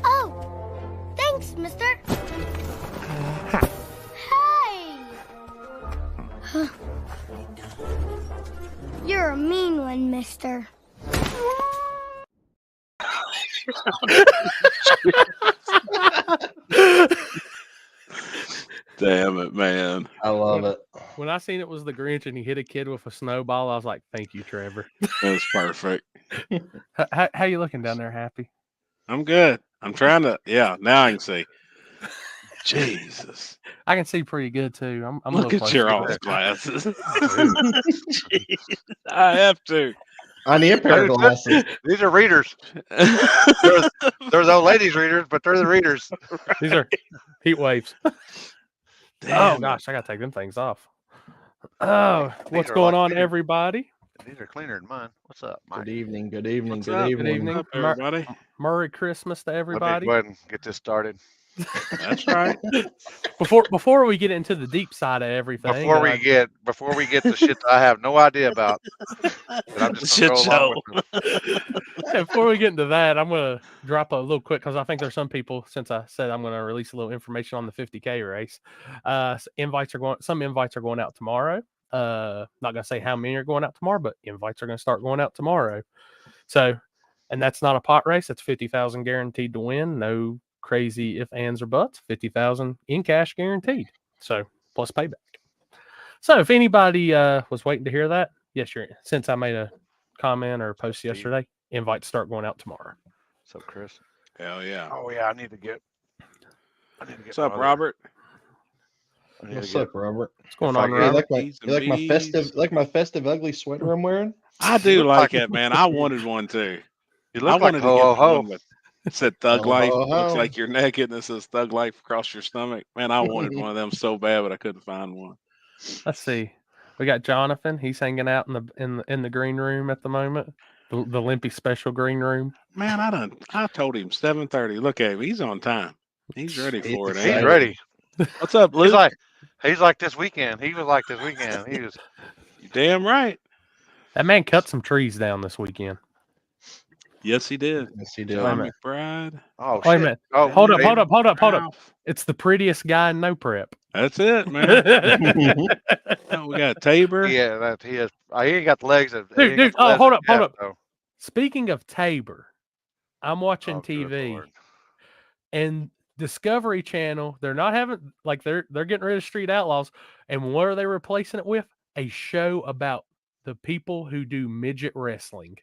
Oh, thanks, mister. Hey! You're a mean one, mister. Damn it, man. I love it. When I seen it was the Grinch and he hit a kid with a snowball, I was like, thank you, Trevor. That's perfect. How you looking down there, Happy? I'm good. I'm trying to. Yeah, now I can see. Jesus. I can see pretty good, too. I'm Look at your old old glasses. Jeez, I have to. I need a pair of glasses. These are readers. There's old ladies readers, but they're the readers. These are heat waves. Damn. Oh, gosh, I got to take them things off. Oh, what's are going like on, cleaner. Everybody? These are cleaner than mine. What's up, Mike? Good evening. Good evening. What's Good up? evening. Good evening. What's up, everybody? Merry Christmas to Let me everybody. go ahead and get this started. That's right. Before we get into the deep side of everything, Before we get the shit that I have no idea about, and I'm just Shit gonna go along show. with them. before we get into that, I'm gonna drop a little quick because I think there's some people. Since I said I'm gonna release a little information on the 50K race, some invites are going out tomorrow. Not gonna say how many are going out tomorrow, but invites are gonna start going out tomorrow. So, and that's not a pot race. That's 50,000 guaranteed to win. No crazy if, ands, or buts. 50,000 in cash guaranteed. So plus payback. So if anybody was waiting to hear that, yes, since I made a comment or post yesterday, invites start going out tomorrow. So Chris. Hell yeah. Oh yeah, I need to get. What's up, Robert? What's up, Robert? What's going If I on, get- You Robert? like my festive ugly sweater I'm wearing? I do look like like- it, man. I wanted one too. You I look like wanted to ho get ho the ho. one with it said Thug Ho, Life. ho, Looks ho. like you're naked and it says Thug Life across your stomach. Man, I wanted one of them so bad, but I couldn't find one. Let's see. We got Jonathan. He's hanging out in the green room at the moment. The Limpy special green room. Man, I told him 7:30. Look at him. He's on time. He's ready He's for it. He's ain't he? ready. What's up, Luke? He's like this weekend. He was like this weekend. He was. You damn right. That man cut some trees down this weekend. Yes, he did. Yes, he did. John minute. McBride. Oh Wait a shit. minute. Oh, Hold up, baby. hold up. Ralph. It's the prettiest guy in No Prep. That's it, man. Oh, we got Tabor. Yeah, that he has. He ain't got the legs. Dude, hold up. Speaking of Tabor, I'm watching Oh, TV and Discovery Channel. They're not having they're getting rid of Street Outlaws, and what are they replacing it with? A show about the people who do midget wrestling.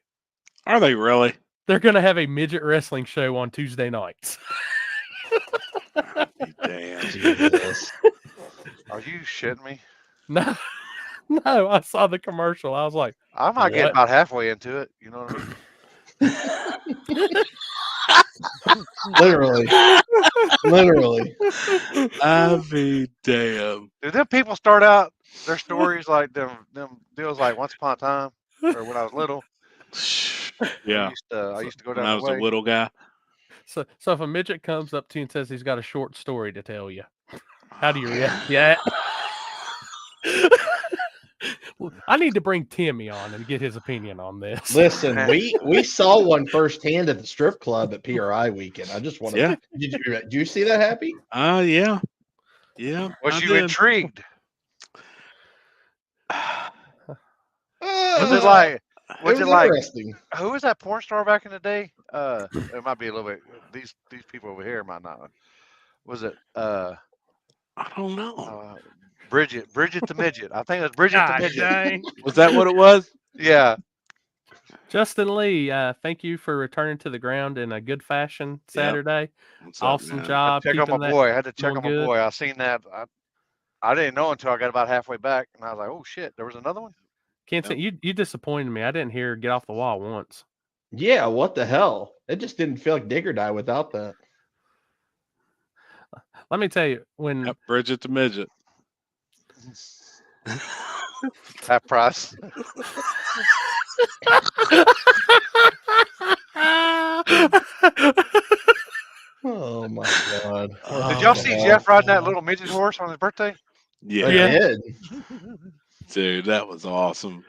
Are they really? They're gonna have a midget wrestling show on Tuesday nights. Damn. Jesus. Are you shitting me? No, I saw the commercial. I was like, I might get What? about halfway into it. You know what I mean? Literally. I be damn. Do them people start out their stories like them deals like Once Upon a Time or when I was little? Yeah. I used to go When down I the was way. a little guy. so if a midget comes up to you and says he's got a short story to tell you, how do you react? Yeah. Well, I need to bring Timmy on and get his opinion on this. Listen, we saw one firsthand at the strip club at PRI weekend. I just want to. Yeah. Did you see that, Happy? Yeah. Yeah. Was I you did. intrigued? Was Was it like? Was it it like? interesting? Who was that porn star back in the day? It might be a little bit. These people over here might not. Was it? I don't know. Bridget the midget. I think it was Bridget the God midget. dang. Was that what it was? Yeah. Justin Lee, thank you for returning to the ground in a good fashion Saturday. What's up, Awesome man? job. Check on keeping my that boy. I had to check going on my good. boy. I seen that. I didn't know until I got about halfway back, and I was like, "Oh shit, there was another one." Can't say you disappointed me. I didn't hear Get Off the Wall once. Yeah, what the hell? It just didn't feel like Dig or Die without that. Let me tell you, when Yep, Bridget the midget. Half price. Oh my god! Did y'all see Jeff riding that little midget horse on his birthday? Yeah, I Yeah. did. dude, that was awesome.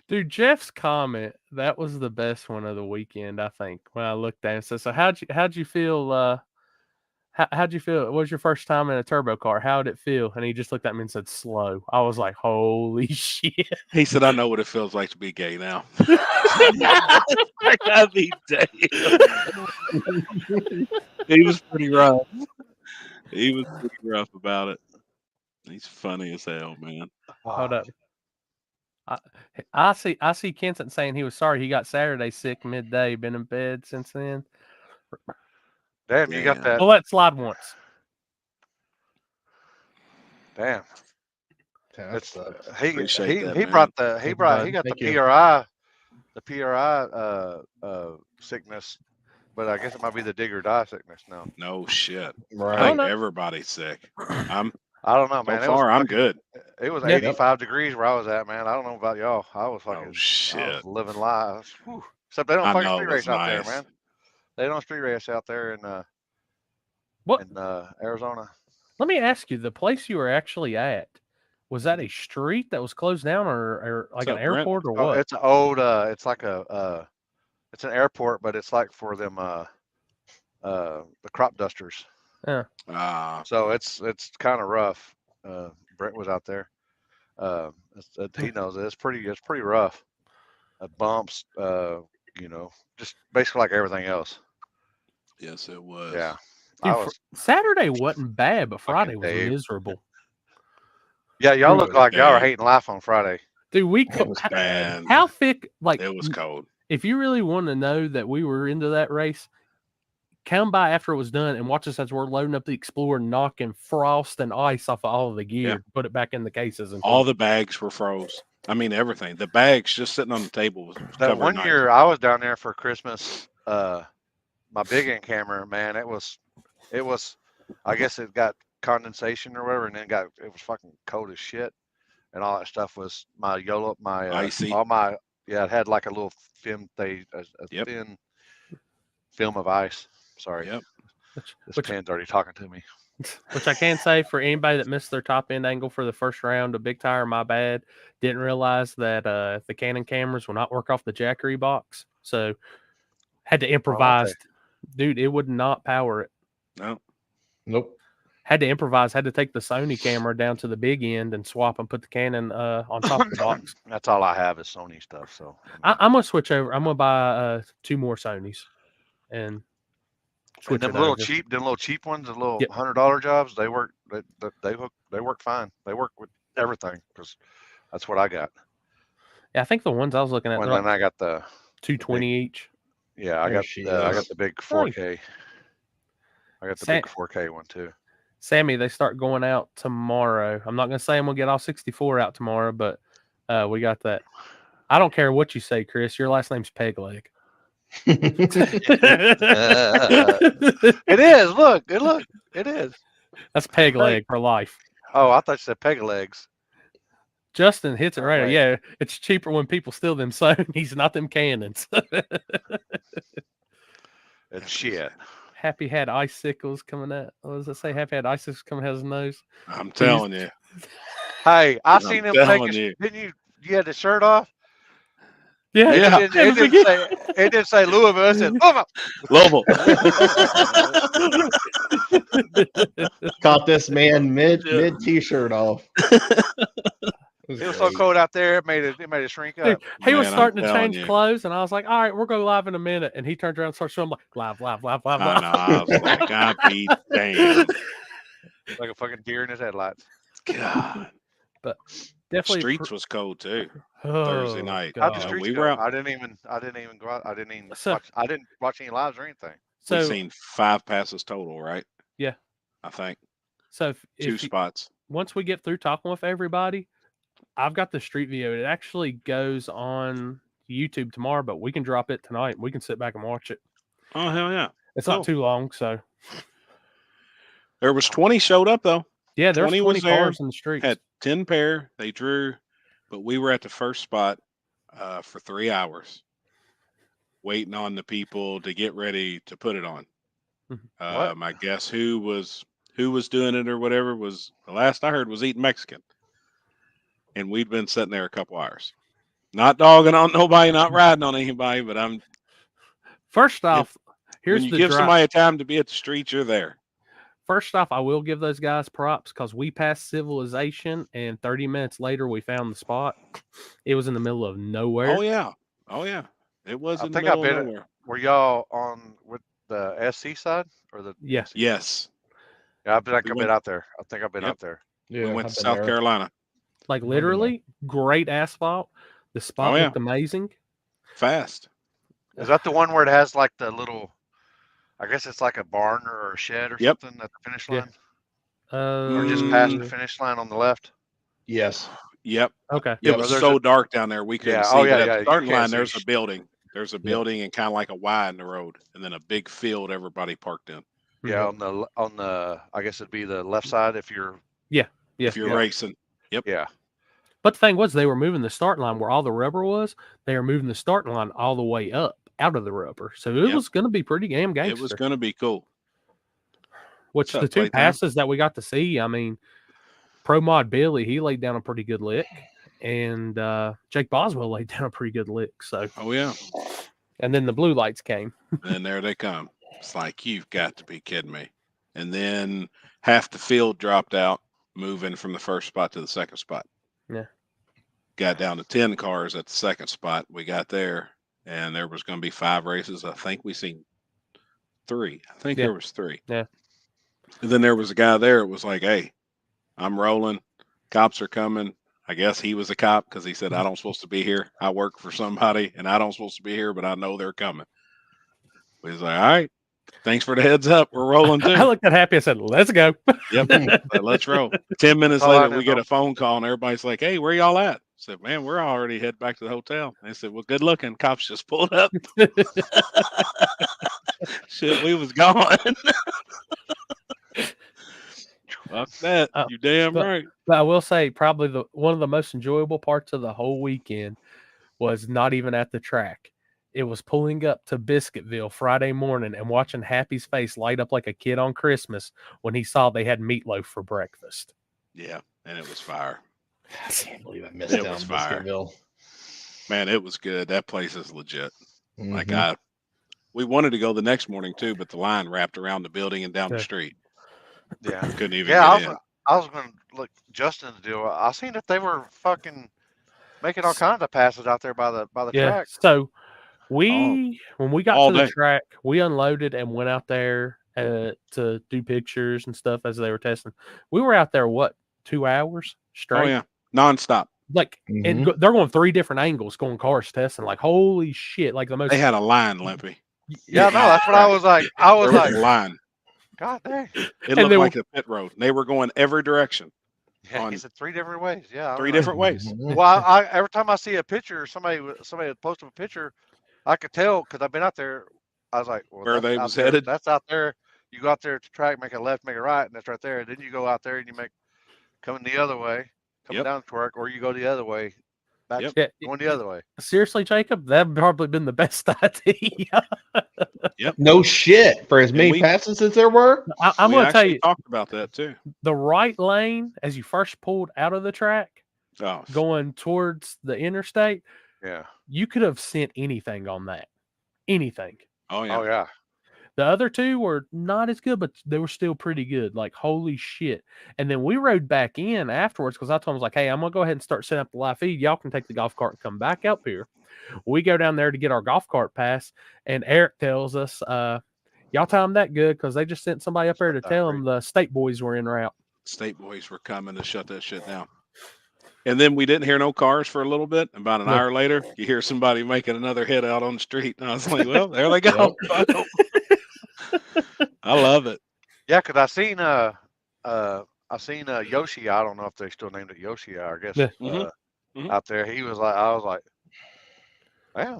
Dude, Jeff's comment, that was the best one of the weekend, I think, when I looked at it and said, so how'd you feel how'd you feel? What was your first time in a turbo car? How'd it feel? And he just looked at me and said, slow. I was like, holy shit. He said, I know what it feels like to be gay now. I mean, damn. He was pretty rough. He was pretty rough about it. He's funny as hell, man. Hold up. I see Kenton saying he was sorry he got Saturday sick midday, been in bed since then. Damn, you got that. We'll let it slide once. Damn. That It's sucks. he Appreciate that, he man. brought he you, got bud. the Thank you. PRI sickness, but I guess it might be the dig or die sickness now. No shit. I Right. think know. everybody's sick. I'm I don't know, so man. far I'm good. It was Yeah. 85 degrees where I was at, man. I don't know about y'all. I was fucking Oh I shit. was living life. Whew. Except they don't I fucking know, street it was race out there, nice. man. They don't street race out there in What? Arizona. Let me ask you, the place you were actually at, was that a street that was closed down or like What's an up, Brent? airport or Oh, what? it's an old it's like it's an airport, but it's like for them the crop dusters. So it's kind of rough. Brent was out there. He knows it. It's pretty rough. Bumps, you know, just basically like everything else. Yes, it was. Yeah. Dude, I was Saturday wasn't bad, but Friday fucking was Dave. miserable. Yeah, y'all Dude, look like y'all are Dave. hating life on Friday. Dude, It was bad. how thick? Like, It was cold. if you really want to know that we were into that race, come by after it was done and watch us as we're loading up the Explorer, knocking frost and ice off of all of the gear, Yeah. put it back in the cases, and All the bags were froze. I mean, everything. The bags just sitting on the table was That covered one in ice. year I was down there for Christmas, my big end camera, man, it was I guess it got condensation or whatever, and then it was fucking cold as shit. And all that stuff was my YOLO, Icy. all my it had like a little film a Yep. thin film of ice. Sorry. Yep. This pen's already talking to me. which I can say for anybody that missed their top end angle for the first round, a big tire, my bad. Didn't realize that the Canon cameras will not work off the Jackery box, so had to improvise. Dude, it would not power it. No. Nope. Had to improvise. Had to take the Sony camera down to the big end and swap and put the Canon on top of the box. That's all I have is Sony stuff. So I'm gonna switch over. I'm gonna buy 2 more Sonys and switch them it little over. cheap ones, the little Yep. $100 jobs, they work. They work fine. They work with everything because that's what I got. Yeah, I think the ones I was looking at, And they're then like I got the $220 each. yeah, I There got she I is. got the big 4K. I got the big 4K one too. Sammy, they start going out tomorrow. I'm not gonna say I'm gonna get all 64 out tomorrow, but we got that. I don't care what you say, Chris. Your last name's Pegleg. It is. Look. It is. That's Pegleg for life. Oh, I thought you said peg legs. Justin hits it right. Okay. Yeah, it's cheaper when people steal them Sonys, not them Canons. It's shit. Happy had icicles coming out. What does it say? Happy had icicles coming out of his nose. I'm telling you. Hey, I I'm seen him telling take you. Didn't you? You had the shirt off. Yeah, Yeah. It didn't say Louisville. It said Louisville. Louisville. Caught this man mid t-shirt off. It was so cold out there. It made it shrink Dude, up. he was Man, I'm starting to telling change you. clothes, and I was like, "All right, we'll go live in a minute." And he turned around and started showing like live. I know. I was like, I be damned. Like a fucking deer in his headlights. God. But definitely, Streets was cold too. oh, Thursday night. God. How'd the streets we go? were out. I didn't even go out. I didn't even So- watch any lives or anything. We've So, seen 5 passes total, right? Yeah. I think so if 2 you- spots. once we get through talking with everybody, I've got the street video. It actually goes on YouTube tomorrow, but we can drop it tonight. We can sit back and watch it. Oh hell yeah! It's Cool. not too long, so There was 20 showed up though. yeah, there's 20 20 was there, cars in the streets. Had 10 pair. They drew, but we were at the first spot for 3 hours, waiting on the people to get ready to put it on. What? I guess who was doing it or whatever was the last I heard was eating Mexican, and we'd been sitting there a couple hours. Not dogging on nobody, not riding on anybody, but I'm. First off, here's when you the give drive. somebody a time to be at the street, you're there. First off, I will give those guys props because we passed civilization, and 30 minutes later, we found the spot. It was in the middle of nowhere. Oh yeah, it was in the middle of nowhere. Were y'all on with the SC side or the? Yeah. Yes. Yeah, I've been out there. I think I've been out there. Yeah, we went to South Carolina. Like literally, great asphalt. The spot looked amazing. Fast. Is that the one where it has like the little? I guess it's like a barn or a shed or something at the finish line. Or just past the finish line on the left. Yes. Yep. Okay. It was so dark down there we couldn't see. But at the starting line, there's a building. There's a building and kind of like a Y in the road, and then a big field everybody parked in. Yeah, on the I guess it'd be the left side if you're if you're racing. Yep. Yeah. But the thing was, they were moving the starting line where all the rubber was. They were moving the starting line all the way up out of the rubber, so it was going to be pretty damn gangster. It was going to be cool. Which the two passes that we got to see, I mean, Pro Mod Billy, he laid down a pretty good lick, and Jake Boswell laid down a pretty good lick. So, and then the blue lights came, and there they come. It's like, you've got to be kidding me. And then half the field dropped out, moving from the first spot to the second spot. Yeah, got down to 10 cars at the second spot. We got there, and there was going to be 5 races. I think we seen 3. I think there was 3. Yeah. And then there was a guy there. It was like, hey, I'm rolling. Cops are coming. I guess he was a cop because he said, I don't supposed to be here. I work for somebody, and I don't supposed to be here, but I know they're coming. We was like, all right, thanks for the heads up. We're rolling too. I looked at Happy. I said, let's go. Yep. Let's roll. 10 minutes later, we get a phone call, and everybody's like, hey, where y'all at? I said, man, we're already headed back to the hotel. They said, well, good looking. Cops just pulled up. Shit, we was gone. Fuck that. You damn right. But I will say, probably one of the most enjoyable parts of the whole weekend was not even at the track. It was pulling up to Biscuitville Friday morning and watching Happy's face light up like a kid on Christmas when he saw they had meatloaf for breakfast. Yeah, and it was fire. I can't believe I missed it. Was fire. Man, it was good. That place is legit. Like we wanted to go the next morning too, but the line wrapped around the building and down the street. Yeah, couldn't even get in. I was going to look Justin's deal. I seen that they were fucking making all kinds of passes out there by the track. So when we got to the track, we unloaded and went out there to do pictures and stuff as they were testing. We were out there 2 hours straight? Oh yeah, nonstop. Like, and they're going 3 different angles, going cars testing. Like, holy shit! Like the most. They had a line, Limpy. Yeah, no, that's what I was like. I was like, line. God dang! It looked like a pit road. They were going every direction. Yeah, he said 3 different ways. Yeah, 3 different ways. Well, every time I see a picture, somebody had posted a picture, I could tell because I've been out there. I was like, well, where they was headed. Headed. That's out there. You go out there to track, make a left, make a right, and that's right there. And then you go out there and you make coming the other way, coming down the track, or you go the other way. Back going the other way. Seriously, Jacob, that'd probably been the best idea. No shit. For as many passes as there were, I'm going to tell you. Talked about that too. The right lane, as you first pulled out of the track, going towards the interstate. Yeah, you could have sent anything on that. Anything. Oh yeah. Oh yeah. The other 2 were not as good, but they were still pretty good. Like, holy shit. And then we rode back in afterwards because I told him, I was like, hey, I'm going to go ahead and start setting up the live feed. Y'all can take the golf cart and come back up here. We go down there to get our golf cart pass, and Eric tells us, y'all timed that good because they just sent somebody up there to tell them the state boys were en route. State boys were coming to shut that shit down. And then we didn't hear no cars for a little bit. About an hour later, you hear somebody making another hit out on the street. And I was like, well, there they go. I love it. Yeah, because I seen Yoshi. I don't know if they still named it Yoshi. I guess out there. He was like, I was like, yeah.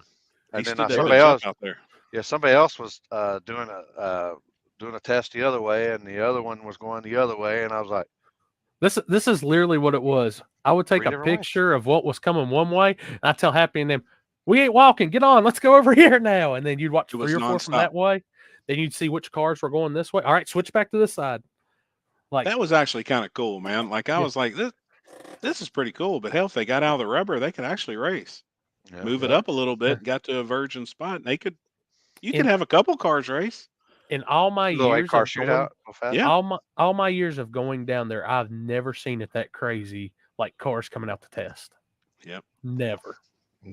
And then somebody else out there. Yeah, somebody else was doing a test the other way, and the other one was going the other way, and I was like, this is literally what it was. I would take a picture of what was coming one way, and I tell Happy and them, we ain't walking. Get on. Let's go over here now. And then you'd watch 3 or 4 from that way. Then you'd see which cars were going this way. All right, switch back to this side. Like, that was actually kind of cool, man. Like I was like, this is pretty cool. But hell, if they got out of the rubber, they could actually race. move it up a little bit, got to a virgin spot. And you could have a couple cars race. In all my years of going, all my years of going down there, I've never seen it that crazy, like cars coming out to test. Yep. Never.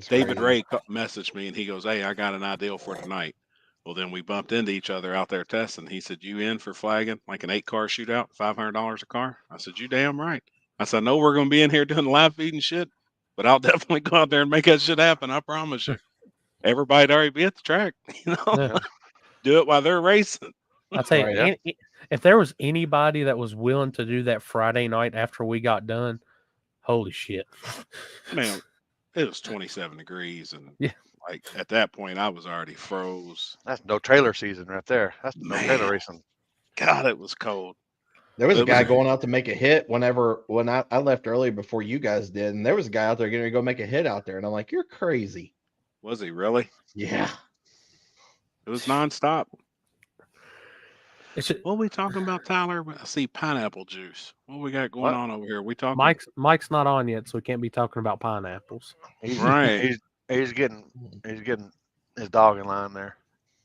David Ray messaged me and he goes, "Hey, I got an idea for tonight." Well, then we bumped into each other out there testing. He said, "You in for flagging like an 8-car shootout, $500 a car?" I said, "You damn right." I said, "I know we're going to be in here doing live feed and shit, but I'll definitely go out there and make that shit happen. I promise you." Everybody'd already be at the track, do it while they're racing. I'll tell you, if there was anybody that was willing to do that Friday night after we got done, holy shit. Man, it was 27 degrees. And like at that point, I was already froze. That's no trailer season right there. That's no trailer racing. God, it was cold. There was a guy going out to make a hit when I left early before you guys did. And there was a guy out there getting ready to go make a hit out there. And I'm like, you're crazy. Was he really? Yeah. It was nonstop. What are we talking about, Tyler? I see pineapple juice. What we got going on over here? We talking. Mike's not on yet, so we can't be talking about pineapples. Right. He's getting his dog in line there.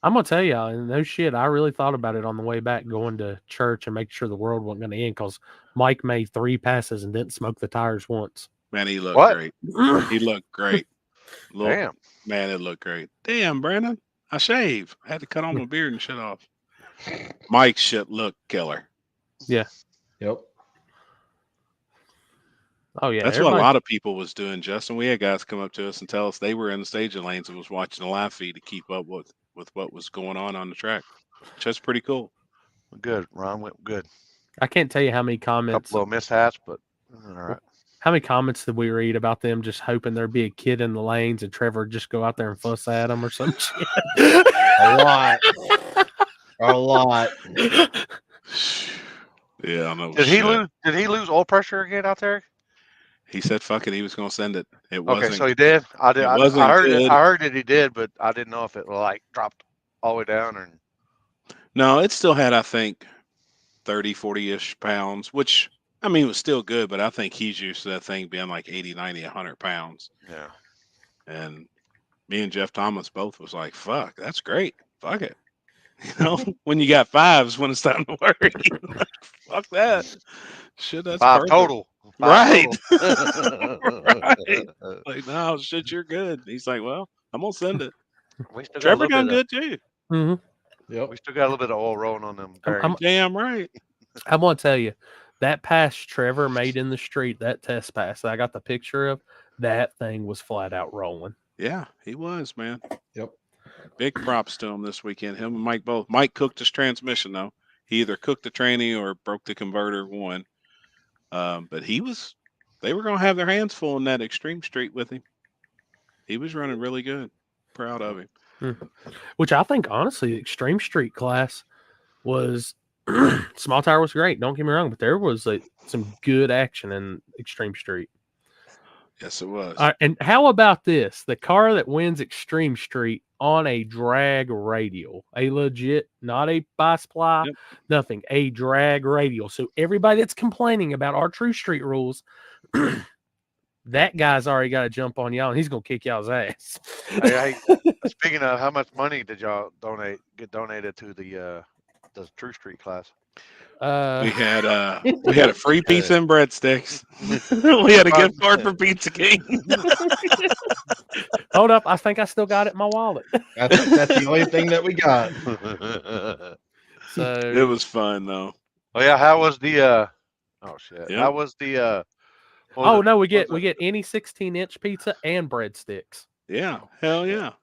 I'm gonna tell y'all, no shit. I really thought about it on the way back, going to church and making sure the world wasn't going to end, because Mike made 3 passes and didn't smoke the tires once. Man, he looked great. He looked great. Damn. Man, it looked great. Damn, Brandon. I shaved. I had to cut all my beard and shit off. Mike's shit looked killer. Yeah. Yep. Oh, yeah. That's what a lot of people was doing, Justin. We had guys come up to us and tell us they were in the staging lanes and was watching the live feed to keep up with what was going on the track. Which is pretty cool. Good. Ron went good. I can't tell you how many comments. A couple little mishaps, but all right. How many comments did we read about them just hoping there'd be a kid in the lanes and Trevor would just go out there and fuss at them or some shit? A lot. A lot. Yeah, I know. Did he lose oil pressure again out there? He said, "Fuck it." He was going to send it. It wasn't. Okay, so he did. I heard that he did, but I didn't know if it like dropped all the way down or. No, it still had, I think, 30, 40-ish pounds, which, I mean, it was still good, but I think he's used to that thing being like 80, 90, 100 pounds. Yeah. And me and Jeff Thomas both was like, fuck, that's great. Fuck it. You know, when you got 5s, when it's time to worry. Fuck that. Shit, that's 5 perfect. total. Right. Right. Like, no, shit, you're good. He's like, well, I'm going to send it. Trevor done good too. Mm-hmm. Yep. We still got a little bit of oil rolling on them. I'm damn right. I'm going to tell you, that pass Trevor made in the street, that test pass that I got the picture of, that thing was flat out rolling. Yeah, he was, man. Yep. Big props to him this weekend. Him and Mike both. Mike cooked his transmission, though. He either cooked the tranny or broke the converter, one. But they were going to have their hands full in that Extreme Street with him. He was running really good. Proud of him. Which I think, honestly, the Extreme Street class was small tire was great. Don't get me wrong, but there was some good action in Extreme Street. Yes, it was. All right, and how about this? The car that wins Extreme Street on a drag radial, a legit, not a bi-sply, nothing, a drag radial. So everybody that's complaining about our True Street rules, that guy's already got to jump on y'all, and he's gonna kick y'all's ass. Hey, speaking of, how much money did y'all get donated to the True Street class? We had a free pizza and breadsticks. We had a gift card for Pizza King. Hold up, I think I still got it in my wallet. I think that's the only thing that we got. So it was fun though. Oh yeah, how was the? Oh shit, how was the? No, we get any 16-inch pizza and breadsticks. Yeah, hell yeah.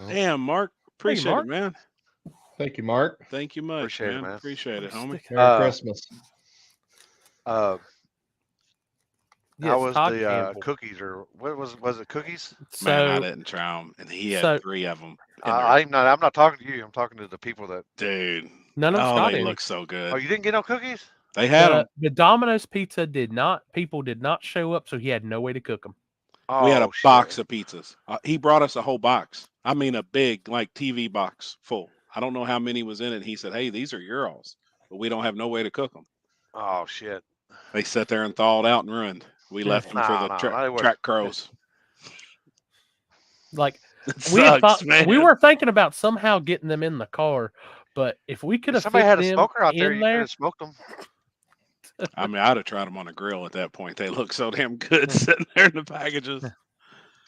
Damn, Mark, appreciate it, man. Thank you, Mark. Thank you much, man. Appreciate it, homie. Merry Christmas. How was Todd the Campbell. cookies, or what was it? Cookies? Man, I didn't try them, and he had 3 of them. I'm not talking to you. I'm talking to the people that. Dude, none of them got they any. look so good. Oh, you didn't get no cookies? They had them. The Domino's pizza people did not show up, so he had no way to cook them. We had a box of pizzas. He brought us a whole box. I mean, a big TV box full. I don't know how many was in it. He said, "Hey, these are yours, but we don't have no way to cook them." Oh shit! They sat there and thawed out and ruined. We left them for the track crows. Like Sucks, man. we were thinking about somehow getting them in the car, but if we could have somebody fit had a them smoker out there, in you could there, have smoked them. I mean, I'd have tried them on a grill at that point. They look so damn good sitting there in the packages.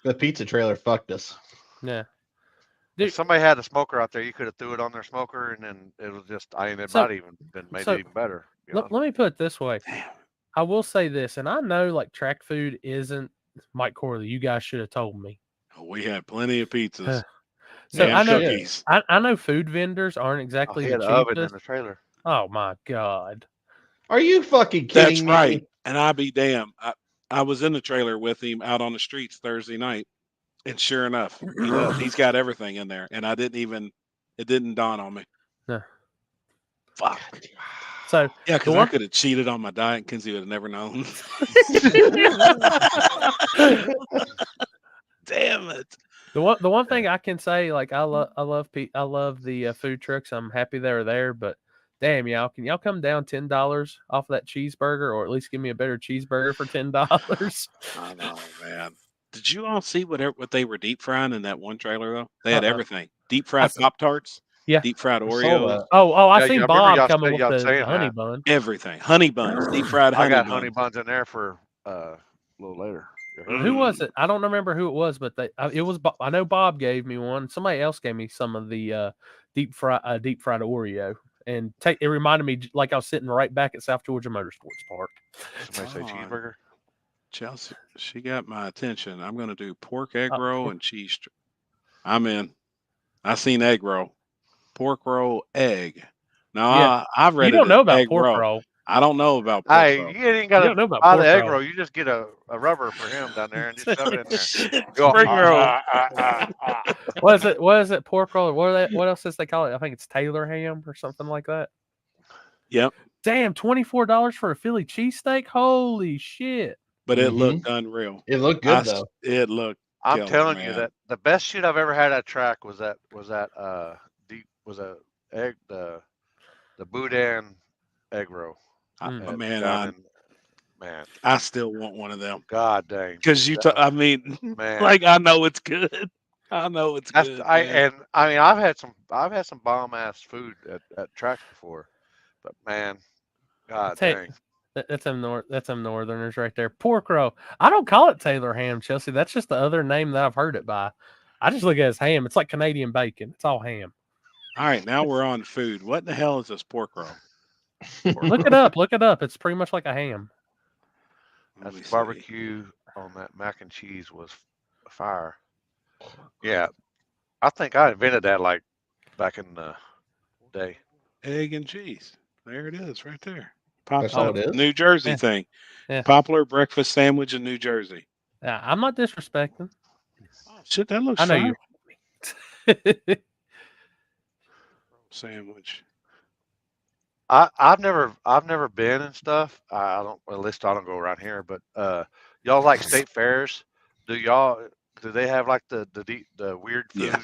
The pizza trailer fucked us. yeah. If somebody had a smoker out there, you could have threw it on their smoker, and then it was just. I mean, it might even been made it even better. Let me put it this way. I will say this, and I know like track food isn't Mike Corley. You guys should have told me. We had plenty of pizzas. So and I know cookies. I know food vendors aren't exactly the an oven in cheapest. the trailer. Oh my god! Are you fucking kidding That's me? right. And I be damned. I was in the trailer with him out on the streets Thursday night, and sure enough, he does. He's got everything in there, and it didn't dawn on me. No. Fuck. So yeah, because I could have cheated on my diet, and Kinsey would have never known. Damn it. The one thing I can say, like I love the food trucks. I'm happy they're there, but damn y'all, can y'all come down $10 off of that cheeseburger, or at least give me a better cheeseburger for $10? I know, man. Did you all see what they were deep frying in that one trailer though? They had everything: deep fried Pop-Tarts, deep fried Oreos. I seen Bob coming with the honey bun. Everything, honey buns, deep fried honey buns. I got honey buns in there for a little later. Who was it? I don't remember who it was, but it was. I know Bob gave me one. Somebody else gave me some of the deep fried Oreo, and it reminded me like I was sitting right back at South Georgia Motorsports Park. Somebody say cheeseburger. Chelsea, she got my attention. I'm going to do pork egg roll and cheese. I'm in. I seen egg roll, pork roll, egg. Now I've read. You don't know about pork roll. I don't know about pork roll. You ain't got to buy the egg roll. You just get a rubber for him down there and just shove it in there. Spring roll. What is it? Pork roll? What else does they call it? I think it's Taylor ham or something like that. Yep. Damn, $24 for a Philly cheesesteak? Holy shit. But it looked unreal. It looked good though. It looked. I'm telling you that the best shit I've ever had at track was the boudin egg roll. Man, I still want one of them. God dang. Because man, like I know it's good. I know it's good. I've had some bomb ass food at tracks before, but man, God dang. That's them Northerners right there. Pork roll. I don't call it Taylor ham, Chelsea. That's just the other name that I've heard it by. I just look at it as ham. It's like Canadian bacon. It's all ham. All right, now we're on food. What in the hell is this pork roll? Look it up. Look it up. It's pretty much like a ham. That's barbecue on that mac and cheese was fire. Yeah, I think I invented that like back in the day. Egg and cheese. There it is, right there. New Jersey thing. Yeah. Popular breakfast sandwich in New Jersey. Yeah, I'm not disrespecting. Oh, shit, that looks. I know you. Sandwich. I've never been and stuff. I don't. At least I don't go around here. But y'all like state fairs? Do they have like the weird food? Yeah.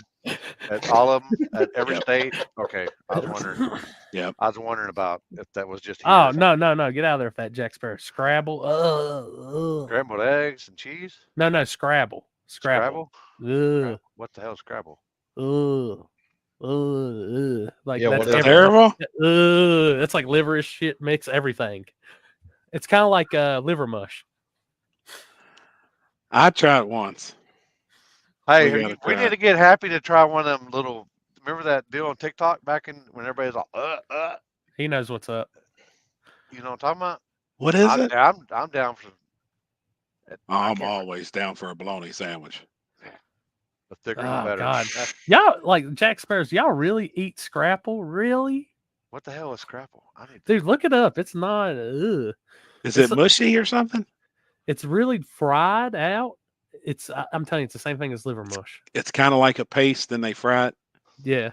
At all of them, at every state. Okay, I was wondering. Yeah, I was wondering about if that was just. Oh no! Get out of there with that Jack Sparrow. Scrabble. Scrambled eggs and cheese. No, Scrabble. Scrabble. Ugh. What the hell is Scrabble? Like that's terrible. It's like liverish shit. Mix everything. It's kind of like liver mush. I tried once. Hey, we need to get Happy to try one of them little. Remember that deal on TikTok back when everybody's all He knows what's up. You know what I'm talking about? What is it? I'm down for. I'm always down for a bologna sandwich. The thicker the better. God. Y'all like Jack Sparrows. Y'all really eat Scrapple? Really? What the hell is Scrapple? Dude, look it up. It's not. Is it mushy or something? It's really fried out. I'm telling you, it's the same thing as liver mush. It's kind of like a paste, then they fry it. Yeah.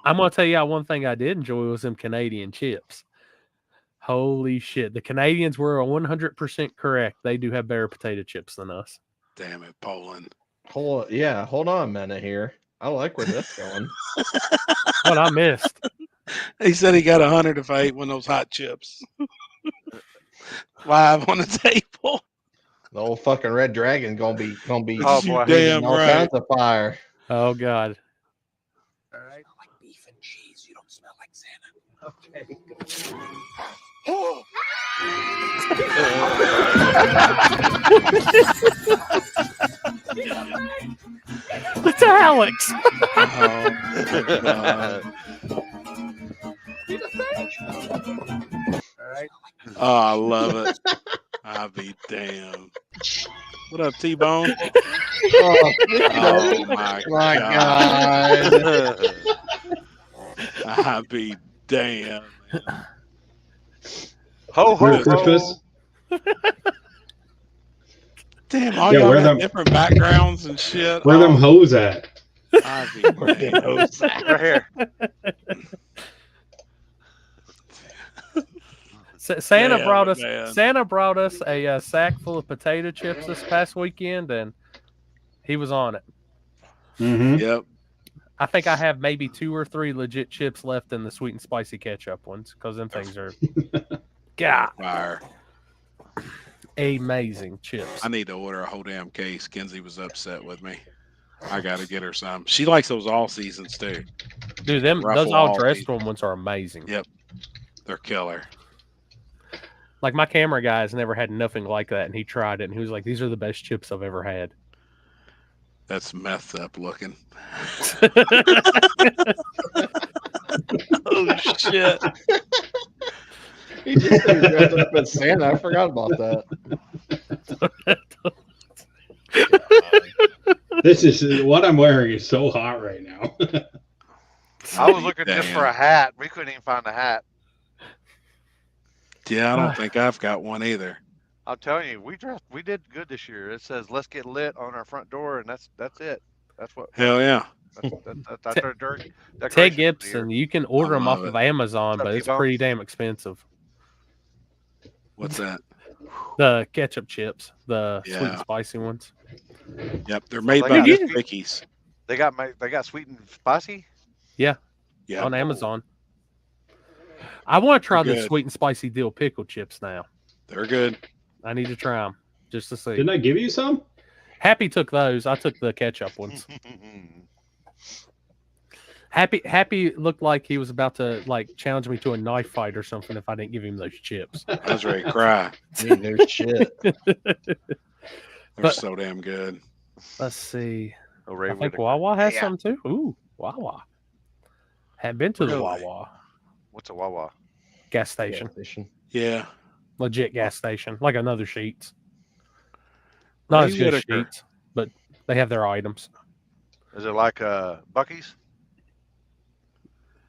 I'm gonna tell you one thing I did enjoy was them Canadian chips. Holy shit. The Canadians were 100% correct. They do have better potato chips than us. Damn it, Poland. Hold on a minute here. I like where this going. What I missed. He said he got 100 if I ate one of those hot chips. Live on the table. The old fucking Red Dragon gonna be Oh, boy. breathing all kinds of fire. Oh God. All right. Smell like beef and cheese. You don't smell like Santa. Okay. It's Alex. All right. Oh, I love it. I'll be damned. What up, T-Bone? Oh my God. I'll be damned. Ho, ho, Christmas. Damn, all y'all got different backgrounds and shit. Where them hoes at? I'll be damned. Right here. Santa brought us a sack full of potato chips this past weekend, and he was on it. Mm-hmm. Yep. I think I have maybe 2 or 3 legit chips left in the sweet and spicy ketchup ones because them things are fire. Amazing chips. I need to order a whole damn case. Kenzie was upset with me. I got to get her some. She likes those all seasons too. Dude, those all dressed ones are amazing. Yep. They're killer. Like my camera guy has never had nothing like that, and he tried it, and he was like, "These are the best chips I've ever had." That's messed up looking. Oh shit! He just dressed up as Santa. I forgot about that. This is what I'm wearing is so hot right now. I was looking just for a hat. We couldn't even find a hat. Yeah, I don't think I've got one either. I'm telling you, we did good this year. It says "Let's get lit" on our front door, and that's it. That's what. Hell yeah. That's our Ted Gibson. You can order them off of Amazon, but it's pretty damn expensive. What's that? The ketchup chips, the sweet and spicy ones. Yep, they're made by Vicky's. They got sweet and spicy. Yeah. On Amazon. I want to try the sweet and spicy dill pickle chips now. They're good. I need to try them just to see. Didn't I give you some? Happy took those. I took the ketchup ones. Happy looked like he was about to challenge me to a knife fight or something if I didn't give him those chips. I was ready to cry. Dude, they're shit. They're so damn good. Let's see. I think Wawa has some too. Ooh, Wawa. Hadn't been to the Wawa. What's a Wawa? Gas station. Yeah. Legit gas station. Like another Sheetz. Not as good as Sheetz, but they have their items. Is it like Buc-ee's?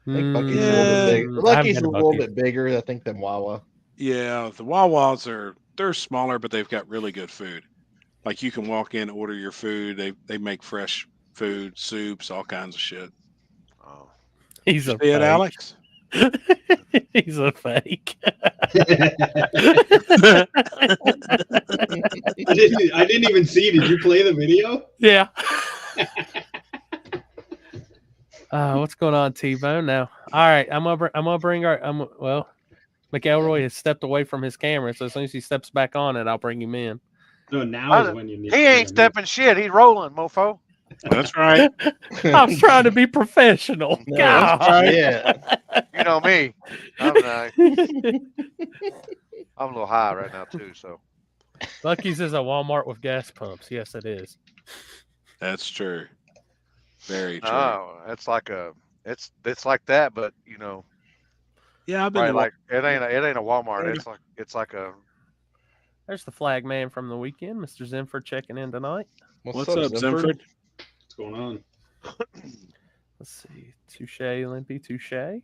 I think Buc-ee's a little bit bigger. Buc-ee's a little bit bigger, I think, than Wawa. Yeah, the Wawas they're smaller, but they've got really good food. Like you can walk in, order your food. They make fresh food, soups, all kinds of shit. Oh, he's a fake. Alex. He's a fake. I didn't even see. Did you play the video? Yeah. What's going on, T-Bone? Now, all right, I'm gonna bring our. McElroy has stepped away from his camera, so as soon as he steps back on it, I'll bring him in. No, now is when you need. He ain't stepping shit. He's rolling, mofo. That's right. I was trying to be professional. No, God. right. Yeah. You know me. I'm a little high right now too. So. Lucky's is a Walmart with gas pumps. Yes, it is. That's true. Very true. Oh, it's like it's like that, but you know. Yeah, I've been like it ain't a Walmart. It's like a. There's the flag man from the weekend, Mr. Zenford, checking in tonight. What's up, Zenford? What's going on? Let's see. Touche, Limpy, touche.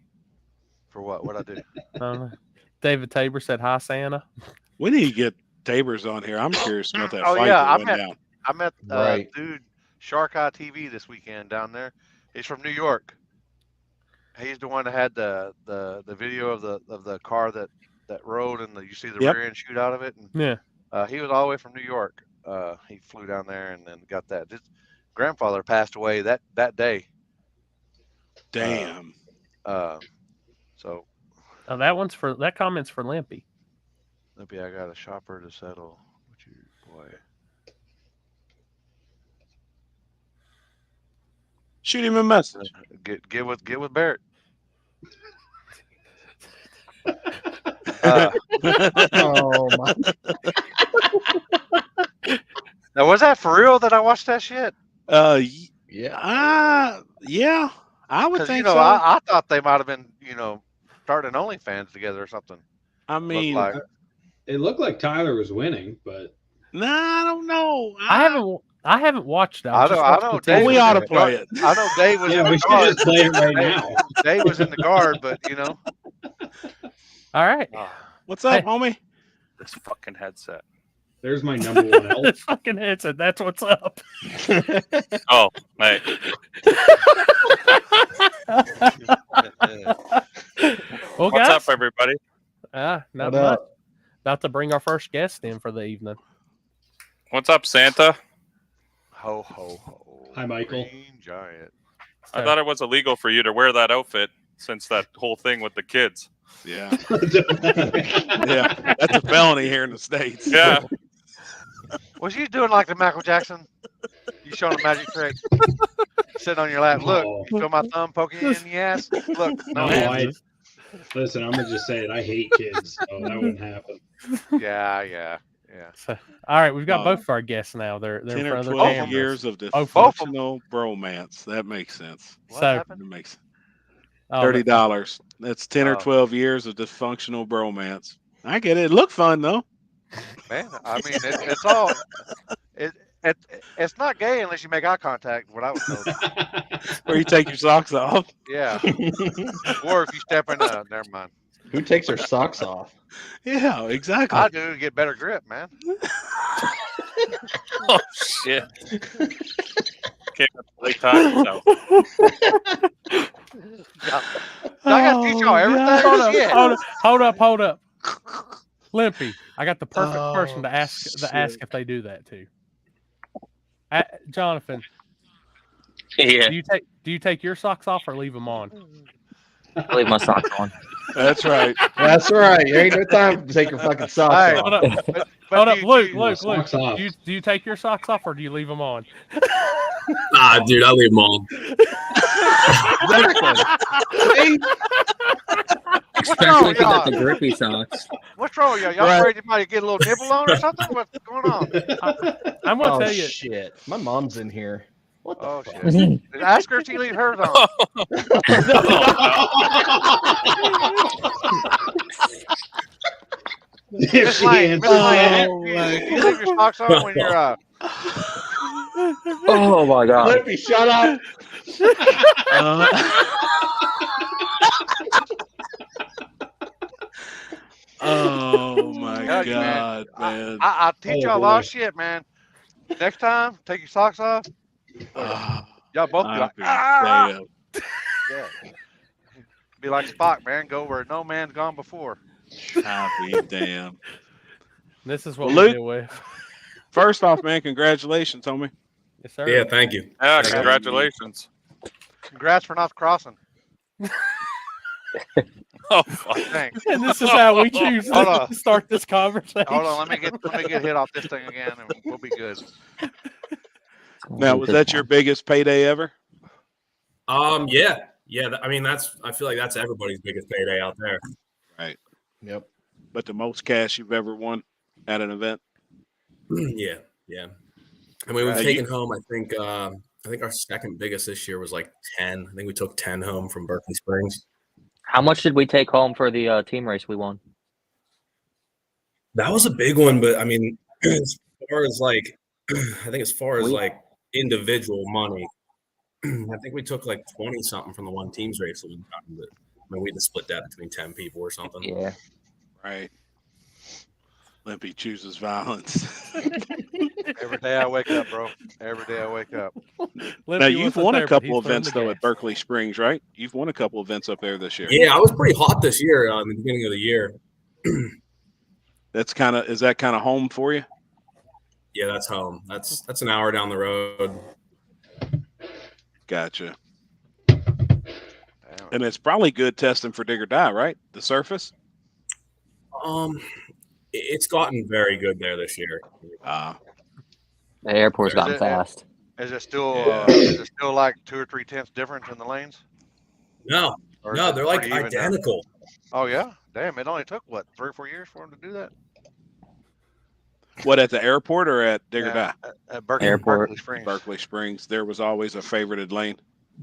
For what? What'd I do? David Tabor said, "Hi, Santa." We need to get Tabor's on here. I'm curious about that Oh fight yeah, that went down. I met dude Shark Eye TV this weekend down there. He's from New York. He's the one that had the video of the car that rode and you see the rear end shoot out of it. And, yeah. He was all the way from New York. He flew down there and then got that. His grandfather passed away that day. Damn. So. Oh, that comment's for Limpy. Limpy, I got a shopper to settle. boy. Shoot him a message. Get with Barrett. Oh my! Now, was that for real that I watched that shit? Yeah. Yeah. I would think so. I thought they might have been, starting OnlyFans together or something. I mean, it looked like Tyler was winning, but I don't know. I haven't watched it. I know Dave. We ought to play it. I know Dave was. yeah, in we the should guard. just play it right now. Dave was in the guard, but All right. What's up, homie? This fucking headset. There's my number one help. This fucking headset. That's what's up. Oh, hey. Well, What's guys, up, everybody? not What much. up? About to bring our first guest in for the evening. What's up, Santa? Ho ho ho. Hi, Michael. Green giant. I thought it was illegal for you to wear that outfit since that whole thing with the kids. Yeah. Yeah. That's a felony here in the States. Yeah. Was you doing like the Michael Jackson? You showing a magic trick? Sitting on your lap. Look, you feel my thumb poking you in the ass? Look, no hands. Listen, I'm gonna just say it. I hate kids, so that wouldn't happen. Yeah. So, all right, we've got both of our guests now. They're 10 in or front of the 12 cameras. years of Both dysfunctional bromance. That makes sense. What So- happened? It makes Oh, $30. That's 10 or Oh. 12 years of dysfunctional bromance. I get it. It looked fun though. Man, I mean, it's all. It's not gay unless you make eye contact. What I was told. Where you take your socks off. Yeah. Or if you step in a. Never mind. Who takes their socks off? Yeah, exactly. I do to get better grip, man. Oh, shit. Can't really talk yourself. I got to teach y'all everything. Shit. Hold up. Limpy, I got the perfect person to ask if they do that too. Jonathan, Yeah, do you take your socks off or leave them on? I leave my socks on. That's right. That's right. There ain't no time to take your fucking socks Hey. off. Hold up, But Luke. Socks off. Do you take your socks off or do you leave them on? Nah, dude, I leave them on. Especially if you got the grippy socks. What's wrong with y'all? Y'all Right. afraid you might get a little nibble on or something? What's going on? I'm gonna Oh tell you. shit! My mom's in here. What the Oh fuck? shit! Ask her if she leave hers on. If Miss she Lane, answers Miss Lane, that, you leave your socks on when you're Oh my god. Lippy, shut up. Oh my Tell you, God, man. I teach y'all a lot of boy. shit, man. Next time, take your socks off. Ah, Y'all both be like, I'll be damned. yeah. Be like Spock, man. Go where no man's gone before. I'll be damned. This is what Well, we Luke- deal with. First off, man, congratulations, homie. Yes, sir. Yeah, thank you. Yeah, congratulations. Congrats for not crossing. Oh, fuck. Thanks. And this is how we choose Hold to on. start this conversation. Hold on, let me get hit off this thing again, and we'll be good. Now, was that your biggest payday ever? Yeah. I mean, I feel like that's everybody's biggest payday out there. Right. Yep. But the most cash you've ever won at an event? Yeah. I mean, we've You- taken home. I think our second biggest this year was like 10. I think we took 10 home from Berkeley Springs. How much did we take home for the team race we won? That was a big one, but I mean, as far as like, I think as far as like individual money, I think we took like 20 something from the one team's race. That we got, but I mean, we had to split that between 10 people or something. Yeah. Right. Limpy chooses violence. Every day I wake up, bro. Every day I wake up. Now, you've won a couple events, though, at Berkeley Springs, right? You've won a couple events up there this year. Yeah, I was pretty hot this year in the beginning of the year. Is that kind of home for you? Yeah, that's home. That's an hour down the road. Gotcha. Damn. And it's probably good testing for dig or die, right? The surface? It's gotten very good there this year. The airport's Is gotten it- fast. Is it still Yeah. is it still like 2 or 3 tenths difference in the lanes? No, Or is no, it they're like pretty even now? identical. Oh yeah, damn! It only took what 3 or 4 years for him to do that. What, at the airport or at Digger Yeah, Die? at Berkeley, Airport. Berkeley Springs. Berkeley Springs. There was always a favorited lane.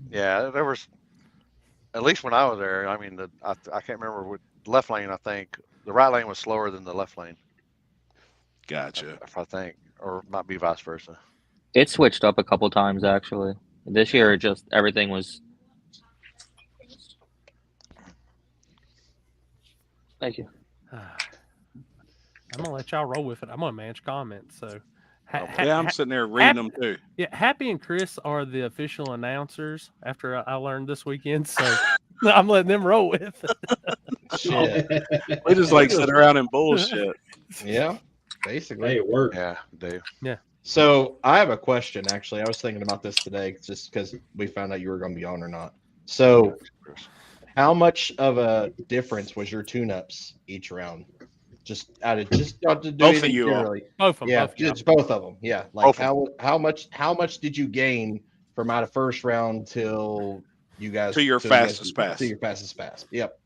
Yeah, there was. At least when I was there, I mean, I can't remember what left lane. I think the right lane was slower than the left lane. Gotcha. If I think, or it might be vice versa. It switched up a couple times actually. This year, it just everything was. Thank you. I'm gonna let y'all roll with it. I'm gonna manage comments. So, Yeah, I'm sitting there reading them too. Yeah, Happy and Chris are the official announcers. After I learned this weekend, so I'm letting them roll with it. Shit. We just like sit around and bullshit. Yeah, basically. Hey, it worked. Yeah, Dave. Yeah. So I have a question. Actually, I was thinking about this today, just because we found out you were going to be on or not. So, how much of a difference was your tune-ups each round? Just out of not to do Both of anything you all. generally. Both of them. Yeah, both of y'all. just both of them. Yeah, Both like of how much did you gain from out of first round till you guys To your till you guys- fastest pass. To your fastest pass. Yep.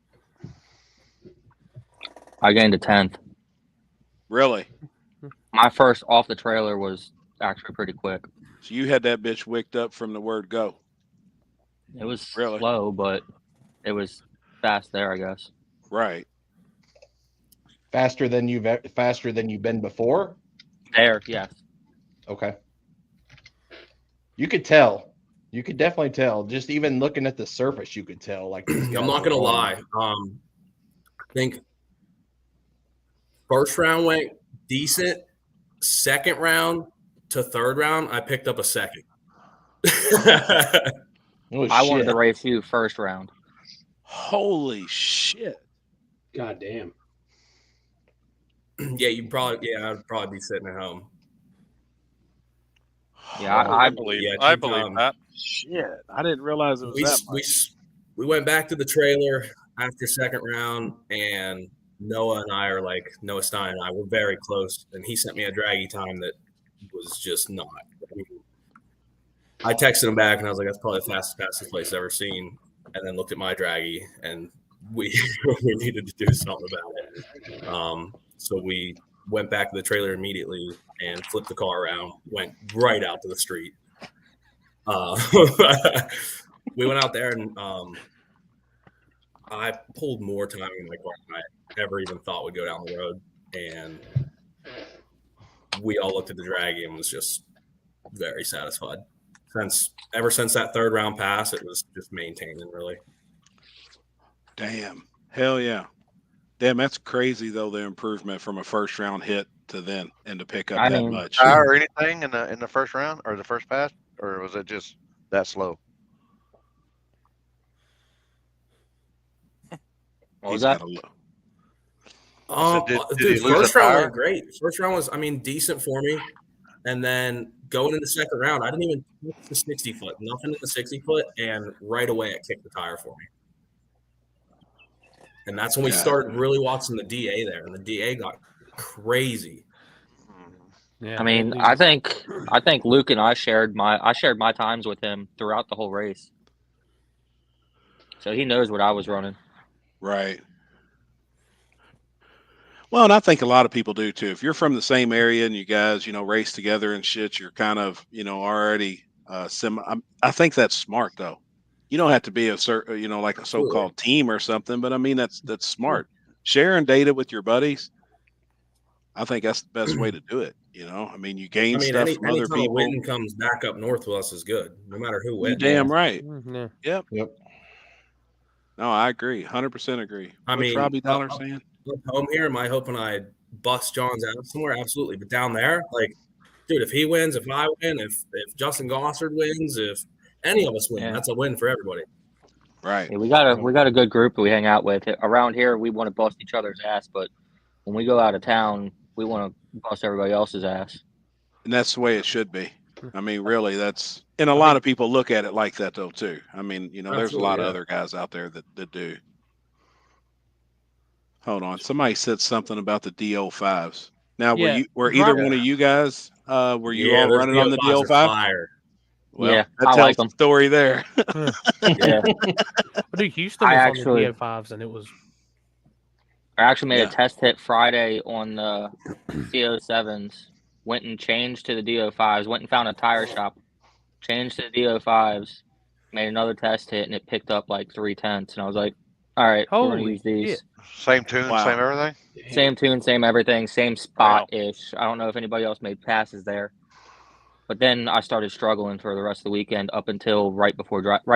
I gained a 10th. Really? My first off the trailer was actually pretty quick. So you had that bitch wicked up from the word go. It was Really? slow, but it was fast there, I guess. Right. Faster than you've been before. There, yes. Okay. You could tell. You could definitely tell. Just even looking at the surface, you could tell. Like these I'm guys not are gonna going- lie. I think first round went decent. Second round to third round, I picked up a second. Oh, I wanted shit. to race you first round. Holy shit. God damn. Yeah, I'd probably be sitting at home. Yeah, I believe. yeah, I two believe times. that. Shit. I didn't realize it was that much. We went back to the trailer after second round, and Noah Stein and I were very close, and he sent me a draggy time that was just not. I texted him back, and I was like, "That's probably the fastest place I've ever seen." And then looked at my draggy, and we we needed to do something about it. So we went back to the trailer immediately and flipped the car around, went right out to the street. We went out there, and I pulled more time in my car than I ever even thought would go down the road. And we all looked at the draggy and was just very satisfied. Ever since that third round pass, it was just maintaining, really. Damn. Hell yeah. Damn, that's crazy though, the improvement from a first round hit to then and to pick up that much. Tire or anything in the first round or the first pass, or was it just that slow? What was that? Dude, first round went great. First round was, decent for me. And then going into the second round, I didn't even touch the 60 foot, nothing in the 60 foot, and right away it kicked the tire for me. And that's when we started really watching the DA there, and the DA got crazy. Yeah, I mean, I think Luke and I shared my times with him throughout the whole race, so he knows what I was running. Right. Well, and I think a lot of people do too. If you're from the same area and you guys, race together and shit, you're kind of, already I think that's smart though. You don't have to be a certain, like a so-called team or something, but I mean that's smart. Sharing data with your buddies, I think that's the best way to do it. You gain stuff from other people. A win comes back up north with us is good, no matter who wins. You're damn right. Mm-hmm. Yep. No, I agree. 100% agree. What's Robbie Dollar saying? Up home here, am I hoping I bust John's out somewhere? Absolutely. But down there, dude, if he wins, if I win, if Justin Gossard wins, if any of us win, that's a win for everybody. Right. Yeah, we got a good group that we hang out with. Around here, we want to bust each other's ass, but when we go out of town, we want to bust everybody else's ass. And that's the way it should be. Really, that's, and a lot of people look at it like that though too. There's a lot of other guys out there that do. Hold on, somebody said something about the DO5s. Now, were either one of you guys Were you all running on the DO5? Fire. Well, Yeah, that I tells like the them. story there. Yeah. I do. Houston was on the DO5s, and it was. I actually made a test hit Friday on the CO7s. Went and changed to the DO5s. Went and found a tire shop. Changed to the DO5s. Made another test hit, and it picked up like 3/10. And I was like, all right, we're going to use these. Shit. Same tune, same everything? Same tune, same everything, same spot-ish. I don't know if anybody else made passes there. But then I started struggling for the rest of the weekend up until right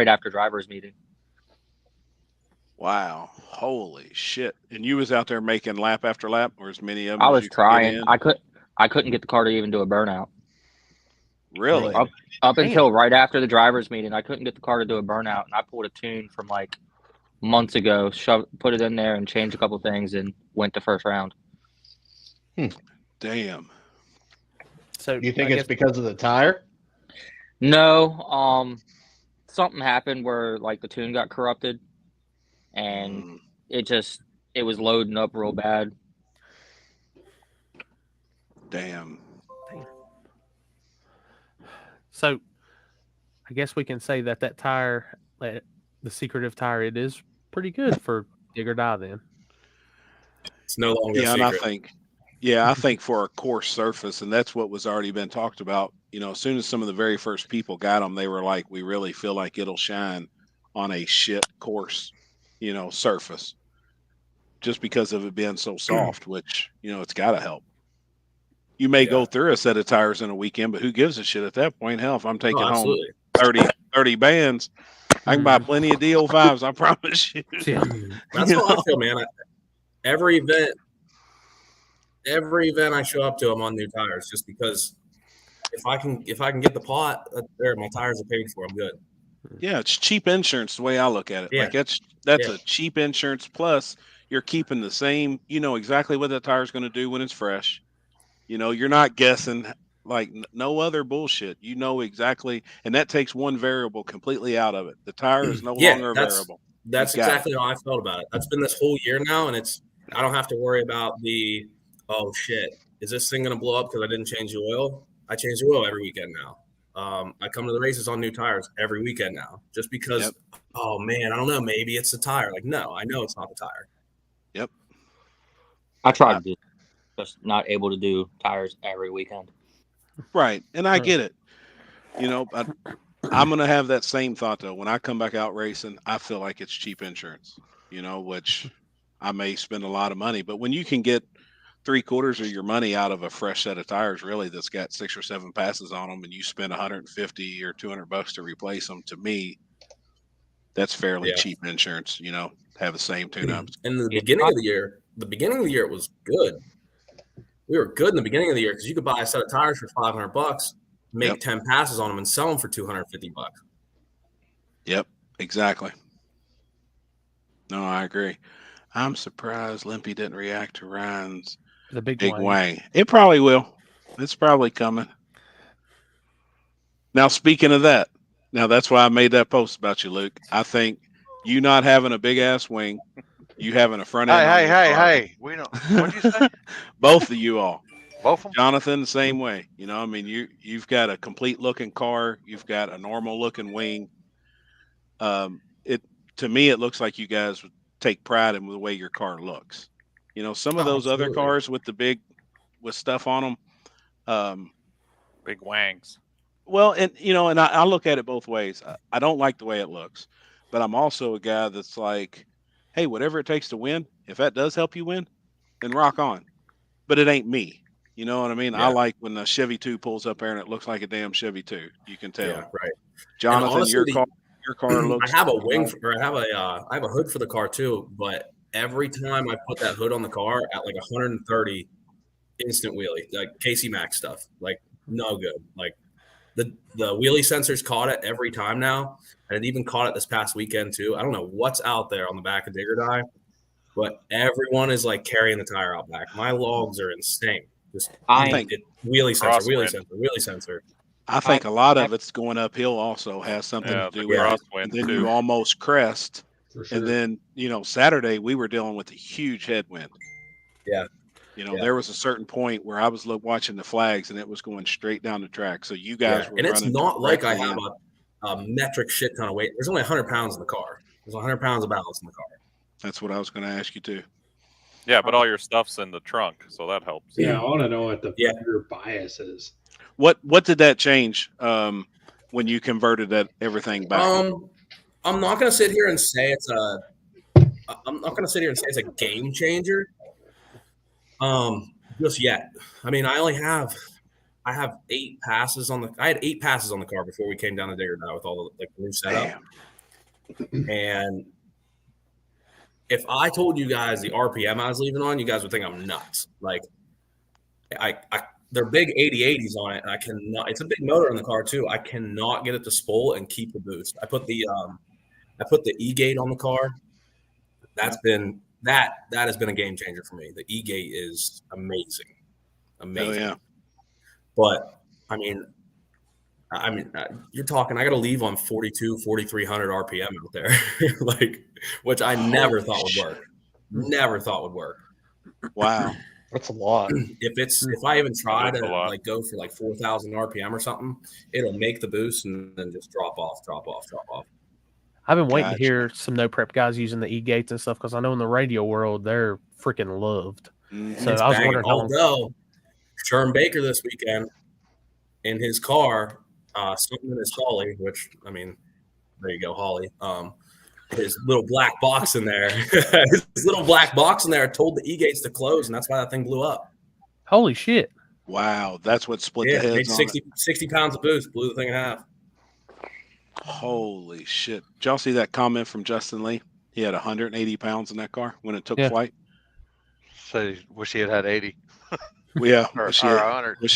after driver's meeting. Wow. Holy shit. And you was out there making lap after lap, or as many of them I as was you could trying. get in? I couldn't get the car to even do a burnout. Really? Up until right after the driver's meeting, I couldn't get the car to do a burnout, and I pulled a tune from like months ago, put it in there, and changed a couple things, and went to first round. Damn. So you think it's because of the tire? No. Something happened where like the tune got corrupted, and it was loading up real bad. Damn. So, I guess we can say that tire, the secretive tire, it is pretty good for dig or die. Then it's no longer yeah, secret. and I think for a coarse surface, and that's what was already been talked about. You know, as soon as some of the very first people got them, they were like, "We really feel like it'll shine on a shit coarse, surface, just because of it being so soft." Which it's got to help. You may go through a set of tires in a weekend, but who gives a shit at that point? Hell, if I'm taking home 30 bands, I can buy plenty of DO5s. I promise you. That's how I feel, man. Every event I show up to, I'm on new tires, just because if I can get the pot there, my tires are paid for. I'm good. Yeah, it's cheap insurance the way I look at it. Yeah. Like that's a cheap insurance, plus you're keeping the same. You know exactly what that tire's going to do when it's fresh. You're not guessing like no other bullshit. You know exactly, and that takes one variable completely out of it. The tire is no longer a variable. That's exactly how I felt about it. That's been this whole year now, and I don't have to worry about oh shit, is this thing gonna blow up because I didn't change the oil? I change the oil every weekend now. I come to the races on new tires every weekend now, just because. Yep. Oh man, I don't know. Maybe it's the tire. Like, no, I know it's not the tire. Yep. I tried to do. Just not able to do tires every weekend. Right. And I get it. I'm going to have that same thought though. When I come back out racing, I feel like it's cheap insurance, which I may spend a lot of money, but when you can get 3/4 of your money out of a fresh set of tires, really, that's got 6 or 7 passes on them, and you spend $150 or $200 to replace them, to me, that's fairly cheap insurance, have the same tune-ups. And the beginning of the year, it was good. We were good in the beginning of the year because you could buy a set of tires for $500, make 10 passes on them, and sell them for $250. Yep, exactly. No, I agree. I'm surprised Limpy didn't react to Ryan's the big wang. It probably will. It's probably coming. Now, speaking of that, that's why I made that post about you, Luke. I think you not having a big ass wing, you having a front end. Hey! We don't. What'd you say? Both of you all. Both of them? Jonathan, the same way. You've got a complete looking car. You've got a normal looking wing. To me, it looks like you guys would take pride in the way your car looks. Some of those other cars with with stuff on them, big wangs. Well, and I look at it both ways. I don't like the way it looks, but I'm also a guy that's like, hey, whatever it takes to win, if that does help you win, then rock on. But it ain't me. You know what I mean? Yeah. I like when the Chevy 2 pulls up there and it looks like a damn Chevy 2. You can tell. Yeah, right. Jonathan, honestly, your car looks. I have a wing I have a hood for the car too, but every time I put that hood on the car at like 130, instant wheelie, like Casey Max stuff, like no good. Like the wheelie sensors caught it every time now, and it even caught it this past weekend too. I don't know what's out there on the back of Dig or Die, but everyone is like carrying the tire out back. My logs are insane. Just I think wheelie sensor. I think a lot of it's going uphill also has something to do with it. And then you almost crest. Sure. And then, Saturday we were dealing with a huge headwind. Yeah. You know, there was a certain point where I was watching the flags and it was going straight down the track. So you guys were and it's running not like I directly have a metric shit ton of weight. There's only 100 pounds in the car. There's 100 pounds of balance in the car. That's what I was going to ask you too. Yeah, but all your stuff's in the trunk, so that helps. Yeah, I want to know what the your bias is. What did that change when you converted everything back? I'm not going to sit here and say it's a game changer. Just yet. I mean, I have 8 passes on the. I had 8 passes on the car before we came down to Digger now with all the new setup. And if I told you guys the RPM I was leaving on, you guys would think I'm nuts. Like, they're big 80/80s on it, and I cannot. It's a big motor in the car too. I cannot get it to spool and keep the boost. I put the E-gate on the car. That has been a game changer for me. The E-gate is amazing. Oh, yeah. But I mean, you're talking. I got to leave on 4,300 RPM out there, like, which I never thought would work. Never thought would work. Wow, that's a lot. If I even try to like go for like 4,000 RPM or something, it'll make the boost and then just drop off. I've been waiting to hear some no prep guys using the E-gates and stuff because I know in the radio world they're freaking loved. So I was wondering how long. Sherm Baker this weekend in his car, something in his Holly, which I mean, there you go, Holly. His little black box in there, told the E-gates to close, and that's why that thing blew up. Holy shit! Wow, that's what split the heads. 60 pounds of boost, blew the thing in half. Holy shit! Did y'all see that comment from Justin Lee? He had 180 pounds in that car when it took flight. So wish he had 80. Yeah, wish he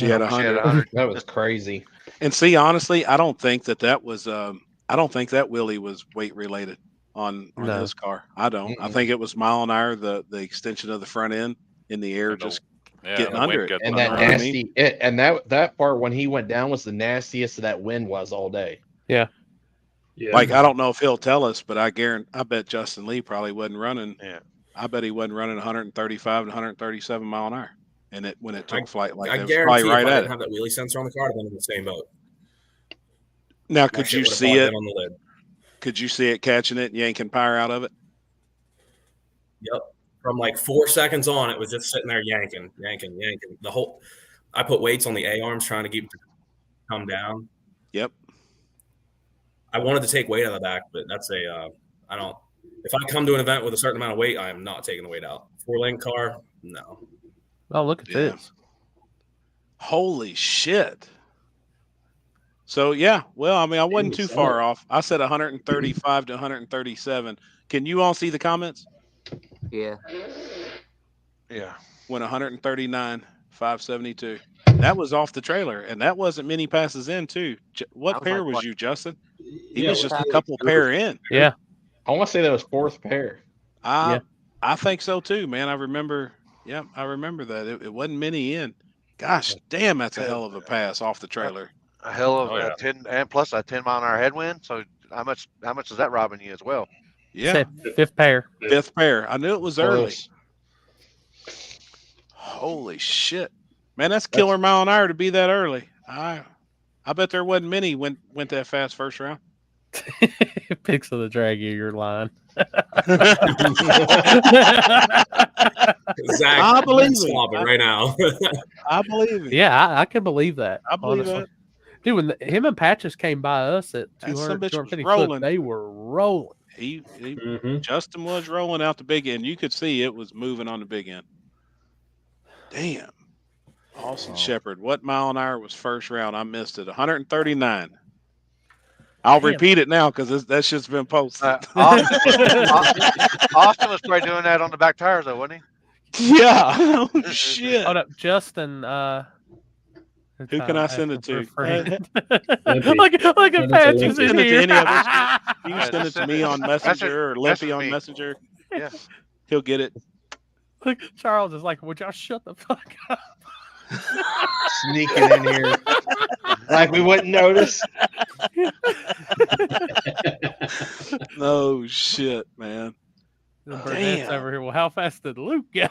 had 100. That was crazy. And see, honestly, I don't think that was. I don't think that Willie was weight related on his car. I don't. I think it was mile an hour, the extension of the front end in the air, just getting under it. And that nasty. And that part when he went down was the nastiest that wind was all day. Yeah. Yeah. Like, I don't know if he'll tell us, but I bet Justin Lee probably wasn't running. Yeah. I bet he wasn't running 135 to 137 mile an hour. And when it took flight like that, I was probably right if I at didn't it. have that wheelie sensor on the car, I'd been in the same boat. Now, could you see it? Could you see it catching it and yanking power out of it? Yep. From like 4 seconds on, it was just sitting there yanking. I put weights on the A-arms trying to keep it to come down. Yep. I wanted to take weight out of the back, but that's I don't. If I come to an event with a certain amount of weight, I am not taking the weight out. 4-lane car, no. Oh, look at this. Holy shit. So, yeah, well, I mean, I wasn't too far off. I said 135 to 137. Can you all see the comments? Yeah. Yeah. Went 139, 572. That was off the trailer, and that wasn't many passes in, too. What pair was you, Justin? He was just a couple pair in. Yeah. I want to say that was 4th pair. I think so, too, man. I remember that. It wasn't many in. Gosh, damn, that's a hell of a pass off the trailer. A hell of a 10, and plus a 10 mile an hour headwind. So how much is that robbing you as well? Yeah. 5th pair. 5th pair. I knew it was early. Holy shit. Man, that's killer mile an hour to be that early. I bet there wasn't many went that fast first round. Pics of the drag you're lying. Exactly. I believe it. Stop it right now. I believe it. Yeah, I can believe that. I believe it. Dude, when him and Patches came by us at 200, 250 foot, they were rolling. Justin was rolling out the big end. You could see it was moving on the big end. Damn. Austin Shepard. What mile an hour was first round? I missed it. 139. I'll repeat it now because that shit's been posted. Austin was probably doing that on the back tires, though, wasn't he? Yeah. Oh, shit. Hold up, Justin. Who can I send it to? Look at Patches in here. You can send it to me on Messenger or Limpy on Messenger. Yeah. He'll get it. Look, Charles is like, would y'all shut the fuck up? Sneaking in here like we wouldn't notice. No shit, man. the Burnett's over here. Well, how fast did Luke go?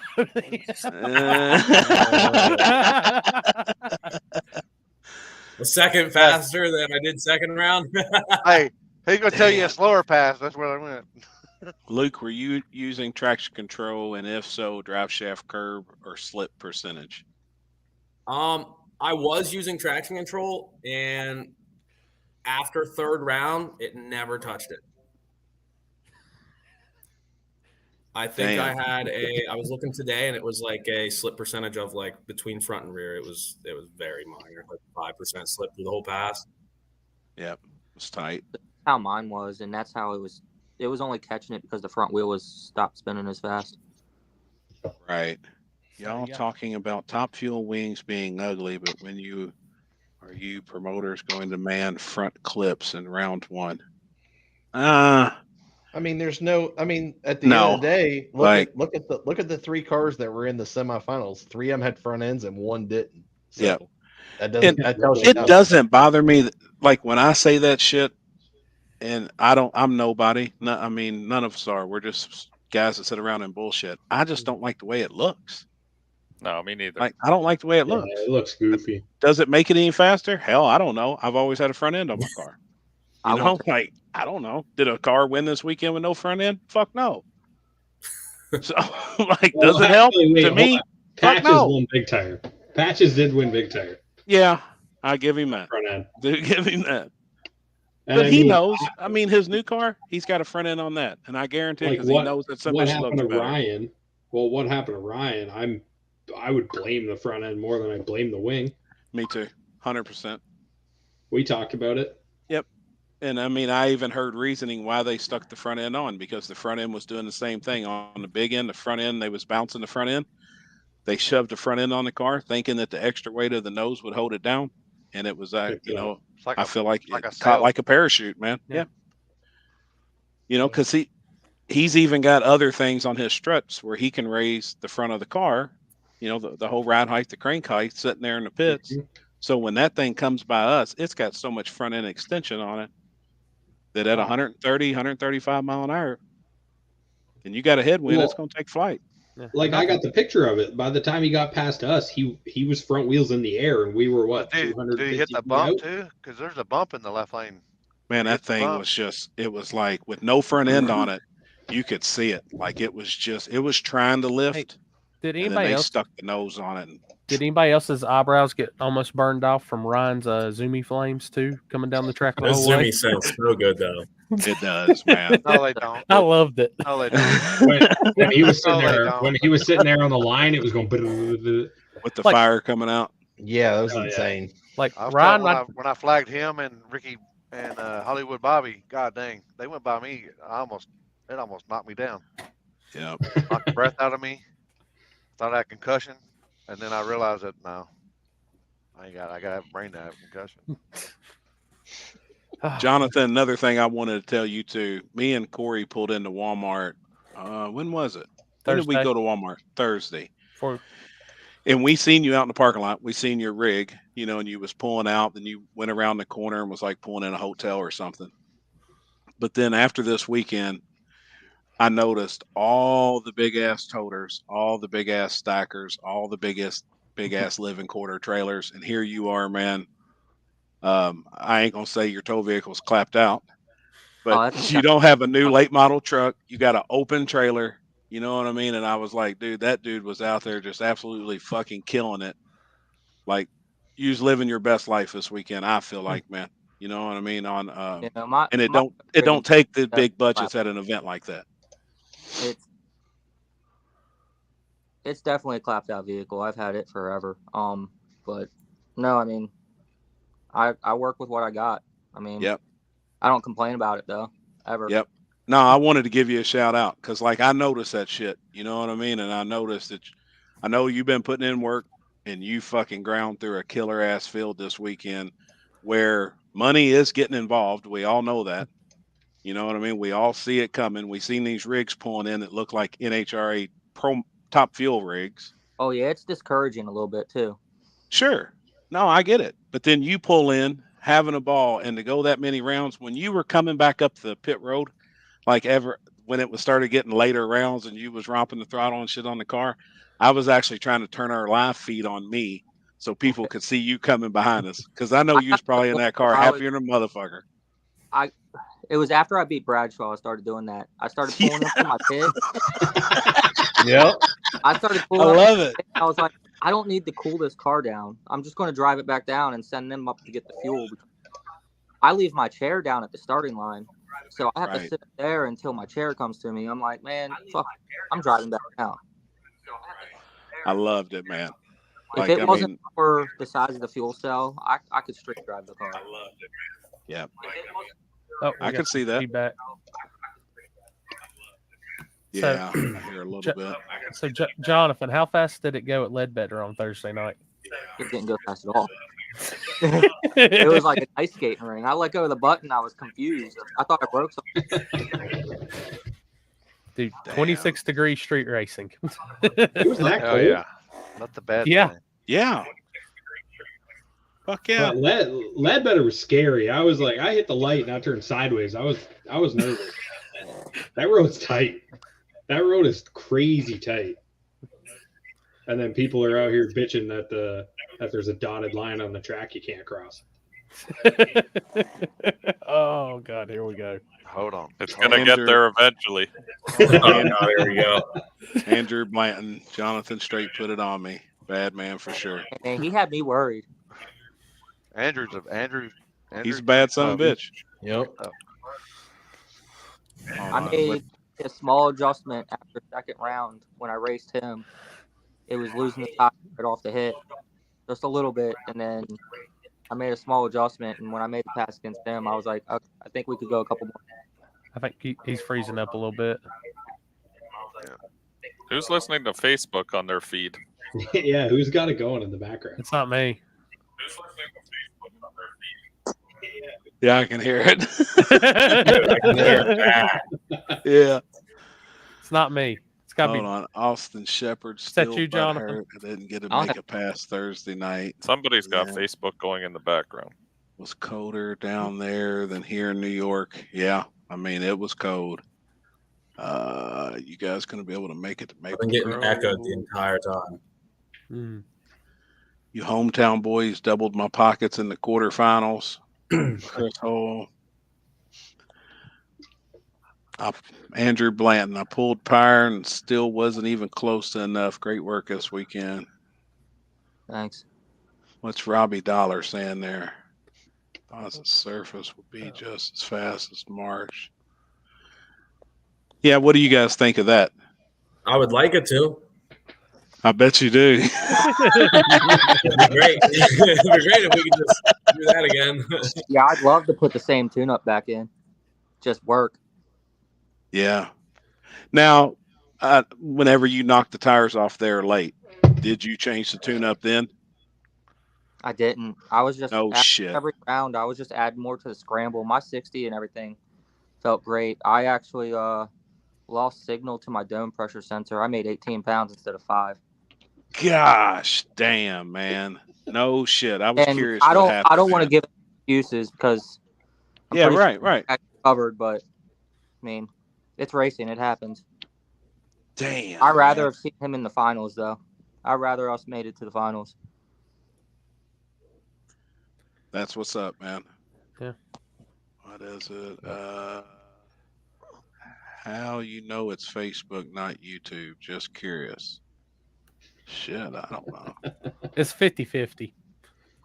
A second faster than I did second round. Hey, he's gonna tell you a slower pass. That's where I went. Luke, were you using traction control, and if so, drive shaft curb or slip percentage? I was using traction control, and after third round, it never touched it. I think I was looking today, and it was like a slip percentage of like between front and rear. It was very minor, like 5% slip through the whole pass. Yep, it was tight. That's how mine was, and that's how it was. It was only catching it because the front wheel was stopped spinning as fast. Right. Y'all talking about top fuel wings being ugly, but are you promoters going to man front clips in round one? I mean, at the end of the day, look at the three cars that were in the semifinals. 3 of them had front ends and 1 didn't. So yeah, that doesn't bother me. Like when I say that shit, and I'm nobody. None of us are. We're just guys that sit around and bullshit. I just don't like the way it looks. No, me neither. Like I don't like the way it looks. It looks goofy. Does it make it any faster? Hell, I don't know. I've always had a front end on my car. I don't know. Did a car win this weekend with no front end? Fuck no. So, does it help? To me, Patches won big tire. Patches did win big tire. Yeah, I give him that. Front end. Do give him that. But he knows. His new car, he's got a front end on that, and I guarantee because he knows that something looks better. Ryan? Well, what happened to Ryan? I would blame the front end more than I blame the wing. Me too, 100%. We talked about it. Yep, and I even heard reasoning why they stuck the front end on, because the front end was doing the same thing on the big end. The front end, they was bouncing the front end. They shoved the front end on the car, thinking that the extra weight of the nose would hold it down, and it was I feel like it caught like a parachute, man. Yeah. Because he's even got other things on his struts where he can raise the front of the car. The whole ride height, the crank height, sitting there in the pits. Mm-hmm. So when that thing comes by us, it's got so much front end extension on it that at 130, 135 mile an hour, and you got a headwind, it's going to take flight. Like I got the picture of it. By the time he got past us, he was front wheels in the air, and we were what? Did he hit the bump too? Because there's a bump in the left lane. Man, that thing was it was like with no front end on it, you could see it. Like it was trying to lift. Hey, did anybody else stuck the nose on it? Did anybody else's eyebrows get almost burned off from Ryan's Zoomy flames too, coming down the track the whole way? Zoomy sounds so good though. It does, man. No, they don't. I loved it. No, they don't. When he was sitting there on the line, it was going with the fire coming out. Yeah, that was insane. Like Ryan, when I flagged him and Ricky and Hollywood Bobby, god dang, they went by me. It almost knocked me down. Yeah, knocked the breath out of me. Thought I had concussion, and then I realized that no, I gotta have a brain to have concussion. Jonathan, another thing I wanted to tell you too. Me and Corey pulled into Walmart. When was it? When did we go to Walmart? Thursday. And we seen you out in the parking lot. We seen your rig, and you was pulling out. Then you went around the corner and was like pulling in a hotel or something. But then after this weekend, I noticed all the big ass toters, all the big ass stackers, all the big ass living quarter trailers, and here you are, man. I ain't gonna say your tow vehicle's clapped out, but you don't have a new late model truck. You got an open trailer. You know what I mean? And I was like, dude, that dude was out there just absolutely fucking killing it. Like, you was living your best life this weekend. I feel like, man. You know what I mean? And it don't take the big budgets at an event like that. It's definitely a clapped out vehicle. I've had it forever. But no, I work with what I got. Yep. I don't complain about it though, ever. Yep. No, I wanted to give you a shout out because, I noticed that shit. You know what I mean? And I noticed that I know you've been putting in work, and you fucking ground through a killer ass field this weekend where money is getting involved. We all know that. You know what I mean? We all see it coming. We seen these rigs pulling in that look like NHRA Pro top fuel rigs. Oh yeah, it's discouraging a little bit too. Sure. No, I get it. But then you pull in, having a ball, and to go that many rounds when you were coming back up the pit road, when it was started getting later rounds and you was romping the throttle and shit on the car, I was actually trying to turn our live feed on me so people could see you coming behind us. Because I know you was probably in that car happier than a motherfucker. It was after I beat Bradshaw, I started doing that. I started pulling up to my pit. Yep. I started pulling I up. love it. I was like, I don't need to cool this car down. I'm just going to drive it back down and send them up to get the fuel. I leave my chair down at the starting line. So I have to sit there until my chair comes to me. I'm like, man, fuck, I'm driving back down. I loved it, man. If it wasn't for the size of the fuel cell, I could straight drive the car. I loved it, man. Yeah. Oh, I can see that. Feedback. Yeah, I hear a little bit. So, Jonathan, how fast did it go at Ledbetter on Thursday night? It didn't go fast at all. It was like an ice skating ring. I let go of the button. I was confused. I thought I broke something. Dude, 26-degree street racing. It was that cold. Oh yeah, not the bad. Yeah. thing. Yeah. Fuck yeah. Ledbetter was scary. I was like, I hit the light and I turned sideways. I was nervous. That road's tight. That road is crazy tight. And then people are out here bitching that there's a dotted line on the track you can't cross. Oh God, here we go. Hold on. It's gonna get there eventually. There we go. Andrew Blanton, Jonathan straight put it on me. Bad man for sure. And he had me worried. Andrew. He's a bad son of a bitch. Yep. I made a small adjustment after second round when I raced him. It was losing the tire right off the hit, just a little bit, and then I made a small adjustment. And when I made the pass against him, I was like, okay, I think we could go a couple more. I think he's freezing up a little bit. Yeah. Who's listening to Facebook on their feed? Yeah, who's got it going in the background? It's not me. Yeah, I can hear it. Yeah. It's not me. It's got to be. Hold on. Austin Shepard Is that still you, Jonathan? hurt. I didn't get to make it past Thursday night. Somebody's got Facebook going in the background. It was colder down there than here in New York. Yeah, I mean, it was cold. You guys going to be able to make it to Maple I've been getting Grove? echoed the entire time. You hometown boys doubled my pockets in the quarterfinals. Chris Hole. Andrew Blanton. I pulled Pyre and still wasn't even close to enough. Great work this weekend. Thanks. What's Robbie Dollar saying there? Deposit surface will be just as fast as March. Yeah, what do you guys think of that? I would like it to. I bet you do. It'd be great. It'd be great if we could just do that again. Yeah, I'd love to put the same tune-up back in. Just work. Yeah. Now, whenever you knocked the tires off there late, did you change the tune-up then? I didn't. I was just shit. Every round, I was just adding more to the scramble. My 60 and everything felt great. I actually lost signal to my dome pressure sensor. I made 18 pounds instead of 5. Gosh, damn, man. No shit. I was curious. I don't want to give excuses because I'm right. I covered, but I mean, it's racing. It happens. Damn. I'd rather have seen him in the finals, though. I'd rather us made it to the finals. That's what's up, man. Yeah. What is it? How you know it's Facebook, not YouTube? Just curious. Shit, I don't know. It's 50-50.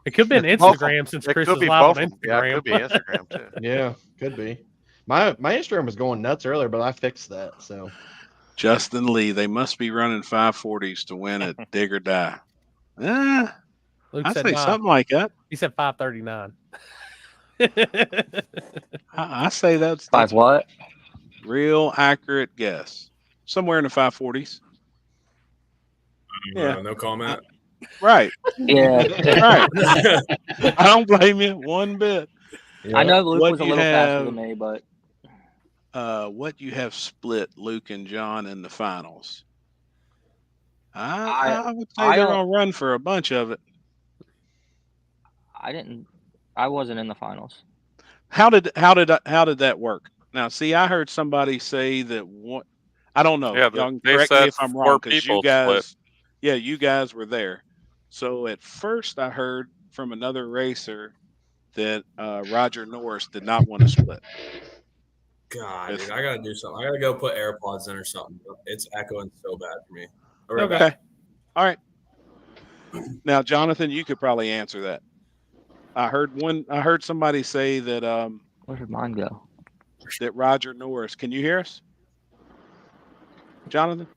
It could be an Instagram since Chris is live on Instagram. Yeah, it could be Instagram too. Yeah, could be. My Instagram was going nuts earlier, but I fixed that. So Justin Lee, they must be running 540s to win at Dig or Die. I say something like that. He said 539. I say that's 5 what? Real accurate guess. Somewhere in the 540s. Yeah, no comment. Right. Yeah. Right. I don't blame you one bit. Yeah. I know Luke was a little faster than me, but what you have split Luke and John in the finals? I would say they're gonna run for a bunch of it. I wasn't in the finals. How did that work? Now, see, I heard somebody say that one. I don't know. Yeah, Y'all can they correct me said if I'm 4 wrong, because people you guys, split. yeah, you guys were there. So at first, I heard from another racer that Roger Norris did not want to split. God, dude, I gotta do something. I gotta go put AirPods in or something. It's echoing so bad for me. Okay. All right. Now, Jonathan, you could probably answer that. I heard somebody say that. Where did mine go? That Roger Norris. Can you hear us, Jonathan?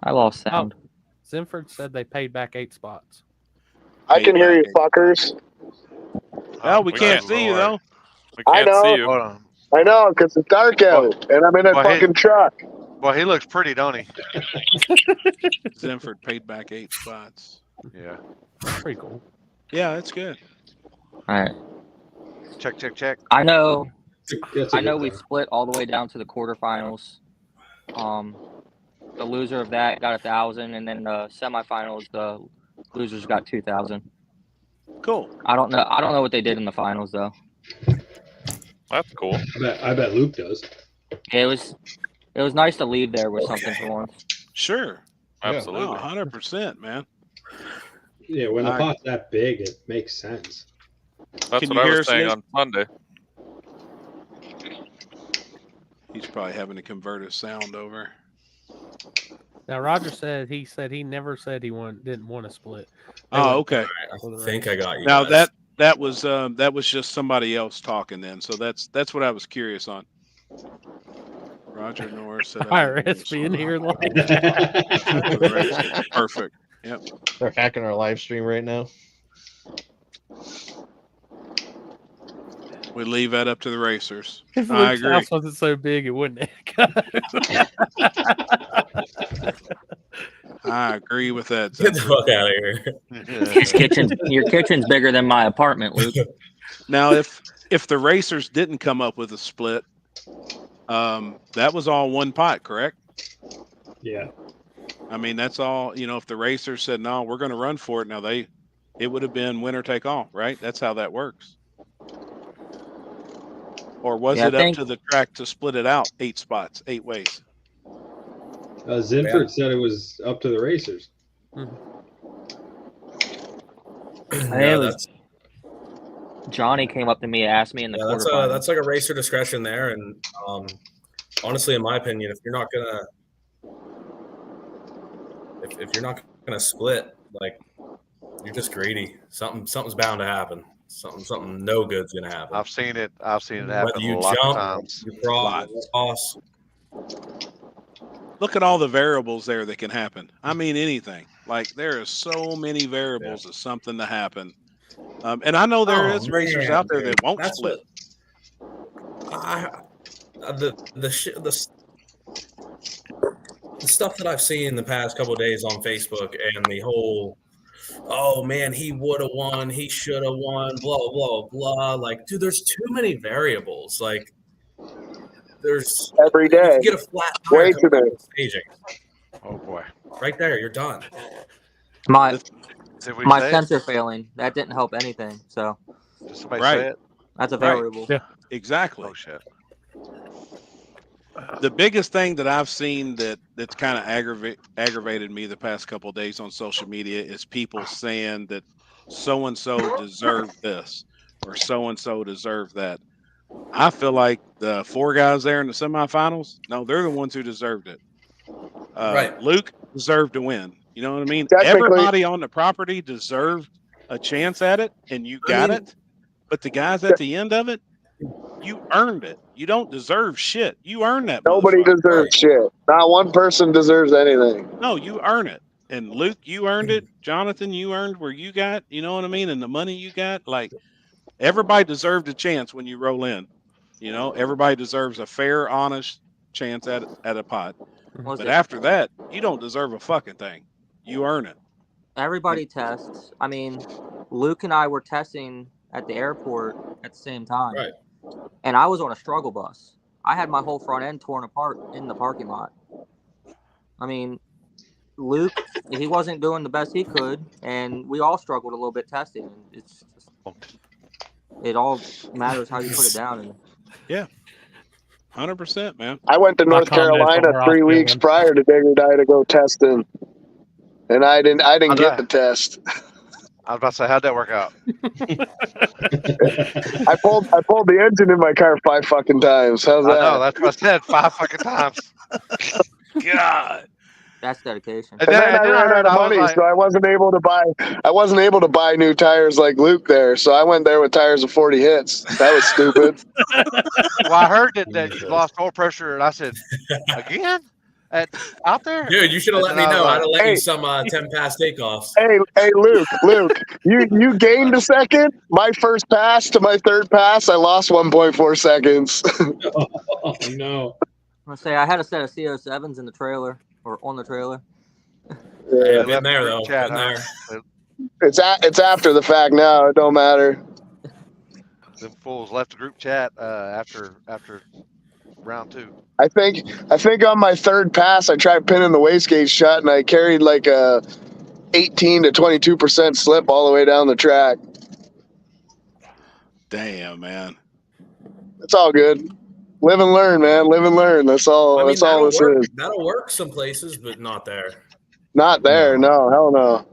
I lost sound. Oh, Zinford said they paid back 8 spots. I can hear you, fuckers. Oh, we can't see you though. We I can't see know. you. Hold on. I know, because it's dark out, and I'm in a fucking truck. Well, he looks pretty, don't he? Zinford paid back 8 spots. Yeah. Pretty cool. Yeah, that's good. All right. Check. I know. That's a I know good we thing. split all the way down to the quarterfinals. The loser of that got 1,000, and then the semifinals, the losers got 2,000. Cool. I don't know what they did in the finals though. That's cool. I bet Luke does. It was nice to leave there with something for once. Sure. Absolutely. 100%, man. Yeah, when the pot's that big, it makes sense. That's what I was saying on Sunday. He's probably having to convert his sound over. Now Roger said he never said he didn't want to split. Oh, okay. I think I got you. Now guys. that was just somebody else talking then. So that's what I was curious on. Roger Norris said IRS being here live. Perfect. Yep. They're hacking our live stream right now. We leave that up to the racers. If I Luke's agree. house wasn't so big, it wouldn't echo. I agree with that. Get the fuck out of here. Your kitchen's bigger than my apartment, Luke. Now, if the racers didn't come up with a split, that was all one pot, correct? Yeah. I mean, that's all. If the racers said no, we're going to run for it. Now it would have been winner take all, right? That's how that works. Or was it up to the track to split it out 8 spots, 8 ways? Zinford said it was up to the racers. Johnny came up to me and asked me in the quarterfinals. That's like a racer discretion there, and honestly, in my opinion, if you're not gonna split, like, you're just greedy. Something's bound to happen. Something no good's gonna happen. I've seen it happen Whether you a lot jump, of times. you cross. Look at all the variables there that can happen. I mean, anything. Like, there are so many variables of something to happen. And I know there is racers out there that won't split. The stuff that I've seen the past couple of days on Facebook and the whole, oh man, he would have won, he should have won, blah blah blah. Like, dude, there's too many variables. Like, there's every day. You get a flat tire Way too many. staging. Oh boy, right there, you're done. My say sensor failing, that didn't help anything. So Did somebody say it? That's a variable. Yeah, exactly. Oh shit. The biggest thing that I've seen that's kind of aggravated me the past couple of days on social media is people saying that so and so deserved this or so and so deserved that. I feel like the 4 guys there in the semifinals, no, they're the ones who deserved it. Right. Luke deserved to win. You know what I mean? Technically, everybody on the property deserved a chance at it, and you got it. But the guys at the end of it, you earned it. You don't deserve shit. You earned that. Nobody deserves shit. Not one person deserves anything. No, you earn it. And Luke, you earned it. Jonathan, you earned where you got, you know what I mean? And the money you got, like, everybody deserved a chance when you roll in. You know, everybody deserves a fair, honest chance at a pot. But after that, you don't deserve a fucking thing. You earn it. Everybody tests. I mean, Luke and I were testing at the airport at the same time. Right. And I was on a struggle bus. I had my whole front end torn apart in the parking lot. I mean, Luke, he wasn't doing the best he could, and we all struggled a little bit testing. It's just, it all matters how you put it down. And yeah. 100%, man. I went to North Carolina 3 weeks prior to Digger Die to go testing, and I didn't get the test. I was about to say, how'd that work out? I pulled the engine in my car 5 fucking times. How's that? I know, that's what I said, 5 fucking times. God. That's dedication. And then I ran out of money, so I wasn't able to buy new tires like Luke there. So I went there with tires of 40 hits. That was stupid. Well, I heard that you lost oil pressure, and I said, again? Out there? Dude, you should have let me know. I'd have let you some 10-pass takeoffs. Hey, Luke, you gained a second. My first pass to my third pass, I lost 1.4 seconds. Oh, no. I'm gonna say I had a set of CO7s in the trailer or on the trailer. Yeah, been there though. Chat, Been there. It's after the fact now. It don't matter. Them fools left the group chat after round 2. I think on my third pass, I tried pinning the wastegate shut, and I carried like a 18 to 22% slip all the way down the track. Damn, man. It's all good. Live and learn, man. Live and learn. That's all. That's all this is. That'll work some places, but not there. Not there. No, hell no.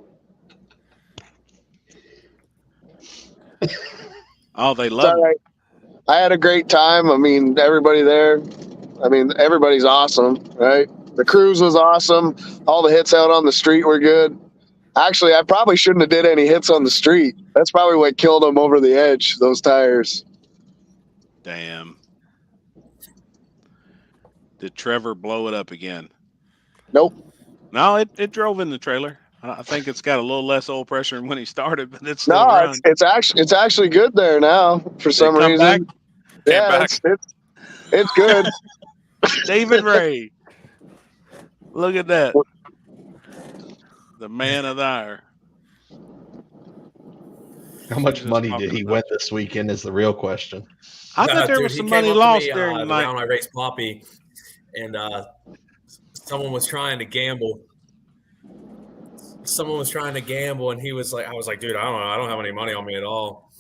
Oh, they love it. Right. I had a great time. I mean, everybody there. I mean, everybody's awesome, right? The cruise was awesome. All the hits out on the street were good. Actually, I probably shouldn't have did any hits on the street. That's probably what killed them over the edge, those tires. Damn. Did Trevor blow it up again? Nope. No, it drove in the trailer. I think it's got a little less oil pressure than when he started, but it's still running. It's actually good there now for some reason. Back? Yeah, it's good. David Ray. Look at that. The man of the hour. How much money did he win this weekend is the real question. I thought there was some money lost during the night. Round I raced Poppy, and someone was trying to gamble. And he was like, I was like, dude, I don't know. I don't have any money on me at all.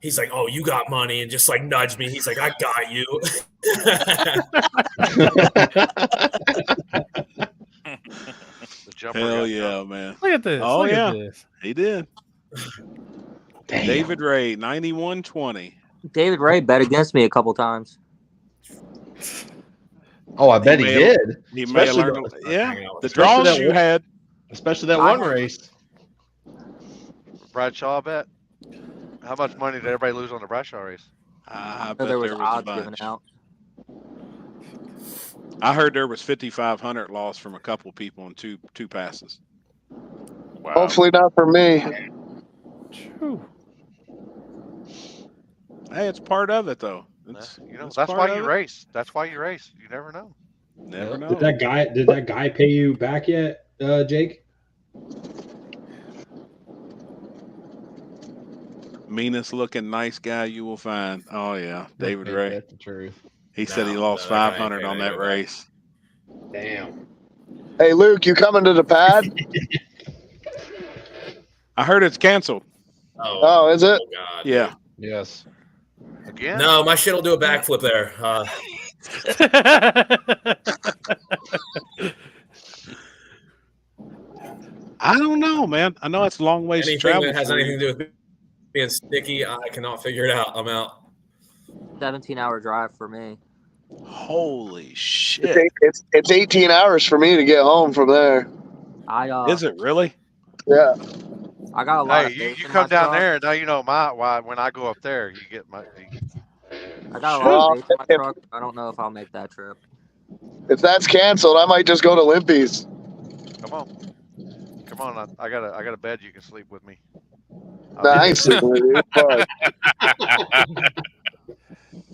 He's like, oh, you got money, and just like nudged me. He's like, I got you. Hell yeah, man. Look at this. Oh, Look yeah. at this. He did. Damn. David Ray, 9120. David Ray bet against me a couple times. Oh, I bet he did. He may have learned. The draws you had. Especially that one race. Bradshaw bet. How much money did everybody lose on the Bradshaw race? I bet there was odds a given bunch. out. I heard there was 5,500 lost from a couple people in two passes. Wow. Hopefully not for me. Hey, it's part of it though. That's why you race. That's why you race. You never know. Never know. Did that guy pay you back yet, Jake? Meanest looking nice guy you will find. Oh yeah, David Ray. That's the truth. He said he lost 500 on that race. Damn. Hey, Luke, you coming to the pad? I heard it's canceled. Oh, is it? Oh, God. Yeah. Yes. Again? No, my shit will do a backflip there. I don't know, man. I know it's a long ways to Anything travel. that has anything to do with being sticky, I cannot figure it out. I'm out. 17-hour drive for me. Holy shit! It's 18 hours for me to get home from there. Is it really? Yeah. I got a lot. Hey, you come down there, now you know why. When I go up there, you get my. I got a lot of space in my truck. I don't know if I'll make that trip. If that's canceled, I might just go to Limpy's. Come on! I got a bed you can sleep with me. Nah, I ain't sleeping with you. Fuck.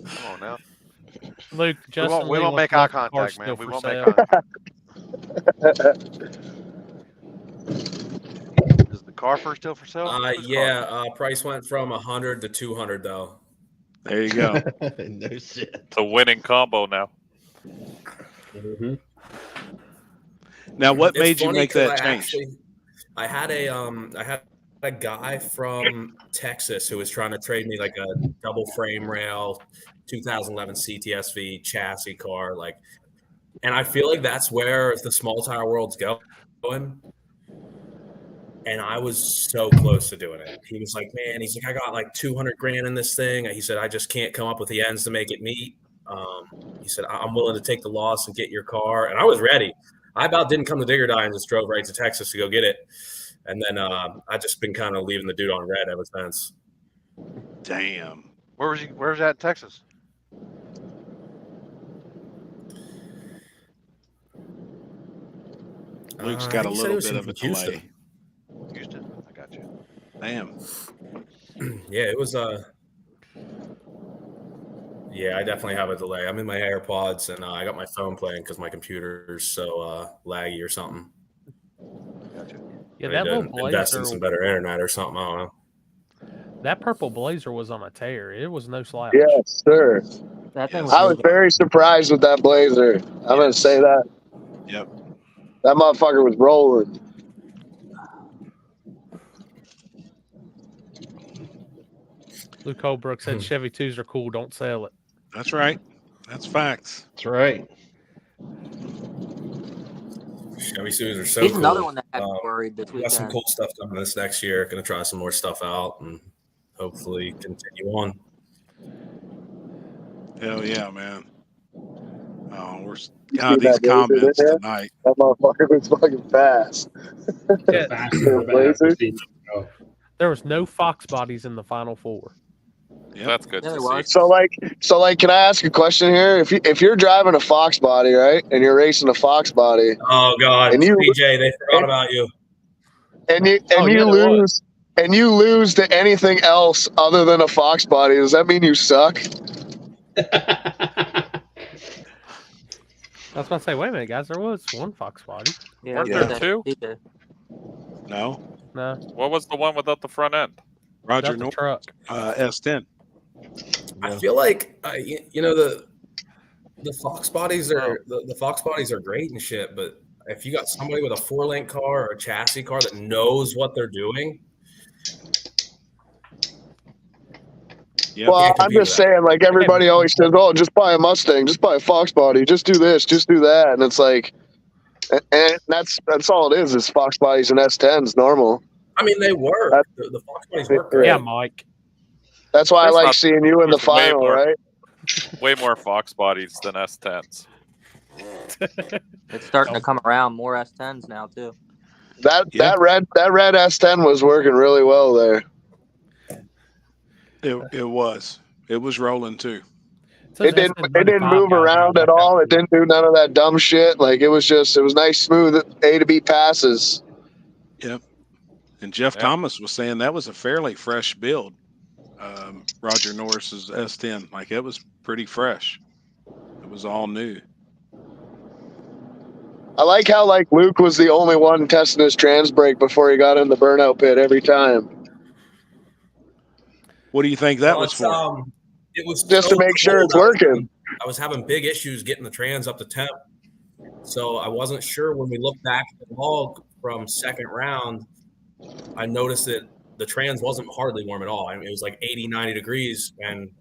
Come on now. Luke, we won't make eye contact, man. We won't make eye contact. Is the car still for sale? Yeah. Price went from 100 to 200 though. There you go. No shit. The winning combo now. Mm-hmm. Now, what made you make that change? I had a guy from Texas who was trying to trade me like a double frame rail 2011 CTSV chassis car, like, and I feel like that's where the small tire world's going. And I was so close to doing it. He was like, man, he's like, I got like 200 grand in this thing. He said, I just can't come up with the ends to make it meet. He said, I'm willing to take the loss and get your car. And I was ready. I about didn't come to Dig or Die and just drove right to Texas to go get it. And then I just been kind of leaving the dude on red ever since. Damn. Where's that in Texas? Luke's got a little bit of a delay. Houston? I got you. Damn. Yeah, it was yeah, I definitely have a delay. I'm in my AirPods and I got my phone playing because my computer's so laggy or something. Gotcha. Yeah, that little blazer. Invest in some better internet or something. I don't know. That purple blazer was on a tear. It was no slouch. Yes, sir. I was very surprised with that blazer. I'm going to say that. Yep. That motherfucker was rolling. Luke Holbrook said Chevy 2s are cool. Don't sell it. That's right. That's facts. That's right. Chevy 2s are so He's cool. another one that had me worried this We got some weekend. cool stuff coming this next year. Going to try some more stuff out and hopefully continue on. Hell yeah, man. Oh, these comments tonight. That motherfucker was fucking fast. Yeah. There was no Fox bodies in the Final Four. Yeah, that's good to see. So like, can I ask a question here? If you're driving a Fox body, right, and you're racing a Fox body, oh god, and you, PJ, they forgot about you, and you lose to anything else other than a Fox body, does that mean you suck? I was going to say, wait a minute, guys. There was one Fox body. Yeah, Weren't there two? No. No. What was the one without the front end? Roger Without the North. truck. S10. I feel like you know the Fox bodies are the Fox bodies are great and shit, but if you got somebody with a 4-link car or a chassis car that knows what they're doing. Yeah, well, I'm just saying, like, everybody always says, "Oh, just buy a Mustang, just buy a Fox body, just do this, just do that," and it's like, and that's all it is Fox bodies and S10s normal. I mean, they work. The Fox bodies work great. Yeah, Mike. That's why I like seeing you in the final, right? Way more Fox bodies than S10s. It's starting to come around. More S10s now too. That red S10 was working really well there. It was rolling too. It didn't move around at all. It didn't do none of that dumb shit. Like it was nice, smooth A to B passes. Yep. And Jeff Thomas was saying that was a fairly fresh build. Roger Norris's S10, like it was pretty fresh. It was all new. I like how Luke was the only one testing his trans brake before he got in the burnout pit every time. What do you think that was for? It was just to make sure it's working. I was having big issues getting the trans up to temp, so I wasn't sure. When we looked back at the log from second round, I noticed that the trans wasn't hardly warm at all. I mean, it was like 80, 90 degrees, and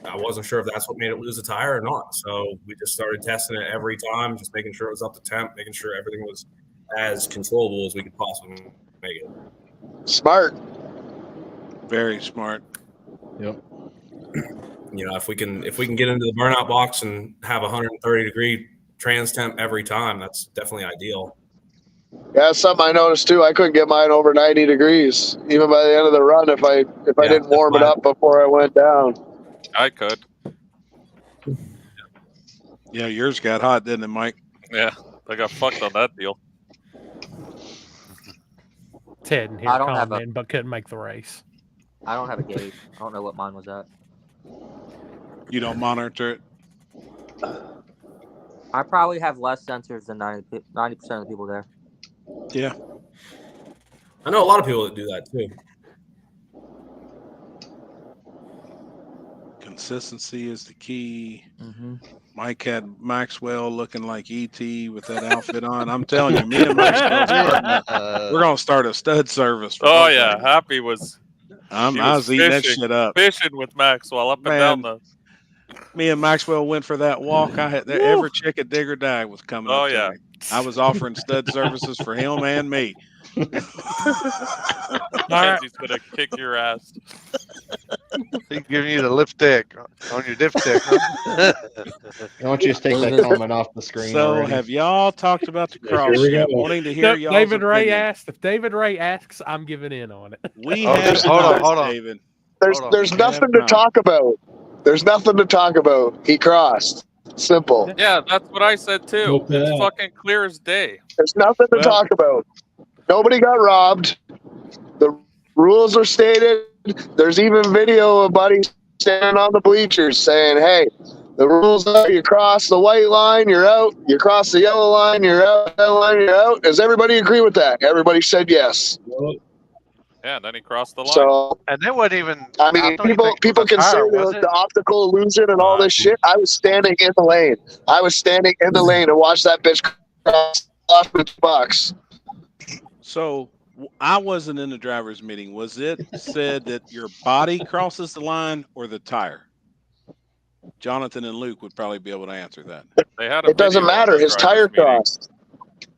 I wasn't sure if that's what made it lose the tire or not. So we just started testing it every time, just making sure it was up to temp, making sure everything was as controllable as we could possibly make it. Smart. Very smart. Yep. You know, if we can get into the burnout box and have 130 degree trans temp every time, that's definitely ideal. Yeah, that's something I noticed too. I couldn't get mine over 90 degrees, even by the end of the run, if I didn't warm it up before I went down. I could. Yeah, yours got hot, didn't it, Mike? Yeah, I got fucked on that deal. Ted and here commenting, but couldn't make the race. I don't have a gauge. I don't know what mine was at. You don't monitor it? I probably have less sensors than 90% of the people there. Yeah. I know a lot of people that do that too. Consistency is the key. Mm-hmm. Mike had Maxwell looking like E.T. with that outfit on. I'm telling you, me and Maxwell, we're gonna start a stud service. Oh yeah, Happy was. I was eating that shit up. Fishing with Maxwell up and down the. Me and Maxwell went for that walk. I had every chick at Dig or Die was coming. Oh up to me. I was offering stud services for him and me. Mackenzie's gonna kick your ass. He's giving you the lipstick on your dipstick. Huh? I want you to take that comment off the screen. So, already. have y'all talked about the cross? Wanting to hear y'all. David Ray asked. If David Ray asks, I'm giving in on it. We have hold on, David. There's nothing to talk about. There's nothing to talk about. He crossed. Simple. Yeah, that's what I said too. It's fucking clear as day. There's nothing to talk about. Nobody got robbed. The rules are stated. There's even video of Buddy standing on the bleachers saying, hey, the rules are you cross the white line, you're out. You cross the yellow line, you're out. That line, you're out. Does everybody agree with that? Everybody said yes. Yeah, then he crossed the line. So, and they wouldn't even. I mean, people can say the optical illusion and all this shit. I was standing in the lane. I was standing in the lane and watched that bitch cross off the box. So I wasn't in the driver's meeting. Was it said that your body crosses the line or the tire? Jonathan and Luke would probably be able to answer that. They had it doesn't matter. His tire crossed.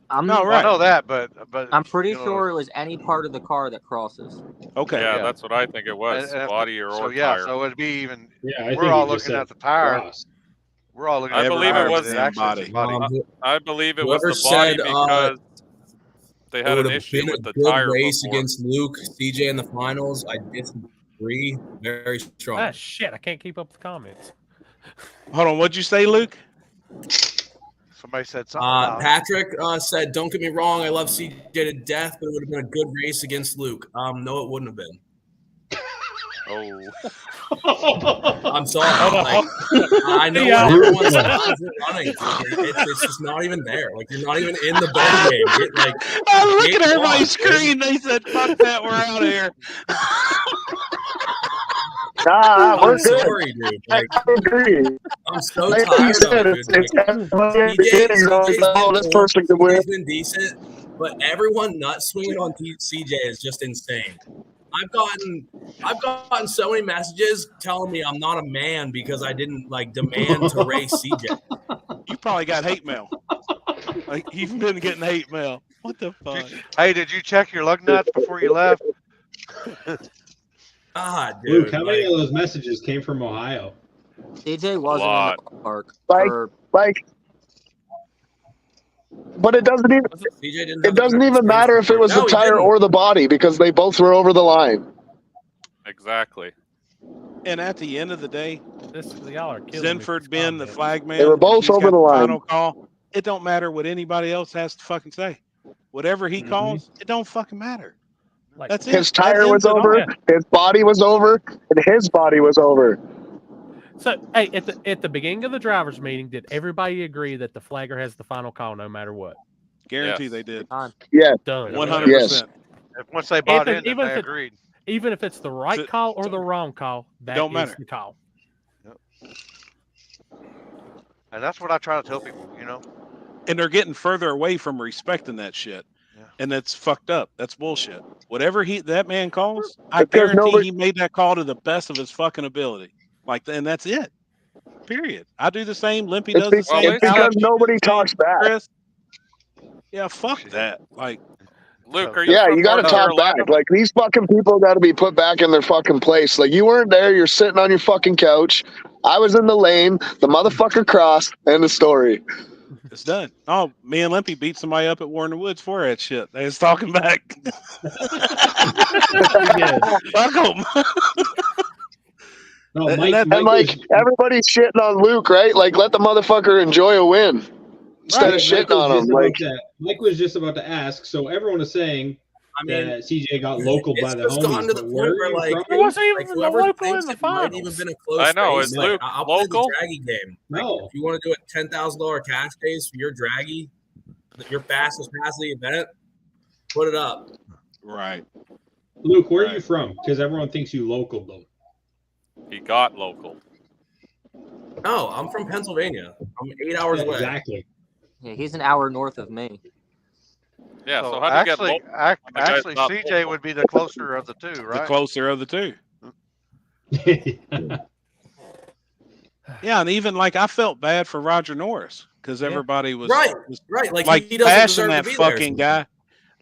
I know that, but I'm pretty sure it was any part of the car that crosses. Okay. Yeah, that's what I think it was. Body or tire. So it'd be even. Yeah, we're all looking at the tire. Cross. We're all looking. I at believe the it was the body. I believe it was the body because they had an issue with the tire. Race against Luke, CJ in the finals. I disagree very strong. Ah, shit! I can't keep up with the comments. Hold on, what'd you say, Luke? Somebody said something. Patrick said, "Don't get me wrong, I love CJ to death, but it would have been a good race against Luke." No, it wouldn't have been. Oh, I'm sorry. Like, I know everyone's running. It's just not even there. Like you're not even in the ball game. Like I'm looking at everybody's screen. They said, "Fuck that, we're out of here." Nah, we're I'm sorry, dude. Like, I agree. I'm so tired of it. This person can win. He's been decent, but everyone nut swinging on CJ is just insane. I've gotten so many messages telling me I'm not a man because I didn't demand to race CJ. You probably got hate mail. Like you've been getting hate mail. What the fuck? Hey, did you check your lug nuts before you left? Dude, Luke, how many of those messages came from Ohio? CJ wasn't in the park. But it doesn't even matter if it was the tire or the body because they both were over the line. Exactly. And at the end of the day, y'all are killing Zenford Ben, the flag man, they were both over the line. Final call. It don't matter what anybody else has to fucking say. Whatever he calls, it don't fucking matter. That's it. His tire was over, his body was over, and his body was over. So, hey, at the beginning of the drivers' meeting, did everybody agree that the flagger has the final call no matter what? Guarantee they did. Yeah, done. 100%. Yes. Once they bought in, they agreed. Even if it's the right call or the wrong call, that don't is matter. the call. Yep. And that's what I try to tell people, And they're getting further away from respecting that shit. And that's fucked up. That's bullshit. Whatever that man calls, I guarantee he made that call to the best of his fucking ability. And that's it. Period. I do the same. Limpy does the same. It's because nobody talks back. Chris. Yeah, fuck that. Luke, are you? Yeah, you got to talk back. These fucking people got to be put back in their fucking place. You weren't there. You're sitting on your fucking couch. I was in the lane. The motherfucker crossed. End of story. It's done. Oh, me and Limpy beat somebody up at Warner Woods for that shit. They was talking back. Fuck them. No, everybody's shitting on Luke, right? Let the motherfucker enjoy a win instead of shitting on him. Mike was just about to ask. So everyone is saying that CJ got local by the homies. To the point where it wasn't even the local in the finals. Even been a close I know. race. Is Luke I'll local? play the draggy game. No. If you want to do a $10,000 cash days for your draggy, your fastest pass of the event, put it up. Right. Luke, where are you from? Because everyone thinks you local though. He got local. No, I'm from Pennsylvania. I'm 8 hours away. Exactly. Yeah, he's an hour north of me. Yeah, so how do you actually, get both? actually, CJ would be the closer of the two, right? The closer of the two. Yeah, and even like I felt bad for Roger Norris because everybody was right. Like he doesn't bashing deserve that to be fucking there.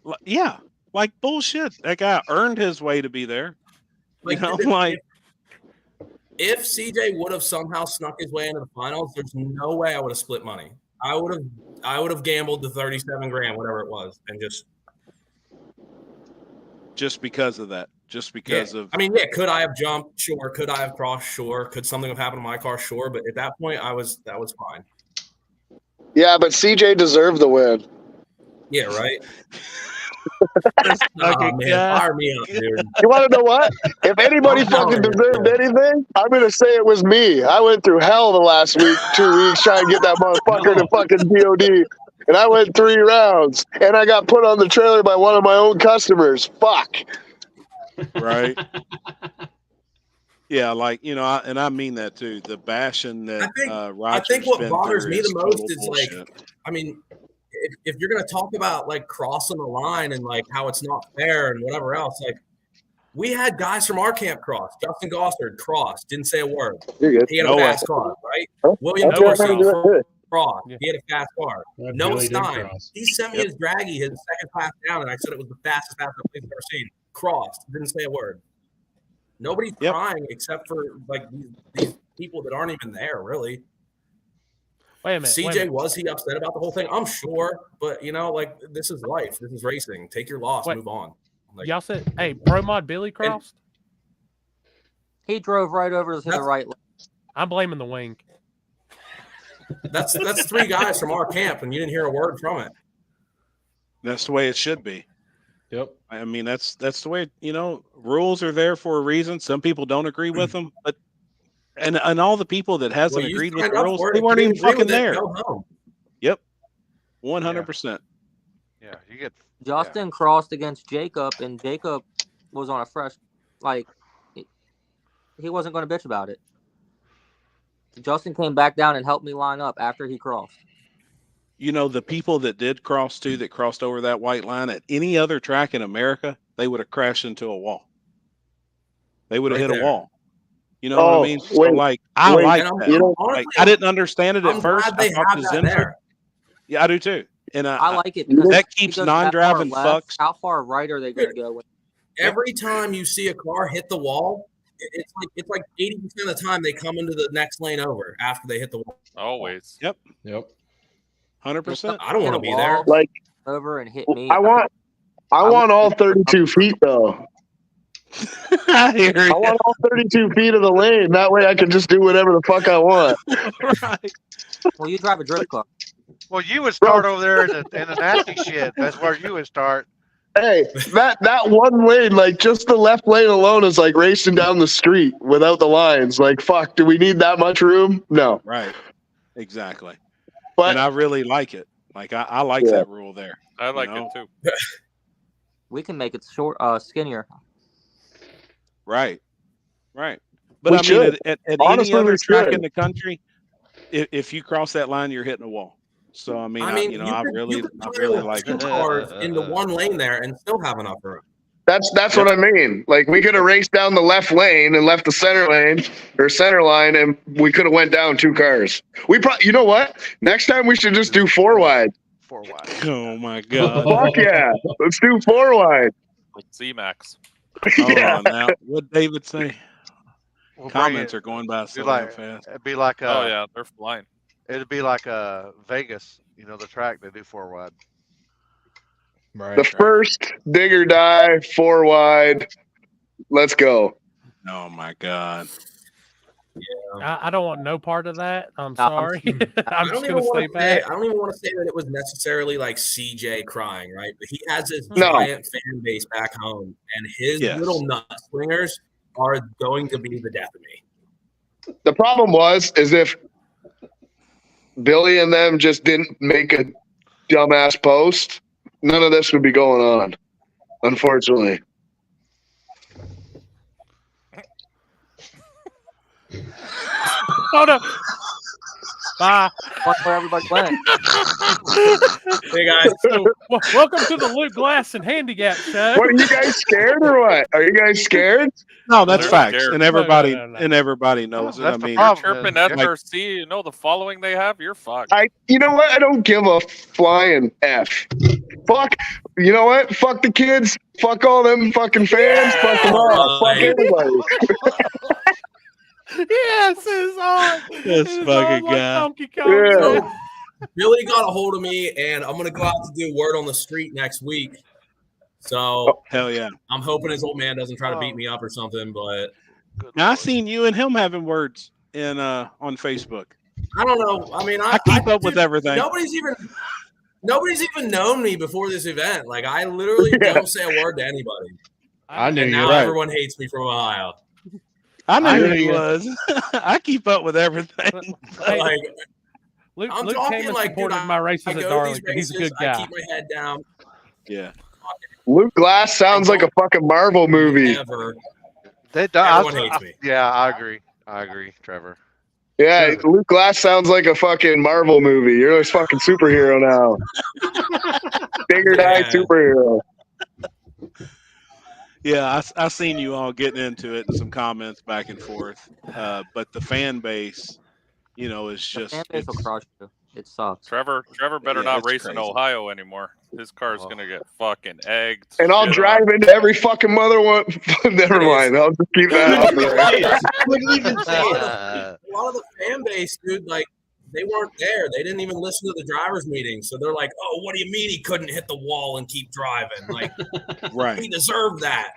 guy. Yeah, like bullshit. That guy earned his way to be there. Like, you know, like if CJ would have somehow snuck his way into the finals, there's no way I would have split money. I would have gambled the 37 grand, whatever it was, and just because of that. Just because of. I mean, yeah, could I have jumped? Sure. Could I have crossed? Sure. Could something have happened to my car? Sure. But at that point, that was fine. Yeah, but CJ deserved the win. Yeah, right. Man, fire me up, dude. You want to know what? If anybody fucking deserved anything, I'm going to say it was me. I went through hell the last 2 weeks trying to get that motherfucker to fucking DOD. And I went 3 rounds. And I got put on the trailer by one of my own customers. Fuck. Right. Yeah, like, you know, and I mean that too. The bashing that I think what bothers me the most is bullshit. like, I mean, if you're gonna talk about like crossing the line and like how it's not fair and whatever else, like we had guys from our camp cross. Justin Gossard crossed, didn't say a word. He had a fast car, right? William Dorsey crossed. He had a fast car. Noah Stein, he sent me his draggy, his second class down, and I said it was the fastest I've ever seen. Crossed, didn't say a word. Nobody's crying except for like these people that aren't even there, really. Wait a minute. CJ, was he upset about the whole thing? I'm sure, but you know, like this is life. This is racing. Take your loss, move on. Like, y'all said, hey, Pro Mod Billy crossed. He drove right over to the right lane. I'm blaming the wing. That's 3 guys from our camp, and you didn't hear a word from it. That's the way it should be. Yep. I mean, that's the way, you know, rules are there for a reason. Some people don't agree with them, but and all the people that hasn't agreed with the rules, they weren't even fucking there. Yep. 100%. Yeah, you get Justin crossed against Jacob, and Jacob was on a fresh, like, he wasn't going to bitch about it. Justin came back down and helped me line up after he crossed. You know, the people that did cross too, that crossed over that white line at any other track in America, they would have crashed into a wall. They would have hit a wall. You know what I mean? So, like, I like that. You know, like, I didn't understand it at first. I thought the Zimmer. Yeah, I do too. And I like it because that keeps non-driving fucks. How far right are they going to go? Every time you see a car hit the wall, it's like 80% of the time they come into the next lane over after they hit the wall. Always. Yep. 100%. I don't want to be there. Like over and hit me. I want all 32 feet though. I want all 32 feet of the lane. That way I can just do whatever the fuck I want. Right. Well, you drive a drift car. Well, you would start over there in the nasty shit. That's where you would start. Hey, that one lane, like just the left lane alone is like racing down the street without the lines. Like, fuck, do we need that much room? No. Right. Exactly. But and I really like it. Like I like that rule there. I like it too. We can make it short, skinnier. Right. Right. But I mean, at any other track in the country, if you cross that line, you're hitting a wall. So I mean, I really like it. Cars into one lane there and still have enough room. That's what I mean. Like we could have raced down the left lane and left the center lane or center line, and we could have went down 2 cars. We probably, you know what? Next time we should just do 4 wide. 4 wide. Oh my god! Fuck yeah! Let's do 4 wide. With Z-Max. Yeah. Now, what David say? Comments are going by so fast. It'd be like oh yeah, they're flying. It'd be like Vegas, you know, the track they do 4 wide. Right. The first dig or die 4 wide. Let's go. Oh my god. Yeah. I don't want no part of that. I'm sorry. I'm just going to stay back. I don't even want to say that it was necessarily like CJ crying, right? But he has this giant fan base back home, and his little nut slingers are going to be the death of me. The problem is if Billy and them just didn't make a dumbass post, none of this would be going on, unfortunately. Oh no! Bye. That's where everybody went. Hey guys, So, welcome to the Luke Glass and Handicap Show. What, are you guys scared or what? Are you guys scared? No, that's They're facts, scared. and everybody No. and everybody knows it. That's I the mean, problem. Chirping Yeah. FRC, you know the following they have, you're fucked. You know what? I don't give a flying F. Fuck. You know what? Fuck the kids. Fuck all them fucking fans. Fuck them all. Fuck everybody. Yes, it's on. This It is fucking on like guy. Donkey Kong. Yeah. So, Billy got a hold of me, and I'm gonna go out to do word on the street next week. So Hell yeah! I'm hoping his old man doesn't try to beat me up or something. But Now I seen you and him having words in on Facebook. I don't know. I mean, I keep up with everything. Nobody's even known me before this event. Like I literally don't say a word to anybody. I knew And you. now Right. everyone hates me from Ohio. I knew who knew he you. was. I keep up with everything. Hey, Like Luke, I'm Luke talking came and like, supported dude, my races I at go to Darlington. these He's a races, good I guy. keep my head down. Yeah. Luke Glass sounds like a fucking Marvel movie. Ever. Everyone hates me. Yeah, I agree, Trevor. Yeah, Luke Glass sounds like a fucking Marvel movie. You're a fucking superhero now. Big or die superhero. Yeah, I seen you all getting into it and some comments back and forth. But the fan base, you know, is The just fan base will crush you. It sucks. Trevor better Yeah, not it's race in crazy. Ohio anymore. His car's gonna get fucking egged. And I'll shit drive on. into every fucking mother one. Never mind. I'll just keep that out there. Couldn't even say it. A lot of the fan base, dude, like they weren't there. They didn't even listen to the drivers' meeting. So they're like, "Oh, what do you mean he couldn't hit the wall and keep driving? Like, Right. he deserved that."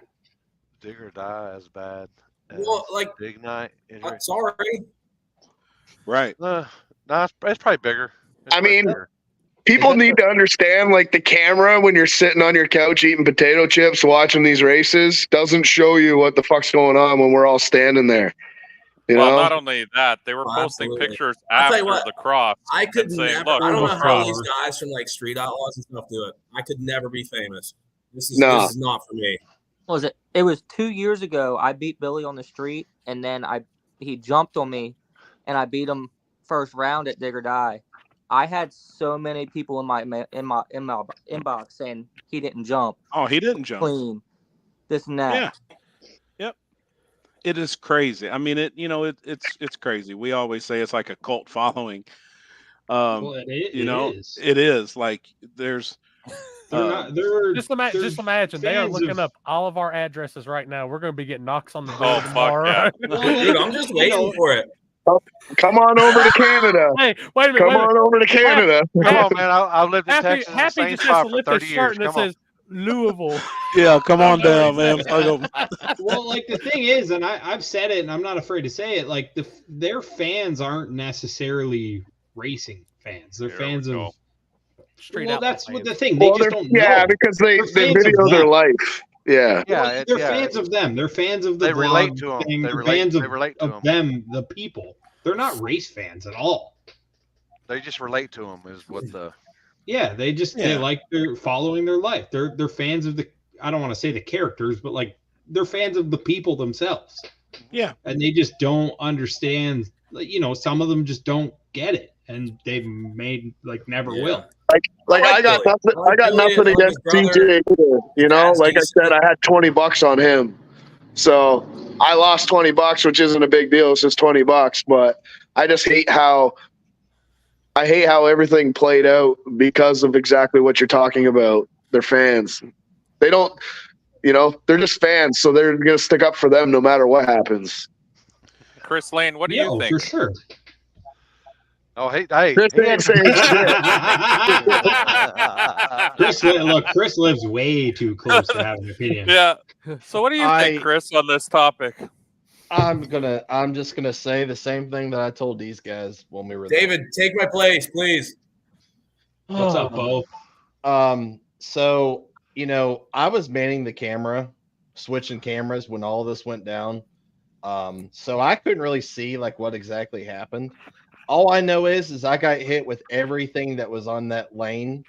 Dig or die as bad as Well, like, Big Night injury. sorry. Right. No, it's probably bigger. I mean, people need to understand, like, the camera when you're sitting on your couch eating potato chips watching these races doesn't show you what the fuck's going on when we're all standing there. You Well, know? not only that, they were Oh, posting absolutely. pictures I'll tell you after what, the cross I could and saying, never. "Look, I don't know how these cross." guys from like Street Outlaws and stuff do it. I could never be famous. This is No. this is not for me. Was it? It was 2 years ago. I beat Billy on the street, and then he jumped on me, and I beat him first round at Dig or Die. I had so many people in my inbox saying he didn't jump. Oh, he didn't jump. Clean. This and that. Yeah. Yep. It is crazy. I mean, it's crazy. We always say it's like a cult following. Well, it is. It is like there's. Just imagine they are fans looking of- up all of our addresses right now. We're going to be getting knocks on the door Oh, fuck tomorrow. yeah. Dude, I'm just waiting for it. Come on over to Canada. Hey, wait a minute. Come wait a minute. on over to Canada. Come on, man. I've lived in Happy, Texas in the Happy same just has spot to for lift his 30 shirt years. and it Come on. says Louisville. Yeah, come on down, man. Well, like the thing is, and I've said it, and I'm not afraid to say it. Like their fans aren't necessarily racing fans. They're fans of Street Well, Outlaw that's what fans. the thing. They Well, just they're- don't yeah, know. because they They're fans video of their them. life. Yeah. Yeah, They're fans of them. They're fans of the They relate vlog to 'em. thing. They They're relate- fans they relate to of them, the people. They're not race fans at all. They just relate to them is what the Yeah, they Yeah. like they're following their life. They're fans of the I don't want to say the characters, but like they're fans of the people themselves. Yeah. And they just don't understand. You know, some of them just don't get it, and they've made like never will. Like I got nothing. I got nothing against TJ either. You know, like I said, I had $20 on him, so I lost $20, which isn't a big deal. It's just $20, but I just hate how everything played out because of exactly what you're talking about. They're fans. They don't, they're just fans, so they're gonna stick up for them no matter what happens. Chris Lane, what do you think? For sure. Oh, hey, Chris ain't saying Chris lives way too close to have an opinion. Yeah. So what do you think, Chris, on this topic? I'm just gonna say the same thing that I told these guys when we were there. David, take my place, please. What's up, Bo? So I was manning the camera, switching cameras when all this went down. So I couldn't really see like what exactly happened. All I know is I got hit with everything that was on that lane.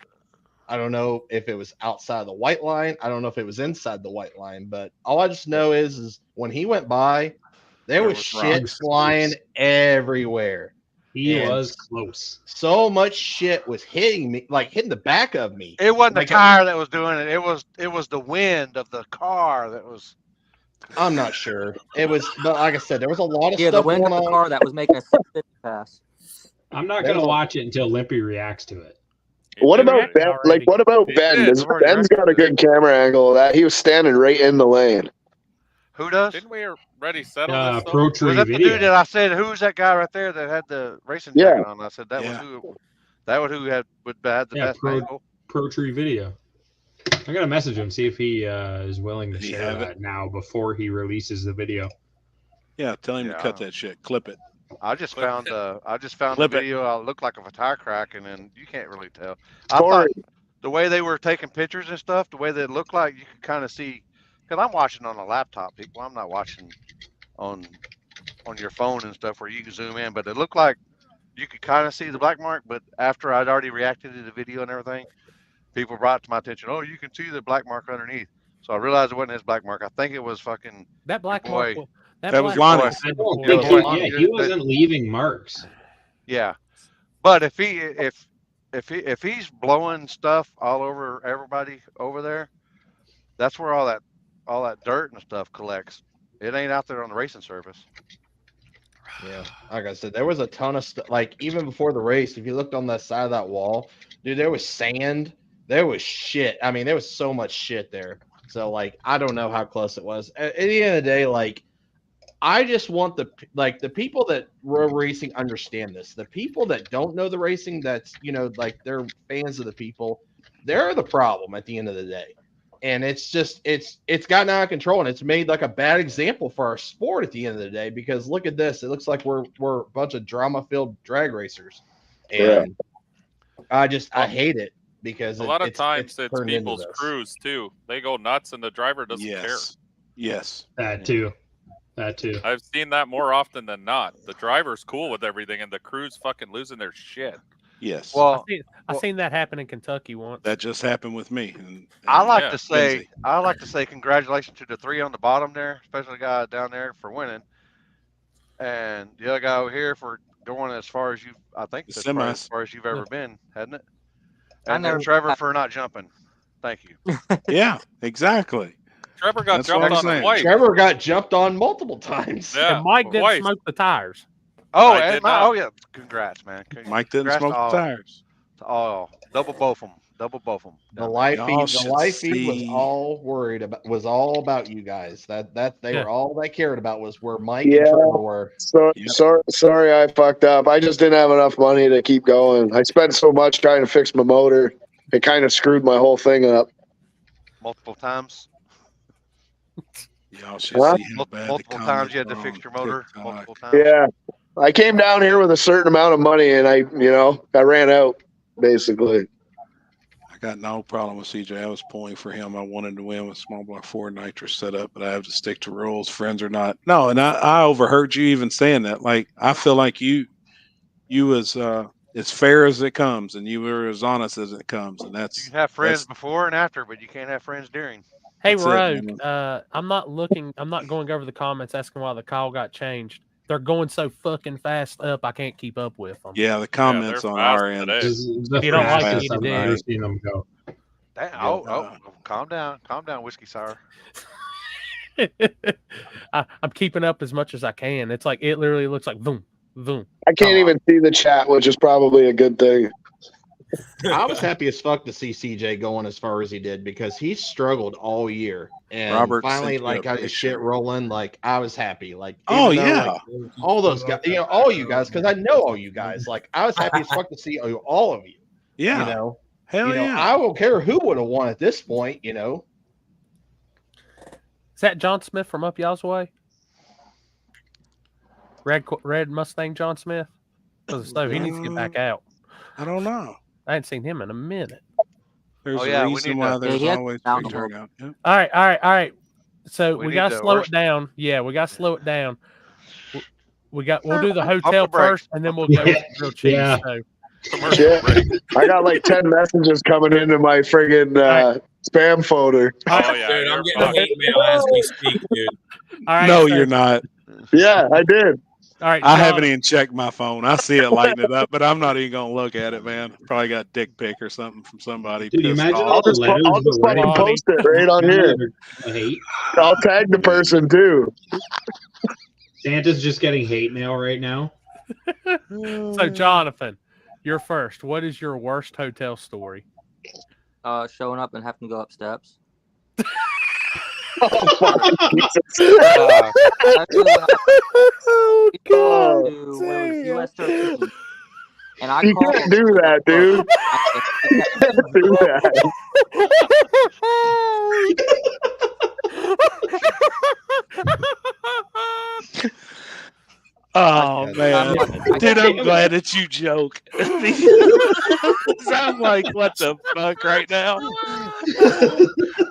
I don't know if it was outside the white line. I don't know if it was inside the white line, but all I just know is when he went by, there was shit flying everywhere. He was close. So much shit was hitting me, like hitting the back of me. It wasn't like, the tire that was doing it. It was the wind of the car that was. I'm not sure. It was, but like I said, there was a lot of the stuff wind going of the on. car that was making a 650 pass. I'm not gonna watch it until Limpy reacts to it. What about Ben? Like, what about Ben? Ben's got a good camera angle of that. He was standing right in the lane. Who does? Didn't we already settle this? Pro Tree Was that the Video. dude that I said, who's that guy right there that had the racing jacket on? I said that was who. That was who had the best angle. Pro Tree Video. I'm gonna message him, see if he is willing to share that now before he releases the video. Yeah, tell him to cut that shit. Clip it. I just found the video. It looked like a tire crack, and then you can't really tell. I thought the way they were taking pictures and stuff, the way they looked like, you could kind of see. Because I'm watching on a laptop, people. I'm not watching on your phone and stuff where you can zoom in. But it looked like you could kind of see the black mark. But after I'd already reacted to the video and everything, people brought it to my attention. Oh, you can see the black mark underneath. So I realized it wasn't his black mark. I think it was fucking that black mark. That was Lonnie. Yeah, he wasn't leaving marks. Yeah, but if he's blowing stuff all over everybody over there, that's where all that dirt and stuff collects. It ain't out there on the racing surface. Yeah, like I said, there was a ton of stuff. Like even before the race, if you looked on that side of that wall, dude, there was sand. There was shit. I mean, there was so much shit there. So like, I don't know how close it was. At the end of the day, like, I just want the people that road racing understand this. The people that don't know the racing, that's, you know, like they're fans of the people, they're the problem at the end of the day. And it's just it's gotten out of control, and it's made like a bad example for our sport at the end of the day, because look at this. It looks like we're a bunch of drama-filled drag racers. And I hate it, because a lot of times it's people's crews too. They go nuts and the driver doesn't care. Yes. That too. I've seen that more often than not. The driver's cool with everything, and the crew's fucking losing their shit. Yes. Well, I seen that happen in Kentucky once. That just happened with me. And I like to say congratulations to the three on the bottom there, especially the guy down there for winning, and the other guy over here for going as far as as far as you've ever been, hadn't it? And then Trevor for not jumping. Thank you. Yeah, exactly. Trevor got jumped on twice. Trevor got jumped on multiple times. Yeah, and Mike didn't smoke the tires. Oh, yeah. Congrats, man. Mike didn't smoke the tires. Oh, double both of them. The live feed was all worried about, was all about you guys. Were all they cared about was where Mike and Trevor were. So sorry I fucked up. I just didn't have enough money to keep going. I spent so much trying to fix my motor. It kind of screwed my whole thing up. Multiple times. Y'all should see how bad multiple times you had to fix your motor. Multiple times. Yeah. I came down here with a certain amount of money, and I ran out, basically. I got no problem with CJ. I was pulling for him. I wanted to win with small block 4 nitrous setup, but I have to stick to rules. Friends or not. No, and I overheard you even saying that. Like, I feel like you was as fair as it comes, and you were as honest as it comes, and that's. You can have friends before and after, but you can't have friends during. Hey, Rogue, I'm not going over the comments asking why the call got changed. They're going so fucking fast up, I can't keep up with them. Yeah, the comments on our end. If you don't like it, you need to seen them go. Damn, calm down, whiskey sour. I'm keeping up as much as I can. It's like, it literally looks like boom, boom. I can't even see the chat, which is probably a good thing. I was happy as fuck to see CJ going as far as he did, because he struggled all year, and Robert finally got his shit rolling. Like, I was happy. Like, oh yeah, all those guys, all you guys, because I know all you guys. Like, I was happy as fuck to see all of you. Yeah, hell yeah. I don't care who would have won at this point. Is that John Smith from up y'all's way? Red Mustang John Smith? He needs to get back out. I don't know. I hadn't seen him in a minute. There's a reason why there's always big turnout. Yep. All right. So we got to slow it down. Yeah, we got to slow it down. We'll do the hotel first, and then we'll go with real cheese. Yeah. So. I got like 10 messages coming into my friggin' spam folder. Oh yeah, dude, I'm getting hate mail as we speak, dude. All right, no, you're not. Yeah, I did. All right, I haven't even checked my phone. I see it lighting it up, but I'm not even gonna look at it, man. Probably got dick pic or something from somebody. Dude, pissed imagine off. all the letters. I'll just fucking post it right on here. Hate. I'll tag the person too. Santa's just getting hate mail right now. So, Jonathan, you're first. What is your worst hotel story? Showing up and having to go up steps. Oh, fucking Jesus. God, when it was US 13. And I You called. can't do that, dude. You can't do that. Oh man, dude, I'm glad that you joke. I'm like, what the fuck right now?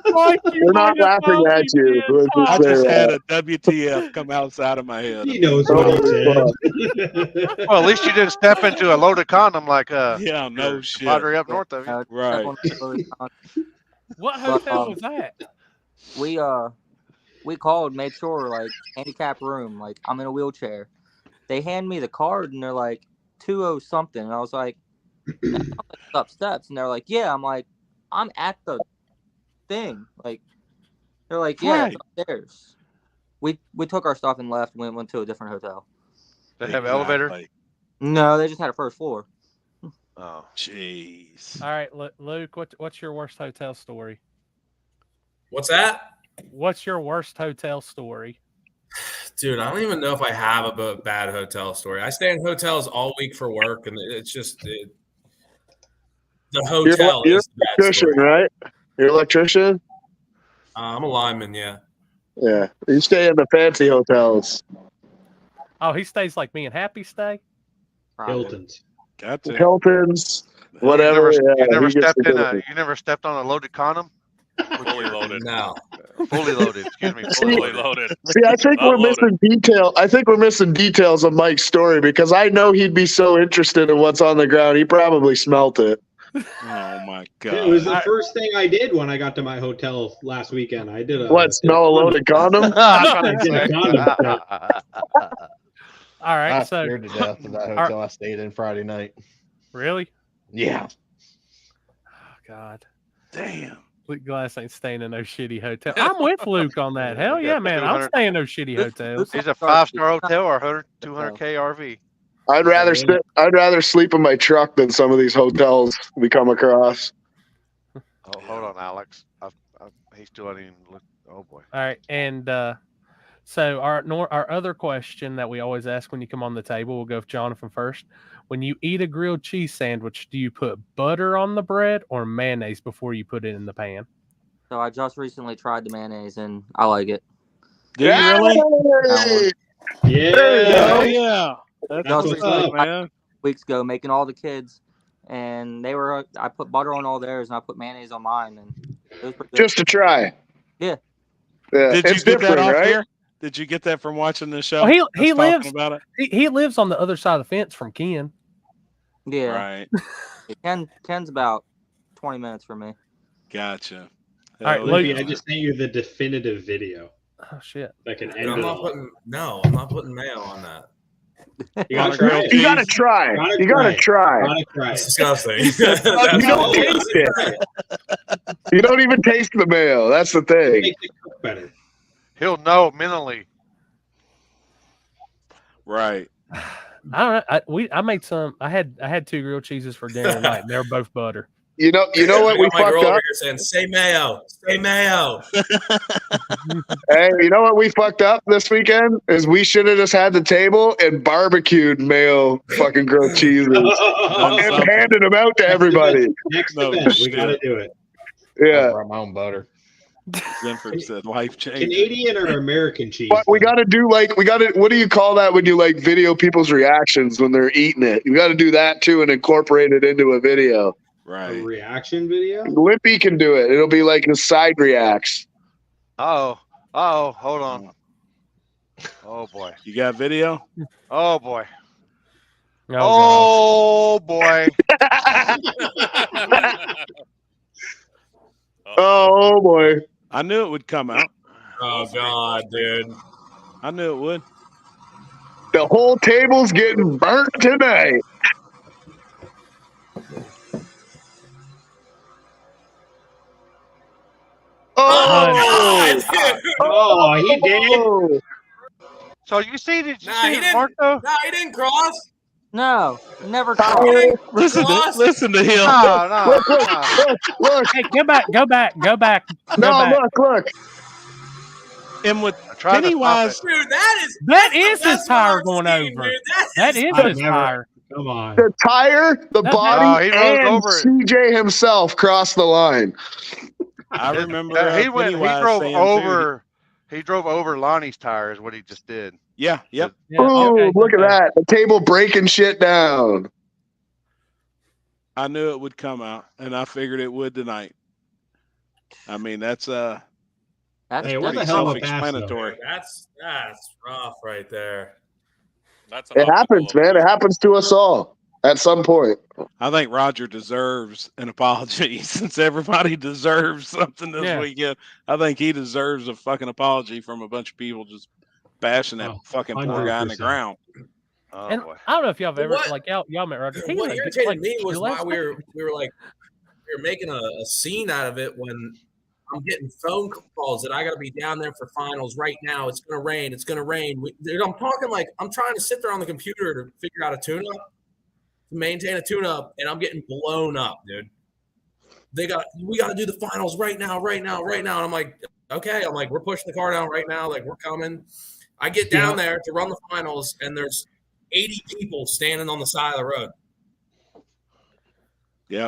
We're not laughing at you. I just had a WTF come outside of my head. He knows what he said. Well, at least you didn't step into a loaded condom like yeah, no shit. camaraderie up north of you. Right. What hotel was that? We called, made sure, like, handicap room, like, I'm in a wheelchair. They hand me the card and they're like 20 something, and I was like, up steps, and they're like, yeah. I'm like, I'm at the thing. Like, they're like, yeah, it's upstairs. We took our stuff and left and went to a different hotel. They have an elevator? No, they just had a first floor. Oh, jeez. All right, Luke, what's your worst hotel story? What's that? What's your worst hotel story? Dude, I don't even know if I have a bad hotel story. I stay in hotels all week for work, and it's just the hotel You're is an electrician, right? You're an electrician? I'm a lineman, yeah. Yeah. You stay in the fancy hotels. Oh, he stays like me and Happy stay? Hilton's. Gotcha. Hilton's, whatever. You never stepped on a loaded condom? Fully loaded. No. Fully loaded. Excuse me. Fully loaded. See, I think we're missing detail. I think we're missing details of Mike's story because I know he'd be so interested in what's on the ground. He probably smelt it. Oh my god! It was the first thing I did when I got to my hotel last weekend. I did smell a loaded condom? I did a condom set. All right, I so scared to death of that hotel I stayed in Friday night. Really? Yeah. Oh God. Damn. Luke Glass ain't staying in no shitty hotel. I'm with Luke on that. Hell yeah, man. I'm staying in no shitty hotels. He's a 5-star hotel or 200K RV. I'd rather sleep in my truck than some of these hotels we come across. Oh, hold on, Alex. He still hasn't even looked. Oh boy. All right, and so our other question that we always ask when you come on the table, we'll go with Jonathan first. When you eat a grilled cheese sandwich, do you put butter on the bread or mayonnaise before you put it in the pan? So I just recently tried the mayonnaise and I like it. Do you really? Yeah. Yeah. That's what's up, man. Weeks ago, making all the kids, and I put butter on all theirs, and I put mayonnaise on mine, and it was pretty good. Just to try. Yeah. Did you it's get that off right? here? Did you get that from watching the show? Well, he lives about it. He lives on the other side of the fence from Ken. Yeah. Right. Ken's about 20 minutes from me. Gotcha. All right, Luke, I just sent you the definitive video. Oh shit. That can Dude, end I'm it not all. putting mayo on that. You gotta try it. You gotta try. You gotta try. That's disgusting. You don't taste it. You don't even taste the mayo. That's the thing. Makes it cook better. He'll know mentally. Right. I don't know. I made some. I had 2 grilled cheeses for dinner tonight, and they were both butter. You know what we my girl fucked over up? here saying, "Say mayo, say mayo." Hey, you know what we fucked up this weekend? Is we should have just had the table and barbecued mayo fucking grilled cheeses and handed them out to everybody. Next event, we gotta do it. Yeah. I brought my own butter. Zenford said life changing. Canadian or American cheese? But we got to do what do you call that when you like video people's reactions when they're eating it? You got to do that too and incorporate it into a video. Right. A reaction video? Lippy can do it. It'll be like his side reacts. Oh, hold on. Oh boy. You got video? Oh boy. Oh, boy. Oh boy. I knew it would come out. Oh god, dude. I knew it would. The whole table's getting burnt tonight. Oh, Oh, he did. So you see? Did you Nah, see he it, didn't. Marco? Nah, he didn't cross. No, never He crossed. didn't Listen cross. to him. No. Look. Hey, go back. No, look. And with I tried to stop Pennywise, it. Dude, that That is is the his best one tire I've going seen, over. dude. That is I've his never- tire. Come on. The tire, the No, body, he rode and over it. CJ himself crossed the line. I remember He Pennywise drove saying over. He drove over Lonnie's tire. Is what he just did. Yeah. Yeah, Ooh, okay, look okay. at that. The table breaking shit down. I knew it would come out, and I figured it would tonight. I mean, that's Hey, what pretty the hell of a pass, self-explanatory. That's rough right there. That's It happens, man. It happens to us all at some point. I think Roger deserves an apology since everybody deserves something this weekend. I think he deserves a fucking apology from a bunch of people just bashing that fucking poor guy in the 100%. ground. Oh, And boy. I don't know if y'all have ever What- like y'all met Roger. He What was irritated like, me was your why last we were making a scene out of it when I'm getting phone calls that I got to be down there for finals right now. It's gonna rain. Dude, I'm talking like I'm trying to sit there on the computer to figure out a tune-up, to maintain a tune-up, and I'm getting blown up, dude. We got to do the finals right now. And I'm like, okay. I'm like, we're pushing the car down right now. Like, we're coming. I get down there to run the finals, and there's 80 people standing on the side of the road. Yeah.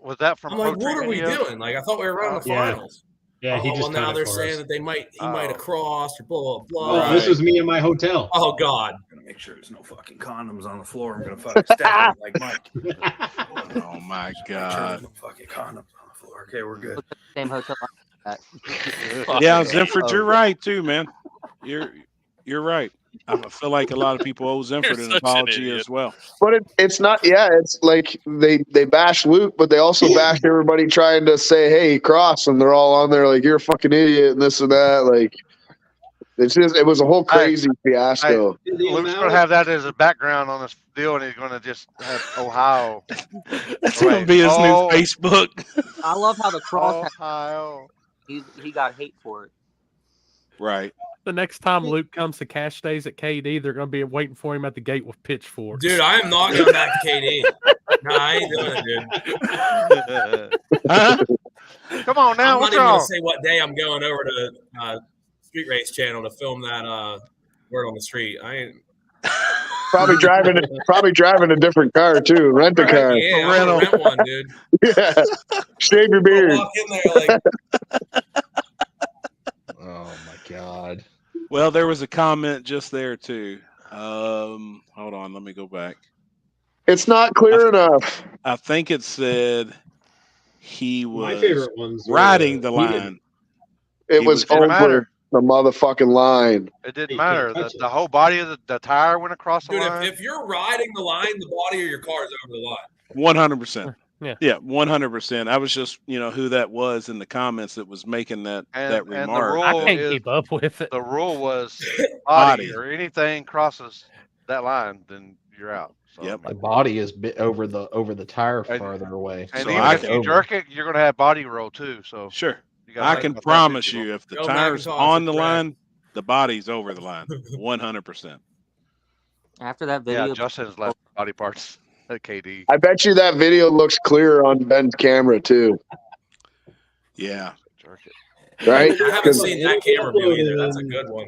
Was that from? I'm like, Pro what are we Tree doing? Like, I thought we were running the Yeah. finals. Yeah, he Oh, just well, now cut it they're for saying us. that he might have crossed or blah, blah, blah. Oh, this was me in my hotel. Oh, God. I'm gonna make sure there's no fucking condoms on the floor. I'm gonna fucking stack them like Mike. Oh my Make sure God. there's no fucking condoms on the floor. Okay, we're good. Same hotel. Yeah, Zinford, you're right too, man. You're right. I feel like a lot of people owe Zinford You're an such an apology idiot. as well. But it's not, it's like they bash Luke, but they also bash everybody trying to say, hey, cross, and they're all on there like, you're a fucking idiot and this and that. Like, it was a whole crazy fiasco. Luke's going to have that as a background on this deal, and he's going to just have Ohio. That's going to be his new Facebook. I love how the cross. Ohio. He got hate for it. Right. The next time Luke comes to cash days at KD, they're going to be waiting for him at the gate with pitchforks. Dude, I am not going back to KD. No, I ain't doing it, dude. Come on now. I'm not What's even going wrong? to say what day I'm going over to Street Race Channel to film that Word on the Street. I ain't. Probably driving a different car too. Rent a car. Yeah, I'm gonna rent one, dude. Yeah. Shave your beard. I'll walk in there like. Oh my God. Well, there was a comment just there too. Hold on, let me go back. It's not clear enough. I think it said he was My favorite ones were, riding the line. It was over the motherfucking line. It didn't matter. The whole body of the tire went across the Dude, line. if you're riding the line, the body of your car is over the line. 100%. Yeah. Yeah, 100%. I was just, who that was in the comments that was making that remark. I can't keep up with it. The rule was body or anything crosses that line, then you're out. So, Yep. The body is bit over the tire farther away. And So even I if you can- jerk it, you're going to have body roll too. So Sure. you gotta I think can about that, promise people. you if the Joe tire's McIntosh on is the correct. line, the body's over the line. 100%. After that video, Yeah, Justin's left body parts at KD. I bet you that video looks clearer on Ben's camera too. Yeah. Jerk it. Right? I haven't seen that camera view either. That's a good one.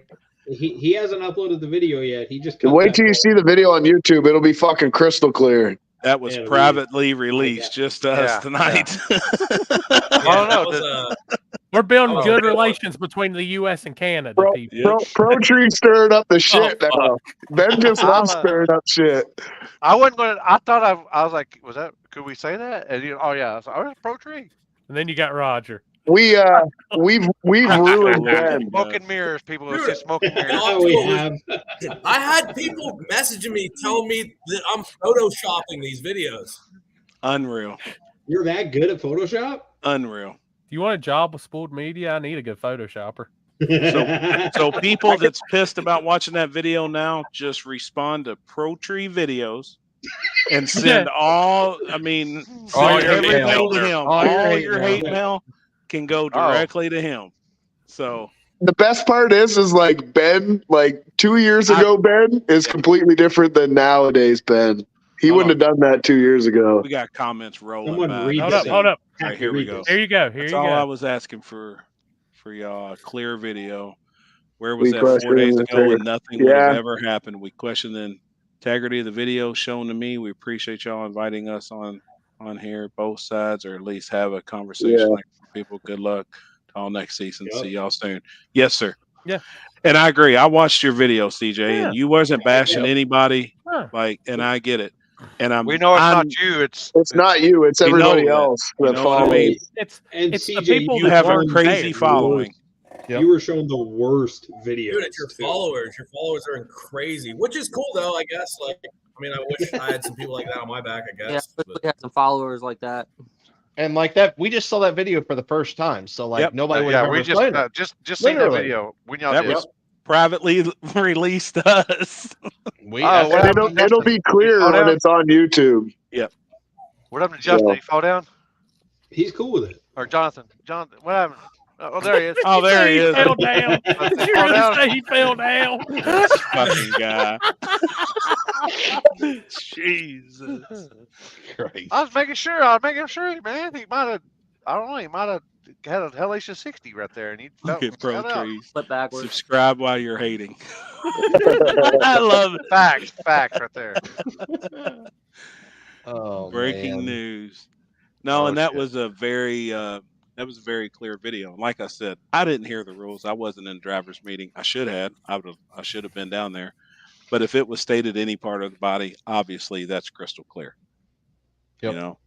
He hasn't uploaded the video yet. He just cut Wait that till you part. see the video on YouTube. It'll be fucking crystal clear. That was Yeah, privately released just to us Yeah, tonight. I don't know. We're building Oh, good okay. relations between the U.S. and Canada, Pro, people. pro Tree stirring up the shit now. Ben just loves I'll, stirring up shit. I wasn't going to, I thought I was like, could we say that? And oh yeah, I was like, oh, it's Pro Tree. And then you got Roger. We've ruined Ben. Smoke and mirrors, people. It's Dude, just smoke and mirrors. Oh, we have. I had people messaging me telling me that I'm photoshopping these videos. Unreal. You're that good at Photoshop? Unreal. If you want a job with Spooled Media, I need a good Photoshopper. So people that's pissed about watching that video now, just respond to Pro Tree videos and send all your hate mail to him. All your hate mail can go directly to him. So the best part is like Ben, like 2 years ago, Ben is completely different than nowadays, Ben. He wouldn't have done that 2 years ago. We got comments rolling. Hold up. All right, here we go. Here you go. That's all I was asking for y'all. A clear video. Where was that 4 days ago and nothing would have ever happened? We question the integrity of the video shown to me. We appreciate y'all inviting us on here, both sides, or at least have a conversation like people. Good luck to all next season. See y'all soon. Yes, sir. Yeah. And I agree. I watched your video, CJ, and you wasn't bashing anybody. And I get it. And we know it's not you. It's not you. It's everybody else that follows. It's CJ, people you have a crazy following. You were showing the worst videos. Dude, it's your followers. Your followers are crazy, which is cool though. I guess. I wish I had some people like that on my back. I guess. Yeah, we had some followers like that. And like that, we just saw that video for the first time, so nobody would have we just seen that video when y'all that did. was privately released to us. It'll be clear when it's on YouTube. Yep. What happened to Justin? Did he fall down? He's cool with it. Or Jonathan? What happened? Oh, there he is. Oh, there he is. He fell down. Did you really say he fell down? This fucking guy. Jesus Christ. I was making sure, man. He might have, I don't know, he might have had a Hellacious 60 right there. And he look at Pro Trees. Flip backwards. Subscribe while you're hating. I love it. Facts right there. Oh, breaking news. No, and that was a very clear video. Like I said, I didn't hear the rules. I wasn't in the driver's meeting. I should have. I should have been down there. But if it was stated any part of the body, obviously that's crystal clear. Yep. You know.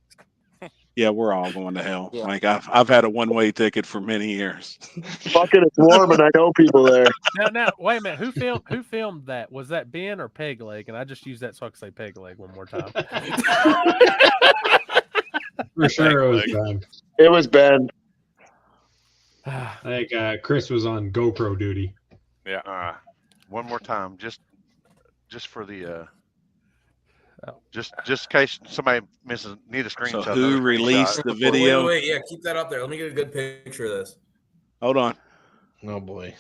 Yeah, we're all going to hell. Yeah. Like I've had a one-way ticket for many years. Fucking it's warm and I know people there. Now, wait a minute. Who filmed that? Was that Ben or Peg Leg? And I just used that so I could say Peg Leg one more time. For sure it was Ben. It was Ben. I think Chris was on GoPro duty. Yeah. One more time, just for the just in case somebody need a screenshot. So who released the video? Wait, yeah, keep that up there. Let me get a good picture of this. Hold on. Oh boy.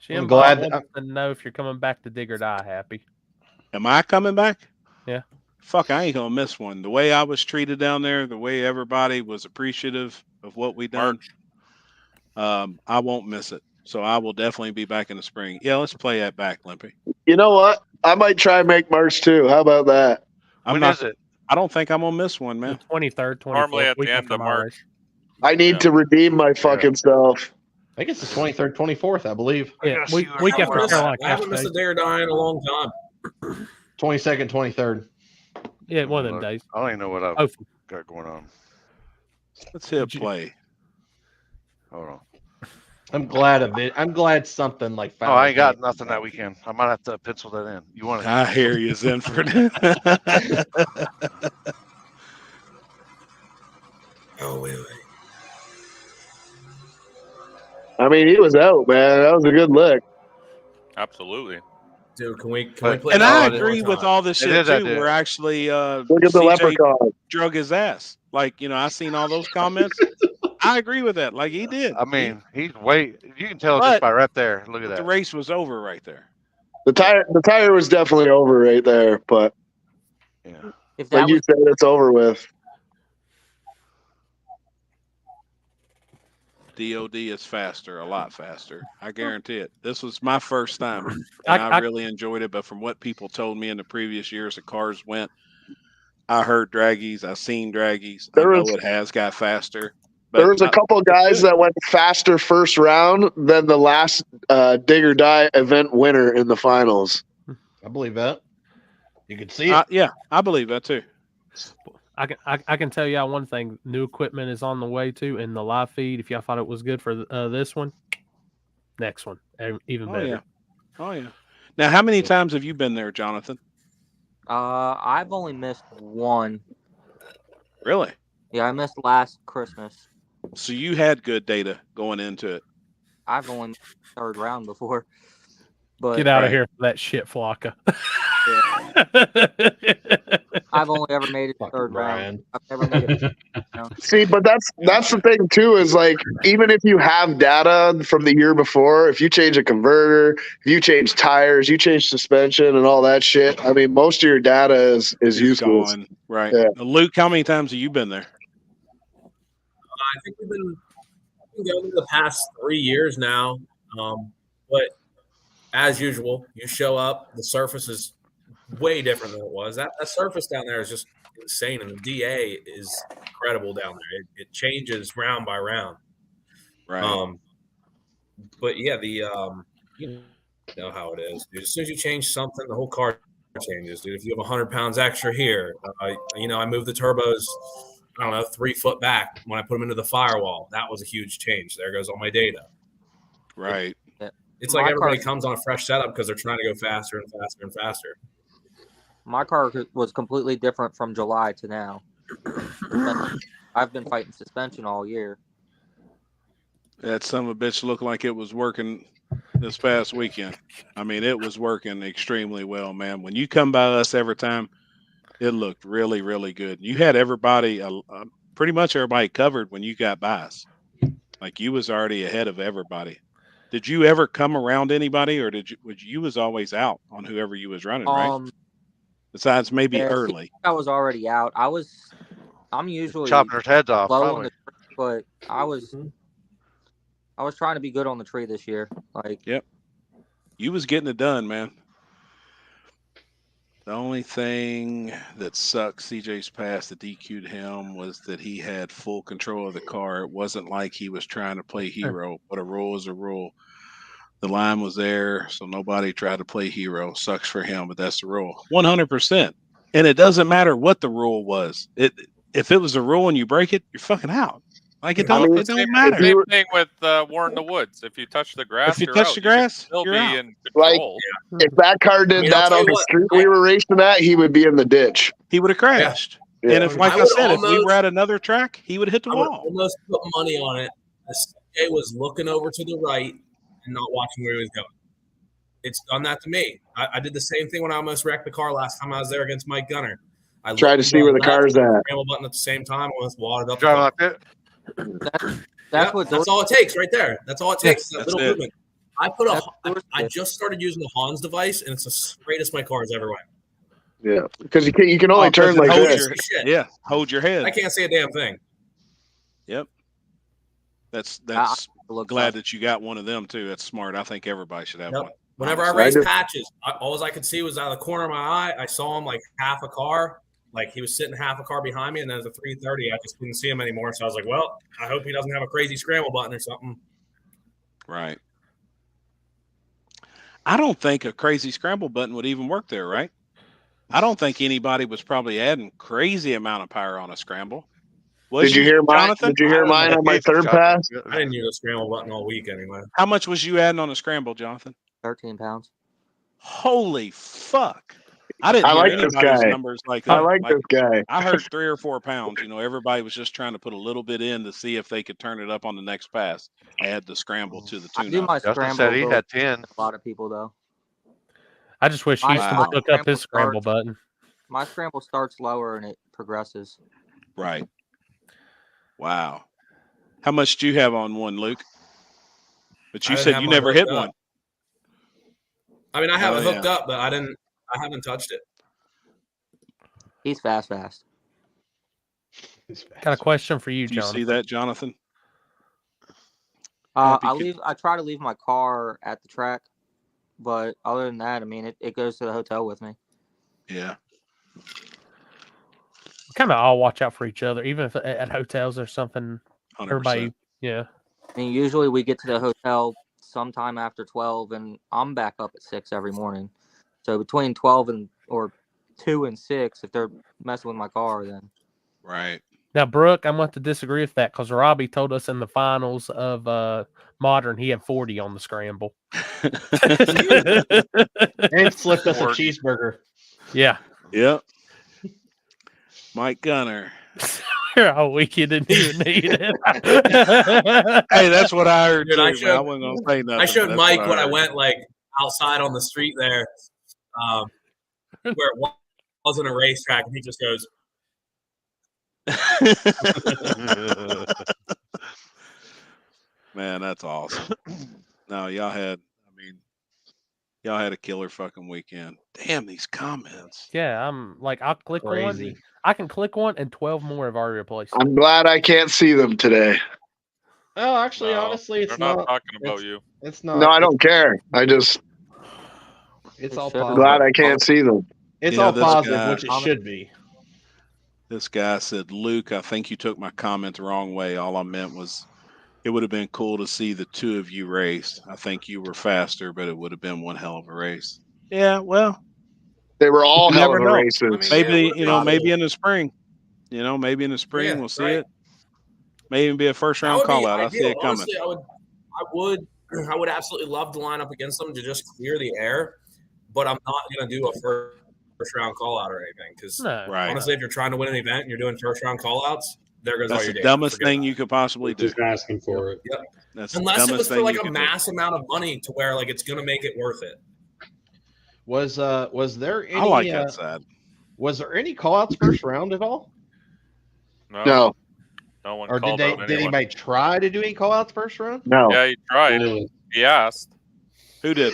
Jim, I'm glad to know if you're coming back to Dig or Die, Happy. Am I coming back? Yeah. Fuck, I ain't gonna miss one. The way I was treated down there, the way everybody was appreciative of what we done, I won't miss it. So I will definitely be back in the spring. Yeah, let's play that back, Limpy. You know what? I might try and make March too. How about that? When is it? I don't think I'm gonna miss one, man. The 23rd, 24th. Normally at the end of March. I need to redeem my fucking self. I think it's the 23rd, 24th, I believe. Yeah, week after Carolina. I haven't missed a day or die in a long time. 22nd, 23rd. Yeah, one of them days. I don't even know what I've got going on. Let's hit play. Hold on. I'm glad of it. I'm glad something like. Oh, I ain't got nothing that weekend. I might have to pencil that in. You want? I hear you, Zenford. Oh wait. I mean, he was out, man. That was a good lick. Absolutely. Dude, can we play? And I agree with all this shit too. We're actually look at the leprechaun drug his ass. Like, you know, I seen all those comments. I agree with that. Like he did. I mean, he's way. You can tell just by right there. Look at that. The race was over right there. The tire was definitely over right there, but yeah, like you said, it's over with. DOD is faster, a lot faster. I guarantee it. This was my first time, and I really enjoyed it. But from what people told me in the previous years, the cars went. I heard draggies. I seen draggies. I know it has got faster. There was a couple guys that went faster first round than the last Dig or Die event winner in the finals. I believe that. You can see it. Yeah, I believe that too. I can tell y'all one thing. New equipment is on the way too in the live feed. If y'all thought it was good for this one, next one even better. Yeah. Oh yeah. Now, how many times have you been there, Jonathan? I've only missed one. Really? Yeah, I missed last Christmas. So you had good data going into it. I've only made the third round before. But get out of here for that shit, Flocka. I've only ever made it the third round. I've never made it. See, but that's the thing too, is like, even if you have data from the year before, if you change a converter, if you change tires, you change suspension and all that shit, I mean, most of your data is useless. Gone. Right. Yeah. Luke, how many times have you been there? I think we've been going the past 3 years now. But as usual, you show up, the surface is way different than it was. That surface down there is just insane, and the DA is incredible down there. It changes round by round. Right. But yeah, you know how it is, dude. As soon as you change something, the whole car changes, dude. If you have 100 pounds extra here, I moved the turbos, I don't know, 3 foot back when I put them into the firewall. That was a huge change. There goes all my data. Right. It's like everybody comes on a fresh setup because they're trying to go faster and faster and faster. My car was completely different from July to now. I've been fighting suspension all year. That son of a bitch looked like it was working this past weekend. I mean, it was working extremely well, man. When you come by us every time, it looked really, really good. You had everybody, pretty much everybody covered when you got by us. Like, you was already ahead of everybody. Did you ever come around anybody, or you was always out on whoever you was running, right? Besides maybe early. I was already out. I'm usually chopping their heads off, low probably. on the tree, but I was trying to be good on the tree this year. Like, yep, you was getting it done, man. The only thing that sucked CJ's past that DQ'd him was that he had full control of the car. It wasn't like he was trying to play hero, but a rule is a rule. The line was there, so nobody tried to play hero. Sucks for him, but that's the rule. 100%. And it doesn't matter what the rule was. If it was a rule and you break it, you're fucking out. Like, it don't matter. Same thing with Warren the Woods. If you touch the grass, if you touch the grass, you're out. in control. Like, if that car did that on the street we were racing at, he would be in the ditch. He would have crashed. Yeah. And if we were at another track, he would have hit the wall. I would almost put money on it. CJ was looking over to the right and not watching where he was going. It's done that to me. I did the same thing when I almost wrecked the car last time I was there against Mike Gunner. I tried to see where the car's at. Scramble button at the same time, almost wadded up. Driving like that. That's all it takes right there. That's all it takes. That little it. movement. I just started using the Hans device, and it's the straightest my car has ever went. Yeah, because you can only turn like this. Yeah, hold your head. I can't see a damn thing. Yep. That's glad that you got one of them too. That's smart. I think everybody should have one. Whenever I raced patches, all I could see was out of the corner of my eye. I saw him like half a car. Like, he was sitting half a car behind me, and then at the 330, I just didn't see him anymore. So I was like, well, I hope he doesn't have a crazy scramble button or something. Right. I don't think a crazy scramble button would even work there, right? I don't think anybody was probably adding crazy amount of power on a scramble. Did you hear mine? Did you hear mine on my third pass? I didn't use a scramble button all week anyway. How much was you adding on a scramble, Jonathan? 13 pounds. Holy fuck. I didn't hear like this anybody's guy. numbers like I that. like this guy. I heard 3 or 4 pounds. Everybody was just trying to put a little bit in to see if they could turn it up on the next pass. Add the scramble to the tune. I do my scramble. Said he had 10. A lot of people though. I just wish Houston would hook up his scramble button. My scramble starts lower and it progresses. Right. Wow. How much do you have on one, Luke? But you said you never hit one. I mean, I have it hooked up, but I haven't touched it. He's fast. Got a question for you, Jonathan. Do you see that, Jonathan? I try to leave my car at the track, but other than that, I mean, it goes to the hotel with me. Yeah. Kind of all watch out for each other, even if at hotels or something. 100%. Everybody, yeah. I mean, usually we get to the hotel sometime after 12, and I'm back up at 6 every morning. So between 12 or 2 and 6, if they're messing with my car, then. Right. Now, Brooke, I'm going to disagree with that because Robbie told us in the finals of Modern he had 40 on the scramble. And flipped us a cheeseburger. Yeah. Yep. Mike Gunner. here all week. You didn't even need it. Hey, that's what I heard Dude, too. I man. showed, I wasn't gonna say nothing. I showed but that's Mike what when I heard. went like outside on the street there, where it wasn't a racetrack, and he just goes, Man, that's awesome. No, y'all had a killer fucking weekend. Damn, these comments. Yeah, I'm like, I'll click Crazy. one. I can click one, and 12 more have already replaced. I'm glad I can't see them today. Oh, actually, No, honestly, it's they're not not talking about you. It's not. No, I don't care. I just It's all Sure. positive. glad I can't see them. It's Yeah, all this positive, guy- which it should be. This guy said, Luke, I think you took my comment the wrong way. All I meant was it would have been cool to see the two of you race. I think you were faster, but it would have been one hell of a race. Yeah, well, They were all you hell of never a know. races. I mean, maybe yeah, maybe in the spring. Maybe in the spring Yeah, we'll see right. it. Maybe even be a first that round would be call out. I ideal. see it coming. Honestly, I would absolutely love to line up against them to just clear the air, but I'm not going to do a first round call out or anything because Right. honestly, if you're trying to win an event and you're doing first round call outs, there goes all That's your the day. dumbest Forget thing about you could possibly do. Just asking for it. Yep. That's the Unless it dumbest was for thing like you a could do. mass amount of money to where like it's going to make it worth it. Was there any? I like that side. Was there any callouts first round at all? No, No one Or called did out anyone. anybody try to do any callouts first round? no. Yeah, he tried. No. He asked. Who did?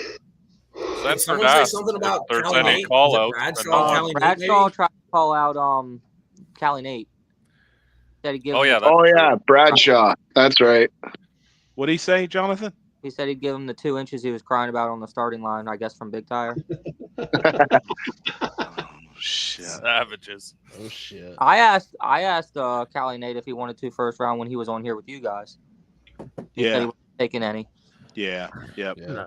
Did Censored someone say asked something if about there's Cali any Nate? call Was it outs. Bradshaw, and Cali Nate, Bradshaw maybe? tried to call out Callie Nate. Said he'd give Oh him yeah, the, that's Oh true. yeah, Bradshaw. That's right. What'd he say, Jonathan? he said he'd give him the 2 inches he was crying about on the starting line, I guess from Big Tire. Oh shit. Savages. Oh shit. I asked Callie Nate if he wanted to first round when he was on here with you guys. He said he Yeah. wasn't taking any. Yeah. Yep. Yeah.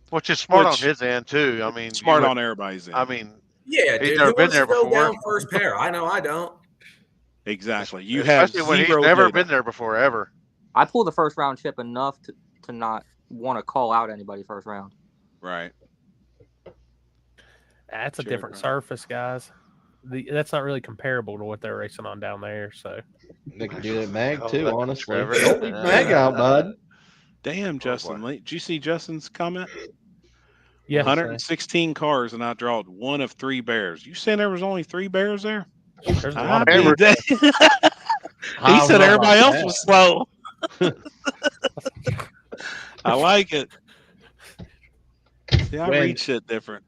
Which is smart Which- on his end too. I mean, Smart you on everybody's end. I mean, Yeah, He's dude. never Who been wants there to go before. down first pair? I know I don't. Exactly. You have especially when he's zero never data. been there before ever. I pulled the first round chip enough to not want to call out anybody first round. Right. That's a Sure, different bro. surface, guys. That's not really comparable to what they're racing on down there. So They can do that mag Oh, too, that- honestly. Trevor. Don't leave mag out, bud. Damn, Oh, Justin. boy. Did you see Justin's comment? yeah, 116 cars, and I drawed one of 3 bears. You saying there was only 3 bears there? there's a I lot of Ever. believe that. I He don't said know everybody about else that. was slow. I like it. See, I When- read shit different.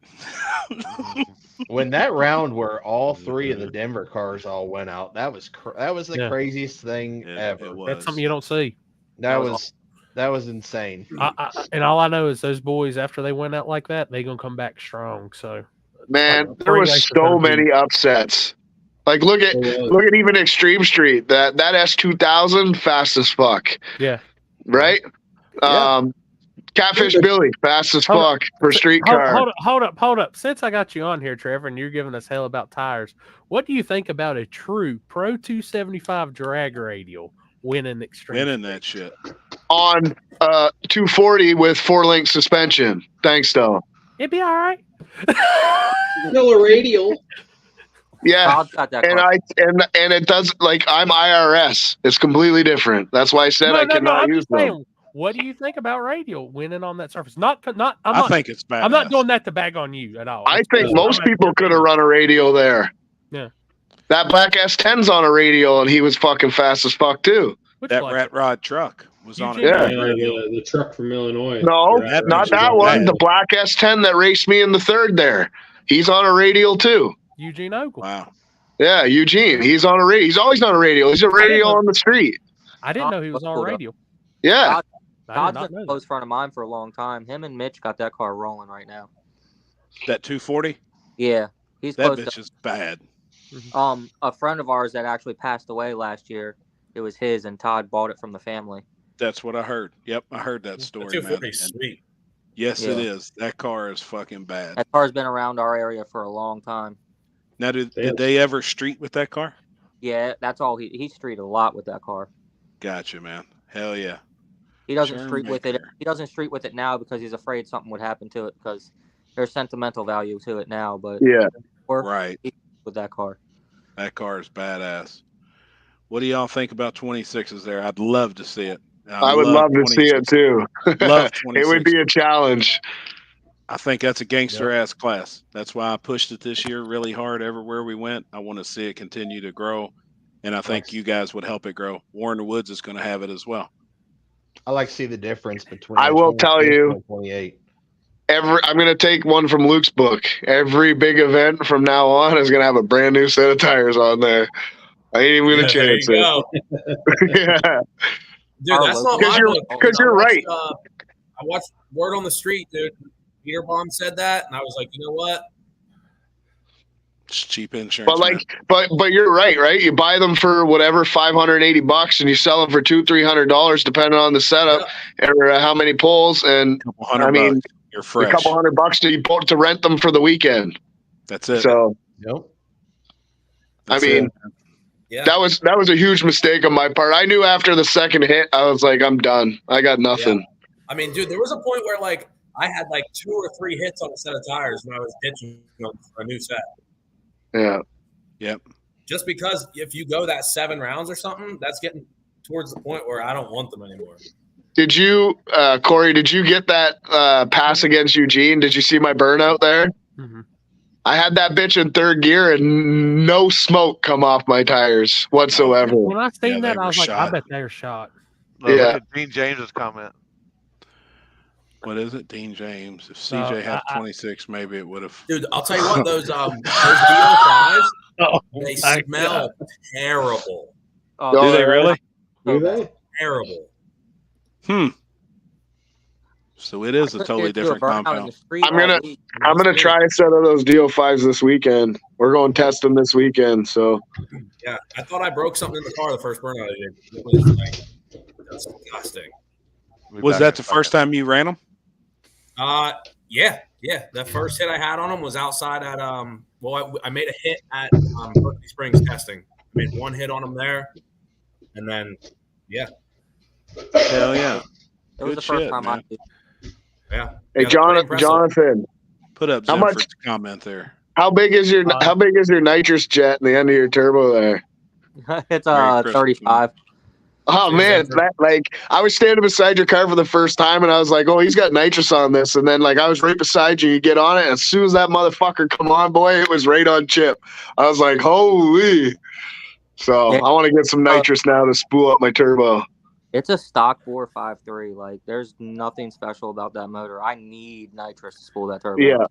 When that round where all 3 of the Denver cars all went out, that was the Yeah. craziest thing Yeah, ever. it was. that's something you don't see. That was insane. And all I know is those boys, after they went out like that, they gonna come back strong. So Man, Like, there three was races so gonna be- many upsets. Like look at even Extreme Street. That S2000 fast as fuck. yeah. Right? Yeah. Catfish Billy, fast as Hold fuck for street car. Hold up. Since I got you on here, Trevor, and you're giving us hell about tires, what do you think about a true Pro 275 drag radial winning extreme? Winning that shit. On 240 with 4-link suspension. Thanks, though. It'd be all right. Still a radial. Yeah. Todd's got that And car. and it does like I'm IRS. It's completely different. That's why I said I cannot I'm use just them. saying, what do you think about radial winning on that surface? I think it's bad. I'm not doing that to bag on you at all. I It's think just- most I'm people asking could your have run a radial there. Yeah. That black S10's on a radial, and he was fucking fast as fuck too. Which That black- rat rod truck was on it. Yeah. The truck from Illinois. No, The rat not race that is on one. that. The black S10 that raced me in the third there. He's on a radial too. Eugene Ogle. Wow. Yeah, Eugene. He's on a radial. He's always on a radial. He's a radial on the street. I didn't know he was on Cool, though. radio. Yeah. I did Todd's not been know a that. close friend of mine for a long time. Him and Mitch got that car rolling right now. That 240? Yeah, he's That close bitch is bad. to. A friend of ours that actually passed away last year. It was his, and Todd bought it from the family. That's what I heard. Yep, I heard that story, man. 240 And sweet. yes, it Yeah. is. That car is fucking bad. That car's been around our area for a long time. Now, did they ever street with that car? Yeah, that's all he streeted a lot with that car. Gotcha, man. Hell yeah. He doesn't Sure street with it. maker. He doesn't street with it now because he's afraid something would happen to it because there's sentimental value to it now. But Yeah. or Right. with that car. That car is badass. What do y'all think about 26s there? I'd love to see it. I would love to see it too. Love 26. It would be a challenge. I think that's a gangster ass class. That's why I pushed it this year really hard everywhere we went. I want to see it continue to grow, and I think you guys would help it grow. Warren Woods is going to have it as well. I like to see the difference between. I will tell you, 28. I'm going to take one from Luke's book. Every big event from now on is going to have a brand new set of tires on there. I ain't even going to chance it. Yeah. Dude, that's not my book. Because you're right. I watched Word on the Street, dude. Peter Baum said that, and I was like, you know what? It's cheap insurance. But you're right? You buy them for whatever $580, and you sell them for $200-$300 depending on the setup or how many pulls. And I mean, you're fresh. A couple $100 to rent them for the weekend. That's it. So, That's I mean. Yeah. That was a huge mistake on my part. I knew after the second hit, I was like, I'm done. I got nothing. Yeah. I mean, dude, there was a point where like I had like 2 or 3 hits on a set of tires when I was ditching a new set. Yeah. Yep. Just because if you go that 7 rounds or something, that's getting towards the point where I don't want them anymore. Did you, Corey, did you get that pass against Eugene? Did you see my burnout there? Mm-hmm. I had that bitch in 3rd gear and no smoke come off my tires whatsoever. When I seen that, I was like, I bet they're shot. Look at Dean James's comment. What is it, Dean James? If CJ had 26, maybe it would have. Dude, I'll tell you what, those DO5s, they smell terrible. Do they really? Do they? Terrible. So it is a totally different compound. I'm gonna try a set of those DO5s this weekend. We're going to test them this weekend. So yeah, I thought I broke something in the car the first burnout I did. It was like disgusting. Was that the first time you ran them? Yeah. The first hit I had on them was outside at I made a hit at Berkeley Springs testing. I made 1 hit on them there, and then hell yeah, it was the first time I did. Yeah. Hey, Jonathan, put up Jennifer's comment there. How big is your nitrous jet in the end of your turbo there? It's 35. Oh man, I was standing beside your car for the first time, and I was like, "Oh, he's got nitrous on this." And then I was right beside you. You get on it, and as soon as that motherfucker come on, boy, it was right on chip. I was like, "Holy!" So I want to get some nitrous now to spool up my turbo. It's a stock 453. Like, there's nothing special about that motor. I need nitrous to spool that turbo. Yeah.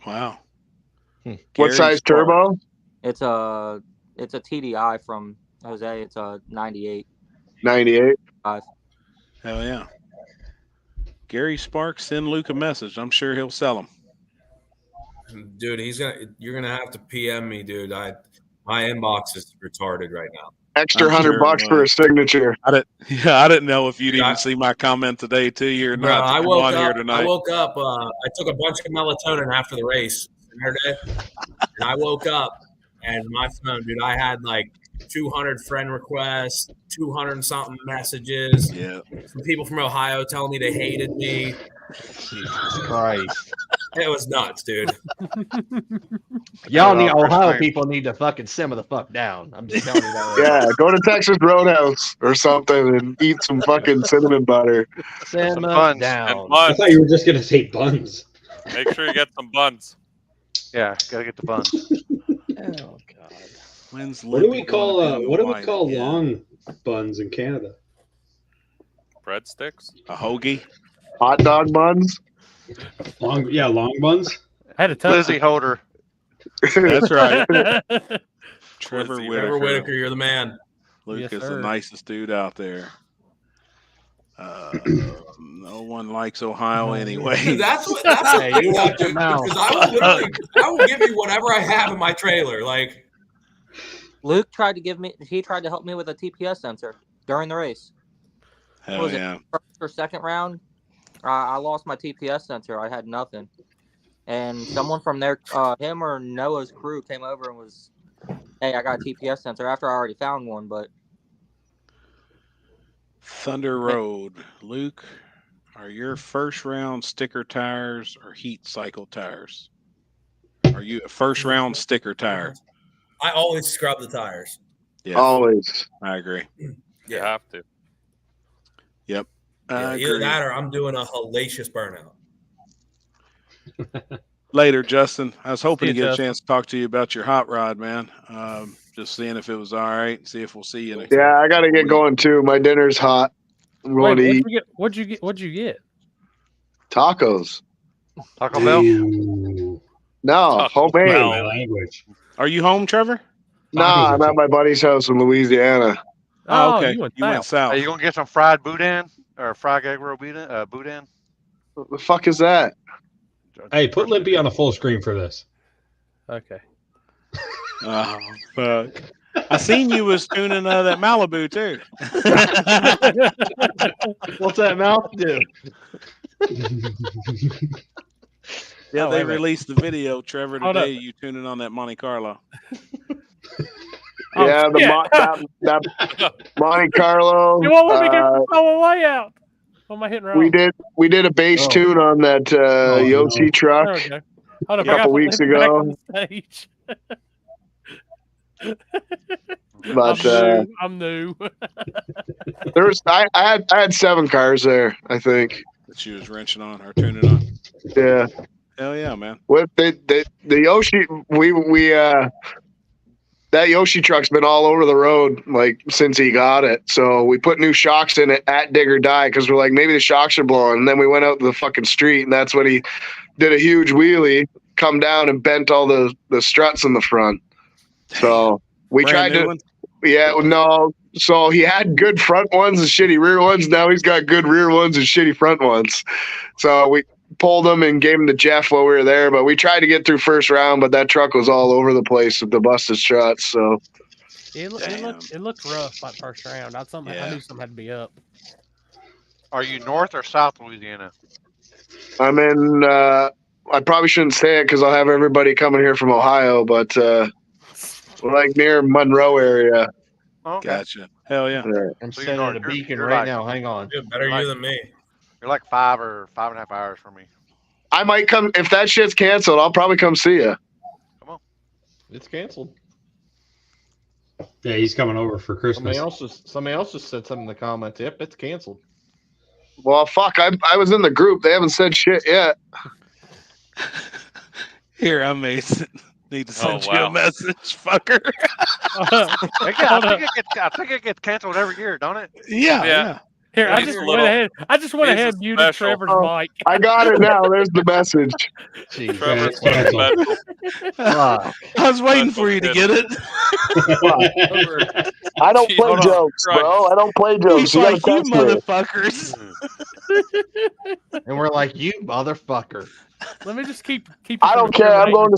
Wow. What size turbo? It's a TDI from Jose. It's a 98. 98. 5. Hell yeah. Gary Sparks, send Luke a message. I'm sure he'll sell them. Dude, you're gonna have to PM me, dude. My inbox is retarded right now. Extra $100 for a signature. I didn't know if you'd even see my comment today to you or not. I woke up. I took a bunch of melatonin after the race Saturday, and I woke up and my phone, dude, I had like 200 friend requests, 200 and something messages. Yeah. Some people from Ohio telling me they hated me. Jesus Christ. It was nuts, dude. Ohio people need to fucking simmer the fuck down. I'm just telling you that. Yeah, go to Texas Roadhouse or something and eat some fucking cinnamon butter. Simmer down. I thought you were just gonna say buns. Make sure you get some buns. Yeah, gotta get the buns. Oh God. What do we call long buns in Canada? Breadsticks? A hoagie? Hot dog buns? Long buns. I had a tough Lizzie Holder. That's right. Trevor Whitaker, you're the man. Luke is the nicest dude out there. No one likes Ohio anyway. That's what you want, dude. Because I will give you whatever I have in my trailer. Like, Luke tried to help me with a TPS sensor during the race. Hell yeah. First or second round, I lost my TPS sensor. I had nothing. And someone from there, him or Noah's crew came over and was, hey, I got a TPS sensor after I already found one, but. Thunder Road. Luke, are your first round sticker tires or heat cycle tires? Are you a first round sticker tire? I always scrub the tires. Yeah. Always. I agree. You have to. Yep. Yeah, either that or I'm doing a hellacious burnout. Later, Justin. I was hoping See to you, get a Justin. chance to talk to you about your hot rod, man. Just seeing if it was all right. See if we'll see you. Yeah, I got to get going too. My dinner's hot. I'm going to eat What'd you get? tacos. Taco Bell? No, homemade. My language. Are you home, Trevor? No, I'm at my buddy's house in Louisiana. Oh, okay. You went south. Are you gonna get some fried boudin or fried egg roll boudin? What the fuck is that? Hey, put Limpy on the full screen for this. Okay. Oh, fuck. I seen you was tuning that Malibu too. What's that mouth do? Yeah, Oh, they wait a minute. released the video, Trevor, Hold today. You tuning on that Monte Carlo. Yeah, that Monte Carlo. You won't let me get the layout. What am I hitting wrong? We did a bass tune on that Yoshi truck There we go. Hold a up, I gotta couple put weeks Limpy back ago. on the stage. But I'm new. there was I had 7 cars there, I think. That she was wrenching on or tuning on. Yeah. Hell yeah, man. With the Yoshi, we that Yoshi truck's been all over the road like since he got it. So we put new shocks in it at Dig or Die because we're like, maybe the shocks are blowing. And then we went out to the fucking street, and that's when he did a huge wheelie, come down and bent all the struts in the front. So we Brand tried new to, one? yeah, no. So he had good front ones and shitty rear ones. Now he's got good rear ones and shitty front ones. So we pulled him and gave him to Jeff while we were there. But we tried to get through first round, but that truck was all over the place with the busted struts. So It looked rough like first round. I knew something had to be up. Are you North or South Louisiana? I'm in. I probably shouldn't say it because I'll have everybody coming here from Ohio, but we're like near Monroe area. Okay. Gotcha. Hell yeah. I'm So sending a beacon right now. Hang on. Better you than me. You're like 5 or 5.5 hours from me. I might come if that shit's canceled. I'll probably come see you. It's canceled. Yeah, he's coming over for Christmas. Somebody else just said something in the comments. Yep, it's canceled. Well, fuck. I was in the group. They haven't said shit yet. Here, I need to send you wow. a message, fucker. I think it gets canceled every year, don't it? Yeah. Here, I He's just a went little- ahead. I just went he's ahead a and muted special. Trevor's mic. I got it now. There's the message. Jeez. Trevor's Yeah, so special. Fuck. I was waiting for you to get it. I don't Jeez, play hold on. jokes, bro. I don't play jokes. He's You gotta like, you test me. motherfuckers. And we're like, you motherfucker. Let me just keep. I don't care. I'm going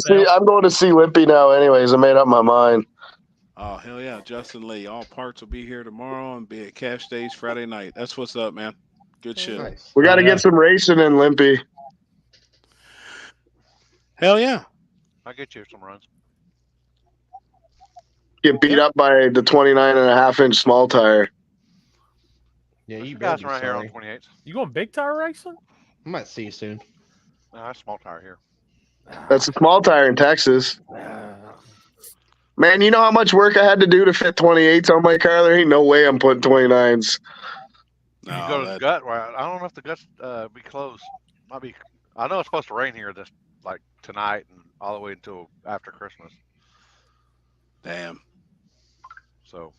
to see Limpy now. Anyways, I made up my mind. Oh, hell yeah. Justin Lee. All parts will be here tomorrow and be at Cash Days Friday night. That's what's up, man. Good shit. Nice. We got to get some racing in Limpy. Hell yeah. I'll get you some runs. Get beat up by the 29.5-inch small tire. Yeah, you guys better around be here on sorry. 28s. You going big tire racing? I might see you soon. No, that's small tire here. That's a small tire in Texas. Man, you know how much work I had to do to fit 28s on my car? There ain't no way I'm putting 29s. You go to the gut. Right? I don't know if the guts be closed. Might be. I know it's supposed to rain here this like tonight and all the way until after Christmas. Damn. So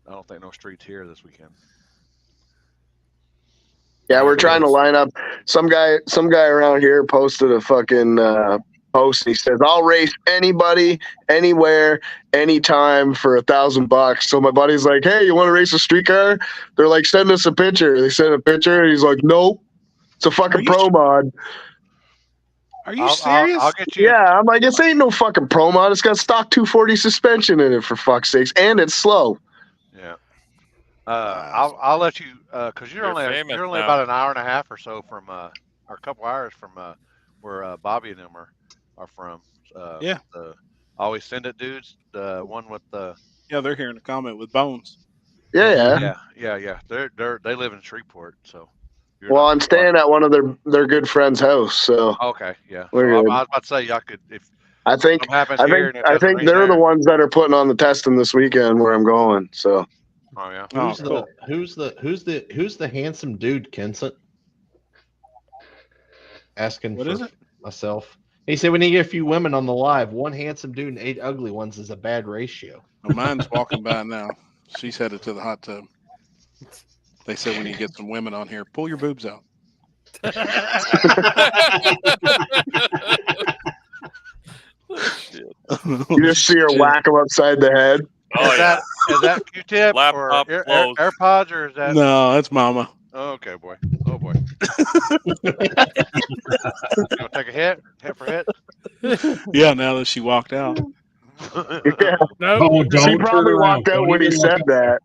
I don't think no streets here this weekend. Yeah, we're trying to line up. Some guy around here posted a fucking post. He says, "I'll race anybody, anywhere, anytime for $1,000." So my buddy's like, "Hey, you want to race a street car?" They're like, "Send us a picture." They sent a picture, and he's like, "Nope, it's a fucking pro mod." Are you serious? I'll get you. Yeah, I'm like, this ain't no fucking pro mod. It's got stock 240 suspension in it, for fuck's sakes, and it's slow. Yeah. I'll let you because you're only famous now. about an hour and a half or so from or a couple hours from where Bobby and them are from. Yeah. The Always Send It dudes, the one with the. Yeah, they're here in the comment with Bones. Yeah. They live in Shreveport, so. Well, I'm staying at one of their good friends' house, so. Okay, yeah. So We're I good. was about to say y'all could if. I think happens here and it I doesn't think rain they're the there. ones that are putting on the testing this weekend where I'm going. So Oh yeah. Who's the handsome dude, Kenson? Asking What for is it? myself. He said we need to get a few women on the live. One handsome dude and 8 ugly ones is a bad ratio. Well, mine's walking by now. She's headed to the hot tub. They said we need to get some women on here. Pull your boobs out. You just see her whack him upside the head. Oh, is that Q-tip or Laptop closed. AirPods or is that? No, that's Mama. Oh, okay, boy. Oh boy. You want to take a hit? Hit for hit? Yeah, now that she walked out. Yeah. Oh, She don't probably turn walked around. out when he Don't even said look that.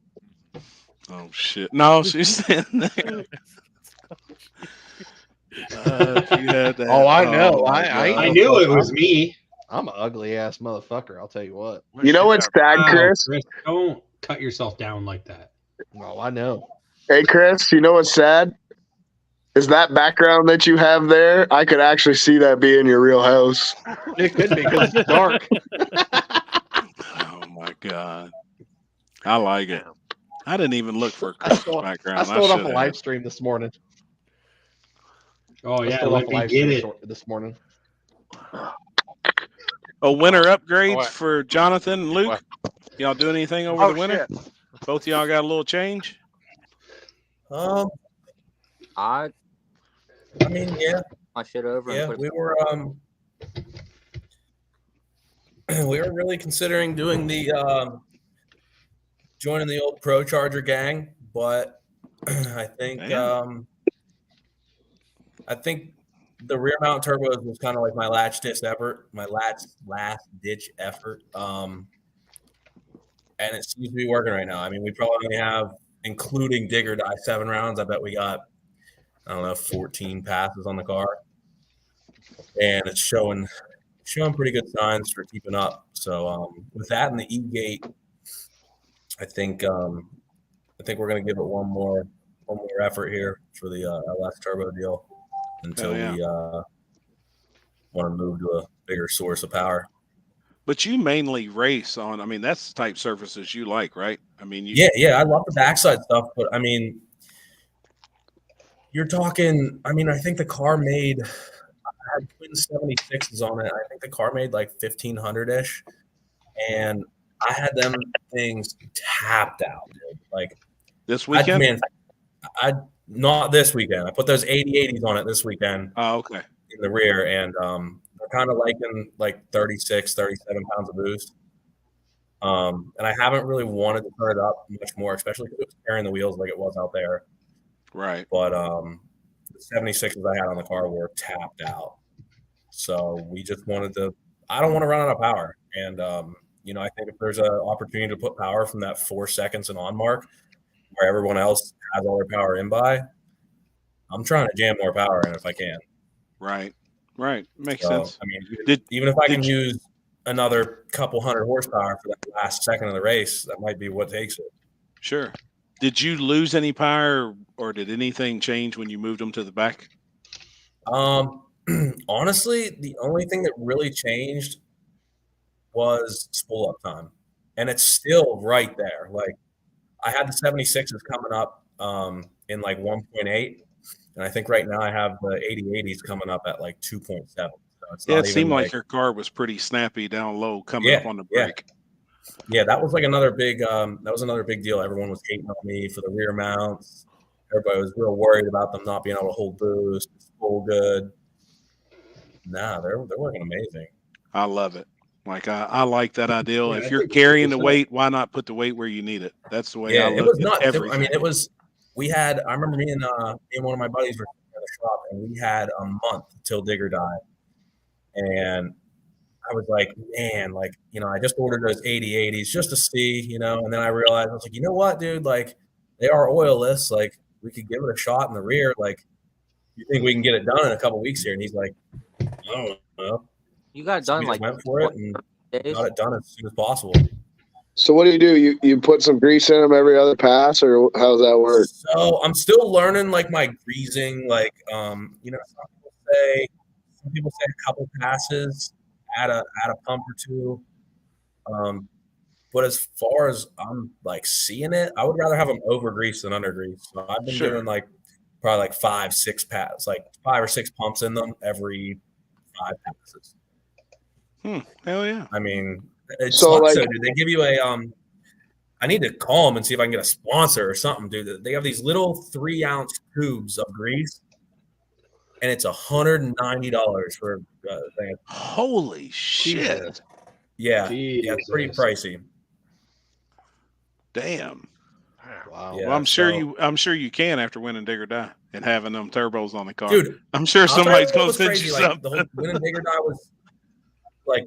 Oh shit! No, she's standing there. She had that. Oh, I know. Oh, I knew it was me. I'm an ugly ass motherfucker. I'll tell you what. You know what's sad, Wow, Chris? don't cut yourself down like that. Oh, I know. Hey, Chris, you know what's sad? Is that background that you have there? I could actually see that being your real house. It could be because it's dark. Oh my god! I like it. I didn't even look for a Christmas background. I stole it off a should live have. stream this morning. Oh I yeah, stole let off a me live get stream it. this morning. Oh, winter upgrades What? for Jonathan and Luke. What? Y'all do anything over the winter? Shit. Both of y'all got a little change? I mean, yeah. My shit over. Yeah, and put we it were we were really considering doing the joining the old Pro Charger gang, but I think the rear mount turbos was kind of like my last ditch effort, and it seems to be working right now. I mean, we probably only have, including digger die, 7 rounds. I bet we got, I don't know, 14 passes on the car, and it's showing pretty good signs for keeping up. So with that and the E-gate, I think we're going to give it one more effort here for the LS turbo deal until we want to move to a bigger source of power. But you mainly race on, I mean, that's the type surfaces you like, right? I mean, Yeah, I love the backside stuff, but I mean, you're talking, I mean, I think the car made, I had twin 76s on it. I think the car made like 1,500-ish, and I had them things tapped out, dude. Like this weekend? I not this weekend. I put those 80/80s on it this weekend. Oh, okay. In the rear, and they're kind of liking like 36, 37 pounds of boost. And I haven't really wanted to turn it up much more, especially because it was carrying the wheels like it was out there. Right. But the 76s I had on the car were tapped out. So we just wanted to, I don't want to run out of power. And, I think if there's an opportunity to put power from that 4 seconds and on mark where everyone else has all their power in by, I'm trying to jam more power in if I can. Right. Makes So, sense. I mean, even if I can use another couple hundred horsepower for that last second of the race, that might be what takes it. Sure. Did you lose any power, or did anything change when you moved them to the back? Honestly, the only thing that really changed was spool up time, and it's still right there. Like I had the 76s coming up in like 1.8, and I think right now I have the 80/80s coming up at like 2.7. So it's Yeah, not it even seemed like your car was pretty snappy down low coming up on the brake. Yeah, that was like another big deal. Everyone was hating on me for the rear mounts. Everybody was real worried about them not being able to hold boost, spool good. Nah, they're working amazing. I love it. Like I like that ideal. If you're carrying the weight, why not put the weight where you need it? That's the way I look it was at nuts. everything. I mean, it was. We had. I remember me and one of my buddies were in the shop, and we had a month till digger died, and I was like, man, like I just ordered those 80/80s just to see, and then I realized I was like, you know what, dude, like they are oilless, like we could give it a shot in the rear, like you think we can get it done in a couple weeks here? And he's like, I don't know. You got it done like went for it and days. got it done as soon as possible. So what do? You put some grease in them every other pass, or how does that work? So I'm still learning like my greasing, like some people say a couple passes add a pump or two. But as far as I'm like seeing it, I would rather have them over grease than under grease. So I've been doing like probably like 5-6 passes, like 5 or 6 pumps in them every 5 passes. Hell yeah! I mean, it's So, like- dude. They give you a I need to call them and see if I can get a sponsor or something, dude. They have these little 3-ounce tubes of grease, and it's $190 for a thing. Holy shit! Yeah, yeah, it's pretty pricey. Damn. Wow. Yeah, Well, I'm sure you can after winning Dig or Die and having them turbos on the car, dude. I'm sure somebody's going to send you Like, something. the whole winning Dig or Die was like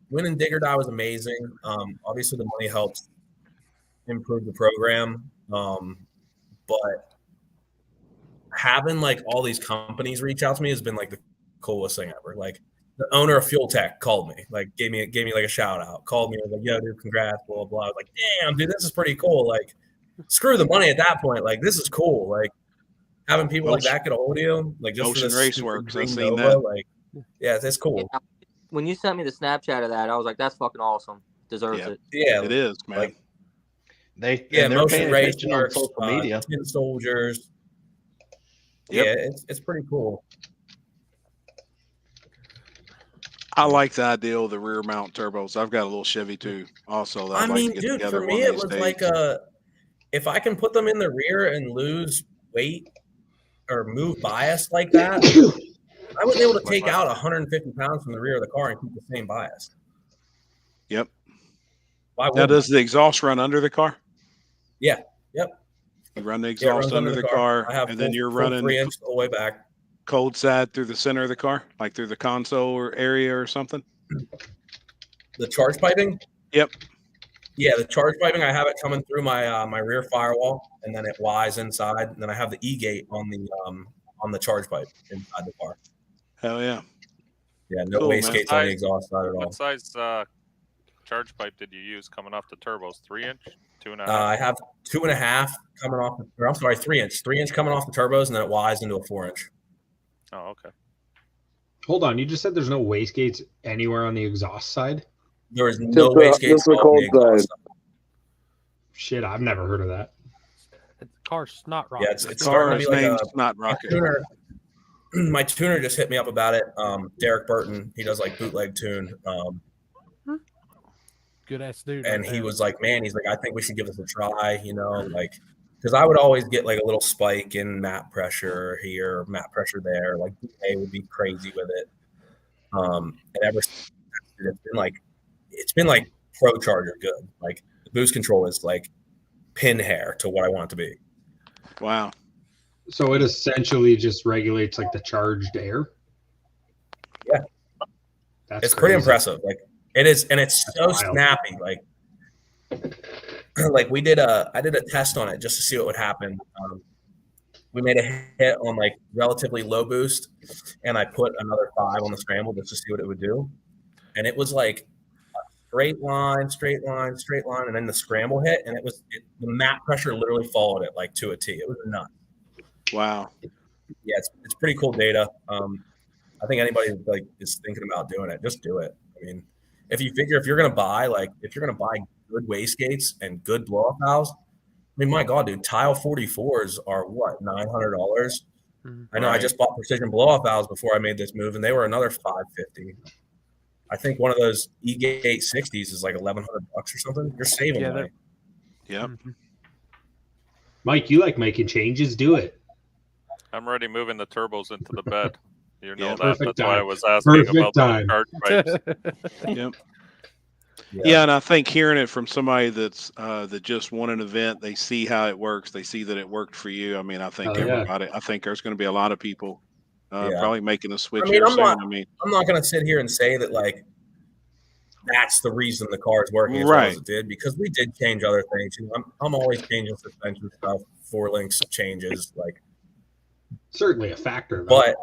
winning Dig or Die was amazing. Obviously the money helps improve the program, but having like all these companies reach out to me has been like the coolest thing ever. Like the owner of Fuel Tech called me, like gave me like a shout out, called me, was like, yo, dude, congrats, blah, blah, blah. I was like, damn, dude, this is pretty cool. Like, screw the money at that point. Like, this is cool. Like, having people like that get a hold of you, like just Ocean for Race this Works, green I've seen Nova, that. like, yeah, it's cool. Yeah. When you sent me the Snapchat of that, I was like, that's fucking awesome. Deserves it. Yeah, it is, man. Like, they're Motion paying Race attention on Works, social media. Tin Soldiers. Yep. Yeah, it's pretty cool. I like the idea of the rear mount turbos. I've got a little Chevy too, also. That I'd like to get Dude, together for me, one it of these was days. like if I can put them in the rear and lose weight or move bias like that, I was able to take out 150 pounds from the rear of the car and keep the same bias. Yep. Why Now, wouldn't does the exhaust run under the car? Yeah. Yep. You run the Yeah, it exhaust runs under the car, I have and then full- you're full running 3-inch all the way back. cold side through the center of the car, like through the console or area or something. The charge piping? Yep. Yeah, the charge piping, I have it coming through my my rear firewall, and then it Y's inside, and then I have the E-gate on the charge pipe inside the car. Hell yeah. Yeah, no Cool, waste man. gates on the exhaust side at all. What size charge pipe did you use coming off the turbos? 3-inch, 2.5? I have 2.5 coming off, or I'm sorry, 3-inch. 3-inch coming off the turbos, and then it Y's into a 4-inch. Oh, okay. Hold on, you just said there's no waste gates anywhere on the exhaust side? There is no waste gates on the exhaust side. Shit, I've never heard of that. The car's snot rocket. Yeah, it's starting to be like a snot rocket. tuner. My tuner just hit me up about it. Derek Burton, he does like bootleg tune. Good ass dude. And right he there. was like, man, he's like, I think we should give this a try, you know, like, because I would always get like a little spike in mat pressure here, mat pressure there. Like, DA would be crazy with it. And ever since, it's been like pro charger good. Like, the boost control is like pin hair to what I want it to be. Wow. So it essentially just regulates like the charged air? Yeah. That's It's pretty crazy. impressive. Like, it is, and it's so wild. snappy. Like I did a test on it just to see what would happen. We made a hit on like relatively low boost, and I put another 5 on the scramble just to see what it would do. And it was like a straight line, and then the scramble hit, and the mat pressure literally followed it like to a T. It was nuts. Wow. Yeah, it's pretty cool data. I think anybody like is thinking about doing it, just do it. I mean, if you're gonna buy good wastegates and good blow off valves, I mean, my God, dude, tile 44s are what, $900? Mm-hmm. I know I just bought precision blow off valves before I made this move, and they were another $550. I think one of those E-gate 60s is like $1,100 or something. You're saving money. Yep. Mm-hmm. Mike, you like making changes? Do it. I'm already moving the turbos into the bed. You know Yeah, that. perfect That's why I time. was asking Perfect about time. the charge pipes. Yep. Yeah, and I think hearing it from somebody that's that just won an event, they see how it works. They see that it worked for you. I mean, I think Oh, yeah. everybody. I think there's going to be a lot of people Yeah. probably making a switch I mean, here I'm soon. not- I mean, I'm not going to sit here and say that like that's the reason the car is working as well as it did, because we did change other things. You know, I'm always changing suspension stuff, 4 links changes, like. Certainly a factor. though. But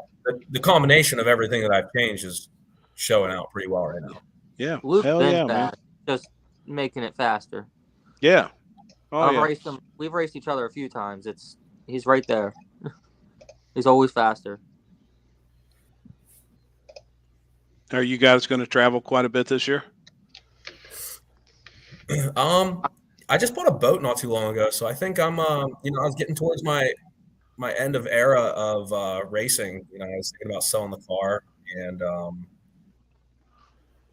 the combination of everything that I've changed is showing out pretty well right now. yeah, Luke's hell been yeah, man. fast, just making it faster. Yeah. Oh I've yeah. raced him. We've raced each other a few times. He's right there. He's always faster. Are you guys going to travel quite a bit this year? I just bought a boat not too long ago, so I think I'm I was getting towards my end of era of racing. I was thinking about selling the car, and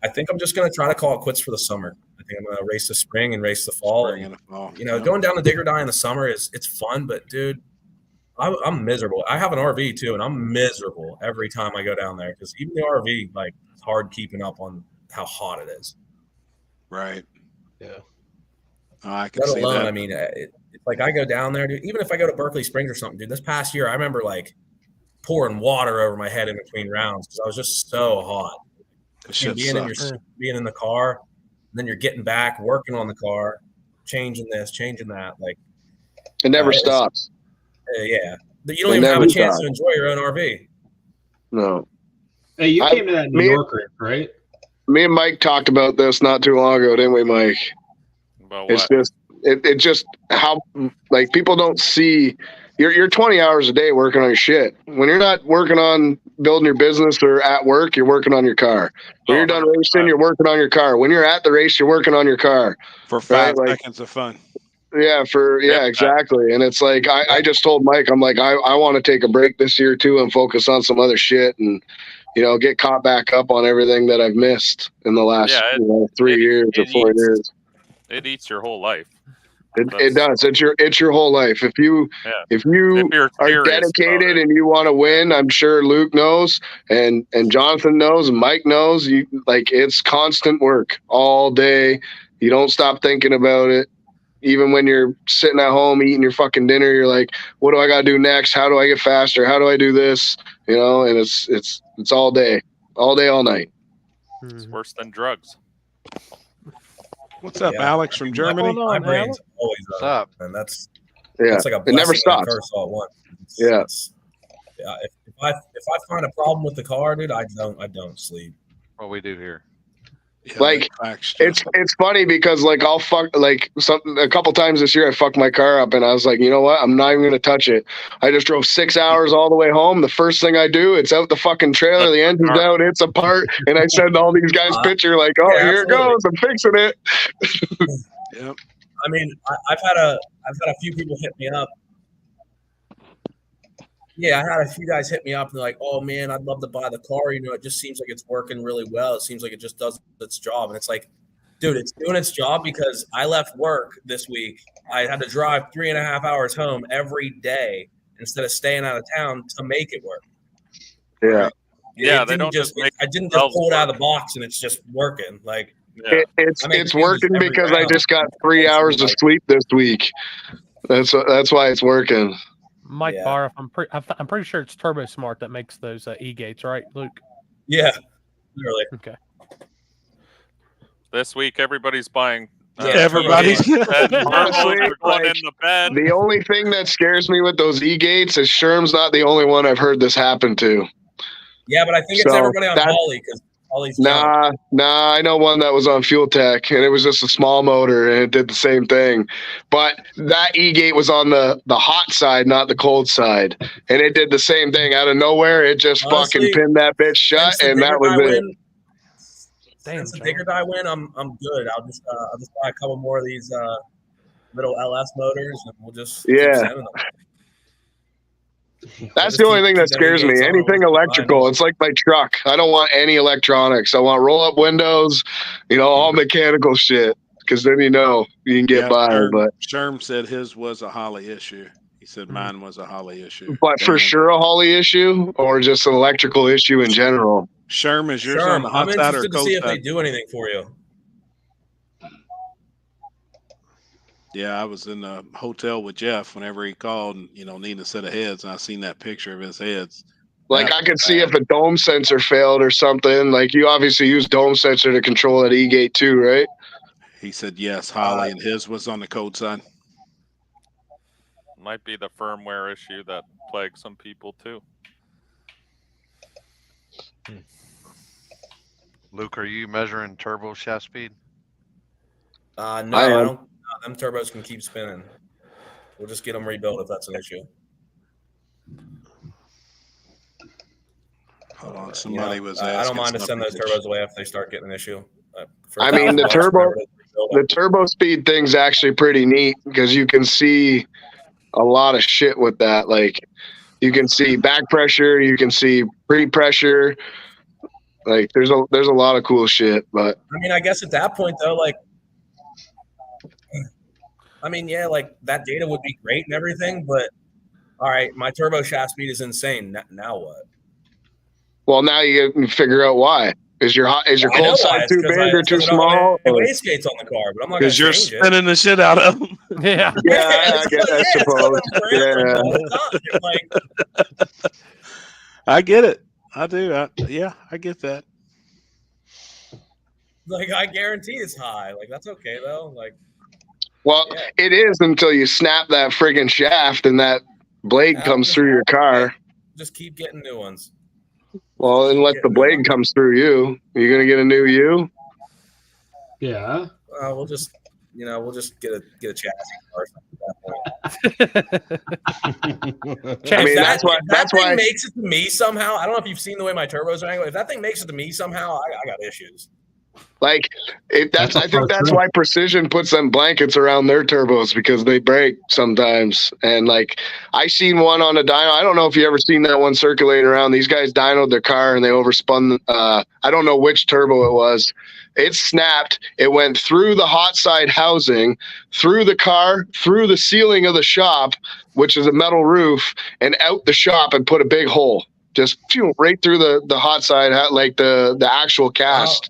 I think I'm just going to try to call it quits for the summer. I think I'm going to race the spring and race the fall. Going down to Digger in the summer it's fun, but dude, I'm miserable. I have an RV too, and I'm miserable every time I go down there because even the RV, like, it's hard keeping up on how hot it is. Right. Yeah. I can Let see alone, that. I mean, it's like I go down there, dude. Even if I go to Berkeley Springs or something, dude. This past year, I remember like pouring water over my head in between rounds because I was just so hot. Being in the car, and then you're getting back, working on the car, changing this, changing that. Like, it never stops. Yeah, but you don't even have a chance to enjoy your own RV. No. Hey, you came to that New York race, right? Me and Mike talked about this not too long ago, didn't we, Mike? About it's what? just it just how, like, people don't see you're 20 hours a day working on your shit. When you're not working on building your business or at work, you're working on your car. When you're done racing, you're working on your car. When you're at the race, you're working on your car. For 5 seconds of fun. Yeah, exactly. And it's like I just told Mike, I'm like, I want to take a break this year too and focus on some other shit and get caught back up on everything that I've missed in the last 3 years or 4 years. It eats your whole life. It does. It's your whole life. If you are dedicated and you want to win, I'm sure Luke knows and Jonathan knows and Mike knows. It's constant work all day. You don't stop thinking about it. Even when you're sitting at home eating your fucking dinner, you're like, what do I got to do next? How do I get faster? How do I do this? And it's all day, all night. It's worse than drugs. What's up, Alex from Germany? My brain's always up, and that's like a it never blessing and a stops. curse all at once. Yeah. If I find a problem with the car, dude, I don't sleep. What we do here. Yeah, it's funny because I'll fuck a couple times this year I fucked my car up and I was like, you know what? I'm not even gonna touch it. I just drove 6 hours all the way home. The first thing I do, it's out the fucking trailer, the engine's out, it's apart, and I send all these guys picture like, oh, here it goes, I'm fixing it. Yep. I mean, I've had a few people hit me up. Yeah, I had a few guys hit me up and they're like, oh man, I'd love to buy the car. It just seems like it's working really well. It seems like it just does its job. And it's like, dude, it's doing its job because I left work this week. I had to drive 3.5 hours home every day instead of staying out of town to make it work. Yeah. Yeah, they don't just make I didn't just pull it out of the box and it's just working. Like, it's working because I just got 3 hours of sleep this week. That's why it's working. Mike Barr, I'm pretty sure it's Turbo Smart that makes those e-gates, right, Luke? Yeah, literally. Okay. This week, everybody's buying. Everybody's honestly, the only thing that scares me with those e-gates is Sherm's not the only one I've heard this happen to. Yeah, but I think it's everybody on Holly because Holly's Nah, I know one that was on Fuel Tech and it was just a small motor and it did the same thing. But that e-gate was on the hot side, not the cold side. And it did the same thing. Out of nowhere, it just fucking pinned that bitch shut and that was it. Since the Digger die win, I'm good. I'll just buy a couple more of these little LS motors and we'll just keep sending them. That's the only thing that scares me. Anything electrical. It's like my truck. I don't want any electronics. I want roll-up windows, all mechanical shit. Because then you can get by. But Sherm said his was a Holly issue. He said mine was a Holly issue. But for sure a Holly issue or just an electrical issue in general? Sherm, is yours on the hot side or cold side? I'm interested to see if they do anything for you. Yeah, I was in the hotel with Jeff whenever he called and, needing a set of heads. And I seen that picture of his heads. Like I could see if a dome sensor failed or something. Like you obviously use dome sensor to control that e-gate too, right? He said, yes, Holly, and his was on the cold side. Might be the firmware issue that plagues some people too. Luke, are you measuring turbo shaft speed? No, I don't. Them turbos can keep spinning. We'll just get them rebuilt if that's an issue. Hold on, somebody was I asking. don't mind to send those something. turbos away if they start getting an issue. I mean, the turbo speed thing's actually pretty neat because you can see a lot of shit with that. Like, you can see back pressure, you can see pre-pressure. Like, there's a lot of cool shit. But I mean, I guess at that point though, like, I mean, yeah, like that data would be great and everything, but all right, my turbo shaft speed is insane. Now what? Well, now you can figure out why. Is your cold side too big or too small? Wastegates on the car, but I'm not because you're spinning the shit out of them. Yeah. Yeah, I suppose. Yeah. I get it. I do. I get that. Like, I guarantee it's high. Like, that's okay though. Like, well, it is until you snap that friggin' shaft and that blade comes through your car. Just keep getting new ones. Well, unless the blade comes through you, you're gonna get a new U. Yeah. We'll just get a chassis car at that point. I mean, that's why it makes it to me somehow. I don't know if you've seen the way my turbos are angled. If that thing makes it to me somehow, I got issues. Like, I think that's why Precision puts them blankets around their turbos, because they break sometimes. And like, I seen one on a dyno. I don't know if you ever seen that one circulating around. These guys dynoed their car and they overspun. I don't know which turbo it was. It snapped. It went through the hot side housing, through the car, through the ceiling of the shop, which is a metal roof, and out the shop and put a big hole. Just right through the hot side, like the actual cast.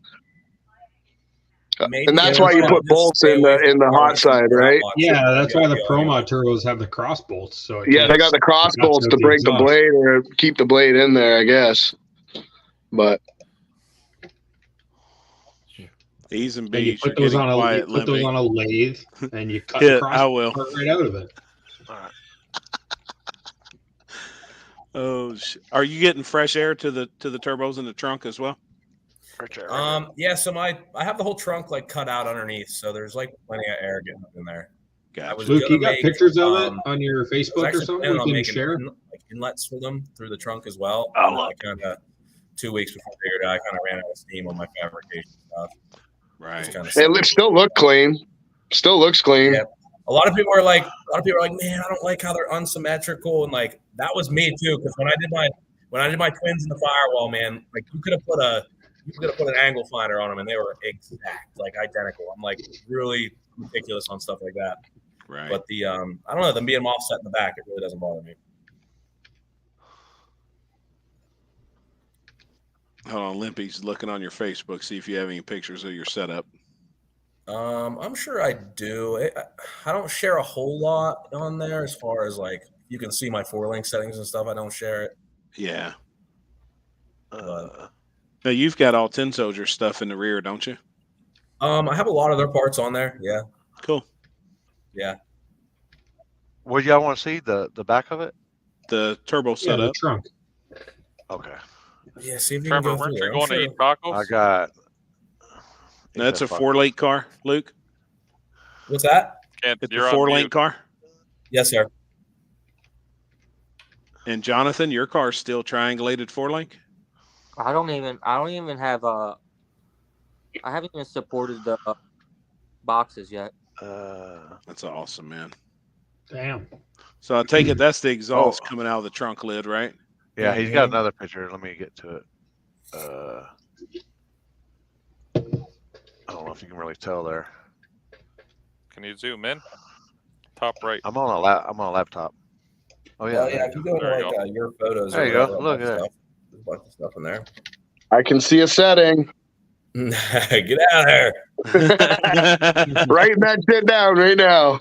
And that's why you put bolts in the hot side, right? Yeah, that's why the Pro Mod turbos have the cross bolts. So yeah, they got the cross bolts to break the blade or keep the blade in there, I guess. But E's and you B's. put those on a lathe and you cut the cross part right out of it. All right. Oh, are you getting fresh air to the turbos in the trunk as well? Yeah, so I have the whole trunk like cut out underneath, so there's like plenty of air getting up in there. Gotcha. Luke, you got pictures of it on your Facebook or something? You can share like inlets for them through the trunk as well. Oh, kind of 2 weeks before I figured out, I kind of ran out of steam on my fabrication stuff. Right. It still look clean. Still looks clean. Yeah. A lot of people are like, man, I don't like how they're unsymmetrical, and like that was me too. Because when I did my twins in the firewall, man, like you could have put an angle finder on them and they were exact, like identical. I'm like really ridiculous on stuff like that. Right. But the I don't know, them being offset in the back, it really doesn't bother me. Hold on, Limpy's looking on your Facebook, see if you have any pictures of your setup. I'm sure I do. I don't share a whole lot on there as far as like you can see my 4-link settings and stuff. I don't share it. Yeah. Now you've got all Tin Soldier stuff in the rear, don't you? I have a lot of their parts on there. Yeah. Cool. Yeah. What do y'all want to see? The back of it? The turbo setup. The trunk. Okay. Yeah. See if you Trevor, can go weren't through you there. going to eat tacos? I got. That's a 4-link car, Luke. What's that? It's a 4-link car. Yes, sir. And Jonathan, your car's still triangulated 4-link. I don't even have I haven't even supported the boxes yet. That's awesome, man. Damn. So I take it that's the exhaust coming out of the trunk lid, right? Yeah, he's got another picture. Let me get to it. I don't know if you can really tell there. Can you zoom in? Top right. I'm on a laptop. Oh yeah. Well, yeah. If you go to like your photos, there you go. Look at that. There's a bunch of stuff in there. I can see a setting. Get out of there. Writing that shit down right now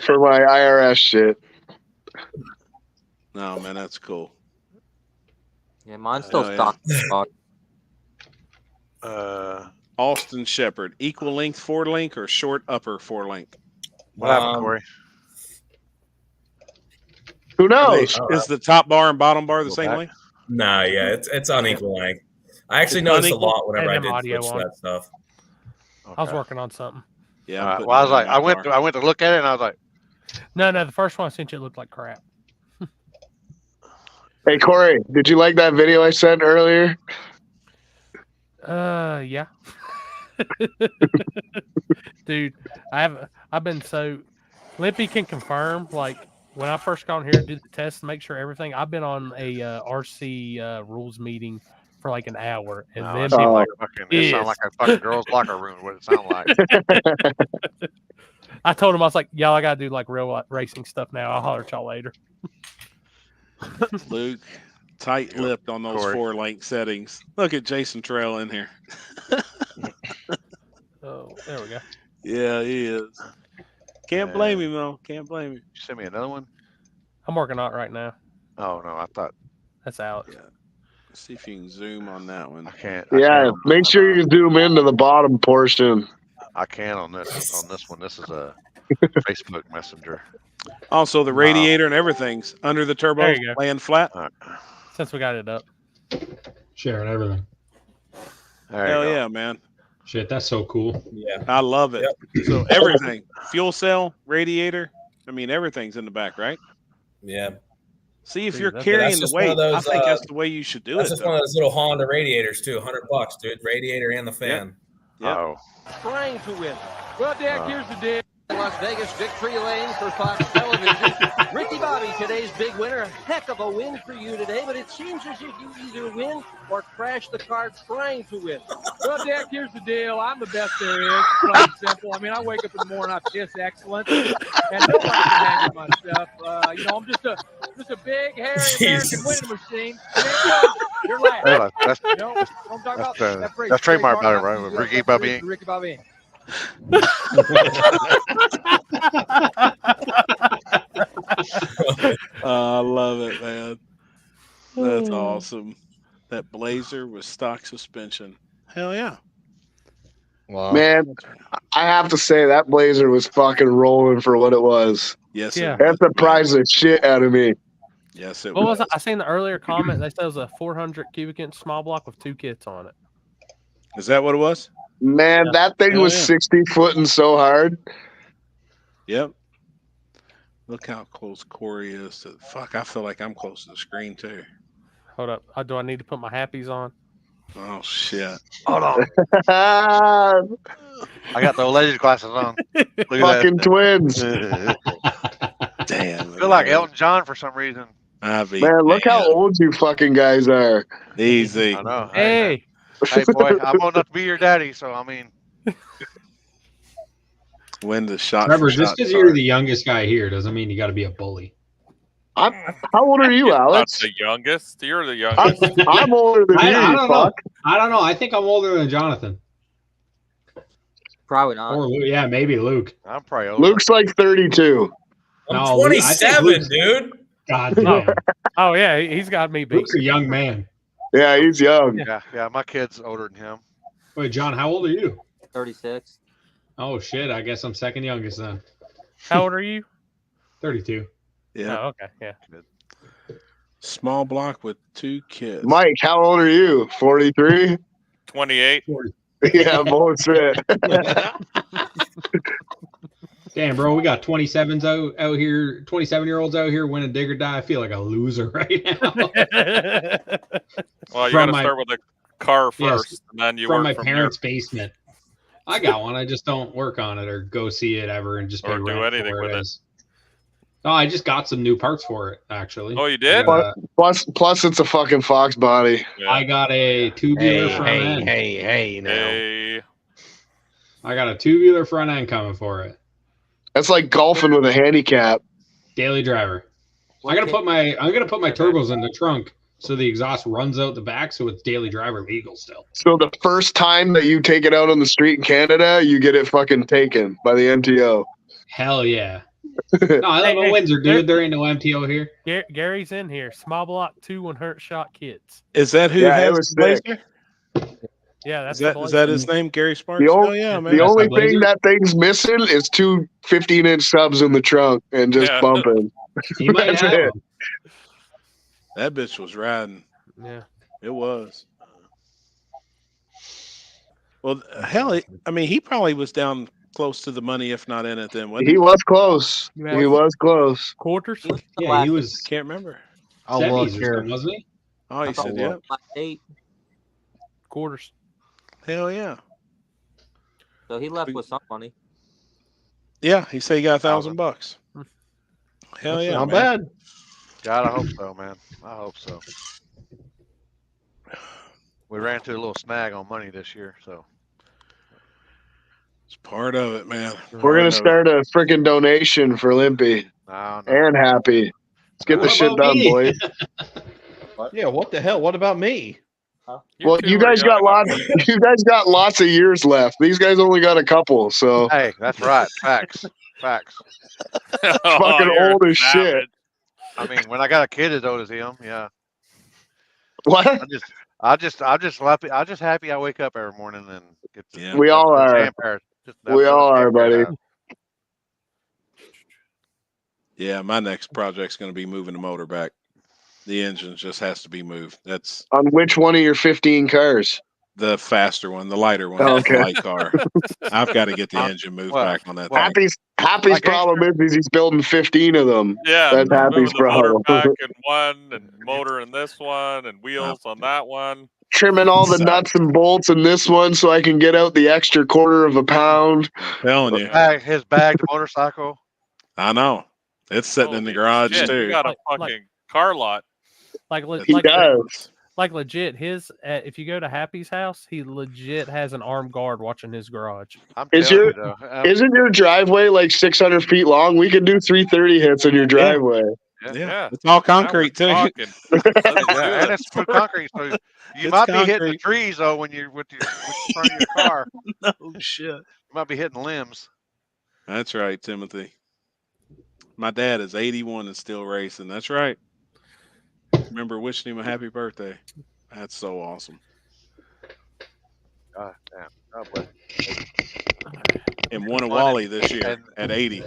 for my IRS shit. No, man, that's cool. Yeah, mine's still stock. Austin Shepherd, equal length 4-link or short upper 4-link? What happened, Corey? Who knows? Is the top bar and bottom bar the same length? Nah, yeah, it's unequal length. I actually noticed a lot whenever I did switch that stuff. Okay. I was working on something. Yeah. Well, I was like, I went to look at it and I was like, no, the first one I sent you looked like crap. Hey Corey, did you like that video I sent earlier? Yeah. Dude, I've been so Lippy can confirm, like when I first got on here to do the test, make sure everything. I've been on a RC rules meeting for like an hour, and then people like it sounds like a fucking girls' locker room. What it sound like? I told him, I was like, y'all, I gotta do like real racing stuff now. I'll holler at y'all later. Luke, tight-lipped on those Corey. 4-link settings. Look at Jason Trail in here. Oh, there we go. Yeah, he is. Can't blame him though. Can't blame him. You send me another one? I'm working on it right now. Oh no, I thought that's out. Yeah. Let's see if you can zoom on that one. I can't. Yeah, make sure you zoom into the bottom portion. I can on this one. This is a Facebook Messenger. Also, the radiator and everything's under the turbo, There you go. laying flat. Since we got it up. Sharing everything. Hell yeah, man. Shit, that's so cool. Yeah. I love it. So everything, fuel cell, radiator, I mean, everything's in the back, right? Yeah. See, if you're That's carrying the just one weight, of those, I think that's the way you should do That's it. just one of those little Honda radiators too. $100, dude. Radiator and the fan. Yep. Oh. Trying to win. Well, Dick, here's the deal. Las Vegas Victory Lane for Fox Television. Ricky Bobby, today's big winner. A heck of a win for you today, but it seems as if you either win or crash the car trying to win. Well, Dick, here's the deal. I'm the best there is. Plain and simple. I mean, I wake up in the morning, I piss excellence, and nobody can handle my stuff. You know, I'm just a big, hairy American winning machine. You're laughing. That's, you know what I'm talking about? That phrase, that's trademark by trademark, right? Ricky Bobby. Ricky Bobby. I love it, man. That's awesome. That Blazer with stock suspension. Hell yeah. Wow. Man, I have to say that Blazer was fucking rolling for what it was. Yes, Yeah. That surprised the shit out of me. Yes, it What was. was it? I seen the earlier comment. They said it was a 400 cubic inch small block with 2 kits on it. Is that what it was? Man, that thing Hell was yeah. 60 footing so hard. Yep. Look how close Corey is to. Fuck, I feel like I'm close to the screen too. Hold up. Do I need to put my happies on? Oh shit. Hold on. I got the legend glasses on. Look at Fucking twins. Damn. I feel like Elton John for some reason. Man, look how old you fucking guys are. Easy. I know. Hey. Hey, boy, I'm old enough to be your daddy, so I mean. When the shot. Trevor, for just shot because start. you're the youngest guy here doesn't mean you got to be a bully. How old are you, Not Alex? the youngest. You're the youngest. I'm older than you, I you don't know. fuck. I don't know. I think I'm older than Jonathan. Probably not. Or Luke. Yeah, maybe Luke. I'm probably older. Luke's like 32. I'm No, Luke- I think 27, Luke's- dude. God damn. Oh yeah, he's got me beat. Luke's a young man. Yeah, he's young. Yeah, my kid's older than him. Wait, John, how old are you? 36. Oh, shit. I guess I'm second youngest then. How old are you? 32. Yeah. Oh, okay. Yeah. Small block with 2 kids. Mike, how old are you? 43? 28. Yeah, bullshit. Damn, bro, we got 27s out here, 27-year-olds out here winning dig or die. I feel like a loser right now. Well, you From got to my- start with a car Yes, first, and then you from work my from parents' basement. I got one. I just don't work on it or go see it ever and just pay Or do rent anything for with it. is. Oh, I just got some new parts for it, actually. Oh, you did? Plus, it's a fucking Fox body. I got a tubular front end. Hey. I got a tubular front end coming for it. That's like golfing with a handicap. Daily driver. I'm gonna put my turbos in the trunk so the exhaust runs out the back, so it's daily driver legal still. So the first time that you take it out on the street in Canada, you get it fucking taken by the MTO. Hell yeah. No, I live in Windsor, dude. There ain't no MTO here. Gary's in here. Small block 2 100 shot kits. Is that who Yeah, it has was the Blazer? sick. Yeah, that's Is that his name, Gary Sparks? The, Oh only, yeah, man. the only my Blazer. thing that thing's missing is 2 15-inch subs in the trunk and just Yeah. bumping. He might That's have it. them. That bitch was riding. Yeah. It was. Well, hell, he probably was down close to the money, if not in it. Then wasn't He was close. Yeah. He was close. Quarters. Yeah, he was. Can't remember. I'll Semis look or here. something, wasn't he? Oh, he said, yeah. Like 8 quarters. Hell yeah. So he left with some money. Yeah, he said he got $1,000. Hell That's yeah, not man. bad. God, I hope so, man. I hope so. We ran into a little snag on money this year, so It's part of it, man. We're gonna start a freaking donation for Limpy and Happy. Let's get the shit done, boys. Yeah, what the hell? What about me? Well, you guys got lots. You guys got lots of years left. These guys only got a couple, so. Hey, that's right. Facts. Fucking old as shit. I mean, when I got a kid as old as him, yeah. What? I'm just happy I wake up every morning and get to. We all are. We all are, buddy. Yeah, my next project's going to be moving the motor back. The engine just has to be moved. That's on which one of your 15 cars? The faster one, the lighter one, okay. The light car. I've got to get the engine moved back on that thing. Happy's problem is he's building 15 of them. Yeah, that's Happy's problem. Motor back in one, and motor in this one, and wheels on that one. Trimming all the nuts and bolts in this one so I can get out the extra quarter of a pound. I'm telling you. His bagged motorcycle. I know. It's sitting in the garage shit, too. You got a fucking car lot. He does. Like legit, his if you go to Happy's house, he legit has an armed guard watching his garage. Isn't your driveway like 600 feet long? We could do 330 hits in your driveway. Yeah. It's all concrete too. And it's for concrete, so you might be hitting the trees though when you're with the front of your car. No shit. You might be hitting limbs. That's right, Timothy. My dad is 81 and still racing. That's right. Remember wishing him a happy birthday. That's so awesome. God damn. God bless you. And won a Wally this year at 80.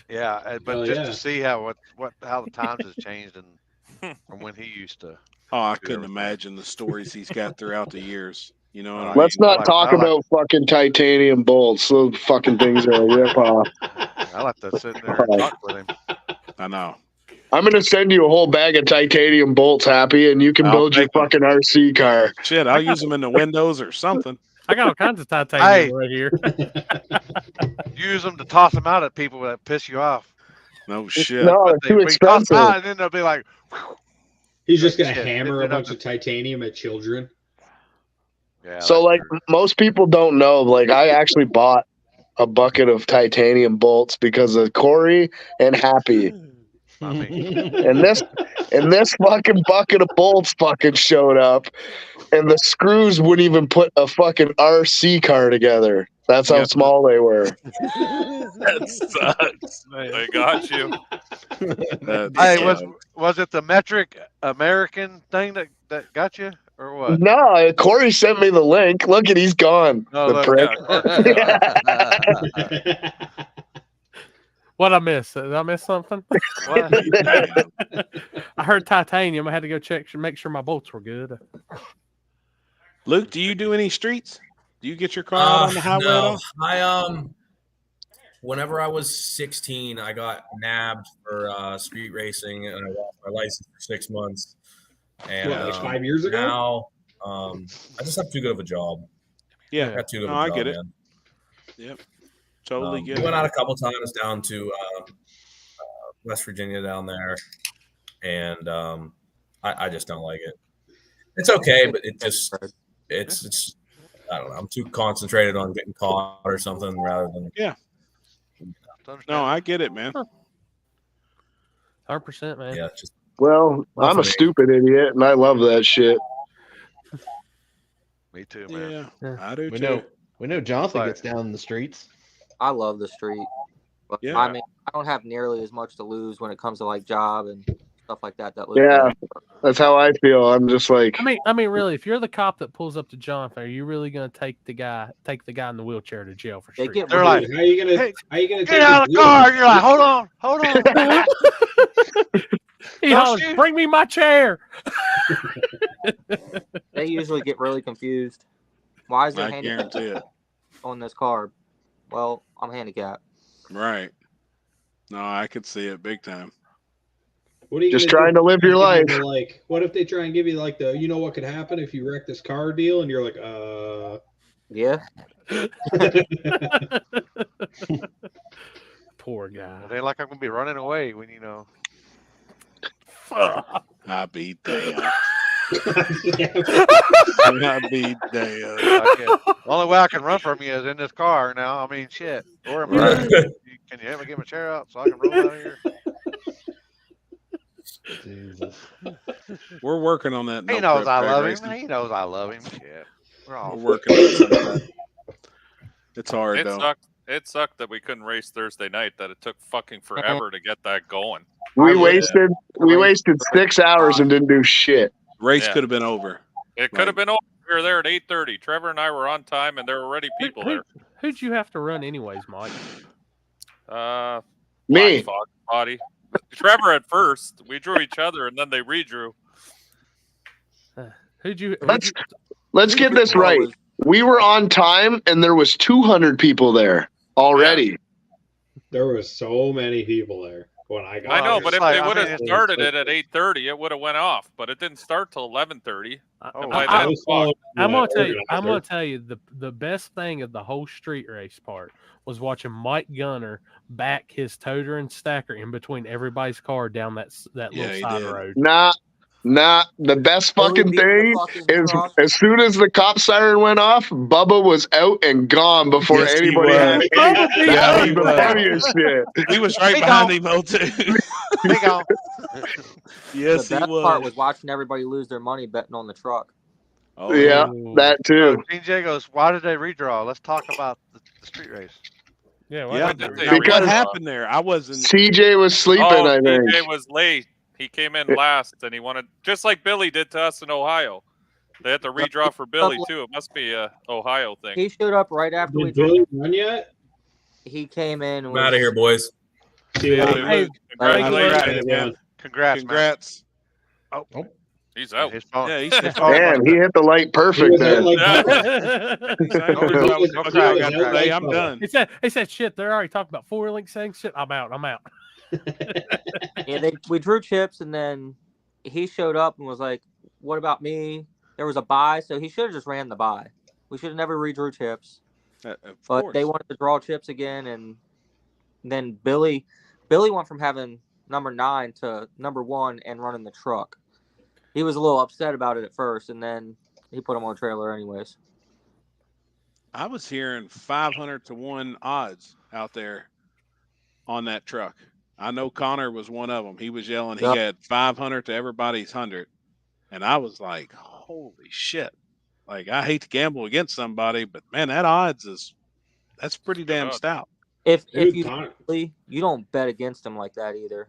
Yeah, but just to see how the times has changed and from when he used to. Oh, I couldn't imagine the stories he's got throughout the years. You know what Let's not talk about fucking titanium bolts. Those fucking things are a rip-off. I like to sit there and talk with him. I know. I'm going to send you a whole bag of titanium bolts, Happy, and you can build your fucking RC car. Shit, I'll use them in the windows or something. I got all kinds of titanium right here. Use them to toss them out at people that piss you off. No shit. No, it's too expensive. And then they'll be like, he's just going to hammer a bunch of titanium at children. Yeah. So, like, most people don't know, like, I actually bought a bucket of titanium bolts because of Corey and Happy. And this fucking bucket of bolts fucking showed up, and the screws wouldn't even put a fucking RC car together. That's how small they were. That sucks, man. They got you. Hey, was it the metric American thing that got you, or what? No, Corey sent me the link. Look at, he's gone. Oh, the prick. What I miss? Did I miss something? I heard titanium. I had to go check, make sure my bolts were good. Luke, do you do any streets? Do you get your car out on the highway at all? I whenever I was 16, I got nabbed for street racing, and I lost my license for 6 months. And like 5 years ago? Now, I just have too good of a job. Yeah, I got too good of a I job, get it. man. Yep, totally get it. We went out a couple times down to West Virginia down there, and I just don't like it. It's okay, but it's I don't know. I'm too concentrated on getting caught or something rather than No, I get it, man. 100%, man. Yeah, just Well, I'm a stupid idiot, and I love that shit. Me too, man. Yeah, I do too. We know Jonathan gets down in the streets. I love the street. But Yeah. I mean, I don't have nearly as much to lose when it comes to like job and stuff like that. Yeah, that's how I feel. I'm just like, I mean, really, if you're the cop that pulls up to Jonathan, are you really going to take the guy in the wheelchair to jail for street? They're like, how are you gonna get out of the car? And you're like, hold on. He hollers, bring me my chair. They usually get really confused. Why is there I guarantee it. on this card? Well, I'm handicapped. Right. No, I could see it big time. What are you just gonna trying to live your life. Like, what if they try and give you like the, you know what could happen if you wreck this car deal, and you're like, yeah. Poor guy. It ain't like I'm gonna be running away when you know. I be damned. I be damned. The only way I can run from you is in this car now. I mean, shit. Or can you ever get my chair up so I can roll out of here? Jesus. We're working on that. He knows I love him. He knows I love him. Shit. We're working on some of that. It's hard though. It sucked that we couldn't race Thursday night. That it took fucking forever to get that going. We wasted 6 hours and didn't do shit. Race could have been over. It could have been over. We were there at 8:30. Trevor and I were on time, and there were already people there. Who'd you have to run anyways, Mike? Me. Fox body. Trevor at first. We drew each other, and then they redrew. Let's get this right. We were on time, and there was 200 people there already. Yeah. There was so many people there when I got. I know, but if they would have started it at 8:30, it would have went off. But it didn't start till 11:30. I'm gonna tell you the best thing of the whole street race part was watching Mike Gunner back his toter and stacker in between everybody's car down that little side road. Nah, the best fucking thing is as soon as the cop siren went off, Bubba was out and gone before anybody had it. That was the funniest shit. He was right behind him, though, too. Yes, the best part was watching everybody lose their money betting on the truck. Oh, yeah, that too. TJ goes, why did they redraw? Let's talk about the street race. Yeah, because what happened there? I wasn't. CJ was sleeping, I think. CJ was late. He came in last, and he wanted, just like Billy did to us in Ohio. They had to redraw for Billy too. It must be a Ohio thing. He showed up right after we Billy run yet? He came in. I'm out of here, boys. Hey, congratulations, man. Congrats. Oh, he's out. Yeah, he's Man, he hit the light perfect there. I'm done. He said, shit, they're already talking about four-link saying shit. I'm out. Yeah, we drew chips, and then he showed up and was like, what about me? There was a buy, so he should have just ran the buy. We should have never redrew chips. But they wanted to draw chips again, and then Billy went from having number 9 to number 1 and running the truck. He was a little upset about it at first, and then he put him on the trailer anyways. I was hearing 500 to 1 odds out there on that truck. I know Connor was one of them. He was yelling. He had 500 to everybody's 100. And I was like, holy shit. Like, I hate to gamble against somebody, but man, that odds that's pretty damn stout. If you don't bet against him like that either.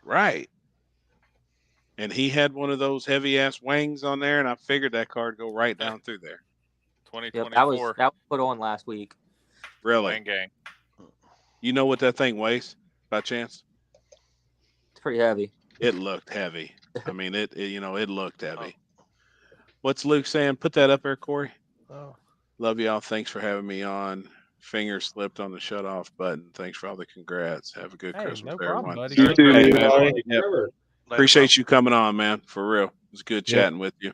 Right. And he had one of those heavy ass wings on there, and I figured that car would go right down through there. 2024. That was put on last week. Really? Gang. You know what that thing weighs by chance? It's pretty heavy. It looked heavy. I mean, it looked heavy. What's Luke saying? Put that up there, Corey. Oh. Love y'all. Thanks for having me on. Finger slipped on the shut off button. Thanks for all the congrats. Have a good Christmas, everyone. Buddy. You too, man. Appreciate you coming on, man. For real. It was good chatting with you.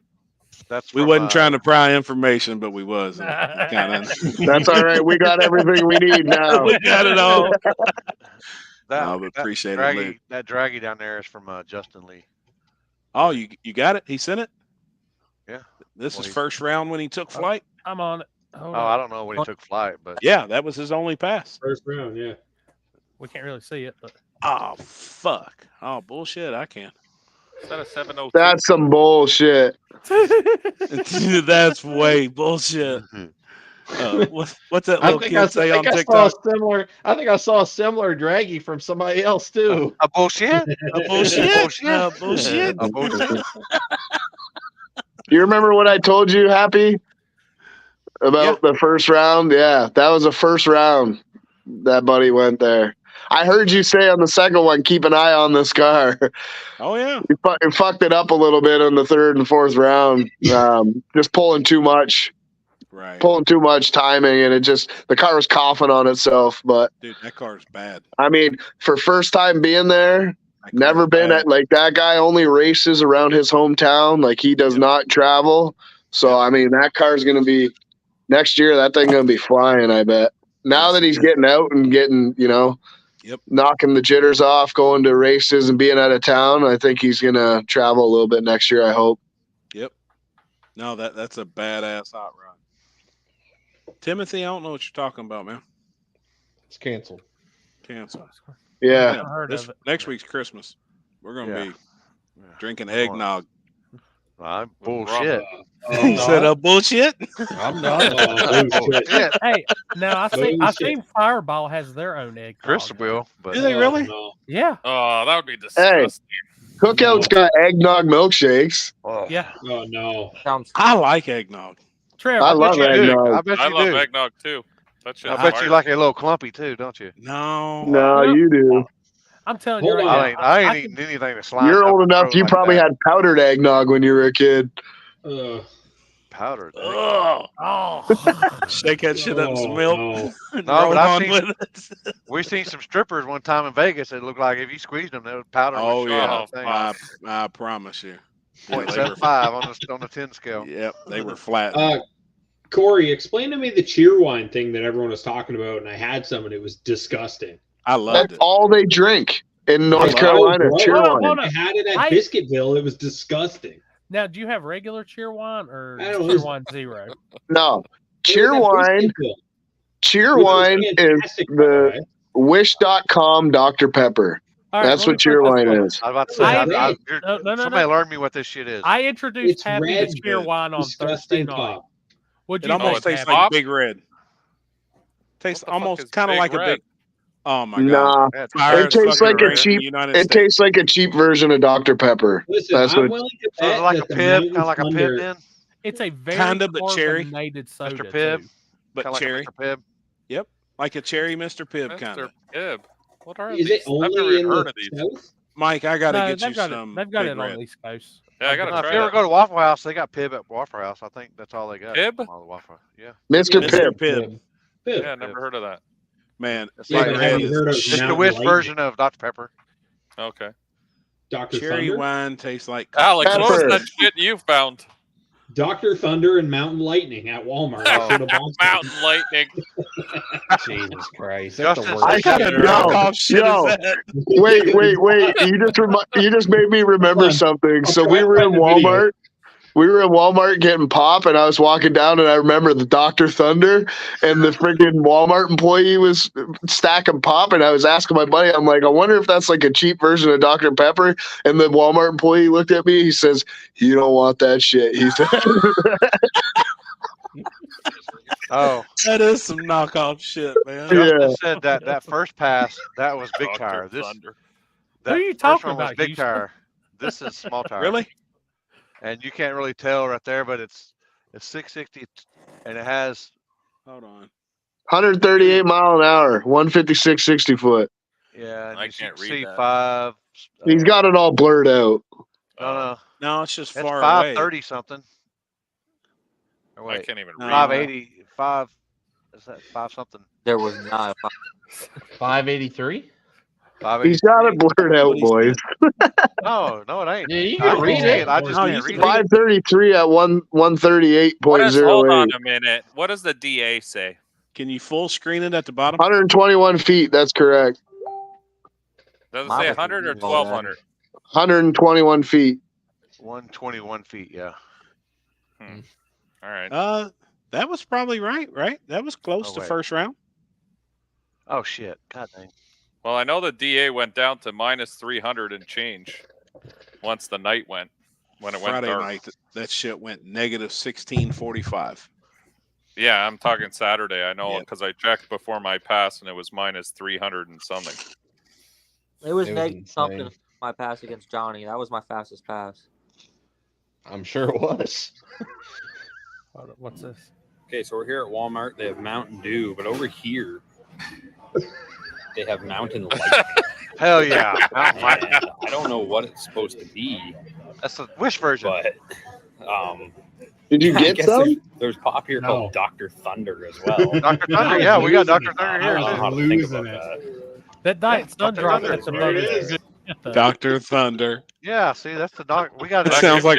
We wasn't trying to pry information, but we was. That's all right. We got everything we need now. We got it all. Appreciate it. That draggy down there is from Justin Lee. Oh, you got it? He sent it? Yeah. This is first round when he took flight? I'm on it. I don't know when he took flight, but yeah, that was his only pass. First round, yeah. We can't really see it, but oh fuck. Oh bullshit, I can. Is that a 702? That's some bullshit. That's way bullshit. What's that little kid say on TikTok? I think I saw a similar draggy from somebody else too. A bullshit? A bullshit? Bullshit? You remember what I told you, Happy? About the first round? Yeah, that was the first round that buddy went there. I heard you say on the second one, keep an eye on this car. Oh, yeah. You fucked it up a little bit in the third and fourth round. Just pulling too much. Right. Pulling too much timing, and the car was coughing on itself. But dude, that car's bad. I mean, for first time being there, Never been at like that guy only races around his hometown. Like he does not travel. So I mean that car's gonna be next year, that thing gonna be flying, I bet. Now that he's getting out and getting, knocking the jitters off, going to races and being out of town, I think he's gonna travel a little bit next year, I hope. Yep. No, that's a badass hot rod. Timothy, I don't know what you're talking about, man. It's canceled. Cancel. Yeah. Next week's Christmas. We're gonna be drinking eggnog. Bullshit. He said bullshit. I'm not. Hey, now I seen Fireball has their own egg. Chris will, but do they really? Yeah. Oh, that would be disgusting. Hey, Cookout's got eggnog milkshakes. Yeah. Oh no. I like eggnog. Trevor, I love eggnog. I bet you I love do. eggnog too. I bet you like it a little clumpy too, don't you? No, you do. I'm telling you right now. I ain't eating anything to slide. You're old enough. You probably had powdered eggnog when you were a kid. Powdered. Oh. Shake that shit up in some milk. No, but we've seen some strippers one time in Vegas. It looked like if you squeezed them, they would powder. Oh yeah, I promise you. 0.75 on the 10 scale. Yep, they were flat. Corey, explain to me the cheer wine thing that everyone was talking about, and I had some, and it was disgusting. I loved That's all they drink in North Carolina. Cheer wine. I had it at Biscuitville. It was disgusting. Now, do you have regular cheer wine or I don't cheer know. wine zero? No, cheer wine. Cheer wine is the Wish.com Dr. Pepper. Right, that's what cheer wine is. I was about to say, somebody learn me what this shit is. I introduced Happy to cheer wine on Thursday night. It almost tastes like Big Red. Tastes almost kind of like a big. Oh my god! Nah, it tastes like a cheap. It tastes like a cheap version of Dr. Pepper. Listen, that's I'm what. willing to So bet like a that the pib, Mountain kind of like a pib. Thunder- Then It's a very Kind of, but cherry. carbonated soda. Mr. Pibb, too. But kinda cherry. like a Mr. Pibb. Yep, like a cherry Mr. Pibb kind Mr. of. Pibb. What are Is these? it I've only never in heard the of these. South? Mike, I gotta No, get you they've got some. it. They've got Big it on Red. the East Coast. Yeah, I gotta No, if try you ever that. go to Waffle House, they got Pibb at Waffle House. I think that's all they got. Pibb? Yeah. Mr. Pibb. Pibb. Yeah, never heard of that. Man, It's Yeah, like but have you heard of it's the Mountain Wish Lightning? version of Dr. Pepper. Okay. Dr. cherry Thunder? wine tastes like. Alex, what was Pepper. that shit you found? Dr. Thunder and Mountain Lightning at Walmart. I should've bought some. Mountain Lightning. Jesus Christ. That's the Justin, worst. I gotta What know. knockoff shit Yo. is that? Wait. You just made me remember something. So we were in Walmart. We were in Walmart getting pop, and I was walking down, and I remember the Dr. Thunder, and the freaking Walmart employee was stacking pop, and I was asking my buddy, I'm like, I wonder if that's like a cheap version of Dr. Pepper. And the Walmart employee looked at me. He says, "You don't want that shit." He said. Oh, That is some knockoff shit, man. Justin said that first pass, that was big Dr. tire. This Thunder. Who are you first talking one was about, big Houston? tire. This is small tire. Really? And you can't really tell right there, but it's 660, and it has Hold on. 138 mile an hour, 156 60 foot. And I you can't read see that. 5. He's got it all blurred out. No, No, it's just it's far away. 530 something. Or I wait, can't even read. 580. 5. Is that 5 something? There was not. 583? 580. He's got it blurred out, boys. No, it ain't. Yeah, you I can read see it. I just No, can't you read can it. 533 at 138.08. Hold on a minute. What does the DA say? Can you full screen it at the bottom? 121 feet. That's correct. Does it Mine say was 100 or reading all that. 1200? 121 feet. 121 feet, yeah. All right. That was probably right? That was close Oh, to wait. first round. Oh, shit. God dang. Well, I know the DA went down to minus 300 and change once the night went, when it went Friday dark. night, that shit went negative 1645. Yeah, I'm talking Saturday. I know Yeah. because I checked before my pass and it was minus 300 and something. It was It was negative something. insane. My pass against Johnny. That was my fastest pass. I'm sure it was. What's this? Okay, so we're here at Walmart. They have Mountain Dew, but over here they have Mountain Light. Hell yeah. And I don't know what it's supposed to be, That's the Wish version. but Did you I get guess some? there's pop here No. called Dr. Thunder as well. Dr. Thunder, yeah, we got Dr. Thunder I here. don't know too. how to think Losing about it. that. That diet sun Dr. drop Thunder. at the There it moment. is. Dr. Thunder. Yeah, see, that's the doc. We got. That sounds like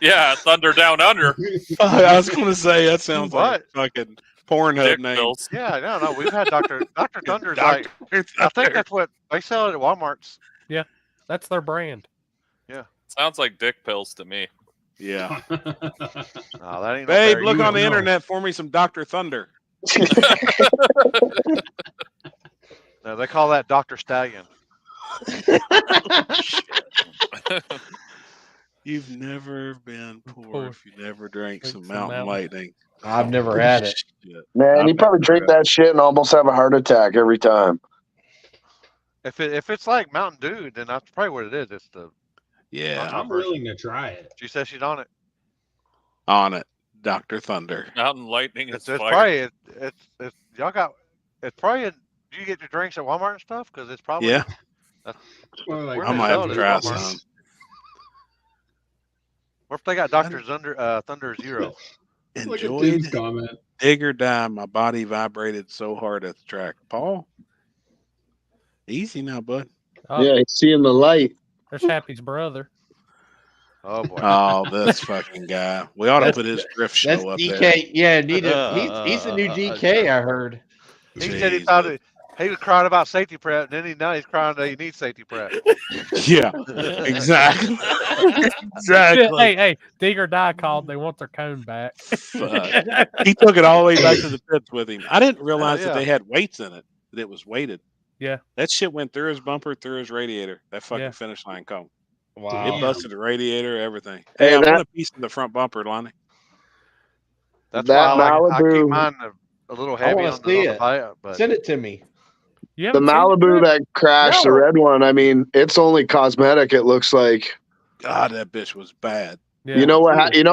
Yeah, Thunder Down Under. I was going to say that sounds like a fucking Pornhub name. Pills. Yeah, no, we've had Dr. Thunder's like. I think that's what they sell it at Walmart's. Yeah, that's their brand. Yeah, sounds like dick pills to me. Yeah. No, that ain't. Babe, look on the internet for me some Dr. Thunder. No, they call that Dr. Stallion. You've never been poor if you never drank some Mountain Lightning. I've never had it. Man, you probably drink that shit and almost have a heart attack every time. If it's like Mountain Dew, then that's probably what it is. It's the I'm willing to try it. She says she's on it. On it, Dr. Thunder. Mountain Lightning is It's fire. probably it's y'all got it's probably. Do you get your drinks at Walmart and stuff? Because it's probably Yeah. Well, like, I might have to try some. What if they got Dr. Thunder Zero? Look at Enjoyed Tim's comment. Dig or Die. My body vibrated so hard at the track. Paul, easy now, bud. Oh, Yeah, he's seeing the light. There's Happy's brother. Oh boy. Oh, this fucking guy. We ought to put his drift show That's up DK. there. Yeah, he's the new DK. I heard. He said he thought he was crying about safety prep, and then now he's crying that he needs safety prep. Yeah, exactly. Exactly. Hey, Dig or Die called. They want their cone back. He took it all the way back to the pits with him. I didn't realize that they had weights in it, that it was weighted. Yeah. That shit went through his bumper, through his radiator. That fucking finish line cone. Wow. It busted the radiator, everything. Hey, Hey, I want a piece of the front bumper, Lonnie. That's That why I keep Malibu- mine a little I heavy want on to see the it. buyout, but Send it to me. You The haven't seen it Malibu yet? that crashed, the No. red one, I mean, it's only cosmetic, it looks like. God, that bitch was bad. Yeah. You know what happened? You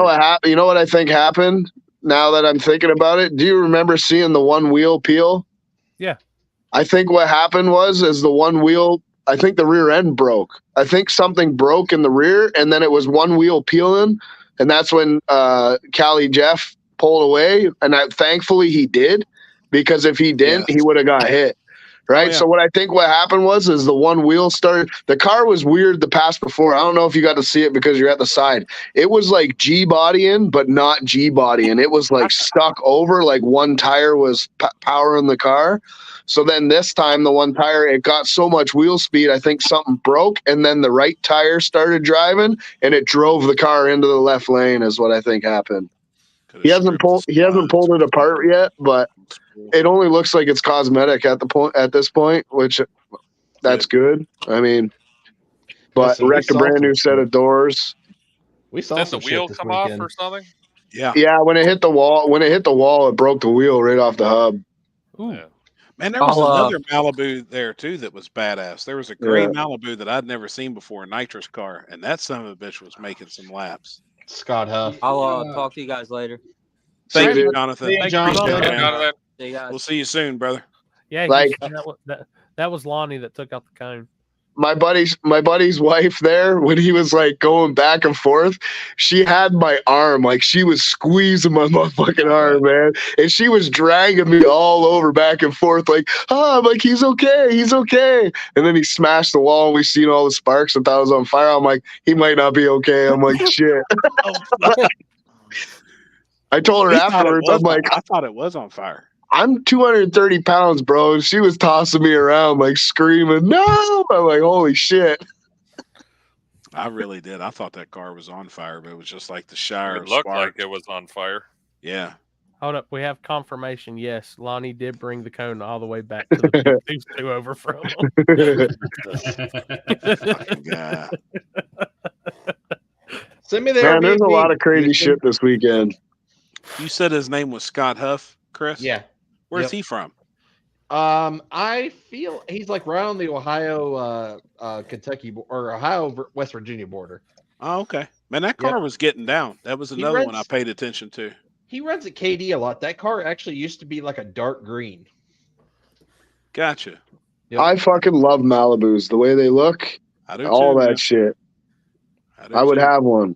know what I think happened now that I'm thinking about it? Do you remember seeing the one wheel peel? Yeah. I think what happened is the one wheel, I think the rear end broke. I think something broke in the rear, and then it was one wheel peeling, and that's when Callie Jeff pulled away, and thankfully he did, because if he didn't, he would have got hit. Right. Oh, yeah. So what I think what happened is the one wheel started. The car was weird the pass before. I don't know if you got to see it because you're at the side. It was like G bodying, but not G bodying. It was like stuck over, like one tire was powering the car. So then this time the one tire, it got so much wheel speed, I think something broke, and then the right tire started driving, and it drove the car into the left lane. Is what I think happened. He hasn't pulled it apart yet, but it only looks like it's cosmetic at this point, which that's good. I mean, but Listen, we wrecked a saw brand some new set of doors. We saw Did some the wheel shit this come weekend. off or something? Yeah. Yeah, when it hit the wall, it broke the wheel right off the hub. Ooh. Yeah. Man, there was another Malibu there too that was badass. There was a gray Malibu that I'd never seen before, a nitrous car, and that son of a bitch was making some laps. Scott Huff. I'll talk to you guys later. Thank See you, you. Jonathan. See you, Thank Jonathan. you, man. Jonathan. See you guys. We'll see you soon, brother. Yeah, Like- that was Lonnie that took out the cone. My buddy's wife there, when he was like going back and forth, she had my arm, like she was squeezing my motherfucking arm, man, and she was dragging me all over back and forth, like, I'm like, he's okay, and then he smashed the wall, and we seen all the sparks and thought it was on fire. I'm like, he might not be okay. I'm like, shit. I told her afterwards, I'm like, I thought it was on fire. I'm 230 pounds, bro. And she was tossing me around, like screaming, no. I'm like, holy shit. I really did. I thought that car was on fire, but it was just like the Shire. It looked spark. like it was on fire. Yeah. Hold up, we have confirmation. Yes, Lonnie did bring the cone all the way back to the pit. He was two over from him. Yeah. Send me the Man, there's a Airbnb. lot of crazy shit this weekend. You said his name was Scott Huff, Chris? Yeah. Where's he from? I feel he's like right on the Ohio, Kentucky, or Ohio, West Virginia border. Oh, okay. Man, that car was getting down. That was another one I runs- paid attention to. He runs at KD a lot. That car actually used to be like a dark green. Gotcha. Yep. I fucking love Malibus. The way they look, I do all too, that man. shit. do I would too. have one.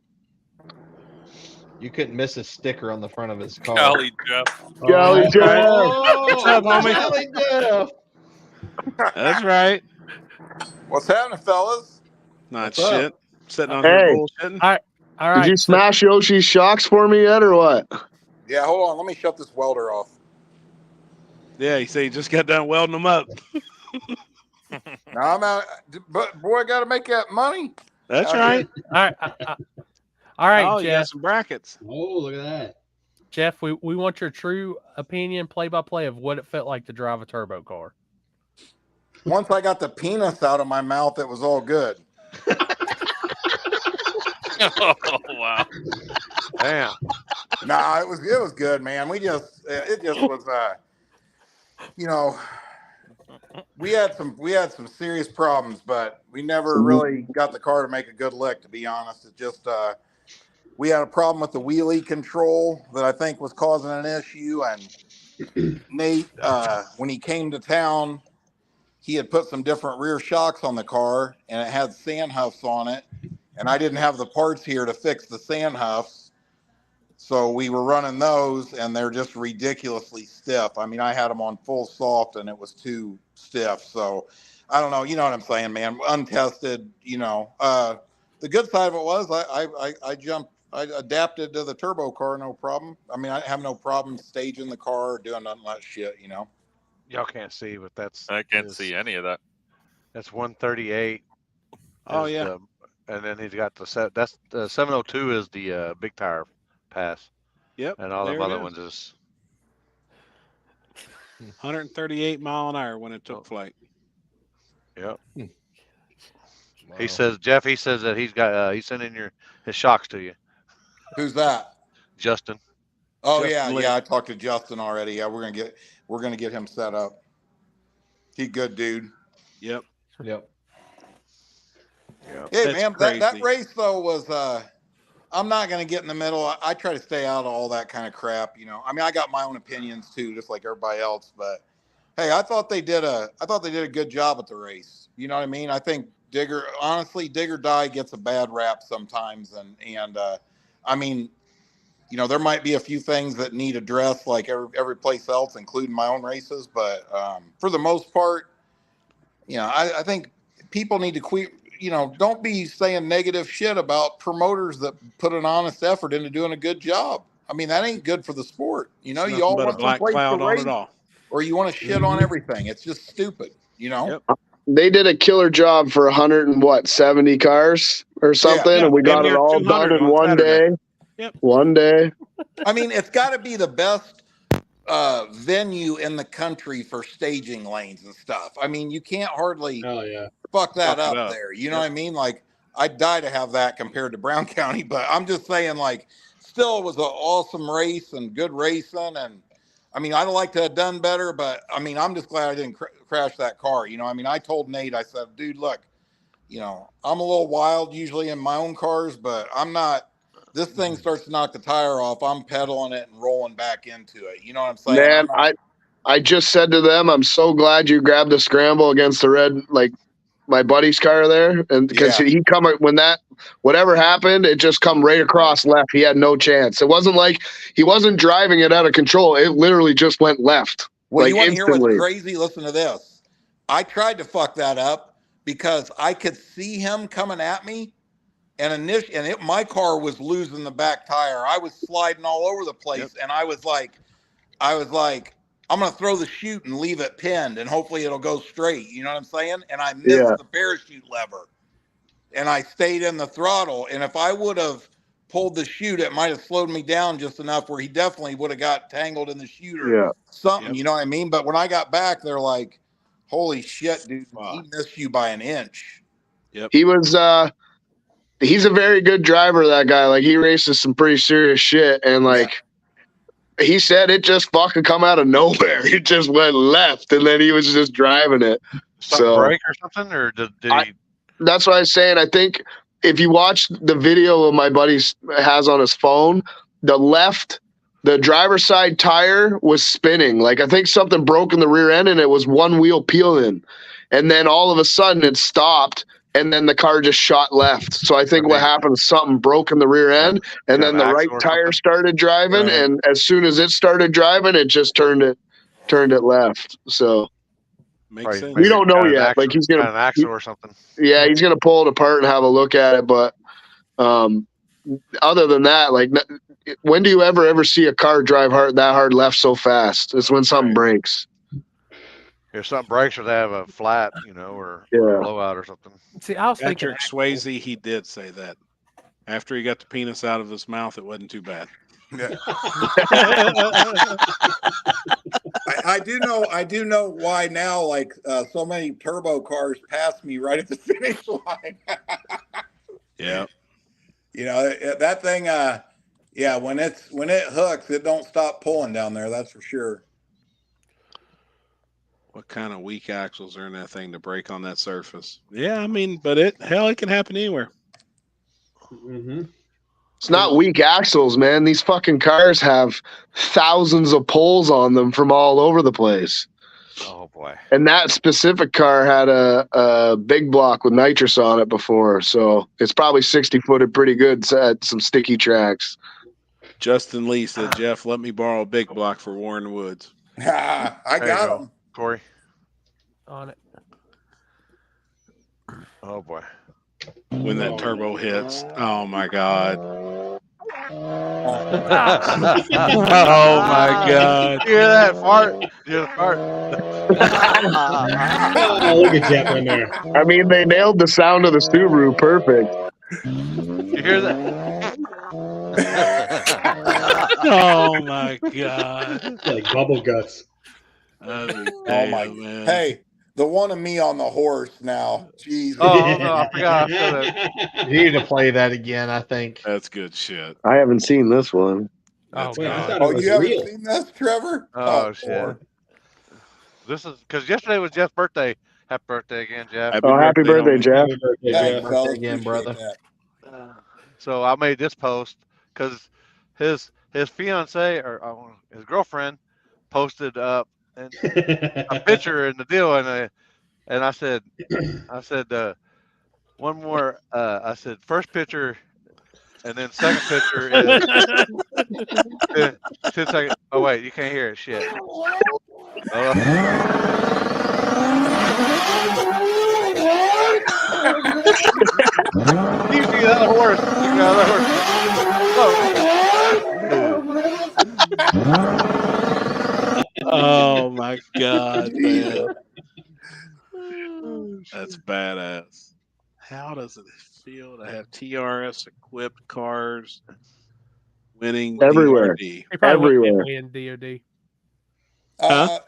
You couldn't miss a sticker on the front of his car. Golly, Jeff. Golly, Jeff. Oh, What's up, homie? Golly, Jeff. That's right. What's happening, fellas? Not What's up? shit. Sitting on Hey. here bullshitting. All right. Did you smash Yoshi's shocks for me yet, or what? Yeah, hold on. Let me shut this welder off. Yeah, you see, you just got done welding them up. Now I'm out, but boy, I got to make that money. That's right. All right, Oh, you got Jeff. some brackets. Oh, look at that. Jeff, we want your true opinion, play-by-play of what it felt like to drive a turbo car. Once I got the penis out of my mouth, it was all good. Oh wow! Damn. Nah, it was good, man. It just was you know, we had some serious problems, but we never really got the car to make a good lick, to be honest. It just we had a problem with the wheelie control that I think was causing an issue, and Nate when he came to town, he had put some different rear shocks on the car, and it had sand huffs on it, and I didn't have the parts here to fix the sand huffs. So we were running those, and they're just ridiculously stiff. I mean, I had them on full soft, and it was too stiff. So I don't know. You know what I'm saying, man? Untested, you know. The good side of it was I adapted to the turbo car, no problem. I mean, I have no problem staging the car or doing nothing like shit, you know. Y'all can't see, but I can't see any of that. That's 138. Oh yeah. And then he's got that's the 702 is the big tire pass. Yep. And all there the it other is. ones is 138 mile an hour when it took flight. Yep. Wow. He says Jeff. He says that he's got he's sending his shocks to you. Who's that? Justin. Oh Justin Lee. yeah. I talked to Justin already. Yeah, we're gonna get him set up. He's a good dude. Yep. Yep. Hey That's man, crazy. that race though was I'm not gonna get in the middle. I try to stay out of all that kind of crap, you know. I mean, I got my own opinions too, just like everybody else. But hey, I thought they did a good job at the race. You know what I mean? I think Digger Die gets a bad rap sometimes, and I mean, you know, there might be a few things that need addressed, like every place else, including my own races. But for the most part, you know, I think people need to quit. You know, don't be saying negative shit about promoters that put an honest effort into doing a good job. I mean, that ain't good for the sport. You know, you all but a want some black place to cloud on race, it all. or you want to shit on everything. It's just stupid. You know. Yep. They did a killer job for 170 cars or something, Yeah, and we got damn it near all 200 done in on one Saturday. day. Yep. One day. I mean, it's got to be the best venue in the country for staging lanes and stuff. I mean, you can't hardly fuck that up there. You know what I mean? Like, I'd die to have that compared to Brown County, but I'm just saying, like, still it was an awesome race and good racing. And I mean, I'd like to have done better, but I mean, I'm just glad I didn't crash that car. You know, I mean, I told Nate, I said, dude, look, you know, I'm a little wild usually in my own cars, but I'm not. This thing starts to knock the tire off, I'm pedaling it and rolling back into it. You know what I'm saying? Man, I just said to them, I'm so glad you grabbed the scramble against the red, like my buddy's car there. And because he come when whatever happened, it just come right across left. He had no chance. It wasn't like he wasn't driving it out of control. It literally just went left. Well, like you want to hear what's instantly. crazy? Listen to this. I tried to fuck that up because I could see him coming at me. And my car was losing the back tire. I was sliding all over the place, and I was like, I'm gonna throw the chute and leave it pinned, and hopefully it'll go straight. You know what I'm saying? And I missed the parachute lever, and I stayed in the throttle. And if I would have pulled the chute, it might have slowed me down just enough where he definitely would have got tangled in the chute or something. You know what I mean? But when I got back, they're like, "Holy shit, dude! He missed you by an inch." Yep. He was. He's a very good driver, that guy. Like, he races some pretty serious shit. And, like, he said it just fucking come out of nowhere. It just went left, and then he was just driving it. Break or something? Or did he? That's what I was saying. I think if you watch the video of my buddy has on his phone, the driver's side tire was spinning. Like, I think something broke in the rear end, and it was one wheel peeling. And then all of a sudden it stopped. And then the car just shot left. So I think what happened is something broke in the rear end, and then the right tire started driving. Right. And as soon as it started driving, it just turned it left. So Makes sense. We don't know Got an yet. axle- Like he's got gonna an axle or something. Yeah, he's gonna pull it apart and have a look at it. But other than that, like, when do you ever see a car drive that hard left so fast? It's when something breaks. If something breaks or they have a flat, or a blowout or something. See, I was thinking Patrick Swayze, he did say that. After he got the penis out of his mouth, it wasn't too bad. Yeah. I do know why now, like, so many turbo cars pass me right at the finish line. Yeah. That thing, when it hooks, it don't stop pulling down there, that's for sure. What kind of weak axles are in that thing to break on that surface? Yeah, I mean, but it can happen anywhere. Mm-hmm. It's not weak axles, man. These fucking cars have thousands of poles on them from all over the place. Oh boy! And that specific car had a big block with nitrous on it before, so it's probably 60-footed pretty good at some sticky tracks. Justin Lee said, "Jeff, let me borrow a big block for Warren Woods." I got him, Corey. On it. Oh boy! When that turbo hits, oh my god! Oh my god! You hear that fart? You hear the fart? Oh, look at Jeff in there. I mean, they nailed the sound of the Subaru perfect. You hear that? Oh my god! Like bubble guts. Oh my man! Hey, the one of me on the horse now. Jesus. Oh no, I forgot. You need to play that again, I think. That's good shit. I haven't seen this one. That's you haven't seen this, Trevor? Oh shit! This is because yesterday was Jeff's birthday. Happy birthday again, Jeff. Happy birthday, Jeff. Happy birthday, Thanks, Jeff. fellas. Again, brother. So I made this post because his fiance or his girlfriend posted up a picture in the deal, and I said one more. I said first picture, and then second picture is 10 seconds. Oh wait, you can't hear it. Shit. You see that horse? Oh my god, man. That's badass. How does it feel to have TRS equipped cars winning Everywhere? DRD? Everywhere. In DOD.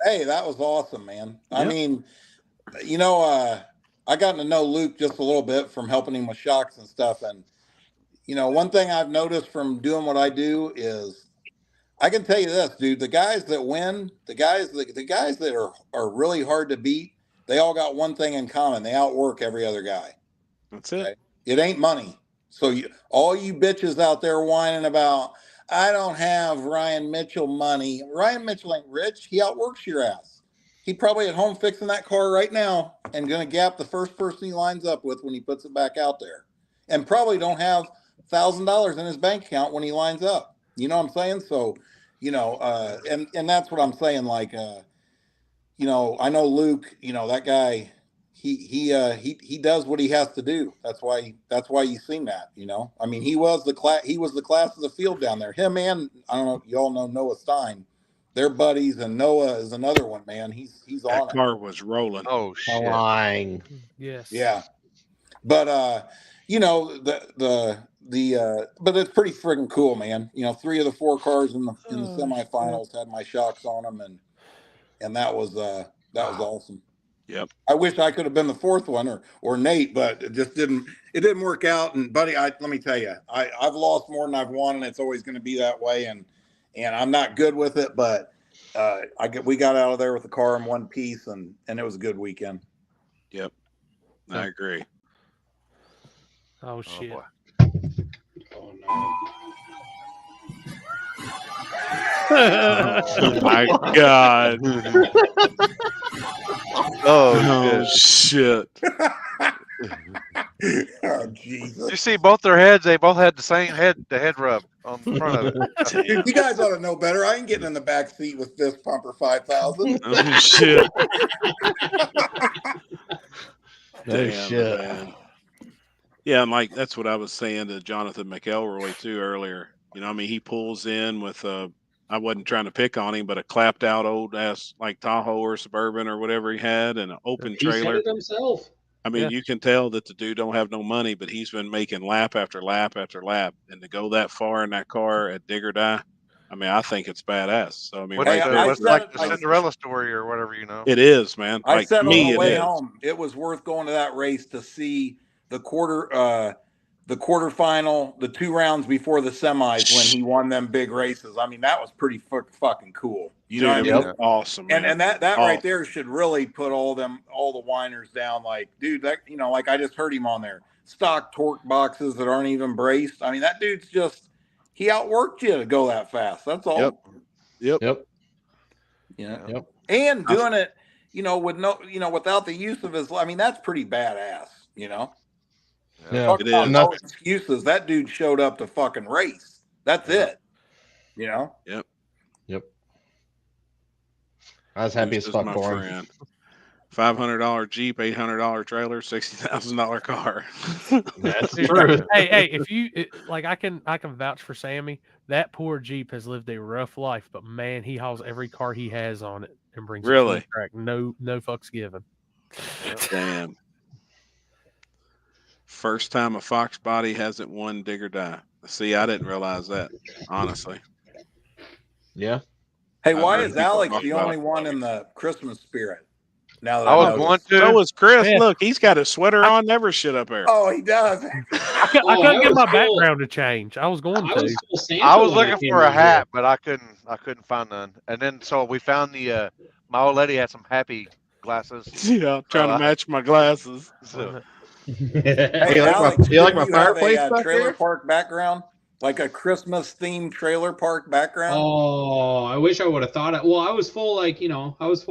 Hey, that was awesome, man. I mean, I gotten to know Luke just a little bit from helping him with shocks and stuff. And, one thing I've noticed from doing what I do is I can tell you this, dude, the guys that win, the guys that are really hard to beat, they all got one thing in common. They outwork every other guy. That's it. Okay? It ain't money. So all you bitches out there whining about, I don't have Ryan Mitchell money. Ryan Mitchell ain't rich. He outworks your ass. He probably at home fixing that car right now and going to gap the first person he lines up with when he puts it back out there. And probably don't have $1,000 in his bank account when he lines up. You know what I'm saying? So, and that's what I'm saying. Like, I know Luke, that guy, he does what he has to do. That's why you've seen that, I mean, he was the class of the field down there. Him and I don't know, you all know Noah Stein. They're buddies, and Noah is another one, man. He's on it. That car was rolling. Oh shit. Flying. Yes. Yeah. But but it's pretty friggin' cool, man. 3 of the 4 cars in the semifinals had my shocks on them, and that was awesome. Yep. I wish I could have been the 4th one or Nate, but it just didn't work out. And buddy, let me tell you, I've lost more than I've won, and it's always going to be that way. And I'm not good with it, but we got out of there with the car in one piece, and it was a good weekend. Yep. I agree. Oh shit. Oh Oh my god. Oh shit. Oh Jesus! You see both their heads; they both had the same head rub on the front of it. Dude, you guys ought to know better. I ain't getting in the back seat with this Pumper 5000. Oh shit! No shit. Man. Yeah, and like that's what I was saying to Jonathan McElroy too earlier. You know, I mean, he pulls in with I wasn't trying to pick on him, but a clapped out old ass like Tahoe or Suburban or whatever he had, and an open He said trailer. it himself. I mean, you can tell that the dude don't have no money, but he's been making lap after lap after lap, and to go that far in that car at dig or die, I mean, I think it's badass. So I mean, What's like the Cinderella story or whatever, you know? It is, man. I Like said me, on the way it is. home, it was worth going to that race to see the quarterfinal, the 2 rounds before the semis when he won them big races. I mean, that was pretty fucking cool. You know what I mean? Awesome, man. And that right there should really put all the whiners down. Like, dude, that like I just heard him on there. Stock torque boxes that aren't even braced. I mean, that dude's he outworked you to go that fast. That's all. Yep. Yep. And doing it, with without the use of his. I mean, that's pretty badass. Yeah, Talk it about is. no excuses. That dude showed up to fucking race. That's it. Yep. I was happy as fuck for him. $500 Jeep, $800 trailer, $60,000 car. That's true. Hey, if you I can vouch for Sammy. That poor Jeep has lived a rough life, but man, he hauls every car he has on it and brings it to the track. No fucks given. Damn. First time a Fox body hasn't won dig or die. See, I didn't realize that, honestly. Yeah. Hey, why is Alex the only one in the Christmas spirit? Now that I was going to. So was Chris. Yeah. Look, he's got a sweater on, never shit up there. Oh, he does. I couldn't get my background to change. I was going to. I was looking for a hat, but I couldn't find none. And then so we found my old lady had some happy glasses. Yeah, trying to match my glasses. So. Hey, Alex, do you like my fireplace? A trailer park background, like a Christmas themed trailer park background. Oh, I wish I would have thought it. Well, I was full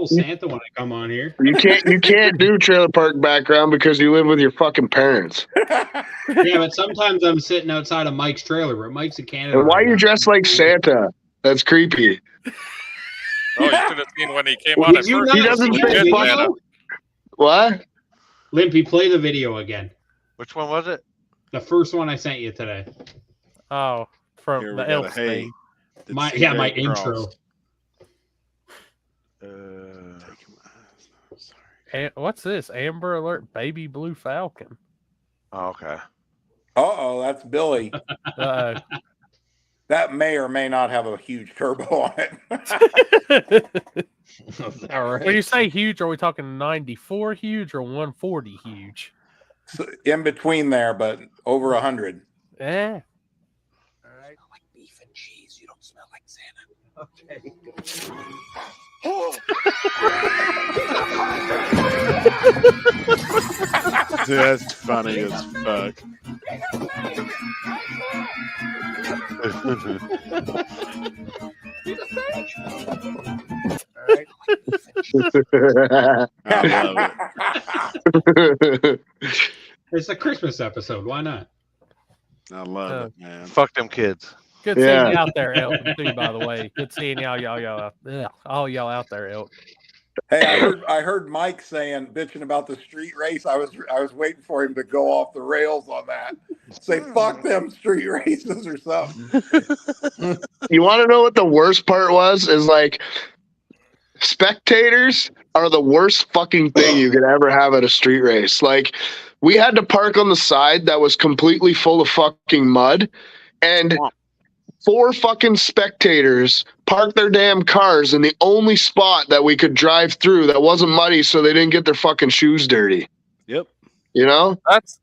Santa when I come on here. You can't do trailer park background because you live with your fucking parents. Yeah, but sometimes I'm sitting outside of Mike's trailer, but Mike's in Canada. And why are you dressed like Santa? That's creepy. Oh, you should have seen when he came on. He doesn't fit Santa. What? Limpy, play the video again. Which one was it? The first one I sent you today. Oh, from the elf thing. My intro. What's this? Amber Alert Baby Blue Falcon. Oh, okay. That's Billy. That may or may not have a huge turbo on it. All right. When you say huge, are we talking 94 huge or 140 huge? So in between there, but over 100. Yeah. All right. I like beef and cheese. You don't smell like Santa. Okay. That's funny as fuck. I love it. It's a Christmas episode. Why not? I love it, man. Fuck them kids. Good seeing you out there, Elton, too, by the way. Good seeing all y'all out there, Elton. Hey, I heard Mike bitching about the street race. I was waiting for him to go off the rails on that. Say fuck them street races or something. You want to know what the worst part was? Is like spectators are the worst fucking thing you could ever have at a street race. Like we had to park on the side that was completely full of fucking mud, and 4 fucking spectators parked their damn cars in the only spot that we could drive through that wasn't muddy, so they didn't get their fucking shoes dirty. Yep. You know?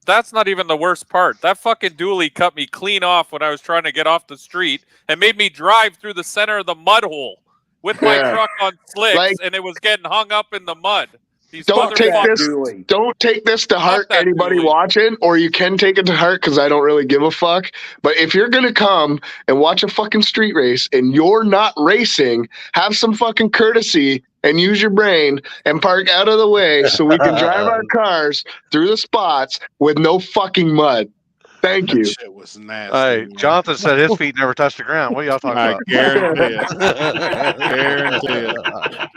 That's not even the worst part. That fucking dually cut me clean off when I was trying to get off the street and made me drive through the center of the mud hole with my truck on slicks, and it was getting hung up in the mud. Don't take this to heart, anybody watching, or you can take it to heart because I don't really give a fuck. But if you're gonna come and watch a fucking street race and you're not racing, have some fucking courtesy and use your brain and park out of the way so we can drive our cars through the spots with no fucking mud. Thank you. That shit was nasty. Hey, Jonathan said his feet never touched the ground. What are y'all talking about? Guarantee it. Guarantee it.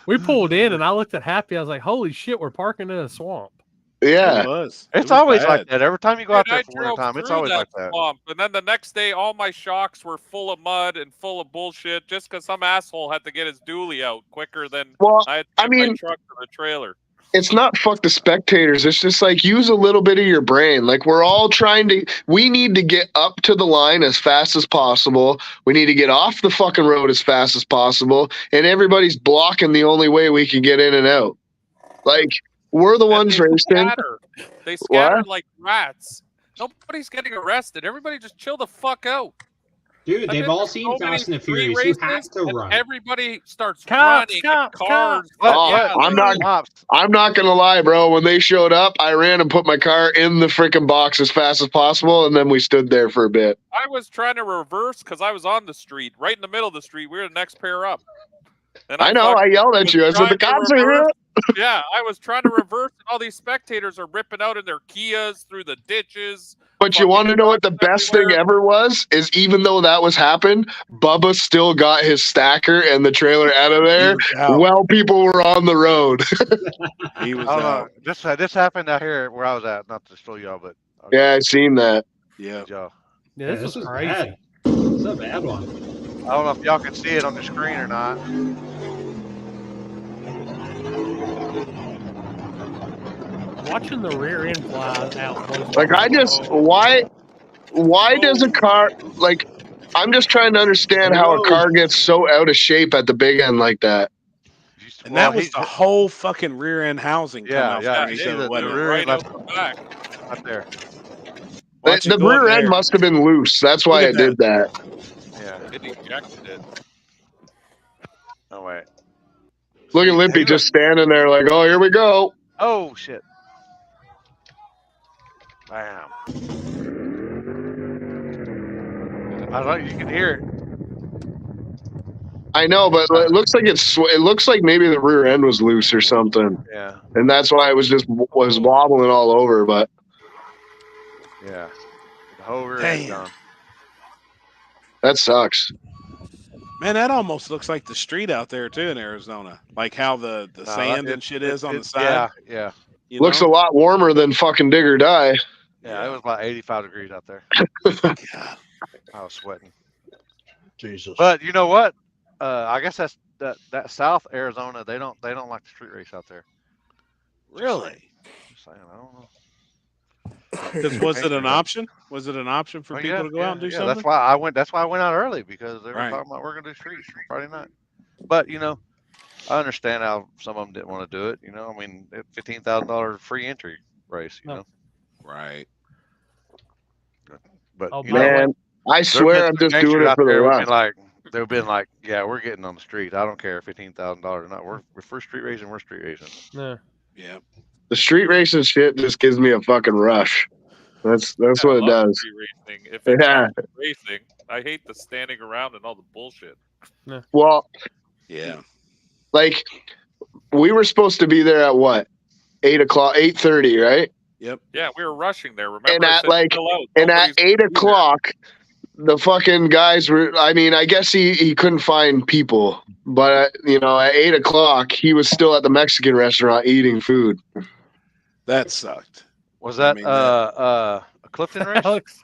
We pulled in and I looked at Happy. I was like, holy shit, we're parking in a swamp. Yeah. It was. It's always like that. Every time you go out there for winter time, it's always like that. Swamp. And then the next day, all my shocks were full of mud and full of bullshit just because some asshole had to get his dually out quicker than I had to get my truck to the trailer. It's not fuck the spectators. It's just like use a little bit of your brain. Like we're all we need to get up to the line as fast as possible. We need to get off the fucking road as fast as possible. And everybody's blocking the only way we can get in and out. Like we're the ones racing. They scattered like rats. Nobody's getting arrested. Everybody just chill the fuck out. Dude, they've all seen Fast and the Furious. You have to run. Everybody starts running. Cars. I'm not gonna lie, bro. When they showed up, I ran and put my car in the freaking box as fast as possible, and then we stood there for a bit. I was trying to reverse because I was on the street, right in the middle of the street. We were the next pair up. And I know. I yelled at you. I said, "The cops are here." Yeah, I was trying to reverse, and all these spectators are ripping out in their Kias through the ditches. But you want to know what the best thing ever was? Is even though that was happened, Bubba still got his stacker and the trailer out of there while people were on the road. He was out. This happened out here where I was at. Not to show y'all, but yeah, I seen that. Yeah. Yeah, this was crazy. Bad. This is a bad one. I don't know if y'all can see it on the screen or not. Watching the rear end fly out. Like I just why does a car like I'm just trying to understand how a car gets so out of shape at the big end like that. And that was the whole fucking rear end housing. Yeah. The rear end left back. Right there. The rear end must have been loose. That's why it did that. Yeah. It ejected it. Oh wait. Look at Lippy just standing there like, oh, here we go. Oh shit. Bam. I don't know, you can hear it. I know, but it looks like it looks like maybe the rear end was loose or something. Yeah. And that's why it was wobbling all over, but yeah. The whole rear end gone. That sucks. Man, that almost looks like the street out there too in Arizona. Like how the sand and shit is on the side. Yeah. Looks a lot warmer than fucking dig or die. Yeah, it was about 85 degrees out there. I was sweating. Jesus. But you know what? I guess that's that South Arizona. They don't like the street race out there. Really? Just saying, I don't know. Was it an option? Was it an option for people to go out and do something? That's why I went. That's why I went out early because they were talking about we're gonna do streets on Friday night. But I understand how some of them didn't want to do it. I mean, $15,000 free entry race. You know, right? But man, I swear I'm just doing it for the run. They've been like, yeah, we're getting on the street. I don't care $15,000 or not. We're for street racing. We're street racing. Yeah. The street racing shit just gives me a fucking rush. That's what it does. Racing. If it's racing, I hate the standing around and all the bullshit. Well, yeah. Like we were supposed to be there at what? 8:30, right? Yep. Yeah, we were rushing there. Remember? And at 8 o'clock, the fucking guys were. I mean, I guess he couldn't find people, but at 8 o'clock, he was still at the Mexican restaurant eating food. That sucked. Was that a Clifton race? Alex.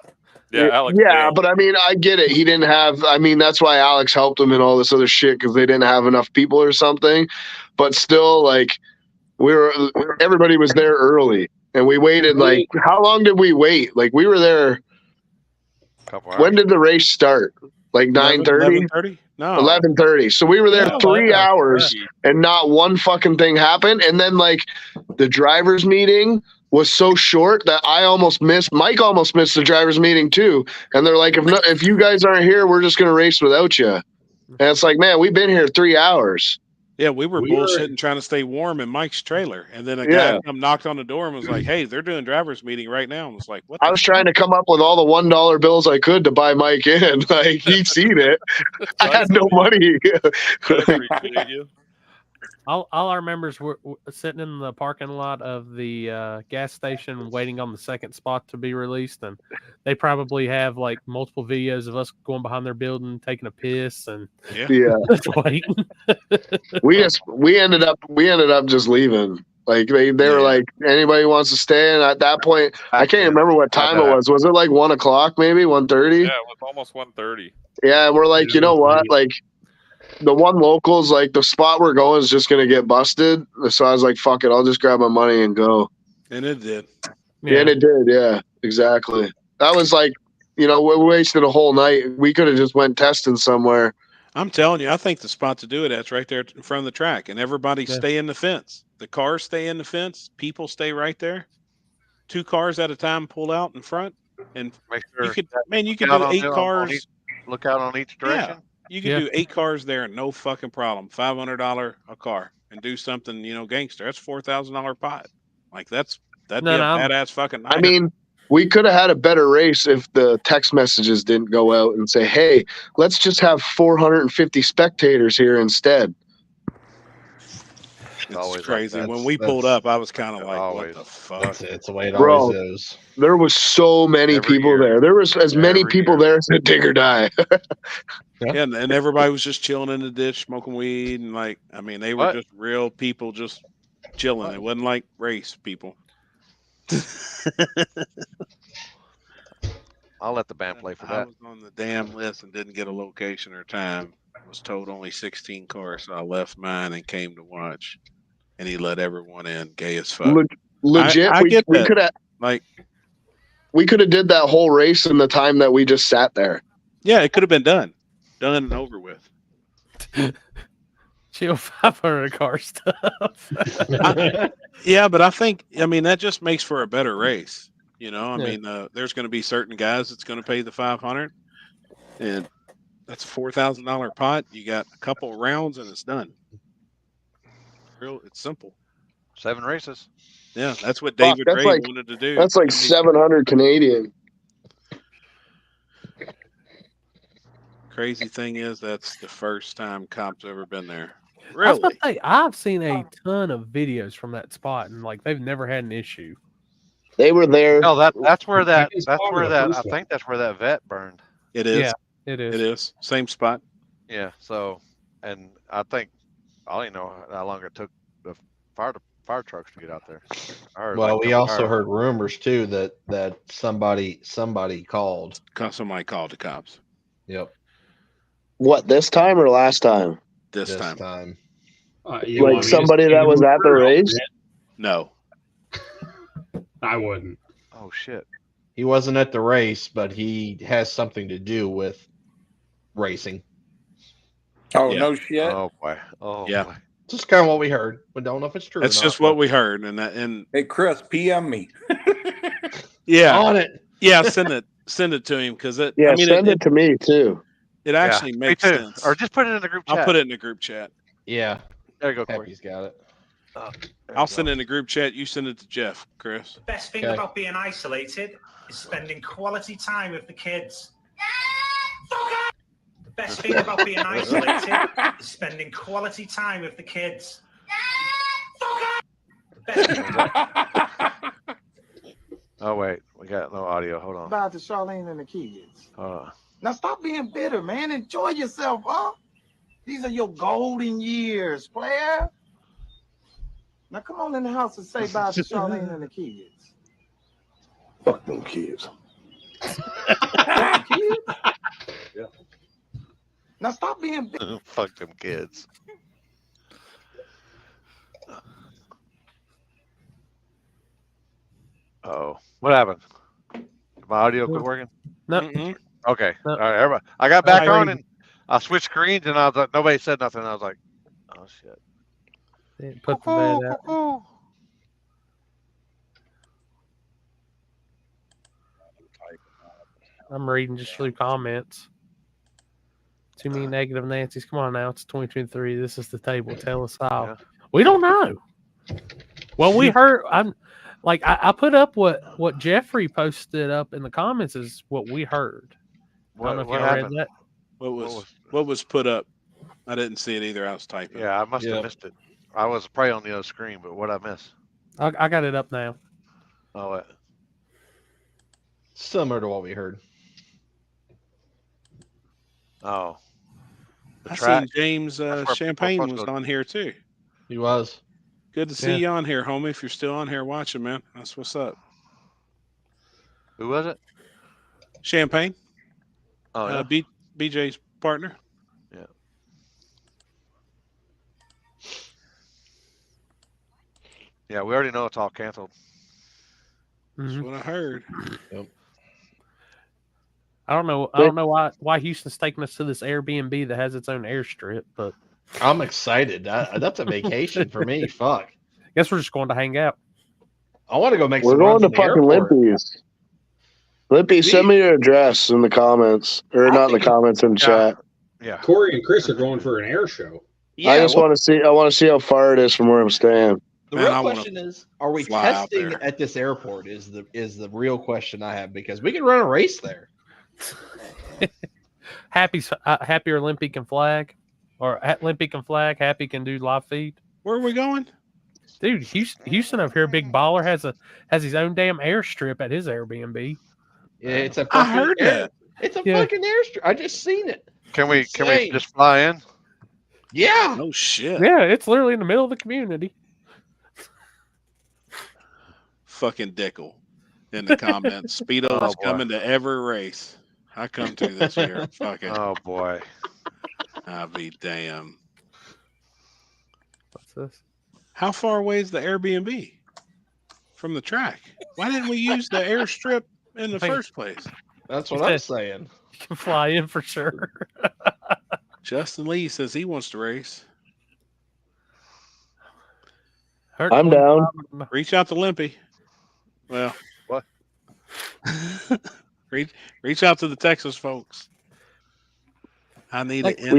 Yeah, Alex. Yeah, but I mean, I get it. He didn't have. I mean, that's why Alex helped him and all this other shit because they didn't have enough people or something. But still, like, everybody was there early, and we waited. Like, how long did we wait? Like, we were there. Couple hours. When did the race start? Like 9:30? 11:30? No. 11:30. So we were there 3 hours, and not one fucking thing happened. And then, like, the drivers' meeting was so short that I almost missed. Mike almost missed the drivers' meeting too. And they're like, if you guys aren't here, we're just gonna race without you. And it's like, man, we've been here 3 hours. Yeah, we were bullshitting trying to stay warm in Mike's trailer. And then a guy come knocked on the door and was like, hey, they're doing driver's meeting right now. And was like, what? I was trying to come up with all the $1 bills I could to buy Mike in. Like, he'd seen it. I had no money. I appreciate you. All our members were sitting in the parking lot of the gas station waiting on the second spot to be released, and they probably have like multiple videos of us going behind their building, taking a piss, and just waiting. we ended up just leaving. Like they were like, anybody wants to stay? And at that point, I can't remember what time it was. Was it like 1 o'clock, maybe 1:30? Yeah, it was almost 1:30. Yeah, and we're like, you know what? Like, the one local's like, the spot we're going is just gonna get busted. So I was like, fuck it, I'll just grab my money and go. And it did. Yeah, and it did. Yeah, exactly. That was like, we wasted a whole night. We could have just went testing somewhere. I'm telling you, I think the spot to do it at's right there in front of the track, and everybody stay in the fence. The cars stay in the fence. People stay right there. 2 cars at a time pull out in front, and make sure you could do 8 cars. Look out on each direction. Yeah. You can do 8 cars there, no fucking problem. $500 a car, and do something, gangster. That's $4,000 pot. Like that'd be a badass fucking night. I mean, we could have had a better race if the text messages didn't go out and say, "Hey, let's just have 450 spectators here instead." It's crazy. When we pulled up, I was kind of like, "What the fuck?" It's the way it always is. There was so many people there. There was as many people there as a dig or die. Yeah, and everybody was just chilling in the ditch, smoking weed, and they were just real people, just chilling. It wasn't like race people. I'll let the band play for that. I was on the damn list and didn't get a location or time. Was told only 16 cars, so I left mine and came to watch. And he let everyone in, gay as fuck. Legit, we could have we could have did that whole race in the time that we just sat there. Yeah, it could have been done and over with. Chill 500 car stuff. Yeah, but I think that just makes for a better race. There's going to be certain guys that's going to pay the 500, and that's a $4,000 pot. You got a couple of rounds and it's done. It's simple. 7 races. Yeah, that's what David Ray wanted to do. That's like 700 Canadian. Crazy thing is, that's the first time cops ever been there. Really? I was about to say, I've seen a ton of videos from that spot, and they've never had an issue. They were there. No, that's where that I think that's where that vet burned. It is. Yeah, it is. It is. Same spot. Yeah. So, and I think I don't even know how long it took the fire trucks to get out there. Well, we also heard rumors too that somebody called. Somebody called the cops. Yep. What, this time or last time? This time. Like somebody that was at the race? No. I wouldn't. Oh shit. He wasn't at the race, but he has something to do with racing. Oh, no shit. Oh boy. Oh yeah. Boy. Just kind of what we heard. We don't know if it's true. That's just what we heard, and hey, Chris, PM me. Yeah, on it. Yeah, send it to him because it. Yeah, send it to me too. It actually makes sense. Or just put it in the group chat. I'll put it in the group chat. Yeah. There you go, Corey. Happy's got it. I'll send it in the group chat. You send it to Jeff, Chris. The best thing about being isolated is spending quality time with the kids. The best thing about being isolated is spending quality time with the kids. Oh wait, we got no audio. Hold on. About to Charlene and the kids. Hold on. Now stop being bitter, man. Enjoy yourself, huh? These are your golden years, player. Now come on in the house and say bye to Charlene and the kids. Fuck them kids. Fuck the kids? Yeah. Now stop being bitter. Fuck them kids. Oh, what happened? My audio quit working? No. Okay. No. All right, everybody. I got back on and I switched screens and I was like, nobody said nothing. I was like, oh shit. Put the bed out. I'm reading just through comments. Too many negative Nancy's. Come on now. It's 2023. This is the table. Tell us how. Yeah. We don't know. Well, we heard. I put up what Jeffrey posted up in the comments is what we heard. I don't know if y'all read that. What was put up? I didn't see it either. I was typing. Yeah, I must have missed it. I was probably on the other screen, but what I miss? I got it up now. Oh, what? Similar to what we heard. Oh. I seen James Champagne was on here too. He was. Good to see you on here, homie. If you're still on here watching, man, that's what's up. Who was it? Champagne. Oh, yeah. BJ's partner. Yeah. Yeah, we already know it's all canceled. That's what I heard. Yep. I don't know why Houston's taking us to this Airbnb that has its own airstrip, but I'm excited. That's a vacation for me. Fuck. Guess we're just going to hang out. I want to go make. We're going to fucking Limpy's. Limpy, send me your address in the comments, or not in the comments, in chat. Yeah. Corey and Chris are going for an air show. Yeah, I want to see how far it is from where I'm staying. The real question is, are we testing at this airport? Is the real question I have, because we can run a race there. Happy or Limpy can flag, or at Limpy can flag. Happy can do live feed. Where are we going, dude? Houston over here, big baller has his own damn airstrip at his Airbnb. Yeah, it's a. I heard that. It's a fucking airstrip. I just seen it. Can we just fly in? Yeah. No shit. Yeah, it's literally in the middle of the community. Fucking Dickel in the comments. Speedo is coming to every race I come to this year. Fucking. Oh boy. I'll be damn. What's this? How far away is the Airbnb from the track? Why didn't we use the airstrip in the first place? That's what I'm saying. You can fly in for sure. Justin Lee says he wants to race. I'm down. Reach out to Limpy. Well, what? reach out to the Texas folks. I need an invite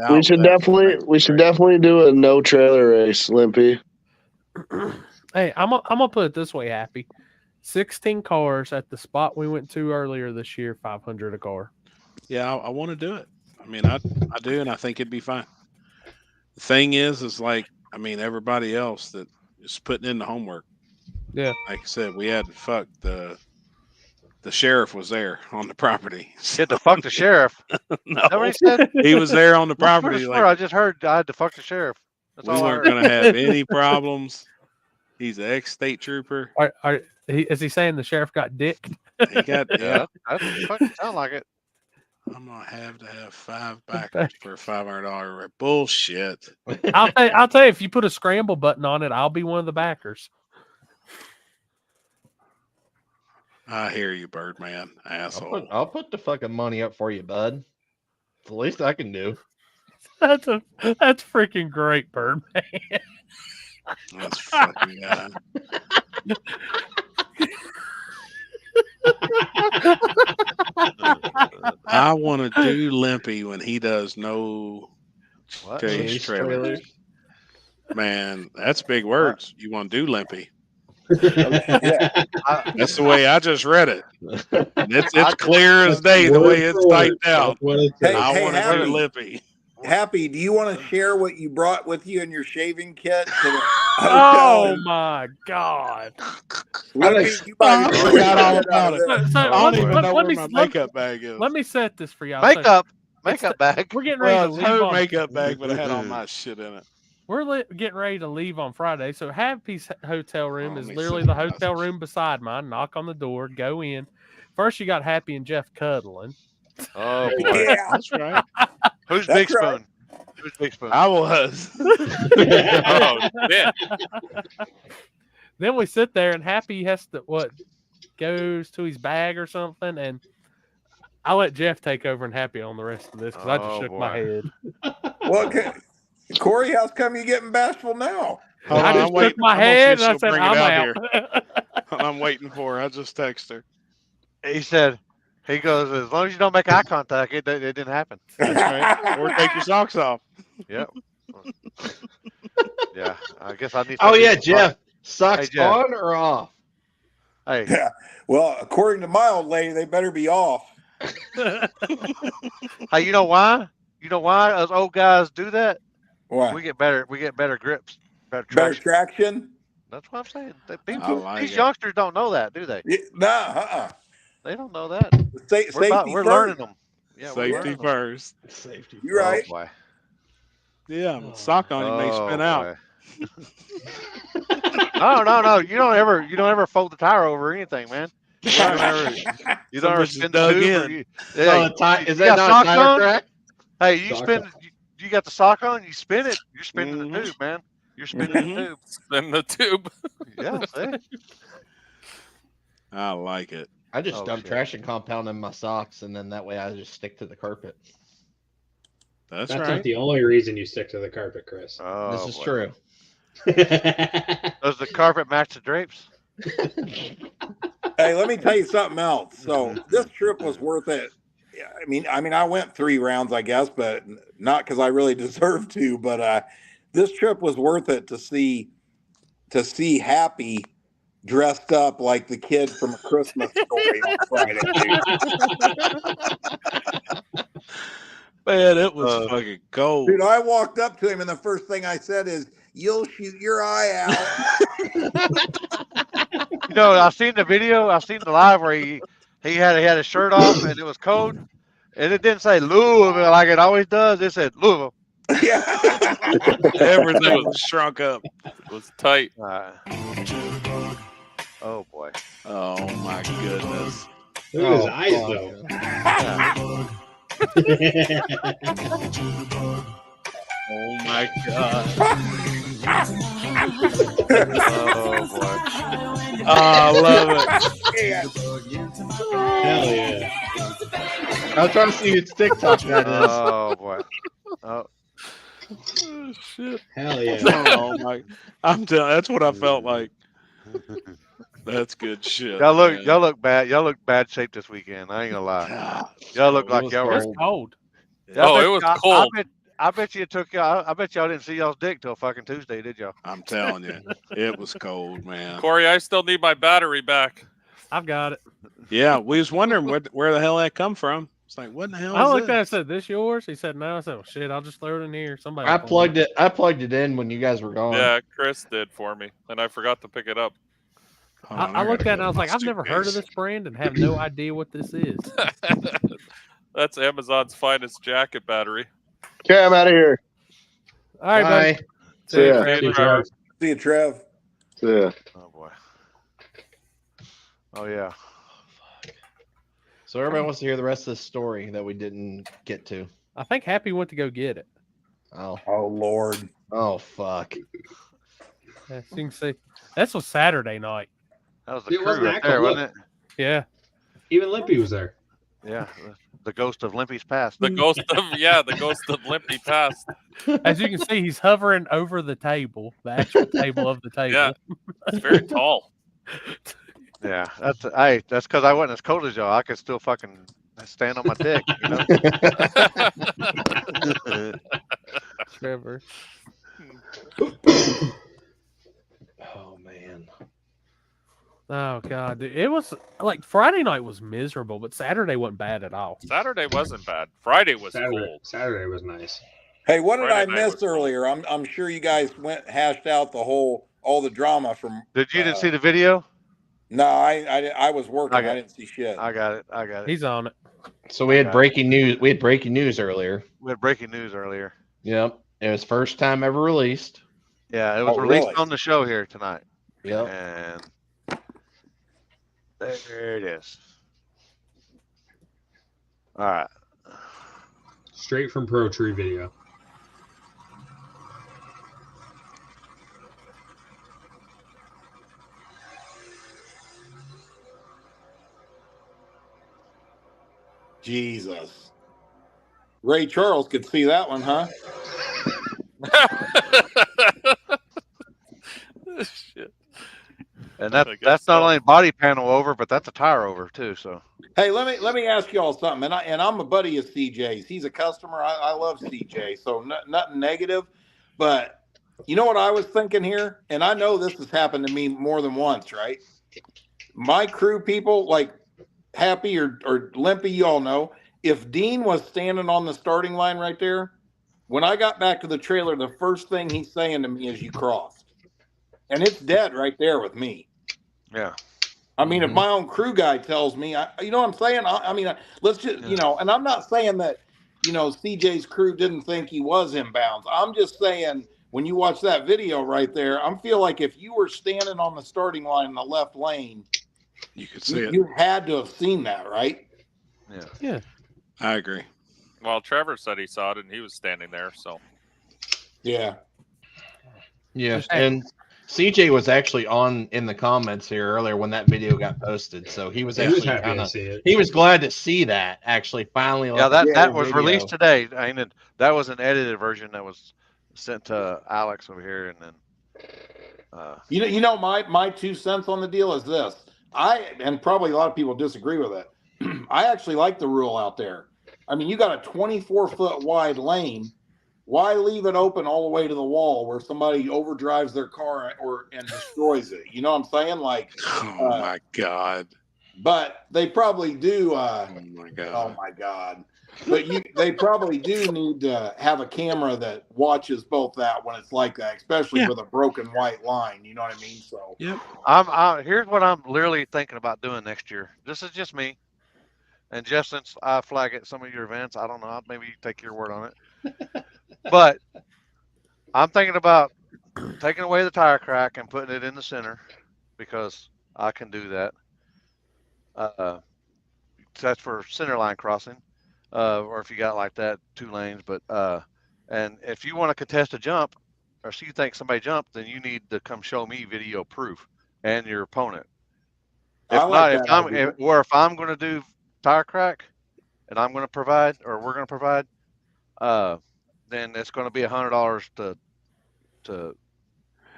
we should definitely do a no trailer race, Limpy. Hey, I'm gonna put it this way, Happy. 16 cars at the spot we went to earlier this year, 500 a car. Yeah, I want to do it. I mean, I do, and I think it'd be fine. The thing is like, I mean, everybody else that is putting in the homework. Yeah. Like I said, we had the sheriff was there on the property. You had to fuck the sheriff. No, is that what he said? He was there on the property. I just heard I had to fuck the sheriff. That's we all weren't going to have any problems. He's an ex-state trooper. Is he saying the sheriff got dicked? He got that fucking sound like it. I'm gonna have to have 5 backers for a $500 bullshit. I'll tell you, if you put a scramble button on it, I'll be one of the backers. I hear you, Birdman, asshole. I'll put the fucking money up for you, bud. It's the least I can do. That's freaking great, Birdman. That's fucking I want to do Limpy when he does no chase trailers. Man, that's big words. You want to do Limpy? That's the way I just read it. It's clear as day the way it's typed out. I want to do Limpy. Happy, do you want to share what you brought with you in your shaving kit? Oh my God! I forgot all about it. I don't even know where my makeup bag is. Let me set this for y'all. Makeup bag. We're getting ready to leave her on makeup bag, but it had all my shit in it. We're getting ready to leave on Friday, so Happy's hotel room is literally the hotel room beside mine. Knock on the door, go in. First, you got Happy and Jeff cuddling. Oh boy, yeah, that's right. Who's Big Spoon? Right. Who's Big Spoon? I was. Oh, man. Then we sit there, and Happy has to goes to his bag or something, and I let Jeff take over and Happy on the rest of this because I just shook my head. Well, Corey, how's come you getting bashful now? I just shook my head and I said, I'm out. I'm waiting for her. I just texted her. He said, He goes, as long as you don't make eye contact, it didn't happen. That's right. Or take your socks off. Yep. Yeah, I guess I need. Oh yeah, Jeff. Socks Jeff. on or off? Hey. Yeah. Well, according to my old lady, they better be off. Hey, you know why? You know why us old guys do that? Why? We get better grips. Better traction? That's what I'm saying. These youngsters don't know that, do they? Yeah, They don't know that. We're learning them. Yeah, safety first. Safety. You're right. Oh, boy. Yeah, sock on you may spin out. No. You don't ever fold the tire over or anything, man. You don't ever spin the tube. Is that not a tire crack? Hey, you got the sock on, you spin it, you're spinning the tube, man. You're spinning the tube. Spin the tube. Yeah, see? I like it. I just dump trash and compound in my socks, and then that way I just stick to the carpet. That's right. That's not the only reason you stick to the carpet, Chris. Oh, this is true. Does the carpet match the drapes? Hey, let me tell you something else. So this trip was worth it. I mean, I went 3 rounds, I guess, but not because I really deserved to. But this trip was worth it to see Happy dressed up like the kid from A Christmas Story on Friday. Man, it was fucking cold. Dude, I walked up to him and the first thing I said is, "You'll shoot your eye out." You know, I've seen the video, I've seen the live where he had his shirt off and it was cold, and it didn't say Louisville like it always does. It said Louisville. Yeah. Everything was shrunk up. It was tight. Oh boy. Oh my goodness. Look at his eyes, though. Oh my god. Oh boy. Oh, I love it. Hell yeah. I'm trying to see whose TikTok that is. Oh boy. Oh. Oh, shit. Hell yeah. Oh my. I'm telling. That's what I felt like. That's good shit. Y'all look bad. Y'all look bad shape this weekend. I ain't gonna lie. Y'all look like y'all were cold. It was cold. I bet y'all didn't see y'all's dick till fucking Tuesday, did y'all? I'm telling you, it was cold, man. Corey, I still need my battery back. I've got it. Yeah, we was wondering where the hell that come from. It's like, what the hell? I looked at it and said, "This yours?" He said, "No." I said, "Well, shit, I'll just throw it in here." Somebody. I plugged it in when you guys were gone. Yeah, Chris did for me, and I forgot to pick it up. I looked at it and I was like, I've never heard of this brand and have no idea what this is. That's Amazon's finest jacket battery. Okay, I'm out of here. All right, buddy. See ya. See you, Trev. See ya. Oh boy. Oh yeah. So everybody wants to hear the rest of the story that we didn't get to. I think Happy went to go get it. Oh Lord. Oh fuck. Yeah, so you can see this was Saturday night. That was the crew right there, wasn't it? Yeah. Even Limpy was there. Yeah. The ghost of Limpy's past. The ghost of Limpy past. As you can see, he's hovering over the table, the actual table of the table. Yeah, it's very tall. Yeah, that's because I wasn't as cold as y'all. I could still fucking stand on my dick, you know. Trevor. Oh man. Oh god, dude. It was like Friday night was miserable, but Saturday wasn't bad at all. Saturday wasn't bad. Friday was cold. Saturday was nice. Hey, what did Friday I night miss earlier? I'm sure you guys hashed out all the drama from. Didn't see the video? No, I was working. I didn't see shit. I got it. He's on it. So we had breaking news. We had breaking news earlier. Yep. It was first time ever released. Yeah, it was released on the show here tonight. Yep. And there it is. All right. Straight from Pro Tree Video. Jesus. Ray Charles could see that one, huh? Shit. And that's not only body panel over, but that's a tire over too. So hey, let me ask y'all something. And I'm a buddy of CJ's. He's a customer. I love CJ. So nothing negative, but you know what I was thinking here, and I know this has happened to me more than once, right? My crew people, like Happy or Limpy, you all know, if Dean was standing on the starting line right there, when I got back to the trailer, the first thing he's saying to me is, "You crossed," and it's dead right there with me. Yeah. I mean, if my own crew guy tells me, you know what I'm saying? I mean, let's just, you know, and I'm not saying that, you know, CJ's crew didn't think he was inbounds. I'm just saying, when you watch that video right there, I feel like if you were standing on the starting line in the left lane, you could see it. You had to have seen that, right? Yeah. I agree. Well, Trevor said he saw it and he was standing there, so. Yeah. Yeah, and CJ was actually in the comments here earlier when that video got posted, so he was actually he was glad to see that actually finally. Yeah, that was released today. I mean, that was an edited version that was sent to Alex over here, and then. You know, my 2 cents on the deal is this. And probably a lot of people disagree with it. I actually like the rule out there. I mean, you got a 24-foot wide lane. Why leave it open all the way to the wall where somebody overdrives their car and destroys it? You know what I'm saying? Like, oh my God. But they probably do. Oh my God. Oh my God. But they probably do need to have a camera that watches both that when it's like that, especially with a broken white line. You know what I mean? So here's what I'm literally thinking about doing next year. This is just me. And just since I flag at some of your events, I don't know, maybe take your word on it. But I'm thinking about taking away the tire crack and putting it in the center because I can do that. That's for center line crossing. Or if you got like that 2 lanes, but and if you want to contest a jump, or so you think somebody jumped, then you need to come show me video proof and your opponent. If if I'm going to do tire crack, and I'm going to provide, or we're going to provide, then it's going to be $100 to $100.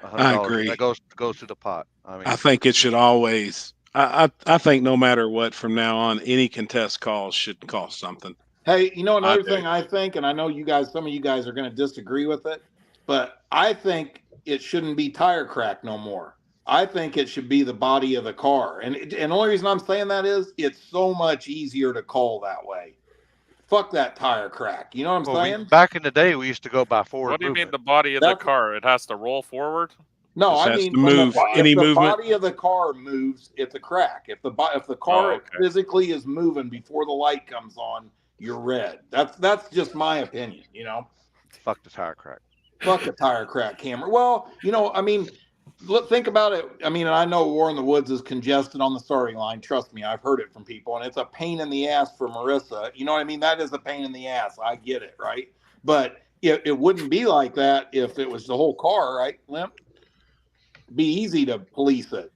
I agree. That goes to the pot. I mean, I think it should always. I think no matter what, from now on, any contest calls should cost something. Hey, you know, another thing I think, and I know some of you guys are going to disagree with it, but I think it shouldn't be tire crack no more. I think it should be the body of the car. And the only reason I'm saying that is it's so much easier to call that way. Fuck that tire crack. You know what I'm saying? Back in the day, we used to go by forward. What do you mean the body of the car? It has to roll forward? No, I mean, if the body of the car moves, it's a crack. If the car physically is moving before the light comes on, you're red. That's just my opinion, you know? Fuck the tire crack. Fuck the tire crack camera. Well, you know, I mean, think about it. I mean, I know War in the Woods is congested on the starting line. Trust me, I've heard it from people, and it's a pain in the ass for Marissa. You know what I mean? That is a pain in the ass. I get it, right? But it wouldn't be like that if it was the whole car, right, Limp? Be easy to police it.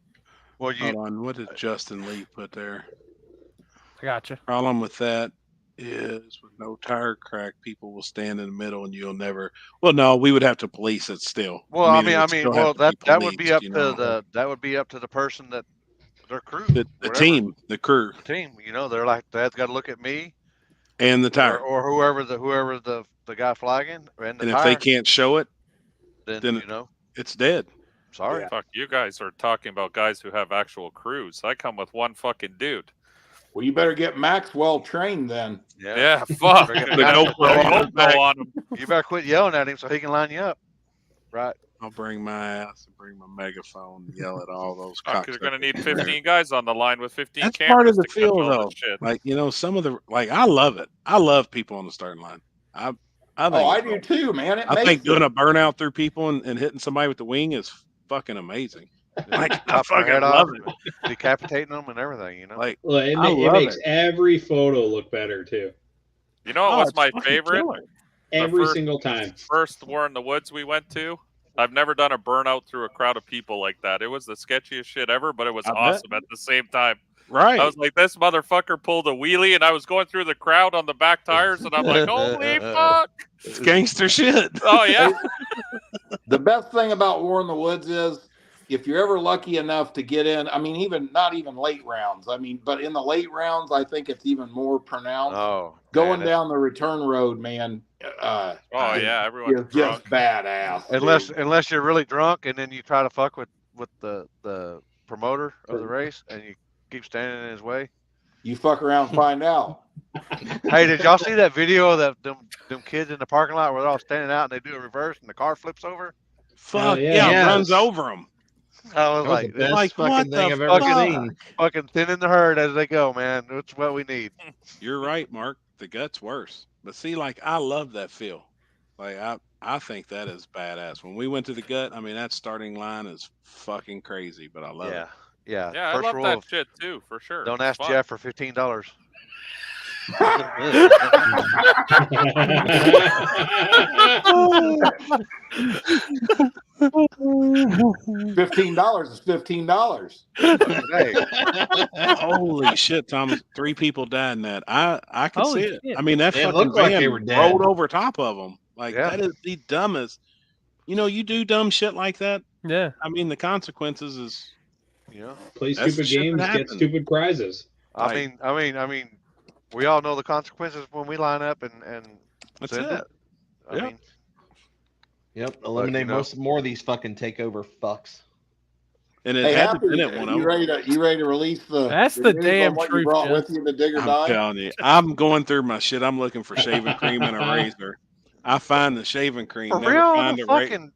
Well, hold on. What did Justin Lee put there? I gotcha. Problem with that is with no tire crack, people will stand in the middle and you'll never. Well, no, we would have to police it still. Well, I mean, well, that would be up to the person that their crew, the team, the crew, the team. You know, they're like they've got to look at me and the tire, or whoever the guy flagging, and if they can't show it, then you know it's dead. Sorry. Fuck, you guys are talking about guys who have actual crews. I come with one fucking dude. Well, you better get Maxwell trained then. Yeah, fuck. You better quit yelling at him so he can line you up. Right. I'll bring my ass and bring my megaphone and yell at all those cops. You're going to need 15 guys on the line with 15 That's cameras. Part of the to feel, though. Like, you know, some of the, I love it. I love people on the starting line. I do too, man. I think doing a burnout through people and hitting somebody with the wing is fucking amazing. Like, I fucking love it. Decapitating them and everything, you know. Like, well, it makes every photo look better too. You know what was my favorite? Every single time. First War in the Woods we went to. I've never done a burnout through a crowd of people like that. It was the sketchiest shit ever, but it was awesome at the same time. Right. I was like, this motherfucker pulled a wheelie, and I was going through the crowd on the back tires, and I'm like, holy fuck. It's gangster shit. Oh, yeah. The best thing about War in the Woods is if you're ever lucky enough to get in, I mean, even not even late rounds. I mean, but in the late rounds, I think it's even more pronounced. Oh, going down the return road, man. Yeah, everyone's is just badass. Unless you're really drunk and then you try to fuck with the promoter of the race and you keep standing in his way. You fuck around and find out. Hey, did y'all see that video of them kids in the parking lot where they're all standing out and they do a reverse and the car flips over? Fuck yeah, runs over them. I was like, the best like fucking what thing the I've ever fuck? seen. Fucking thinning the herd as they go, man. That's what we need. You're right, Mark. The gut's worse. But see, like, I love that feel. Like, I think that is badass. When we went to the gut, I mean, that starting line is fucking crazy, but I love it. Yeah. Yeah, First I love rule that of shit too, for sure. Don't It's ask fun. Jeff for $15. $15 is $15. Holy shit, Thomas! 3 people died in that. I can Holy see it. shit. I mean, that It fucking looked like van they were dead. rolled over top of them. Like that is the dumbest. You know, you do dumb shit like that. Yeah. I mean, the consequences is. Play that's stupid shit that games, get happens. stupid prizes. I mean, we all know the consequences when we line up and That's send it. it. I Yep. mean, Yep, eliminate know. more of these fucking takeover fucks. And it Hey, had Happy, to been at one of you them. ready to release the? That's the the news damn on what truth, you brought Jeff. with you to dig or I'm die? telling you, I'm going through my shit. I'm looking for shaving cream and a razor. I find the shaving cream. for never real, find the a razor. fucking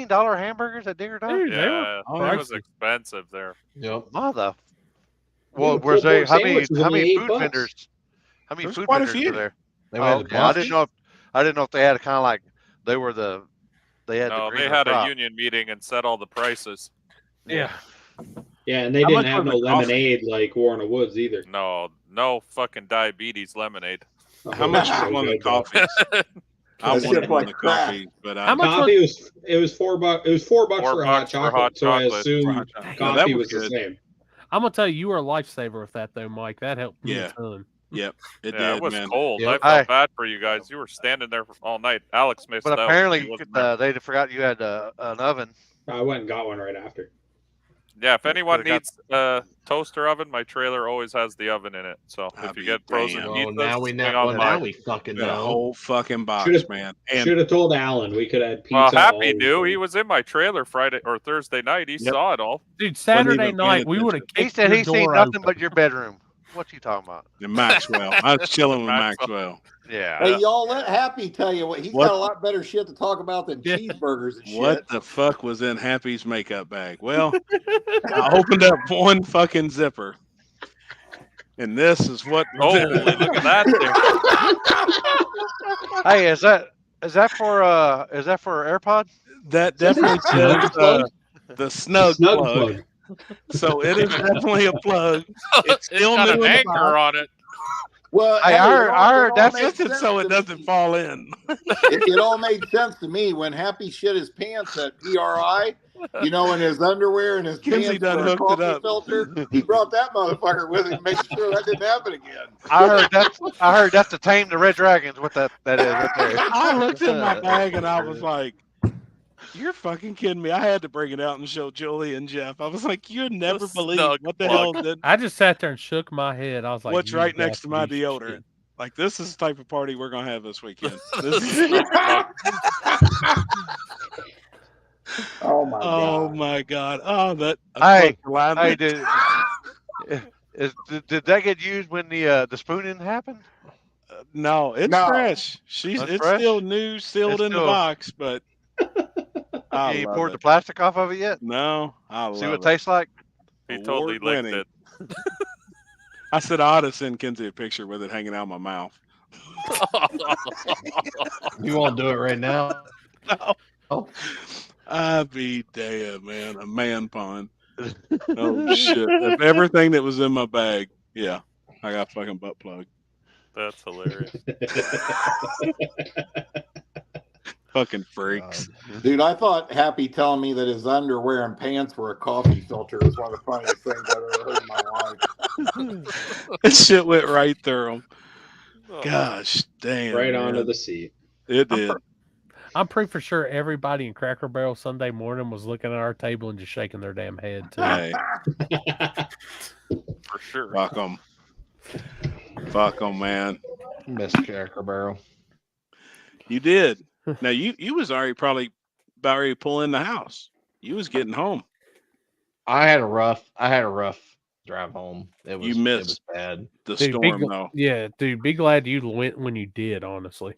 $15 hamburgers at Digger Dog? Dude, they were Yeah, Oh, it yeah. was expensive there. Yep. Mother. Yeah, Well, the where's pulled they? pork How many sandwich was only food $8. vendors? How many There's food quite a vendors few. were there? They Oh, had a okay. I bunch. didn't know if they had kind of like they were they had the No, they greener had a crop. union meeting and set all the prices. Yeah. Yeah, and they How didn't much have was no the coffee? lemonade like War in the Woods either. No fucking diabetes lemonade. How much was one of the coffees? I That wanted shit one like of the crack. coffees, but How much Coffee was $4. It was $4 for a hot $4 for hot chocolate. So I chocolate. assume For hot chocolate. coffee No, that was was the good. same. I'm gonna tell you, you were a lifesaver with that though, Mike. That helped me Yeah. a ton. Yep, it Yeah, did, it was man. cold. Yep. I felt Hey. bad for you guys. You were standing there all night. Alex missed But out. apparently He wasn't there. they forgot you had an oven. I went and got one right after. Yeah, if anyone Could've got- needs a toaster oven, my trailer always has the oven in it. So I'll if you be get frozen damned. Well, pizzas, now we swing know. on Well, by. now we fucking Got a know. whole fucking box, Should've- man. And Should have told Alan we could have pizza. Well, Happy all knew. weekend. He was in my trailer Friday or Thursday night. He Yep. saw it all. Dude, Wasn't Saturday even night paying we would have attention. He kicked said your he seen door nothing open. but your bedroom. What you talking about? and Maxwell. I was chilling with Maxwell. Maxwell. Yeah. Hey, y'all let Happy tell you what he's What? got a lot better shit to talk about than Yeah. cheeseburgers and What shit. the fuck was in Happy's makeup bag? Well, I opened up one fucking zipper, and this is what. Holy, look at that thing. Hey, is that for AirPod? That definitely says the snug Snug plug. plug. So it is definitely a plug. It's It's still got new an in the anchor box. on it. Well, Hey, hey, I heard it all that's made Listen, sense so it to doesn't me. fall in. It all made sense to me when Happy shit his pants at PRI, you know, in his underwear and his Kinsey pants done for a hooked it coffee up. filter. He brought that motherfucker with him to make sure that didn't happen again. I heard that's to tame the red dragons. What that is right there. I looked in my bag and I was like, "You're fucking kidding me!" I had to bring it out and show Julie and Jeff. I was like, "You'd never believe snug what the plug. hell did I just sat there and shook my head. I was like, what's "You right got next to my to be deodorant." shit." Like, this is the type of party we're gonna have this weekend. This is- Oh my oh god. my god! Oh, that Hey, alignment. hey, did that get used when the spooning happened? No, it's No. fresh. That's It's fresh? still new, sealed It's in the still- box, but I You ain't love poured it. the plastic off of it yet? No, I See love what it it. tastes like? He totally licked Award-winning. it. I said I ought to send Kinsey a picture with it hanging out of my mouth. You won't do it right now. No. Oh. I be damn, man. A man pun. Oh shit. Of everything that was in my bag, yeah. I got fucking butt plug. That's hilarious. Fucking freaks. Dude, I thought Happy telling me that his underwear and pants were a coffee filter was one of the funniest things I've ever heard in my life. This shit went right through him. Oh. Gosh damn. Right man. onto the seat. It did. I'm pretty for sure everybody in Cracker Barrel Sunday morning was looking at our table and just shaking their damn head too. Hey. For sure. Fuck them, man. Miss Cracker Barrel. You did. Now you was already probably about ready to pull in the house. You was getting home. I had a rough drive home. It was bad. The storm though. Yeah, dude, be glad you went when you did, honestly.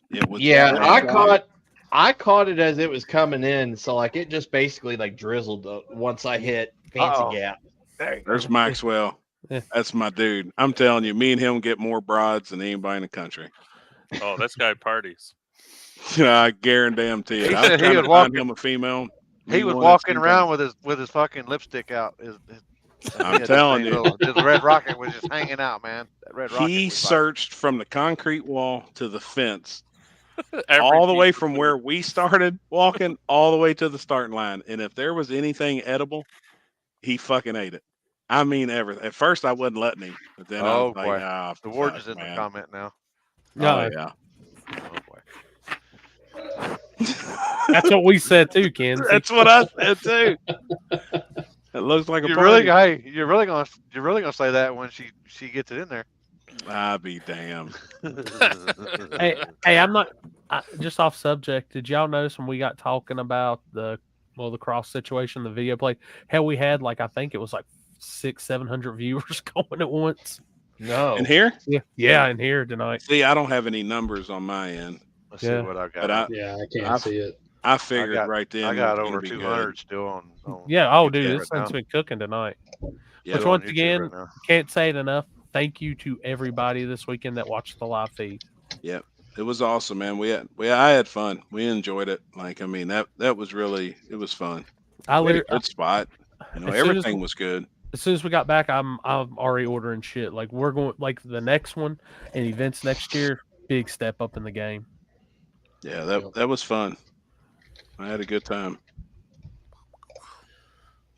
I caught it as it was coming in, so like it just basically like drizzled once I hit Fancy Gap. There's Maxwell. That's my dude. I'm telling you, me and him get more broads than anybody in the country. Oh, this guy parties. I guarantee it. He I was said he trying was to walking- find him a female. He was walking around with his fucking lipstick out. I'm telling you, the red rocket was just hanging out, man. That red rocket. He searched from the concrete wall to the fence, Every all the way piece from of where we started walking, all the way to the starting line. And if there was anything edible, he fucking ate it. I mean, everything. At first, I wasn't letting him, but then I was like, "Ah, the word is fuck, in the man." comment now. Oh yeah. Oh boy. That's what we said too, Ken. That's what I said too. It looks like a You're party. you're really gonna say that when she gets it in there. I'll be damned. Hey, I'm not just off subject. Did y'all notice when we got talking about the cross situation, the video play? Hell, we had like I think it was like 600-700 viewers going at once. No, in here? Yeah, in here tonight. See, I don't have any numbers on my end. Let's see what I got. But I can't see it. I figured right then. I got it was over gonna be 200 good. still on. Yeah. Oh, dude, YouTube this right thing's now. been cooking tonight. Yeah, Which on once YouTube again, right now. can't say it enough. Thank you to everybody this weekend that watched the live feed. Yep, it was awesome, man. I had fun. We enjoyed it. Like, I mean, that was really, it was fun. We had a good spot. You know, everything was good. As soon as we got back, I'm already ordering shit. Like we're going like the next one and events next year. Big step up in the game. Yeah, that was fun. I had a good time.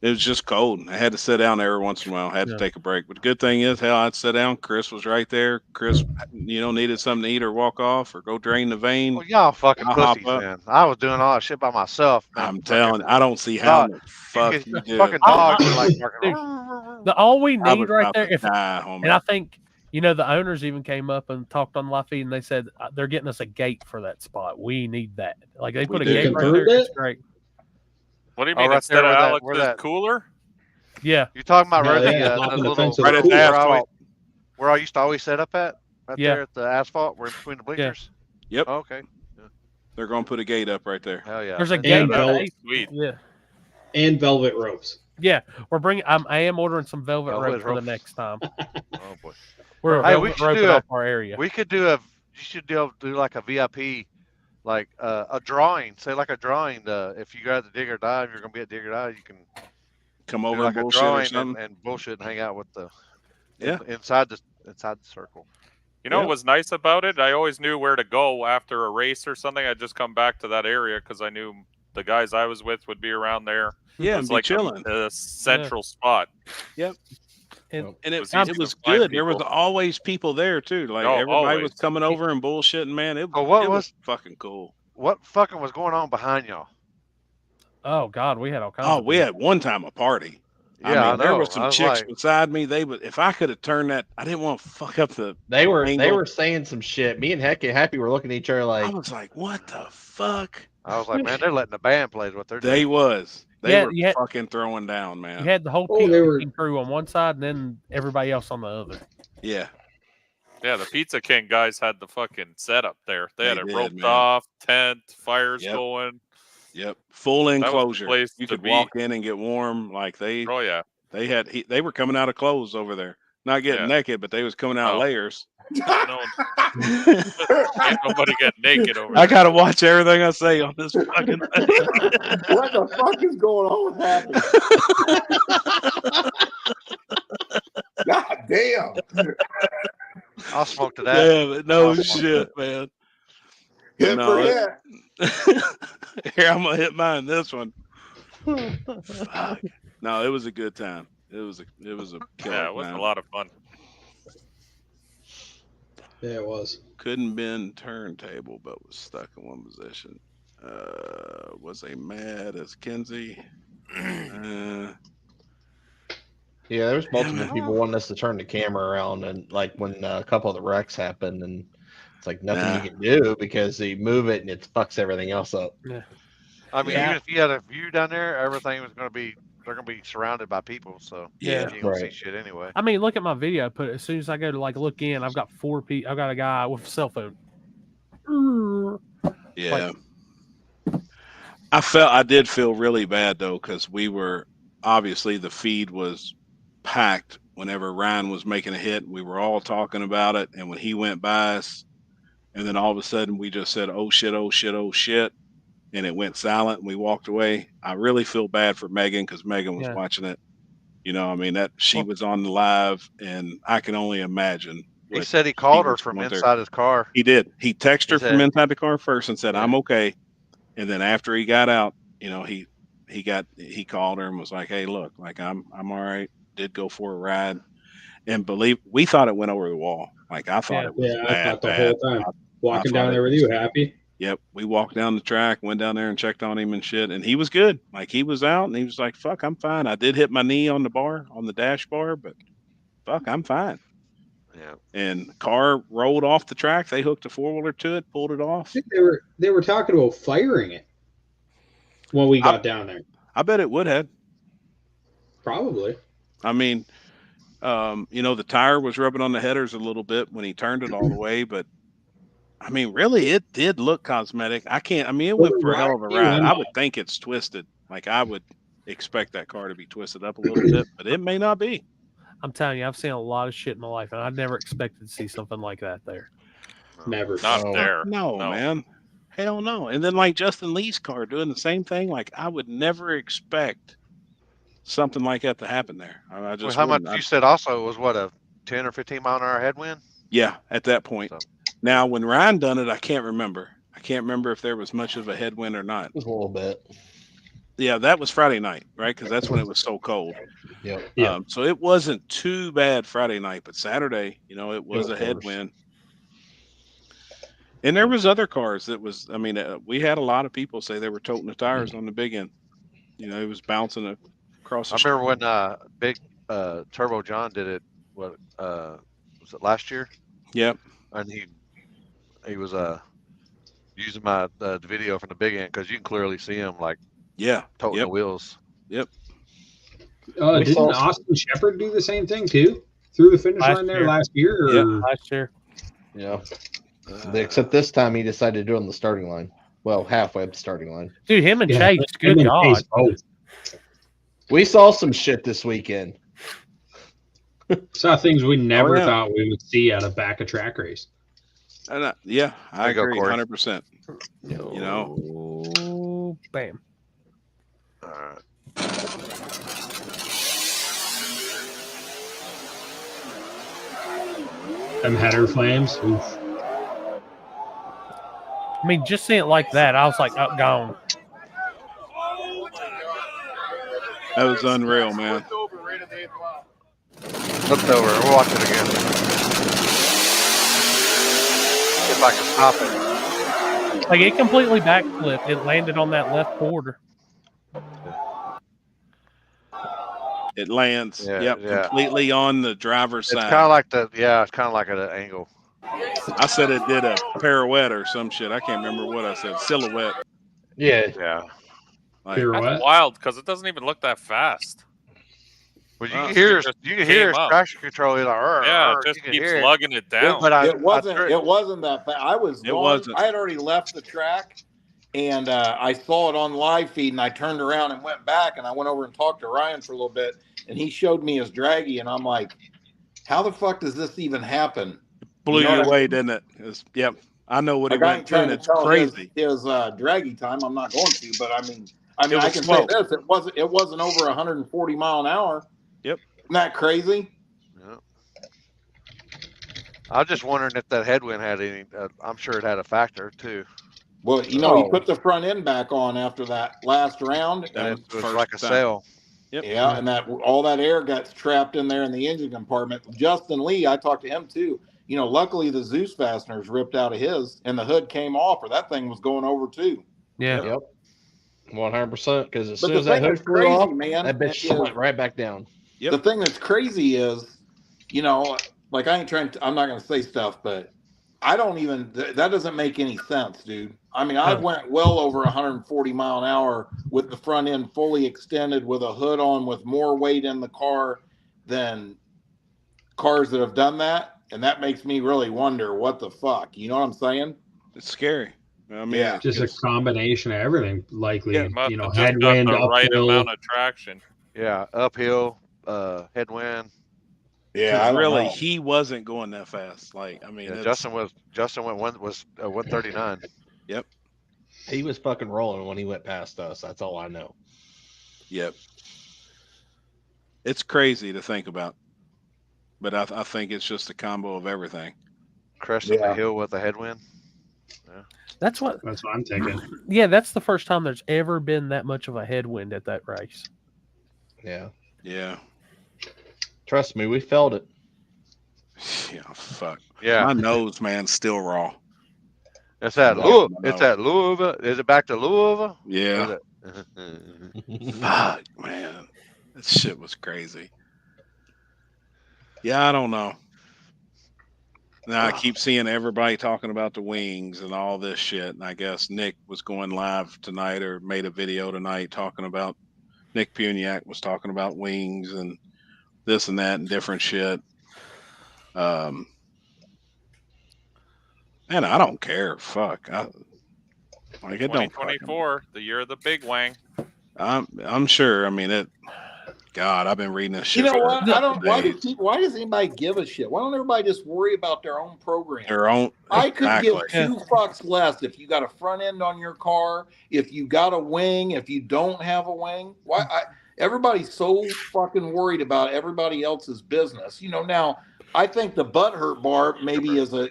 It was just cold. I had to sit down every once in a while. I had to take a break. But the good thing is, hell, I'd sit down. Chris was right there. Chris, needed something to eat or walk off or go drain the vein. Well, y'all fucking I'll hop pussies, up. man. I was doing all that shit by myself. Man. I'm telling you, I don't see how the fuck you do fucking it. dogs are like barking. All we I need was right about there, to die, homie. and I think the owners even came up and talked on live feed, and they said they're getting us a gate for that spot. We need that. Like they put a gate right there. It's great. What do you Oh, mean right instead there of where Alex's that- cooler? Yeah. You're talking about No, right they at had the locked in the little fence of Right the at the pool. asphalt. where I used to always set up at, right Yeah. there at the asphalt, where in between the bleachers. Yep. Oh, okay. They're going to put a gate up right there. Hell yeah. There's a And gate. velvet, Sweet. Yeah. and velvet ropes. Yeah. We're bringing. I am ordering some velvet Velvet rope for the rope. next time. Oh boy. We're Hey, we velvet should roping do off our area. We could do you should be able to do like a VIP, like a drawing. Say like a drawing. If you got the Dig or Die, if you're gonna be at Dig or Die, you can Come do over like and a bullshit or drawing something. and bullshit and hang out with the Yeah. inside the circle. You know what was nice about it? I always knew where to go after a race or something. I'd just come back to that area because I knew the guys I was with would be around there. Yeah, It's and be like chilling. a central spot. Yep. And And it was easy was to find good. There was people. always people there too. Like Oh, everybody was always. coming over and bullshitting, man. It So what was was- fucking cool. What fucking was going on behind y'all? Oh God, we had all kinds. Oh, of we people. had one time a party. Yeah, I there know. were some I was chicks like- beside me. They would, if I could have turned that, I didn't want to fuck up the. They were angle. saying some shit. Me and Happy were looking at each other I like, was like, what the fuck? I was like, man, they're letting the band play is what they're They doing. was. They Yeah, were you had- fucking throwing down, man. You had the whole Oh, they were- pizza crew on one side, and then everybody else on the other. Yeah. Yeah, the Pizza King guys had the fucking setup there. They had They it did, roped man. off, tent, fires Yep. going. Yep. Full was the enclosure. place You to could be. walk in and get warm. Like Oh yeah. they were coming out of clothes over there. Not getting Yeah. naked, but they was coming out Oh. layers. No, ain't nobody get naked over I there. gotta watch everything I say on this fucking thing. What the fuck is going on with Happy? God damn. I'll smoke to that. Damn it, no I'll smoke to shit, man. Hit No, for it- hit. Here, I'm gonna hit mine this one. Fuck. No, it was a good time. It was a killer Yeah, it was time. a lot of fun. Yeah, it was. Couldn't bend turntable, but was stuck in one position. Was they mad as Kinsey? Yeah, there's multiple people wanting us to turn the camera around, and like when a couple of the wrecks happened, and it's like nothing you can do because they move it and it fucks everything else up. Yeah. I mean, even if you had a view down there, everything was going to be, they're going to be surrounded by people. So you ain't going to see shit anyway. I mean, look at my video. Put as soon as I go to like look in, I've got 4 people. I've got a guy with a cell phone. Yeah. I did feel really bad though, because we were obviously the feed was packed whenever Ryan was making a hit. We were all talking about it, and when he went by us, and then all of a sudden we just said, "Oh shit, oh shit, oh shit," and it went silent, and we walked away. I really feel bad for Megan because Megan was watching it. You know, I mean that she was on the live, and I can only imagine. He said he called her from inside his car. He did. He texted her from inside the car first and said, "I'm okay." And then after he got out, you know, he called her and was like, "Hey, look, like I'm all right. Did go for a ride." And we thought it went over the wall. Like I thought it was I thought the whole time. Walking down there with you, Happy. Yep. We walked down the track, went down there and checked on him and shit. And he was good. Like he was out and he was like, "Fuck, I'm fine. I did hit my knee on the dash bar, but fuck, I'm fine." Yeah. And the car rolled off the track. They hooked a 4-wheeler to it, pulled it off. I think they were talking about firing it when we got down there. I bet it would have. Probably. I mean, you know, the tire was rubbing on the headers a little bit when he turned it all the way, but I mean, really, it did look cosmetic. It went for a hell of a ride. I would think it's twisted. Like I would expect that car to be twisted up a little bit, but it may not be. I'm telling you, I've seen a lot of shit in my life, and I never expected to see something like that there. Never. Not there. No, man. Hell no. And then like Justin Lee's car doing the same thing. Like I would never expect something like that to happen there. I just how much you said also was what, a 10 or 15 mile an hour headwind? Yeah, at that point. So. Now when Ryan done it, I can't remember. I can't remember if there was much of a headwind or not. It was a little bit. Yeah, that was Friday night, right? Because that's when it was so cold. Yeah. So it wasn't too bad Friday night, but Saturday, you know, it was a headwind. And there was other cars that was. I mean, we had a lot of people say they were toting the tires on the big end. You know, it was bouncing across. I remember when Big Turbo John did it. What was it last year? Yep. And he was using my the video from the big end because you can clearly see him like. Yeah, toting the wheels. Yep. Didn't Austin Shepard do the same thing too? Through the finish line there last year? Yeah, last year. Yeah. Except this time he decided to do it on the starting line. Well, halfway up the starting line. Dude, him and Chase, good God. We saw some shit this weekend. Saw things we never thought we would see at a back of track race. And I agree 100%. You know. Bam. All right. Them header flames. Oof. I mean, just seeing it like that, I was like, oh, gone. That was unreal, man. Looked over. We'll watch it again. If I can stop it. Like, it completely backflipped. It landed on that left quarter. It lands. Completely on the driver's side. It's kind of like it's kind of like at an angle. I said it did a pirouette or some shit. I can't remember what I said. Silhouette. Yeah. Like, that's wild because it doesn't even look that fast. Well, you can hear his traction control. Like, just keeps lugging it down. But it wasn't that fast. I had already left the track. And I saw it on live feed, and I turned around and went back, and I went over and talked to Ryan for a little bit, and he showed me his draggy, and I'm like, how the fuck does this even happen? Blew you away, didn't it? Yep. I know what it went through, and it's crazy. His draggy time, I'm not going to, but I mean, I can say this: it wasn't over 140 mile an hour. Yep. Isn't that crazy? Yeah. I was just wondering if that headwind had any. I'm sure it had a factor too. Well, you know, he put the front end back on after that last round. And it was like a sail. Yep. Yeah, and all that air got trapped in there in the engine compartment. Justin Lee, I talked to him too. Luckily the Zeus fasteners ripped out of his, and the hood came off, or that thing was going over too. Yeah. Yep. 100%. Because as But soon the as that thing hood that's flew crazy, off, man, that bitch is went right back down. the thing that's crazy is, you know, like I'm not going to say stuff, but I don't even, that doesn't make any sense, dude. I mean, I went well over 140 mile an hour with the front end fully extended with a hood on with more weight in the car than cars that have done that. And that makes me really wonder what the fuck, you know what I'm saying? It's scary. I mean, yeah, just a combination of everything, likely. You must You know, have just got headwind, the right uphill. amount of traction. Yeah, uphill, headwind. Yeah, I don't really, know. he wasn't going that fast. Like, I mean, Yeah, Justin went 139. Yep. He was fucking rolling when he went past us. That's all I know. Yep. It's crazy to think about, but I think it's just a combo of everything. Cresting the hill with a headwind. Yeah. That's what I'm thinking. Yeah, that's the first time there's ever been that much of a headwind at that race. Yeah. Yeah. Trust me, we felt it. Yeah, fuck. Yeah. My nose, man, still raw. It's at Louisville. It's at Louisville. Is it back to Louisville? Yeah. Fuck, man. That shit was crazy. Yeah, I don't know. Now I keep seeing everybody talking about the wings and all this shit. And I guess Nick was going live tonight or made a video tonight talking about Nick Puniak was talking about wings and this and that and different shit. Man, I don't care. Fuck. It don't. 2024, the year of the big wang. I'm sure. I mean it. God, I've been reading this shit. You know what? I don't. Days. Why does anybody give a shit? Why don't everybody just worry about their own program? Their own. I could exactly. give two fucks less if you got a front end on your car, if you got a wing, if you don't have a wing. Why? Everybody's so fucking worried about everybody else's business. You know. Now, I think the butthurt bar maybe is a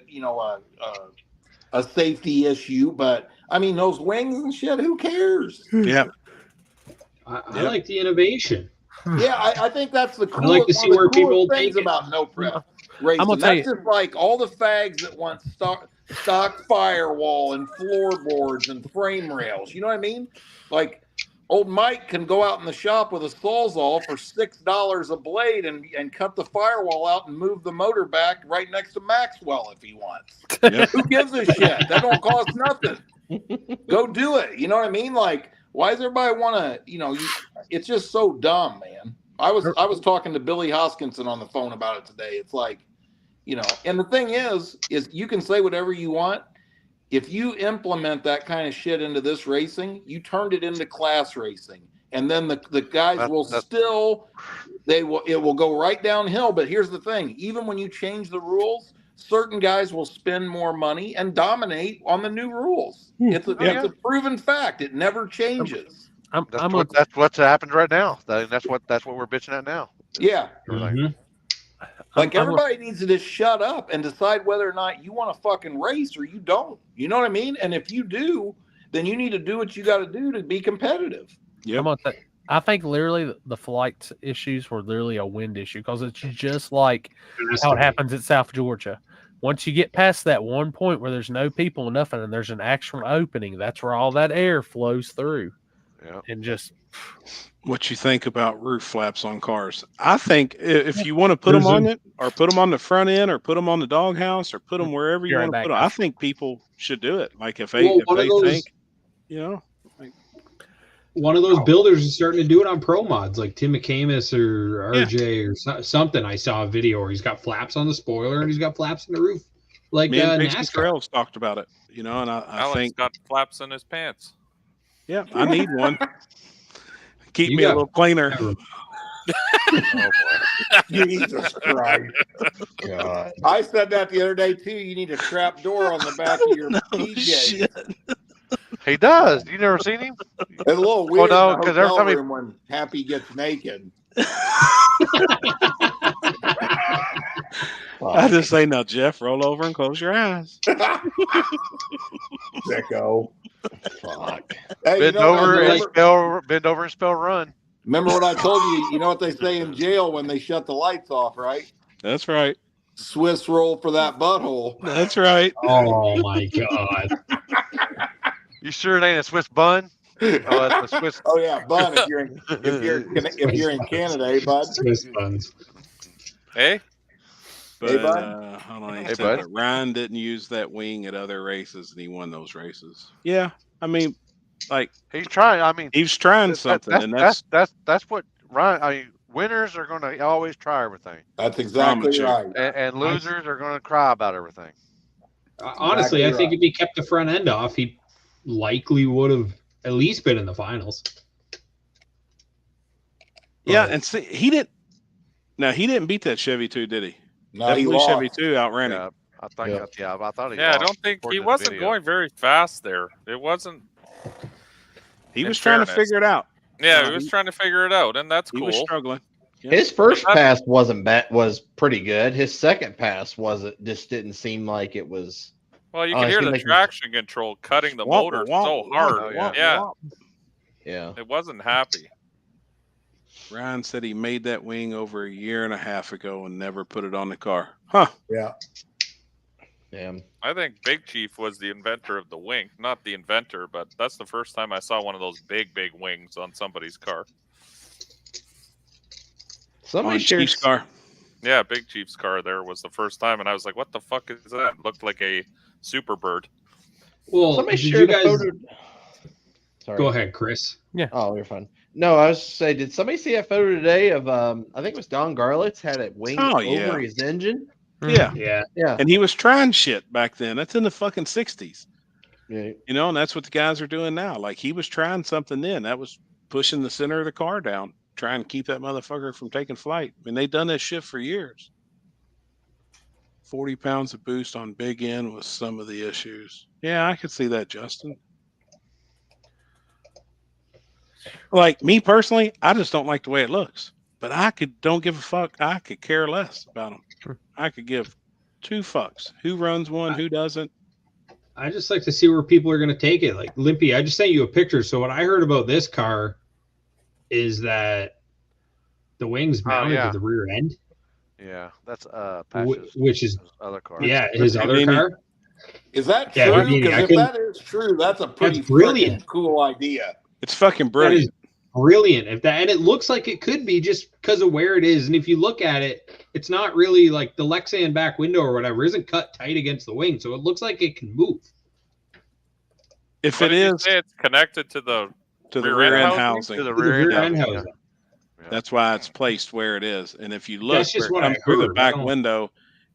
safety issue, but I mean those wings and shit. Who cares? Yeah. I like the innovation. Yeah, I think that's the coolest, I like to see where people things take it. about no prep racing. I'm gonna tell That's you. just like all the fags that want stock firewall and floorboards and frame rails. You know what I mean? Like old Mike can go out in the shop with a Sawzall for $6 a blade and cut the firewall out and move the motor back right next to Maxwell if he wants. Yep. Who gives a shit? That don't cost nothing. Go do it. You know what I mean? Like, why does everybody want to, it's just so dumb, man. I was talking to Billy Hoskinson on the phone about it today. It's like, and the thing is you can say whatever you want. If you implement that kind of shit into this racing, you turned it into class racing. And then the guys it will go right downhill. But here's the thing, even when you change the rules, certain guys will spend more money and dominate on the new rules. It's a proven fact. It never changes. That's what's happened right now. That's what we're bitching at now. Yeah. Mm-hmm. Like everybody needs to just shut up and decide whether or not you want to fucking race or you don't. You know what I mean? And if you do, then you need to do what you got to do to be competitive. Yeah. I think literally the flight issues were literally a wind issue because it's just like how it happens at South Georgia. Once you get past that one point where there's no people and nothing and there's an actual opening, that's where all that air flows through. Yeah. And just what you think about roof flaps on cars. I think if you want to put them on it or put them on the front end or put them on the doghouse or put them wherever you want to put them, I think people should do it. Like if they think, one of those builders is starting to do it on pro mods, like Tim McCamus or RJ or something. I saw a video where he's got flaps on the spoiler and he's got flaps on the roof, like NASCAR. Trails talked about it, and I Alex think got flaps in his pants. Yeah, I need one. Keep me a little cleaner. Oh boy. Jesus Christ. God. I said that the other day too. You need a trap door on the back of your PJ. He does. You never seen him? It's a little weird. Well, no, because every time room when Happy gets naked. I just say, now, Jeff, roll over and close your eyes. Sicko. Fuck. Hey, bend over and spell run. Remember what I told you? You know what they say in jail when they shut the lights off, right? That's right. Swiss roll for that butthole. That's right. Oh my God. You sure it ain't a Swiss bun? Oh, that's a Swiss. Oh yeah, bun. If you're in Canada, eh, bud? Swiss buns. Hey. But Hey, bud. hold on, he Hey, said, bud. but Ryan didn't use that wing at other races, and he won those races. Yeah, I mean, like He's trying. I mean, he was trying something, and that's what Ryan. I mean, winners are going to always try everything. That's exactly right. And losers are going to cry about everything. Honestly, Exactly I think right. if he kept the front end off, he likely would have at least been in the finals. Yeah, and see, he didn't beat that Chevy 2, did he? No, that he blue lost. Chevy 2 outran him. Yeah, I think. Yeah. I thought he. Yeah, I lost, don't think according he to the wasn't video. going very fast there. It wasn't. He was trying to figure it out. Yeah, he was trying to figure it out, and that's cool. He was struggling. Yeah. His first pass wasn't bad, was pretty good. His second pass just didn't seem like it was. Well, you can hear the traction control cutting the motor so hard. Yeah. It wasn't happy. Ryan said he made that wing over a year and a half ago and never put it on the car. Huh. Yeah. Damn. I think Big Chief was the inventor of the wing. Not the inventor, but that's the first time I saw one of those big wings on somebody's car. Somebody's Chief's car. Yeah, Big Chief's car there was the first time, and I was like, what the fuck is that? It looked like a Superbird. Well, somebody did shared you guys... a photo. Sorry. Go ahead, Chris. Yeah. Oh, you're fine. No, I was just saying, did somebody see a photo today of I think it was Don Garlitz had a wing over his engine? Yeah. And he was trying shit back then. That's in the fucking 60s. Yeah. You know, and that's what the guys are doing now. Like he was trying something then. That was pushing the center of the car down, trying to keep that motherfucker from taking flight. I mean, they've done this shit for years. 40 pounds of boost on big end was some of the issues. Yeah, I could see that, Justin. Like me personally, I just don't like the way it looks. But don't give a fuck. I could care less about them. I could give 2 fucks. Who runs one, who doesn't. I just like to see where people are going to take it. Like Limpy, I just sent you a picture. So what I heard about this car is that the wing's mounted to the rear end. Yeah, that's which is other car. Yeah, his other car. Is that true? Because if that is true, that's a pretty brilliant, cool idea. It's fucking brilliant. That is brilliant. And it looks like it could be just because of where it is. And if you look at it, it's not really like the Lexan back window or whatever isn't cut tight against the wing, so it looks like it can move. If it is, it's connected to the rear end housing. To the rear end housing. That's why it's placed where it is. And if you look That's just where what it I comes through the heard. back window,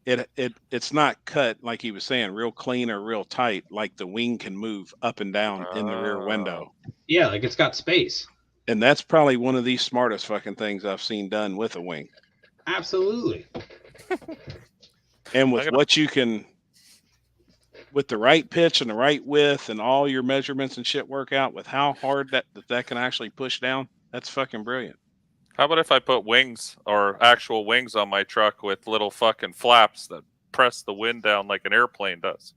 it's not cut like he was saying, real clean or real tight. Like the wing can move up and down in the rear window. Yeah, like it's got space. And that's probably one of the smartest fucking things I've seen done with a wing. Absolutely. And with what you can, with the right pitch and the right width and all your measurements and shit work out with how hard that can actually push down, that's fucking brilliant. How about if I put wings or actual wings on my truck with little fucking flaps that press the wind down like an airplane does?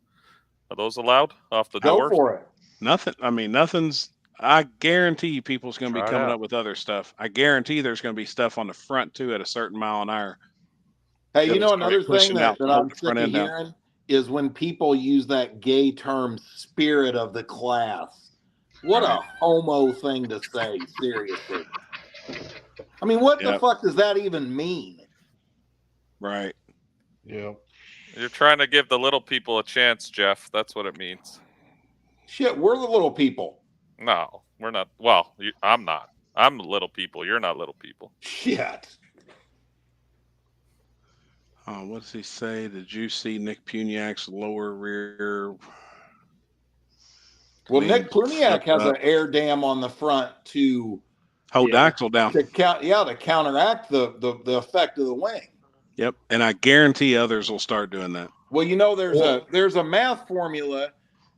Are those allowed off the door? Go for it. Nothing. I mean, nothing's. I guarantee you people's going to be coming up with other stuff. I guarantee there's going to be stuff on the front too at a certain mile an hour. Hey, you know another thing that I'm sick of hearing is when people use that gay term "spirit of the class." What a homo thing to say, seriously. I mean, what the fuck does that even mean? Right. Yeah. You're trying to give the little people a chance, Jeff. That's what it means. Shit, we're the little people. No, we're not. Well, I'm not. I'm little people. You're not little people. Shit. What does he say? Did you see Nick Puniak's lower rear? Well, Nick Puniak has an air dam on the front to hold the axle down. To counteract the effect of the wing. Yep, and I guarantee others will start doing that. Well, you know, there's a math formula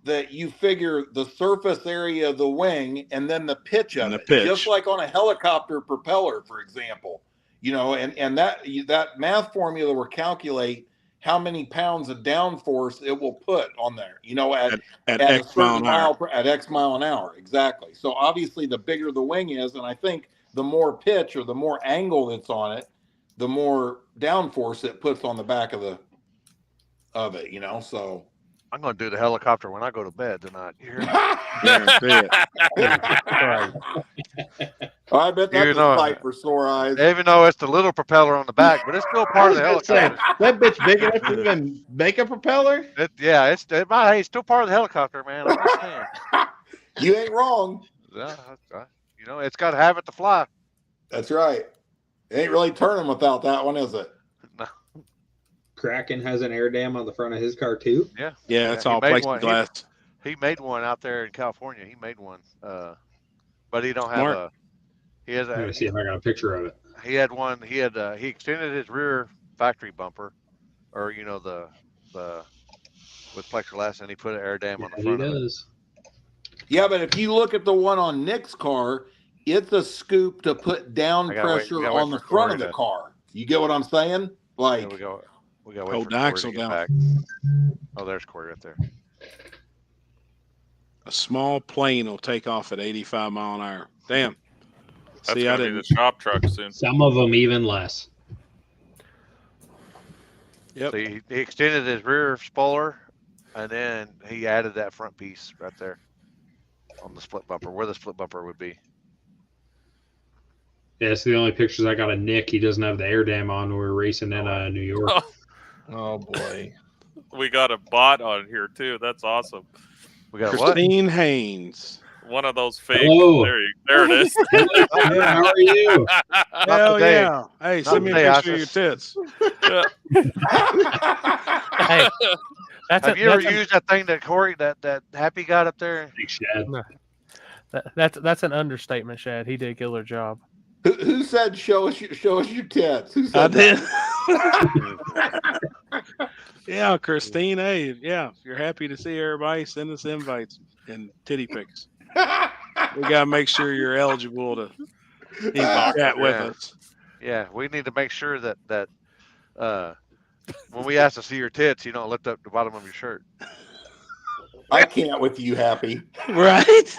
that you figure the surface area of the wing and then the pitch of it, just like on a helicopter propeller, for example. You know, and that math formula will calculate how many pounds of downforce it will put on there. You know, at X mile an hour. At X mile an hour, exactly. So obviously, the bigger the wing is, and I think the more pitch or the more angle that's on it, the more downforce it puts on the back of it. You know, so I'm going to do the helicopter when I go to bed tonight. You hear me? I bet that's a sight for sore eyes. Even though it's the little propeller on the back, but it's still part of the helicopter. That bitch big enough to even make a propeller? Hey, it's still part of the helicopter, man. I'm just saying. You ain't wrong. Yeah, it's got to have it to fly. That's right. It ain't really turning without that one, is it? No. Kraken has an air dam on the front of his car too. Yeah. Yeah, it's all plexiglass. He made one out there in California. He made one, but he don't have a. He has. Let me see if I got a picture of it. He had one. He extended his rear factory bumper, or the with plexiglass, and he put an air dam on the front of it. Yeah, but if you look at the one on Nick's car, it's a scoop to put down pressure on the front of the car. You get what I'm saying? Like we got wait for Corey to get back. Oh, there's Corey right there. A small plane will take off at 85 mile an hour. Damn. That's going to be the shop truck soon. Some of them even less. Yep. So he extended his rear spoiler, and then he added that front piece right there on the split bumper, where the split bumper would be. Yeah, it's the only pictures I got of Nick. He doesn't have the air dam on when we were racing in New York. Oh, boy. We got a bot on here, too. That's awesome. We got Christine Haynes. One of those fake. Hello. There it is. How are you? Hell yeah. Hey, send me a picture of your tits. Hey, have you ever used that thing that Corey, that Happy got up there? Shad. No. That's an understatement, Shad. He did a killer job. Who said show us your tits? Who said that? Yeah, Christine. Hey, yeah. If you're happy to see everybody, send us invites and titty pics. We gotta make sure you're eligible to chat with us. Yeah, we need to make sure that when we ask to see your tits, you don't lift up the bottom of your shirt. I can't with you, Happy. Right?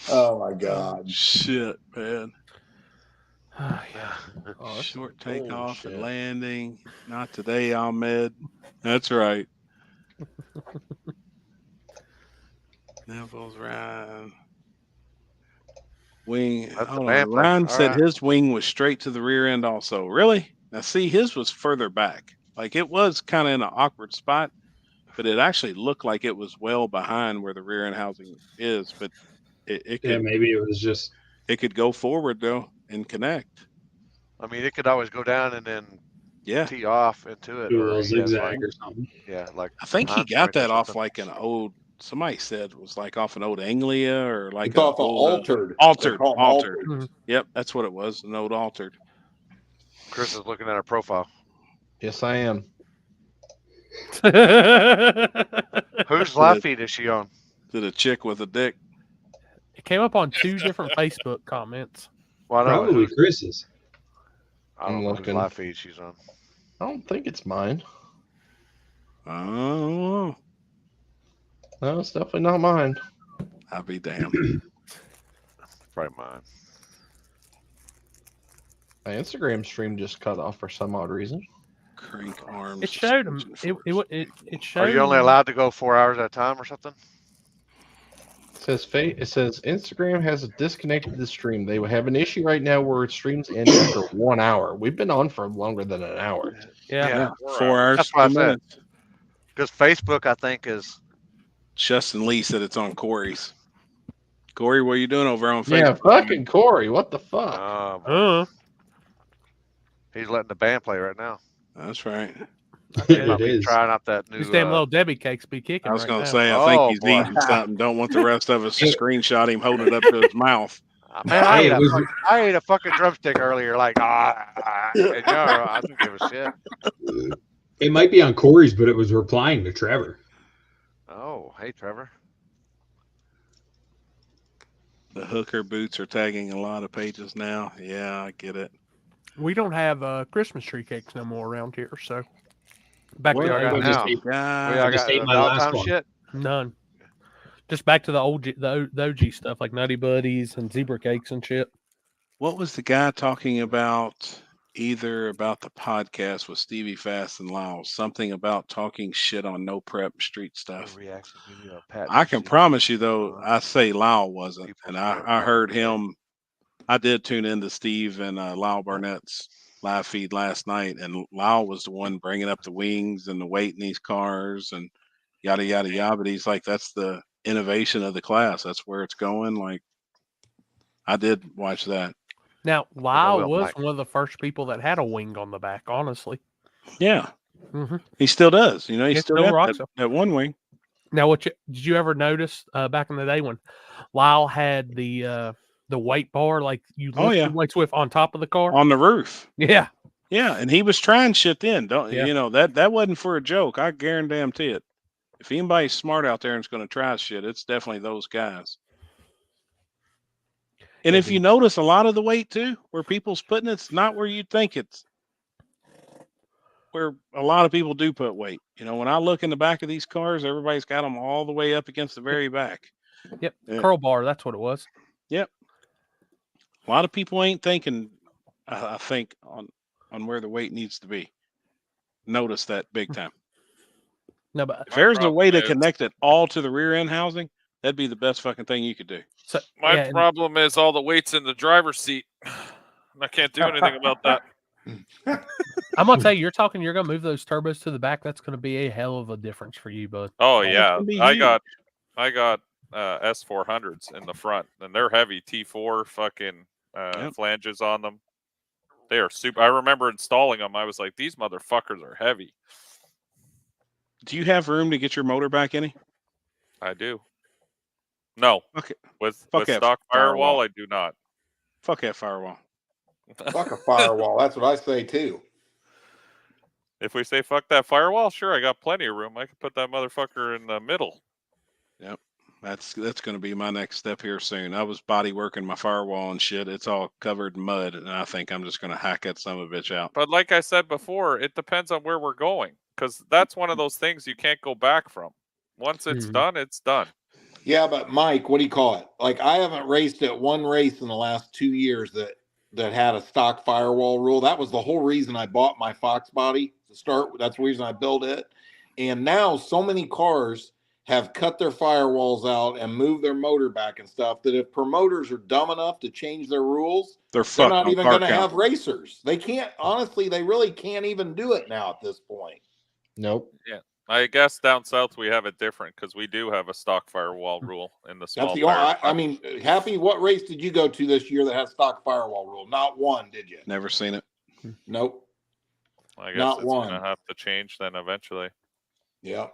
Oh my God. Shit, man. Oh, yeah. Short takeoff and landing. Not today, Ahmed. That's right. Neville's Ryan. Wing. Ryan said his wing was straight to the rear end also. Really? Now see, his was further back. Like it was kind of in an awkward spot, but it actually looked like it was well behind where the rear end housing is. But it could, maybe it was just. It could go forward though and connect. I mean, it could always go down and then tee off into it. Do a little zigzag or something. Yeah, like I think he got that off like an old. Somebody said it was like off an old Anglia or like an old altered. Altered. Mm-hmm. Yep, that's what it was. An old altered. Chris is looking at her profile. Yes, I am. Whose live feed is she on? To the chick with a dick. It came up on 2 different Facebook comments. Why not? Probably Chris's. I don't know whose live feed she's on. I don't think it's mine. Oh. No, it's definitely not mine. I'll be damned. Probably mine. My Instagram stream just cut off for some odd reason. Crank arms. It showed him. It showed. Are you only allowed to go 4 hours at a time or something? It says Instagram has disconnected the stream. They have an issue right now where it streams end after 1 hour. We've been on for longer than an hour. Yeah. 4 hours. That's what I said. Because Facebook, I think, is. Justin Lee said it's on Corey's. Corey, what are you doing over on Facebook? Yeah, fucking Corey. What the fuck? He's letting the band play right now. That's right. It is. Trying out that new. These damn little Debbie cakes be kicking. I was right going now. to say, I think he's eating something. Don't want the rest of us to screenshot him holding it up to his mouth. Man, I ate a fucking drumstick earlier. Like, and I don't give a shit. It might be on Corey's, but it was replying to Trevor. Oh, hey, Trevor. The hooker boots are tagging a lot of pages now. Yeah, I get it. We don't have Christmas tree cakes no more around here, so back to our just ate my last one. Shit. None. Just back to the OG stuff like Nutty Buddies and zebra cakes and shit. What was the guy talking about either about the podcast with Stevie Fast and Lyle. Something about talking shit on no prep street stuff. I can promise you though, I say Lyle wasn't, and I heard him. I did tune into Steve and Lyle Barnett's live feed last night, and Lyle was the one bringing up the wings and the weight in these cars and yada yada yada. But he's like, that's the innovation of the class. That's where it's going. Like, I did watch that. Now, Lyle was one of the first people that had a wing on the back, honestly. Yeah. Mm-hmm. He still does. You know, he still got rocks that one wing. Now, did you ever notice back in the day when Lyle had the weight bar, like you lift the weights with on top of the car? On the roof. Yeah. Yeah, and he was trying shit then. You know, that wasn't for a joke. I guarantee it. If anybody's smart out there and is going to try shit, it's definitely those guys. And if you notice a lot of the weight too, where people's putting it's not where you think it's. Where a lot of people do put weight. You know, when I look in the back of these cars, everybody's got them all the way up against the very back. Yep. Curl bar, that's what it was. Yep. A lot of people ain't thinking, I think, on where the weight needs to be. Notice that big time. No, but if there's a way to connect it all to the rear end housing, that'd be the best fucking thing you could do. So, my problem is all the weight's in the driver's seat. I can't do anything about that. I'm gonna tell you, you're gonna move those turbos to the back. That's gonna be a hell of a difference for you, bud. Oh yeah, I got S400s in the front, and they're heavy T4 fucking flanges on them. They are super. I remember installing them. I was like, these motherfuckers are heavy. Do you have room to get your motor back any? I do. No. Okay. With stock firewall, I do not. Fuck that firewall. Fuck a firewall. That's what I say too. If we say fuck that firewall, sure, I got plenty of room. I could put that motherfucker in the middle. Yep. That's going to be my next step here soon. I was body working my firewall and shit. It's all covered in mud, and I think I'm just going to hack that son of a bitch out. But like I said before, it depends on where we're going, because that's one of those things you can't go back from. Once it's done, it's done. Yeah, but Mike, what do you call it? Like, I haven't raced at one race in the last 2 years that had a stock firewall rule. That was the whole reason I bought my Fox body to start. That's the reason I built it. And now so many cars have cut their firewalls out and moved their motor back and stuff that if promoters are dumb enough to change their rules, they're not even going to have racers. They can't, honestly, they really can't even do it now at this point. Nope. Yeah. I guess down south we have it different because we do have a stock firewall rule in the small. That's the only, I mean, Happy, what race did you go to this year that had stock firewall rule? Not one, did you? Never seen it. Nope. I guess not it's one. Gonna have to change then eventually. Yeah.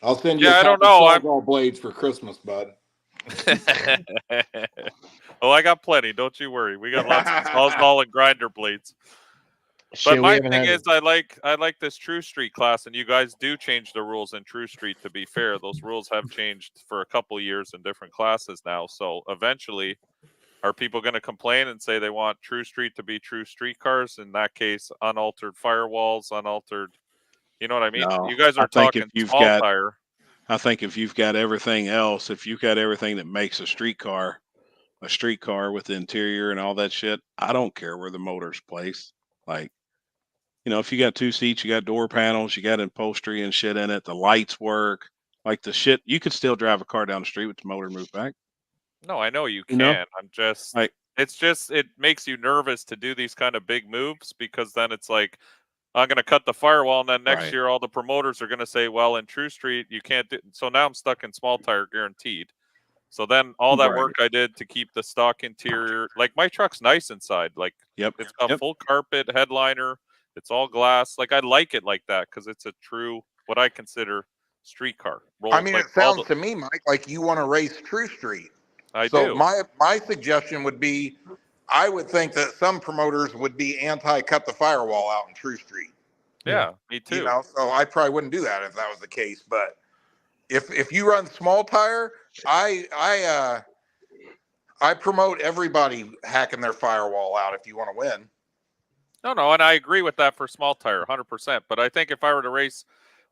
I'll send you I don't know. Sawzall blades for Christmas, bud. Oh, I got plenty. Don't you worry. We got lots of Sawzall and grinder blades. But my thing is, I like this True Street class, and you guys do change the rules in True Street. To be fair, those rules have changed for a couple years in different classes now. So eventually, are people going to complain and say they want True Street to be true street cars? In that case, unaltered firewalls, unaltered. You know what I mean? No, you guys are talking small tire. I think if you've got everything else, if you've got everything that makes a street car with the interior and all that shit, I don't care where the motor's placed. Like, you know, if you got 2 seats, you got door panels, you got upholstery and shit in it, the lights work, like the shit, you could still drive a car down the street with the motor moved back. No, I know you can. I'm just, like, it makes you nervous to do these kind of big moves because then it's like, I'm going to cut the firewall, and then next year all the promoters are going to say, well, in True Street, you can't do. So now I'm stuck in small tire guaranteed. So then all that work I did to keep the stock interior, like my truck's nice inside. Like it's got full carpet, headliner. It's all glass. Like I like it like that because it's a true, what I consider street car. I mean, it sounds to me, Mike, like you want to race True Street. I do. So my suggestion would be, I would think that some promoters would be anti-cut the firewall out in True Street. Yeah, me too. You know, so I probably wouldn't do that if that was the case. But if you run small tire, I promote everybody hacking their firewall out if you want to win. No, and I agree with that for small tire, 100%. But I think if I were to race,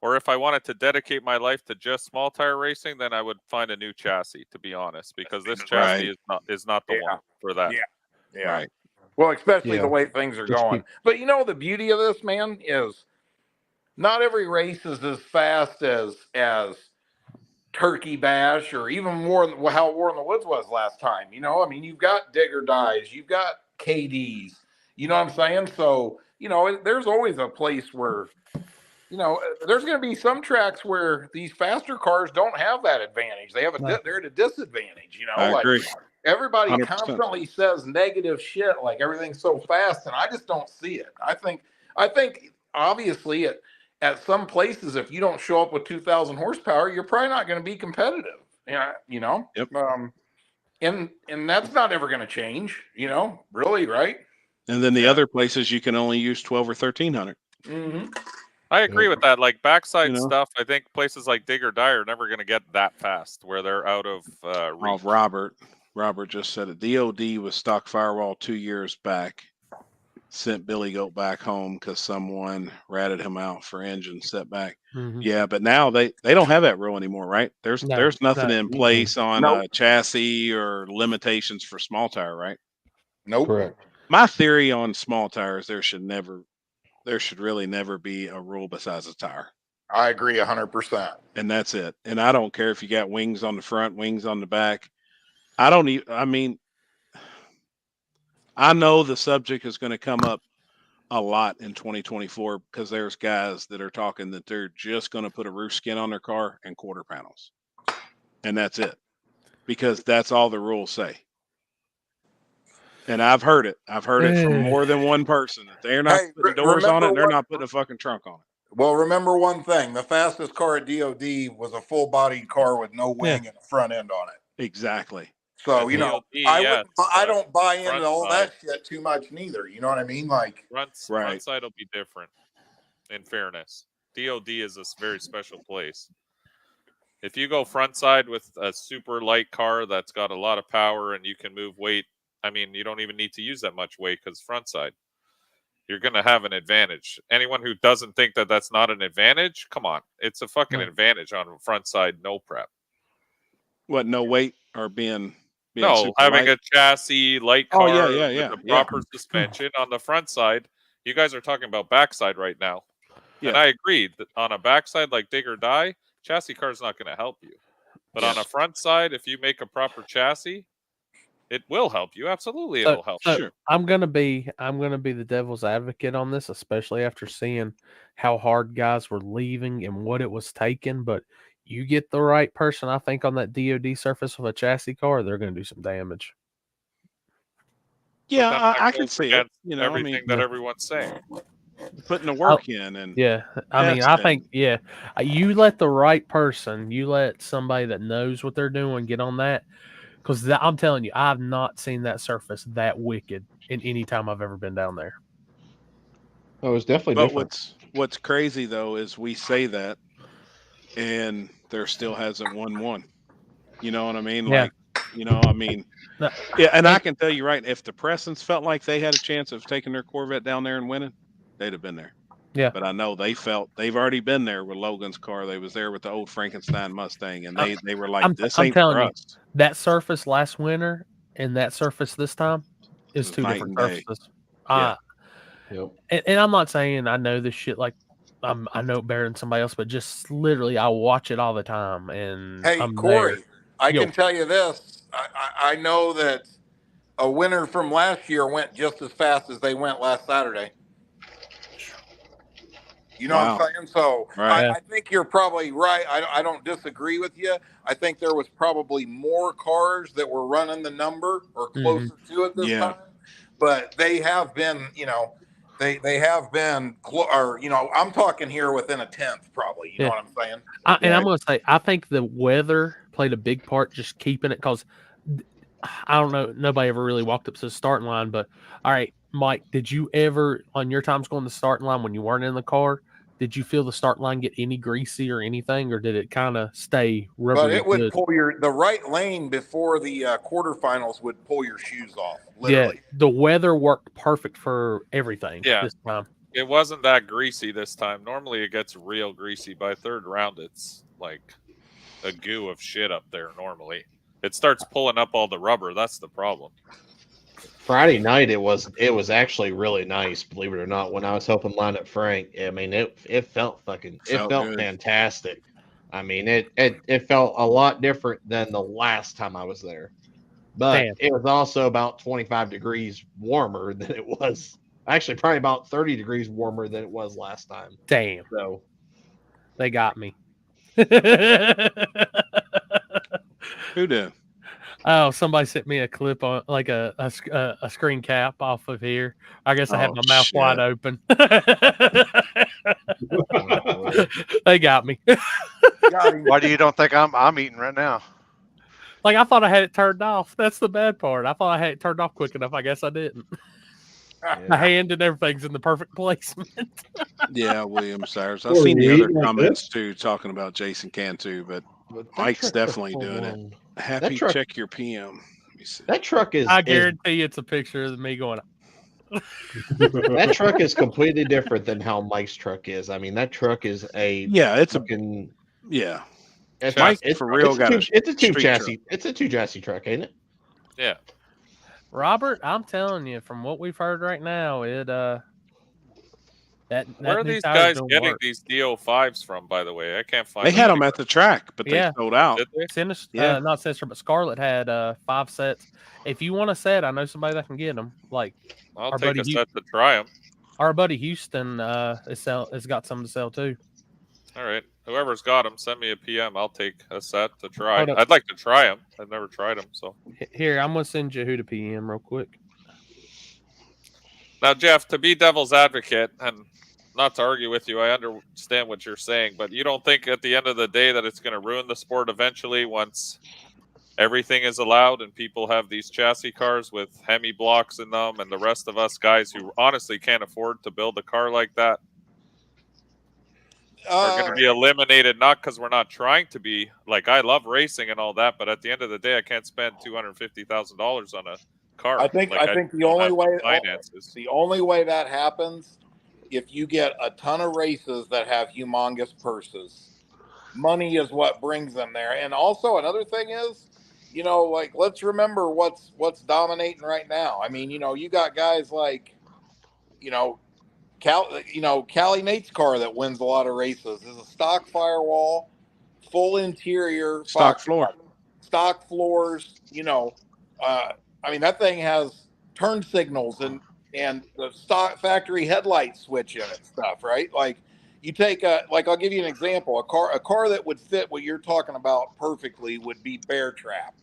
or if I wanted to dedicate my life to just small tire racing, then I would find a new chassis, to be honest, because this chassis is not the one for that. Yeah. Right. Well, especially the way things are going. But you know, the beauty of this, man, is not every race is as fast as Turkey Bash or even more how War in the Woods was last time. You know, I mean, you've got Digger Dies, you've got KDs. You know what I'm saying? So, you know, there's always a place where, you know, there's going to be some tracks where these faster cars don't have that advantage. They have they're at a disadvantage. You know, I agree. Everybody 100%. constantly says negative shit, like everything's so fast, and I just don't see it. I think obviously at some places, if you don't show up with 2,000 horsepower, you're probably not going to be competitive. Yeah, you know. Yep. And that's not ever going to change. You know, really, right? And then the other places you can only use 12 or 1,300. Mm-hmm. I agree with that. Like backside stuff, I think places like Dig or Die are never going to get that fast where they're out of reach. Oh, Robert just said it. DOD was stock firewall 2 years back. Sent Billy Goat back home because someone ratted him out for engine setback. Mm-hmm. Yeah, but now they don't have that rule anymore, right? There's nothing in place on chassis or limitations for small tire, right? Nope. Correct. My theory on small tires, there should really never be a rule besides a tire. I agree 100%. And that's it. And I don't care if you got wings on the front, wings on the back. I know the subject is going to come up a lot in 2024 because there's guys that are talking that they're just going to put a roof skin on their car and quarter panels. And that's it. Because that's all the rules say. And I've heard it. I've heard it from more than one person. That they're not putting doors on it and they're not putting a fucking trunk on it. Well, remember one thing. The fastest car at DOD was a full-bodied car with no wing and a front end on it. Exactly. So, you know, I don't buy into all that shit too much neither. You know what I mean? Like front side will be different. In fairness, DOD is a very special place. If you go front side with a super light car that's got a lot of power and you can move weight, I mean, you don't even need to use that much weight because front side, you're going to have an advantage. Anyone who doesn't think that that's not an advantage, come on, it's a fucking advantage on front side no prep. What, no weight or being no, having light? a chassis, light car with a proper suspension on the front side. You guys are talking about backside right now. Yeah. And I agree that on a backside like Dig or Die, chassis car is not going to help you. But on a front side, if you make a proper chassis, it will help you. Absolutely, it'll help. Sure. I'm gonna be the devil's advocate on this, especially after seeing how hard guys were leaving and what it was taking. But you get the right person, I think, on that DOD surface of a chassis car, they're going to do some damage. Yeah, I can see it. You know, everything that everyone's saying. Putting the work in, and I think you let the right person, you let somebody that knows what they're doing get on that, because I'm telling you, I've not seen that surface that wicked in any time I've ever been down there. Oh, it's definitely different. What's crazy though is we say that, and there still hasn't won one. You know what I mean? Yeah. Like, you know, I mean, yeah. And I can tell you right, if the Pressons felt like they had a chance of taking their Corvette down there and winning, they'd have been there. Yeah. But I know they've already been there with Logan's car. They was there with the old Frankenstein Mustang, and they were like, "This ain't for us." That surface last winter and that surface this time is two different surfaces. And I'm not saying I know this shit like I know it better than somebody else, but just literally I watch it all the time. And hey, Corey, I can tell you this: I know that a winner from last year went just as fast as they went last Saturday. You know what I'm saying? So I think you're probably right. I don't disagree with you. I think there was probably more cars that were running the number or closer to it this time. But they have been, you know, they have been, or, you know, I'm talking here within a tenth probably. You know what I'm saying? And I'm going to say, I think the weather played a big part just keeping it, because I don't know, nobody ever really walked up to the starting line. But all right, Mike, did you ever, on your times going to the starting line when you weren't in the car, did you feel the start line get any greasy or anything, or did it kind of stay rubbery? But it would pull the right lane before the quarterfinals would pull your shoes off. Literally. Yeah, the weather worked perfect for everything this time. It wasn't that greasy this time. Normally it gets real greasy. By third round, it's like a goo of shit up there normally. It starts pulling up all the rubber. That's the problem. Friday night it was actually really nice, believe it or not. When I was helping line up Frank, I mean it felt Felt good. fantastic. I mean it felt a lot different than the last time I was there. But Damn. it was also about 25 degrees warmer than it was. Actually, probably about 30 degrees warmer than it was last time. Damn. So they got me. Who did? Oh, somebody sent me a clip on like a screen cap off of here. I guess I had my mouth wide open. They got me. Why do you don't think I'm eating right now? Like I thought I had it turned off. That's the bad part. I thought I had it turned off quick enough. I guess I didn't. My hand and everything's in the perfect placement. Yeah, William Cyrus. I've seen the other comments too, talking about Jason Cantu, but Mike's definitely doing it. Happy, check your PM. Let me see. That truck is. I guarantee it's a picture of me going. That truck is completely different than how Mike's truck is. I mean, that truck is a It's fucking, It's Mike for real. It's a tube chassis. It's a two chassis truck, ain't it? Yeah. Robert, I'm telling you, from what we've heard right now, where are these guys getting these DO5s from, by the way? I can't find them. They had them anywhere. at the track, but they sold out. Did they? Sinister, not Sinister, but Scarlet had 5 sets. If you want a set, I know somebody that can get them. Like I'll take a set to try them. Our buddy Houston has got some to sell too. All right. Whoever's got them, send me a PM. I'll take a set to try. I'd like to try them. I've never tried them. So here, I'm going to send you who to PM real quick. Now, Jeff, to be devil's advocate, and not to argue with you, I understand what you're saying, but you don't think at the end of the day that it's going to ruin the sport eventually once everything is allowed and people have these chassis cars with Hemi blocks in them and the rest of us guys who honestly can't afford to build a car like that are going to be eliminated, not because we're not trying to be. Like, I love racing and all that, but at the end of the day, I can't spend $250,000 on a car. I think the only way that happens, if you get a ton of races that have humongous purses. Money is what brings them there. And also another thing is, like, let's remember what's dominating right now. I mean, you got guys like, Callie Nate's car that wins a lot of races is a stock firewall, full interior, stock floors. I mean, that thing has turn signals and the stock factory headlight switch in it stuff, right? Like, you take I'll give you an example. A car that would fit what you're talking about perfectly would be Bear Trap.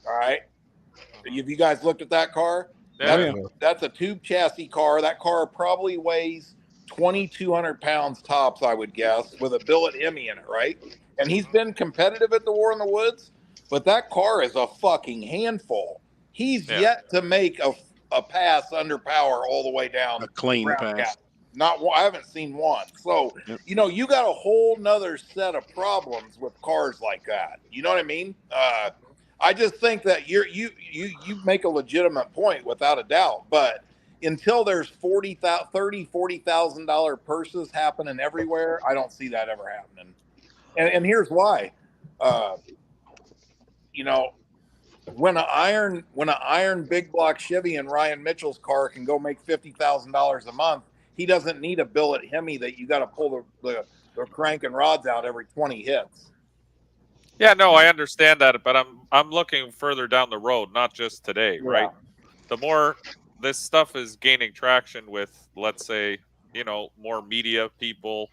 All right. Have you guys looked at that car? That's a tube chassis car. That car probably weighs 2,200 pounds tops, I would guess, with a billet Hemi in it, right? And he's been competitive at the War in the Woods, but that car is a fucking handful. He's yet to make a pass under power all the way down. A clean pass. I haven't seen one. So, you got a whole nother set of problems with cars like that. You know what I mean? I just think that you make a legitimate point without a doubt, but until there's $40,000 purses happening everywhere, I don't see that ever happening. And here's why. When an iron big block Chevy in Ryan Mitchell's car can go make $50,000 a month, he doesn't need a billet Hemi that you got to pull the crank and rods out every 20 hits. Yeah, no, I understand that, but I'm looking further down the road, not just today, right? The more this stuff is gaining traction with, let's say, more media people,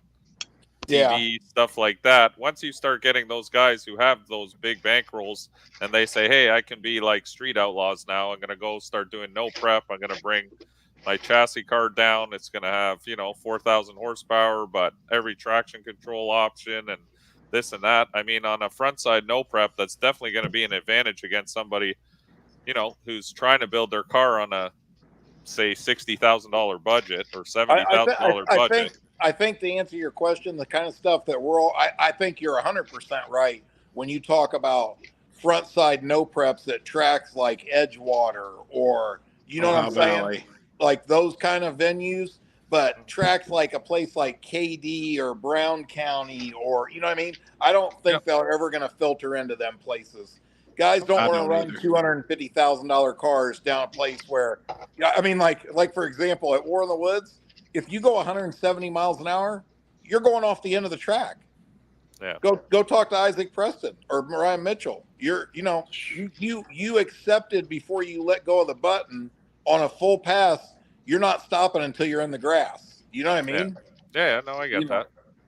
TV, stuff like that. Once you start getting those guys who have those big bankrolls and they say, hey, I can be like Street Outlaws now. I'm going to go start doing no prep. I'm going to bring my chassis car down. It's going to have, 4,000 horsepower, but every traction control option and this and that. I mean, on a front side no prep, that's definitely going to be an advantage against somebody, who's trying to build their car on a, say, $60,000 budget or $70,000 budget. I think to answer your question, the kind of stuff that I think you're 100% right when you talk about front side no preps at tracks like Edgewater or, what I'm saying? Like those kind of venues. But tracks like a place like KD or Brown County or, you know what I mean? I don't think they're ever going to filter into them places. Guys don't I want to don't run either. $250,000 cars down a place where, I mean, like for example, at War in the Woods, if you go 170 miles an hour, you're going off the end of the track. Yeah. Go talk to Isaac Preston or Mariah Mitchell. You accepted before you let go of the button on a full pass. You're not stopping until you're in the grass. You know what I mean? Yeah. No, I get that.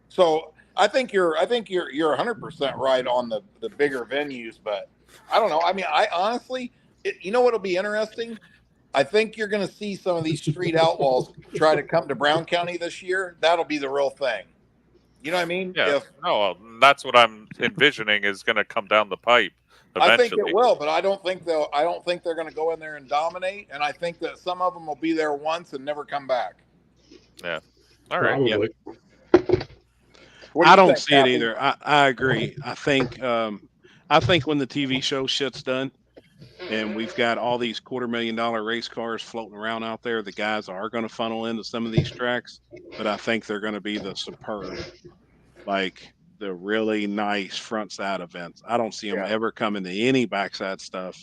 So I think you're 100% right on the bigger venues, but I don't know. I mean, I honestly, you know what'll be interesting? I think you're going to see some of these street outlaws try to come to Brown County this year. That'll be the real thing. You know what I mean? Yeah. That's what I'm envisioning is going to come down the pipe eventually. I think it will, but I don't think they're going to go in there and dominate. And I think that some of them will be there once and never come back. Yeah. All right. Probably. I don't see it either. I agree. I think when the TV show shit's done and we've got all these $250,000 race cars floating around out there, the guys are going to funnel into some of these tracks, but I think they're going to be the superb, like the really nice front side events. I don't see them ever coming to any backside stuff.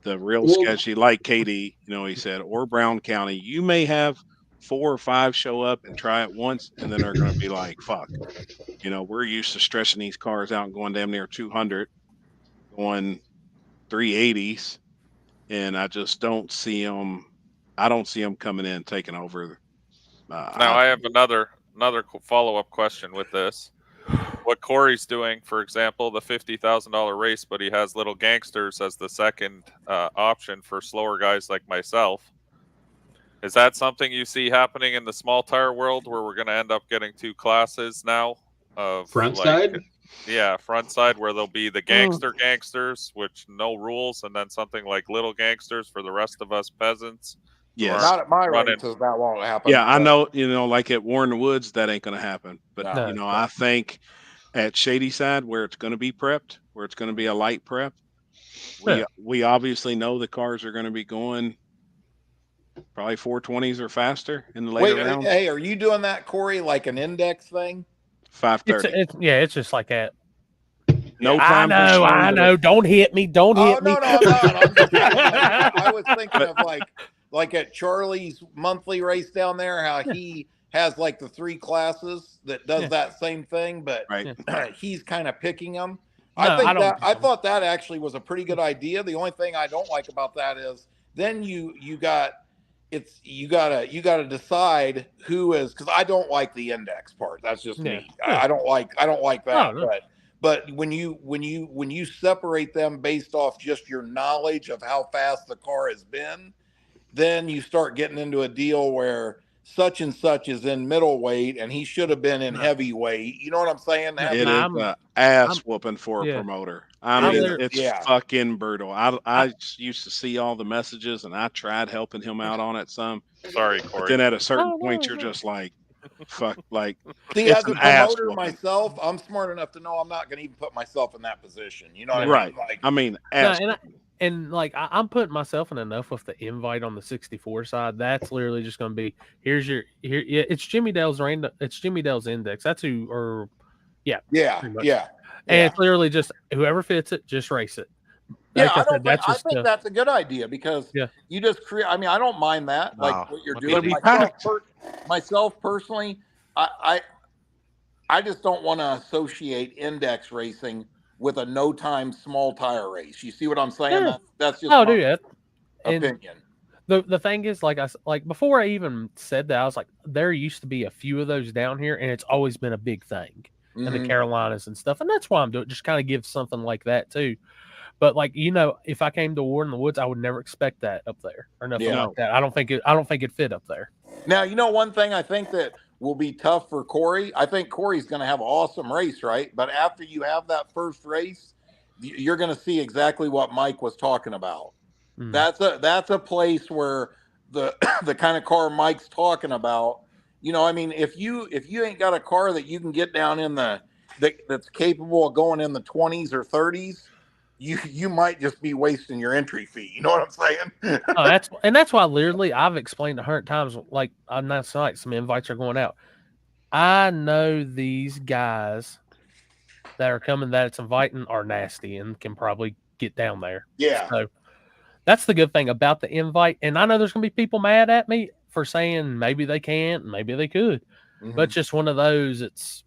The real sketchy, like KD, he said, or Brown County. You may have 4 or 5 show up and try it once, and then they're going to be like, fuck. We're used to stretching these cars out and going damn near 200, going 380s, and I just don't see them. I don't see them coming in taking over. Now I have another follow-up question with this. What Corey's doing, for example, the $50,000 race, but he has little gangsters as the second option for slower guys like myself. Is that something you see happening in the small tire world where we're going to end up getting 2 classes now? Of front side? Yeah, front side, where there'll be the gangsters, which no rules, and then something like little gangsters for the rest of us peasants. Yes. Not at my races, that won't happen. Yeah, I know, like at War in the Woods, that ain't going to happen. But, No. I think at Shady Side, where it's going to be prepped, where it's going to be a light prep, we obviously know the cars are going to be going probably 420s or faster in the later rounds. Hey, are you doing that, Corey, like an index thing? 530. It's just like that. No time. I know. Don't hit me. Don't hit me. No, I'm not. I was thinking of like at Charlie's monthly race down there, how he has like the 3 classes that does that same thing, but he's kind of picking them. I thought that actually was a pretty good idea. The only thing I don't like about that is then you gotta decide who is, because I don't like the index part. That's just me. I don't like that. No. But when you separate them based off just your knowledge of how fast the car has been, then you start getting into a deal where such and such is in middleweight and he should have been in heavyweight. You know what I'm saying? It is an ass whooping for a promoter. It's fucking brutal. I used to see all the messages and I tried helping him out on it some. Sorry, Corey. But then at a certain point, you're just like, fuck, like. See, as a promoter myself, I'm smart enough to know I'm not going to even put myself in that position. You know what I mean? Like, I'm putting myself in enough with the invite on the 64 side. That's literally just going to be it's Jimmy Dale's it's Jimmy Dale's index. That's who, or yeah. And it's literally just whoever fits it, just race it. Yeah, I think that's a good idea because you just create. I mean, I don't mind that. Like what you're doing. Myself personally, I just don't want to associate index racing with a no-time small tire race. You see what I'm saying? Yeah. That's just my opinion. The thing is, like before I even said that, I was like, there used to be a few of those down here, and it's always been a big thing in the Carolinas and stuff, and that's why I'm doing it. Just kind of give something like that too. But like, if I came to War in the Woods, I would never expect that up there or nothing like that. I don't think it fit up there. Now, one thing I think that will be tough for Corey. I think Corey's going to have an awesome race, right? But after you have that first race, you're going to see exactly what Mike was talking about. That's a place where the kind of car Mike's talking about. I mean, if you ain't got a car that you can get down in that's capable of going in the 20s or 30s, you might just be wasting your entry fee. You know what I'm saying? That's why literally I've explained 100 times. Like on that night, some invites are going out. I know these guys that are coming that it's inviting are nasty and can probably get down there. Yeah. So that's the good thing about the invite. And I know there's going to be people mad at me for saying maybe they can't, maybe they could, but just one of those. It's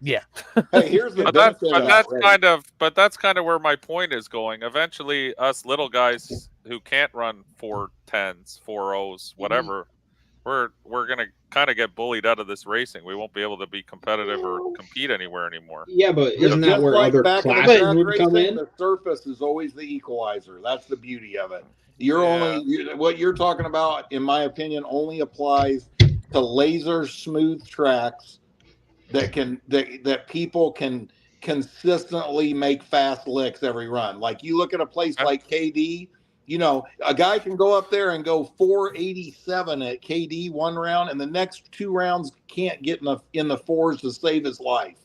yeah. Hey, here's the but that's kind of where my point is going. Eventually, us little guys who can't run 410s, 4.0s, whatever, we're gonna kind of get bullied out of this racing. We won't be able to be competitive or compete anywhere anymore. Yeah, but isn't that where other classes would come in? The surface is always the equalizer. That's the beauty of it. What you're talking about, in my opinion, only applies to laser smooth tracks that people can consistently make fast licks every run. Like you look at a place like KD, you know, a guy can go up there and go 487 at KD one round, and the next 2 rounds can't get in the fours to save his life.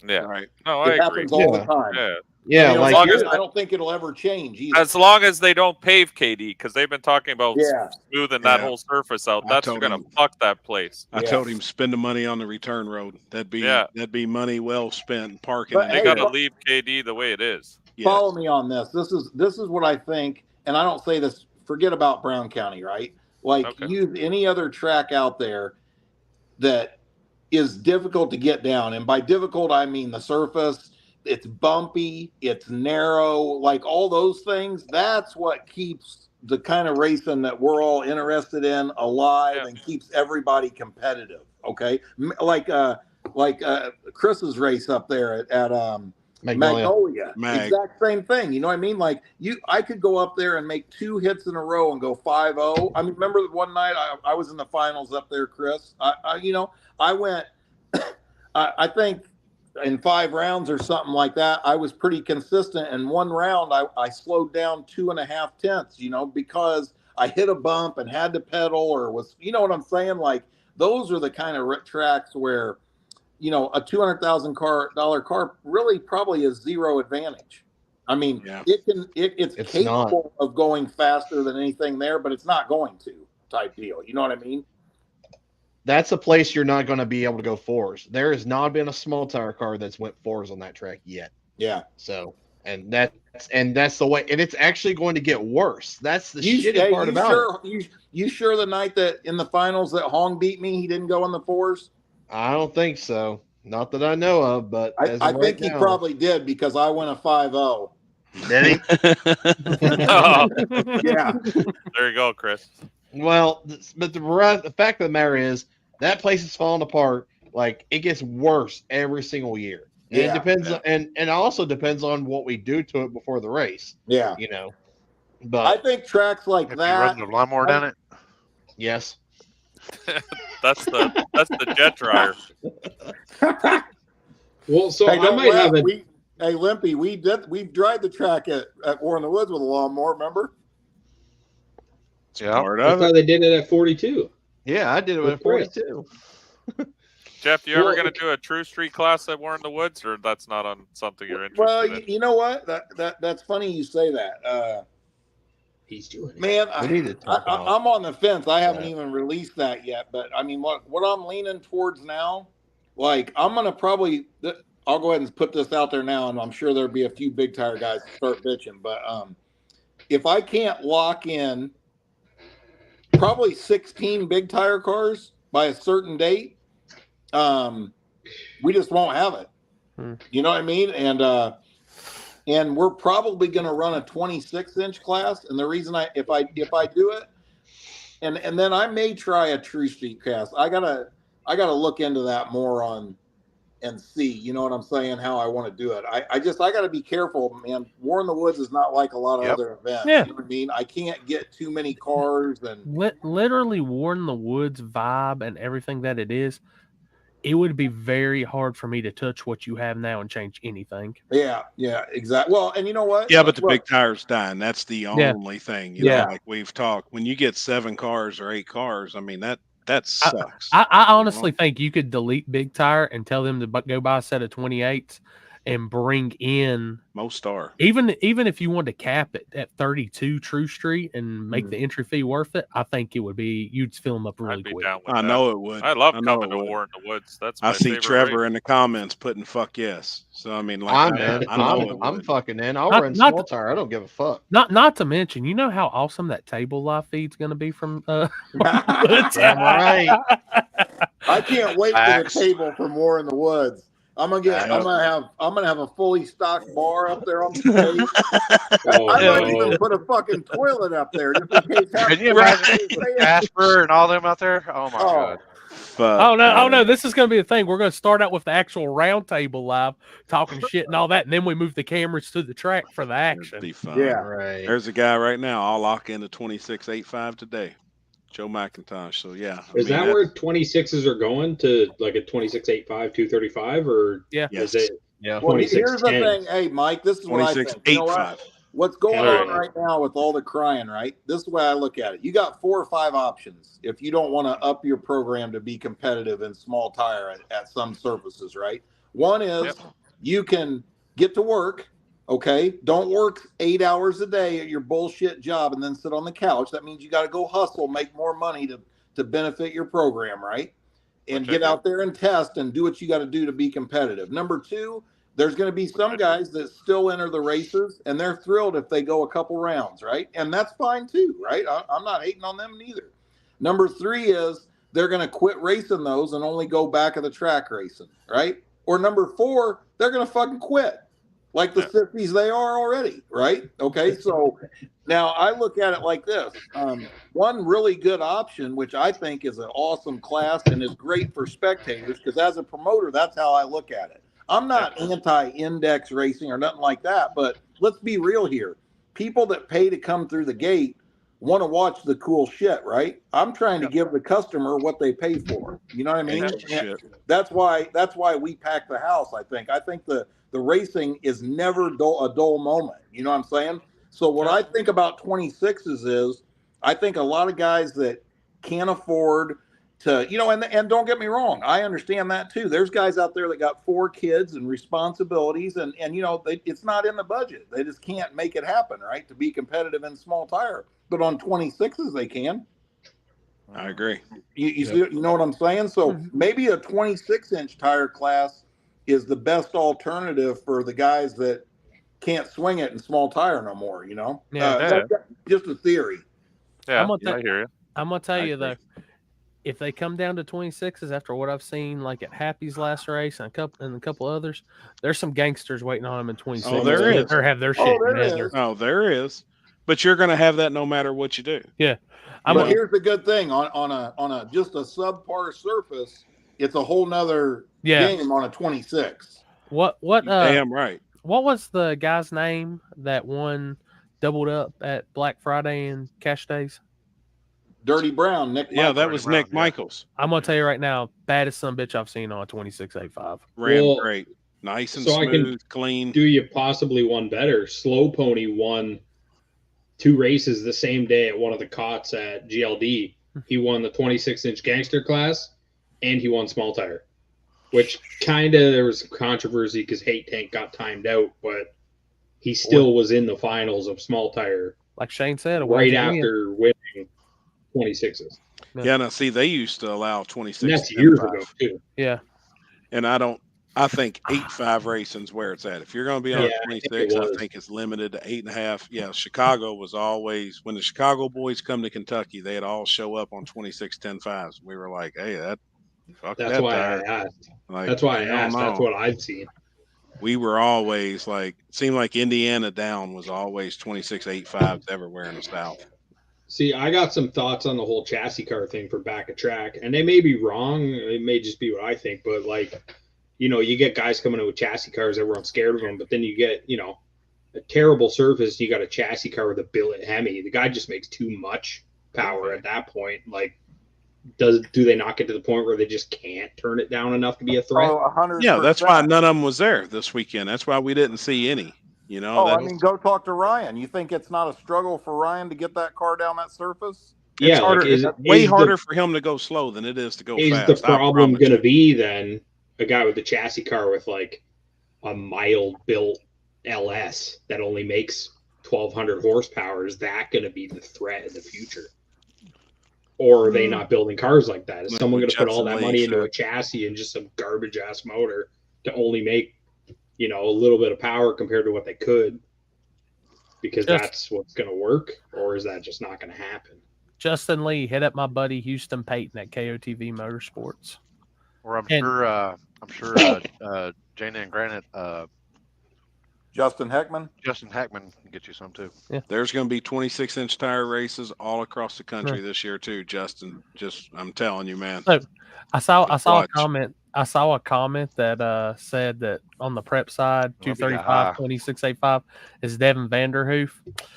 Yeah, right. No, I agree. Happens all the time. Yeah. Yeah, you know, like I don't think it'll ever change either. As long as they don't pave KD, because they've been talking about smoothing that whole surface out. That's going to fuck that place. I told him spend the money on the return road. That'd be money well spent parking. But they got to leave KD the way it is. Follow me on this. This is what I think, and I don't say this. Forget about Brown County, right? Like use any other track out there that is difficult to get down, and by difficult I mean the surface. It's bumpy, it's narrow, like all those things. That's what keeps the kind of racing that we're all interested in alive and keeps everybody competitive. Okay, like Chris's race up there at Magnolia. Exact same thing. You know what I mean? Like I could go up there and make 2 hits in a row and go 5-0. I mean, remember one night I was in the finals up there, Chris. I went. I think. In 5 rounds or something like that, I was pretty consistent. And 1 round, I slowed down 2.5 tenths, because I hit a bump and had to pedal or was, you know what I'm saying? Like those are the kind of tracks where, a $200,000 car really probably is zero advantage. I mean, it's capable of going faster than anything there, but it's not going to type deal. You know what I mean? That's a place you're not going to be able to go 4s. There has not been a small tire car that's went 4s on that track yet. Yeah. So, and that's the way, and it's actually going to get worse. That's the shitty part about it. You sure the night that in the finals that Hong beat me, he didn't go on the 4s? I don't think so. Not that I know of, but I think he probably did because I went a 5-0. Did he? Yeah. There you go, Chris. Well, but the fact of the matter is that place is falling apart. Like it gets worse every single year. And it depends, and it also depends on what we do to it before the race. Yeah, But I think tracks like that. You run the lawnmower down it. Yes. that's the jet dryer. Well, so I might have a. Hey, Limpy, we've dried the track at War in the Woods with a lawnmower. Remember? Yeah, I thought they did it at 42. Yeah, I did it at 42. Jeff, you ever going to do a True Street class at War in the Woods, or that's not on something you're interested in? You know what? That's funny you say that. He's doing it. Man, I'm on the fence. I haven't even released that yet. But I mean, what I'm leaning towards now, like I'm gonna probably. I'll go ahead and put this out there now, and I'm sure there'll be a few big tire guys that start bitching. But if I can't lock in probably 16 big tire cars by a certain date, we just won't have it. You know what I mean? And we're probably going to run a 26-inch class. And the reason if I do it, and then I may try a True Street class. I gotta look into that more and see, you know what I'm saying, how I want to do it. I got to be careful, man. War in the Woods is not like a lot of other events. Yeah. You know what I mean? I can't get too many cars. And literally War in the Woods vibe and everything that it is, it would be very hard for me to touch what you have now and change anything. Yeah, exactly. Well, and you know what? Yeah, but the big tire's dying. That's the only thing. You know, like we've talked. When you get 7 cars or 8 cars, I mean, that sucks. I honestly think you could delete big tire and tell them to go buy a set of 28s and bring in most star. Even if you wanted to cap it at 32 True Street and make the entry fee worth it, I think it would be, you'd fill them up really quick. I know it would. I love I know coming it to would. War in the Woods. That's my I see favorite Trevor race. in the comments putting "fuck yes." So I mean, like, I'm in. I know it I'm would. fucking in. I'll Not- run not small tire. I don't give a fuck. Not to mention, you know how awesome that table live feed's going to be from Damn right. I can't wait for the table for More in the Woods. I'm gonna have a fully stocked bar up there on the stage. I might even put a fucking toilet up there just in case. Can you imagine Casper and all them out there? Oh my god. Oh no! This is going to be the thing. We're going to start out with the actual round table live, talking shit and all that, and then we move the cameras to the track for the action. Be fun. Yeah, right. There's a guy right now. I'll lock into 26.85 today. Joe McIntosh. So yeah. Is that where 26s are going to, like a 26.85, 235, or is it? Yeah. Well, here's the thing. Hey, Mike, this is what I think. You know what? What's going on right now with all the crying, right? This is the way I look at it. You got 4 or 5 options if you don't want to up your program to be competitive in small tire at some surfaces, right? One is you can get to work, okay? Don't work 8 hours a day at your bullshit job and then sit on the couch. That means you got to go hustle, make more money to benefit your program, right? And get out there and test and do what you got to do to be competitive. Number 2, there's going to be some guys that still enter the races, and they're thrilled if they go a couple rounds, right? And that's fine too, right? I'm not hating on them neither. Number 3 is they're going to quit racing those and only go back of the track racing, right? Or number 4, they're going to fucking quit like the 50s they are already, right? Okay, so now I look at it like this. One really good option, which I think is an awesome class and is great for spectators, because as a promoter, that's how I look at it. I'm not anti-index racing or nothing like that, but let's be real here. People that pay to come through the gate want to watch the cool shit, right? I'm trying to give the customer what they pay for. You know what I mean? That's why we pack the house, I think. I think the racing is never a dull moment. You know what I'm saying? So what I think about 26s is I think a lot of guys that can't afford to, you know, and don't get me wrong, I understand that too. There's guys out there that got 4 kids and responsibilities, and you know, it's not in the budget. They just can't make it happen, right? To be competitive in small tire, but on 26s they can. I agree. You see, you know what I'm saying? So maybe a 26-inch tire class is the best alternative for the guys that can't swing it in small tire no more. You know, that's just a theory. Yeah, I hear you. I'm gonna tell you though, if they come down to 26s after what I've seen, like at Happy's last race and a couple others, there's some gangsters waiting on them in 26. Oh, there is. Or have their shit. There is. But you're going to have that no matter what you do. Yeah. But here's the good thing: on a just a subpar surface, it's a whole nother game on a 26. What? Damn right. What was the guy's name that won doubled up at Black Friday and Cash Days? Dirty Brown, Nick. Yeah, that was Nick Michaels. I'm gonna tell you right now, baddest son bitch I've seen on a 26.85. Ran great, nice and smooth, clean. Do you possibly one better? Slow Pony won 2 races the same day at one of the cots at GLD. He won the 26-inch gangster class, and he won small tire, which kind of there was controversy because Hate Tank got timed out, but he still was in the finals of small tire. Like Shane said, right after winning 26s. Yeah, now see, they used to allow 26. And that's years ago too. Yeah, and I think 8.5 racing's where it's at. If you're going to be on 26, I think it's limited to 8.5. Yeah, Chicago was always, when the Chicago boys come to Kentucky, they'd all show up on 26 10.5s. We were like, hey, that's why I asked. Like, that's why I asked. That's what I've seen. We were always like, it seemed like Indiana down was always 26 8.5s everywhere in the South. See, I got some thoughts on the whole chassis car thing for back of track, and they may be wrong. It may just be what I think, but like, you know, you get guys coming in with chassis cars, everyone's scared of them, but then you get, you know, a terrible surface. You got a chassis car with a billet Hemi. The guy just makes too much power at that point. Like, do they not get to the point where they just can't turn it down enough to be a threat? Oh, 100%. Yeah, that's why none of them was there this weekend. That's why we didn't see any. You know, I mean, go talk to Ryan. You think it's not a struggle for Ryan to get that car down that surface? It's harder. It's way harder for him to go slow than it is to go fast. Is the problem going to be then a guy with the chassis car with like a mild built LS that only makes 1,200 horsepower? Is that going to be the threat in the future? Or are they not building cars like that? Is someone going to put all that money into a chassis and just some garbage ass motor to only make, a little bit of power compared to what they could? Because that's what's going to work, or is that just not going to happen? Justin Lee, hit up my buddy Houston Payton at KOTV Motorsports. Or I'm sure Jana and Granite, Justin Heckman can get you some too. Yeah. There's going to be 26-inch tire races all across the country this year too, Justin. I'm telling you, man. So I saw a comment. I saw a comment that said that on the prep side, 235, 2685 is Devin Vanderhoof.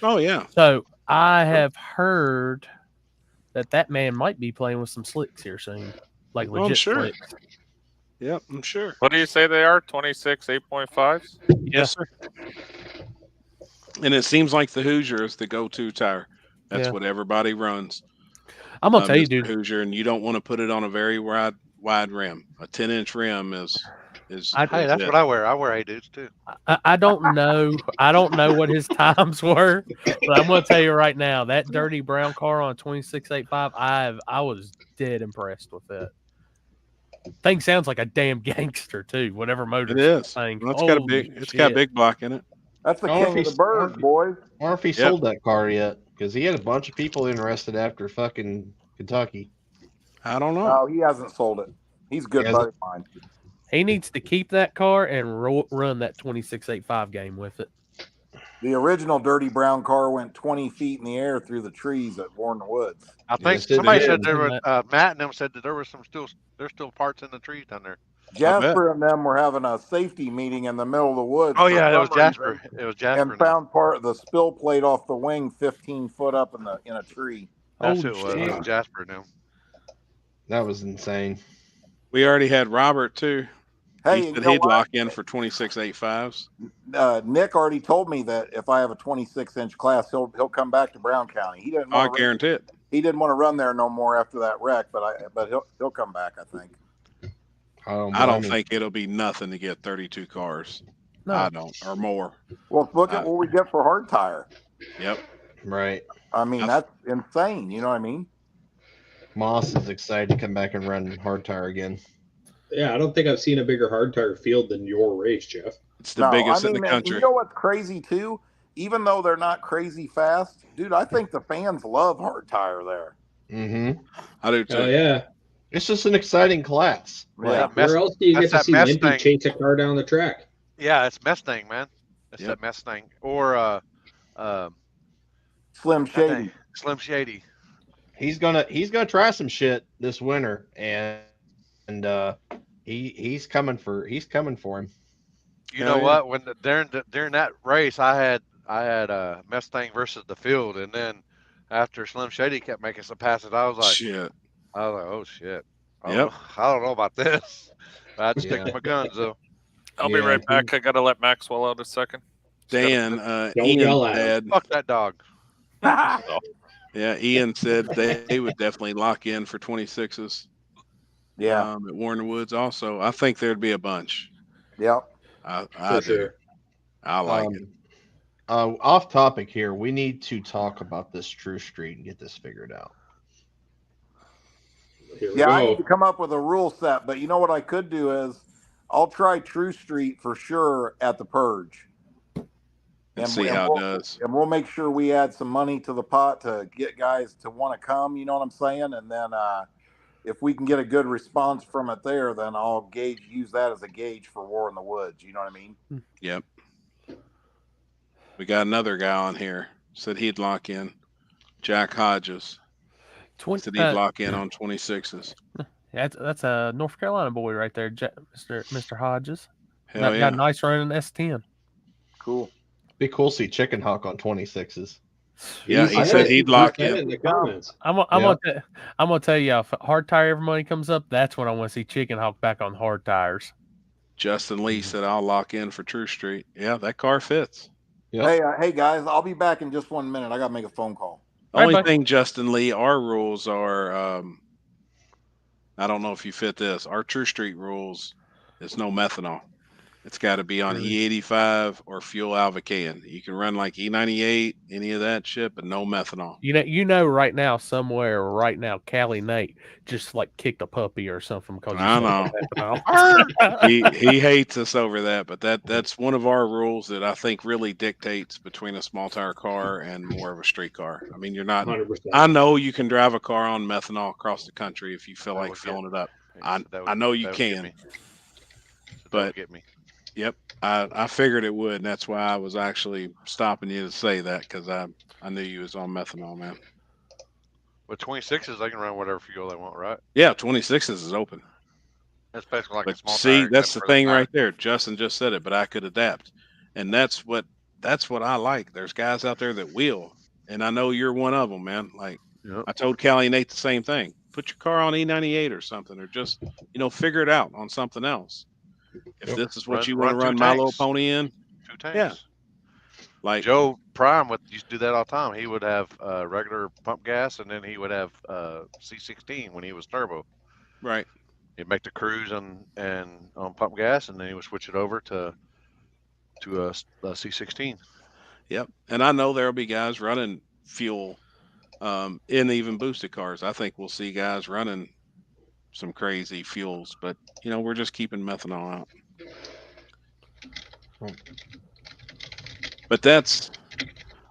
Oh yeah. So I have heard that man might be playing with some slicks here soon, like legit slicks. Yep, I'm sure. What do you say they are? 26 8.5s? Yes, sir. And it seems like the Hoosier is the go-to tire. That's what everybody runs. I'm gonna tell you, dude, Hoosier, and you don't want to put it on a very wide rim. A 10-inch rim is. Hey, that's what I wear. I wear 8 dudes too. I don't know. I don't know what his times were, but I'm gonna tell you right now, that dirty brown car on a 2685, I was dead impressed with it. Thing sounds like a damn gangster too. Whatever motor it is. Thing. Well, it's got a big block in it. That's the king of the birds, boys. I wonder if he sold that car yet, because he had a bunch of people interested after fucking Kentucky. I don't know. No, he hasn't sold it. He's a good buddy of mine. He needs to keep that car and run that 2685 game with it. The original dirty brown car went 20 feet in the air through the trees at Warren Woods. I think somebody said there were Matt and them said that there were there's still parts in the trees down there. Jasper and them were having a safety meeting in the middle of the woods. Oh yeah, it was Jasper. It was Jasper. And found part of the spill plate off the wing 15 foot up in a tree. That's who it was. It was Jasper and them. That was insane. We already had Robert too. Hey, he said he'd lock in for 26.85s. Nick already told me that if I have a 26-inch class, he'll come back to Brown County. He didn't. I guarantee it. He didn't want to run there no more after that wreck, but he'll come back. I think. I don't think it'll be nothing to get 32 cars. No. I don't, or more. Well, look at what we get for hard tire. Yep. Right. I mean, that's insane. You know what I mean? Moss is excited to come back and run hard tire again. Yeah, I don't think I've seen a bigger hard tire field than your race, Jeff. It's the biggest in the country. You know what's crazy too? Even though they're not crazy fast, dude, I think the fans love hard tire there. Mm-hmm. I do too. Oh yeah. It's just an exciting class. Yeah. Where else do you get to see Limpy chase a car down the track? Yeah, it's Mustang, man. It's that Mustang or Slim Shady. Slim Shady. He's gonna try some shit this winter, and he's coming for him. You know what? When during that race, I had Mustang versus the field, and then after Slim Shady kept making some passes, I was like, shit. I was like, oh shit. I Yep. don't know about this. I'd stick to my guns though. I'll be right back. I gotta let Maxwell out a second. Dan, Ian said, fuck that dog. Yeah, Ian said they would definitely lock in for 26s. Yeah. At Warren Woods also. I think there'd be a bunch. Yep. I For sure. I like it. Off topic here, we need to talk about this True Street and get this figured out. Yeah, I need to come up with a rule set, but you know what I could do is I'll try True Street for sure at the Purge. And see how it does. And we'll make sure we add some money to the pot to get guys to want to come, you know what I'm saying? And then if we can get a good response from it there, then I'll use that as a gauge for War in the Woods, you know what I mean? Yep. We got another guy on here. Said he'd lock in. Jack Hodges. Said he'd lock in on 26s. That's a North Carolina boy right there, Mr. Hodges. Hell Got a nice running S10. Cool. Be cool to see Chicken Hawk on 26s. Yeah, he said he'd lock in. In the comments. I'm gonna tell you, if hard tire ever money comes up, that's when I want to see Chicken Hawk back on hard tires. Justin Lee said I'll lock in for True Street. Yeah, that car fits. Yep. Hey guys, I'll be back in just 1 minute. I got to make a phone call. Only thing, Justin Lee, our rules are, I don't know if you fit this. Our True Street rules is no methanol. It's got to be on E85 or fuel alvocaine. You can run like E98, any of that shit, but no methanol. You know, right now, somewhere, right now, Callie Nate just like kicked a puppy or something because I know. he hates us over that, but that's one of our rules that I think really dictates between a small tire car and more of a street car. I mean, you're not. 100%. I know you can drive a car on methanol across the country if you feel like filling it up. I know you can, but get me. Yep, I figured it would, and that's why I was actually stopping you to say that because I knew you was on methanol, man. With 26s, they can run whatever fuel they want, right? Yeah, 26s is open. That's basically like a small see, tire. that's the thing right there. Justin just said it, but I could adapt, and that's what I like. There's guys out there that will, and I know you're one of them, man. Like I told Callie and Nate the same thing. Put your car on E98 or something, or just figure it out on something else. If this is what you want to run My Little Pony in, 2 tanks. Yeah. Like Joe Prime used to do that all the time. He would have regular pump gas, and then he would have C16 when he was turbo. Right. He'd make the cruise and on pump gas, and then he would switch it over to a C16. Yep. And I know there'll be guys running fuel in even boosted cars. I think we'll see guys running some crazy fuels, but we're just keeping methanol out. But that's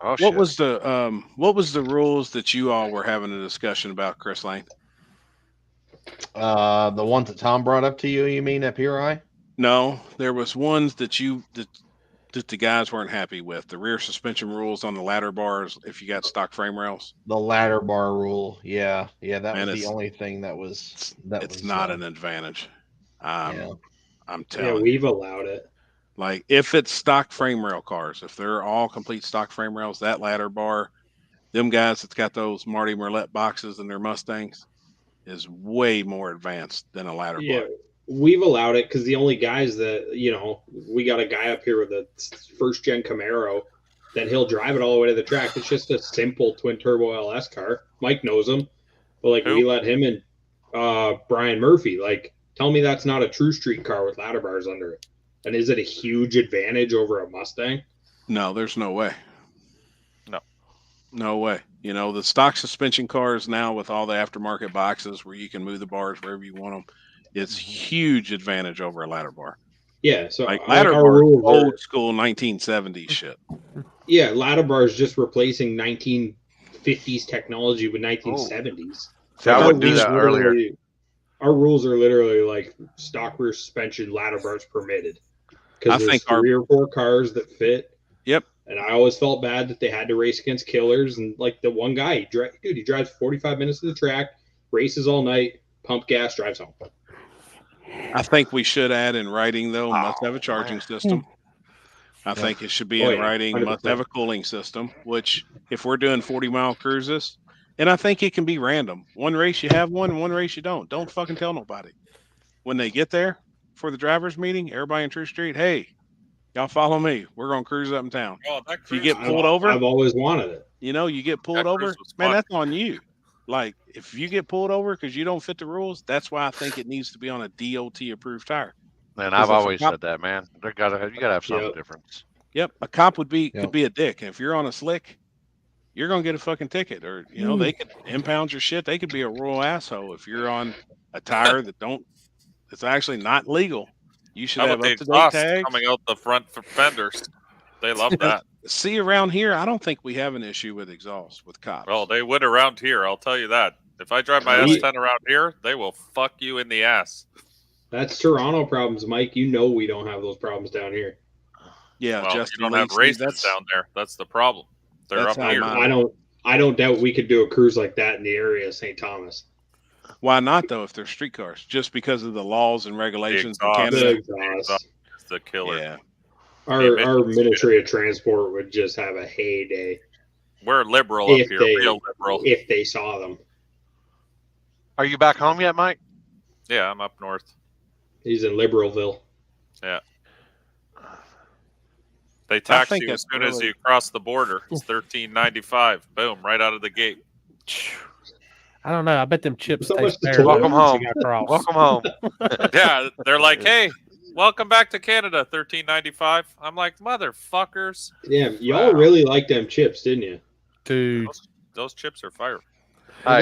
what was the rules that you all were having a discussion about, Chris Lane? The ones that Tom brought up to you, you mean at PRI? No, there was ones that the guys weren't happy with. The rear suspension rules on the ladder bars if you got stock frame rails. The ladder bar rule, yeah, that was the only thing that was not an advantage. I'm telling you. Yeah, we've allowed it. Like if it's stock frame rail cars, if they're all complete stock frame rails, that ladder bar, them guys that's got those Marty Merlette boxes in their Mustangs is way more advanced than a ladder bar. We've allowed it because the only guys that, we got a guy up here with a first gen Camaro that he'll drive it all the way to the track. It's just a simple twin turbo LS car. Mike knows him, but we let him and Brian Murphy. Tell me that's not a true street car with ladder bars under it. And is it a huge advantage over a Mustang? No, there's no way. No way. The stock suspension cars now with all the aftermarket boxes where you can move the bars wherever you want them, it's huge advantage over a ladder bar. Yeah, so ladder bar, old school 1970s shit. Yeah, ladder bar is just replacing 1950s technology with 1970s. See, I wouldn't do that earlier. Our rules are literally stock rear suspension, ladder bars permitted. Because there's 3 or 4 cars that fit. Yep. And I always felt bad that they had to race against killers. And the one guy, he drives 45 minutes to the track, races all night, pump gas, drives home. I think we should add in writing, though, must have a charging system. I think it should be in writing, 100%. Must have a cooling system, which if we're doing 40-mile cruises, and I think it can be random. One race you have one, and one race you don't. Don't fucking tell nobody. When they get there for the driver's meeting, everybody in True Street, hey, y'all follow me. We're going to cruise up in town. Oh, if you get pulled over. I've always wanted it. You get pulled over, man, that's on you. If you get pulled over because you don't fit the rules, that's why I think it needs to be on a DOT approved tire. Man, I've always said that, man. You gotta have something different. Yep, a cop could be a dick, and if you're on a slick, you're gonna get a fucking ticket, or they could impound your shit. They could be a royal asshole if you're on a tire it's actually not legal. You should have up to date tags coming out the front fenders. They love that. See, around here, I don't think we have an issue with exhaust with cops. Well, they would around here. I'll tell you that. If I drive my S10 around here, they will fuck you in the ass. That's Toronto problems, Mike. We don't have those problems down here. Yeah, well, you don't have races down there. That's the problem. They're up here. I don't doubt we could do a cruise like that in the area of St. Thomas. Why not, though, if they're street cars? Just because of the laws and regulations in Canada? It's the killer. Yeah. Our Ministry of Transport would just have a heyday. We're liberal up here, real liberal. If they saw them. Are you back home yet, Mike? Yeah, I'm up north. He's in Liberalville. Yeah. They tax you as soon as you cross the border. It's $13.95. Boom, right out of the gate. I don't know. I bet them chips taste better. Welcome home. Welcome home. Yeah, they're like, hey, welcome back to Canada, $13.95. I'm like, motherfuckers. Damn, y'all really liked them chips, didn't you? Dude, those chips are fire. Hey,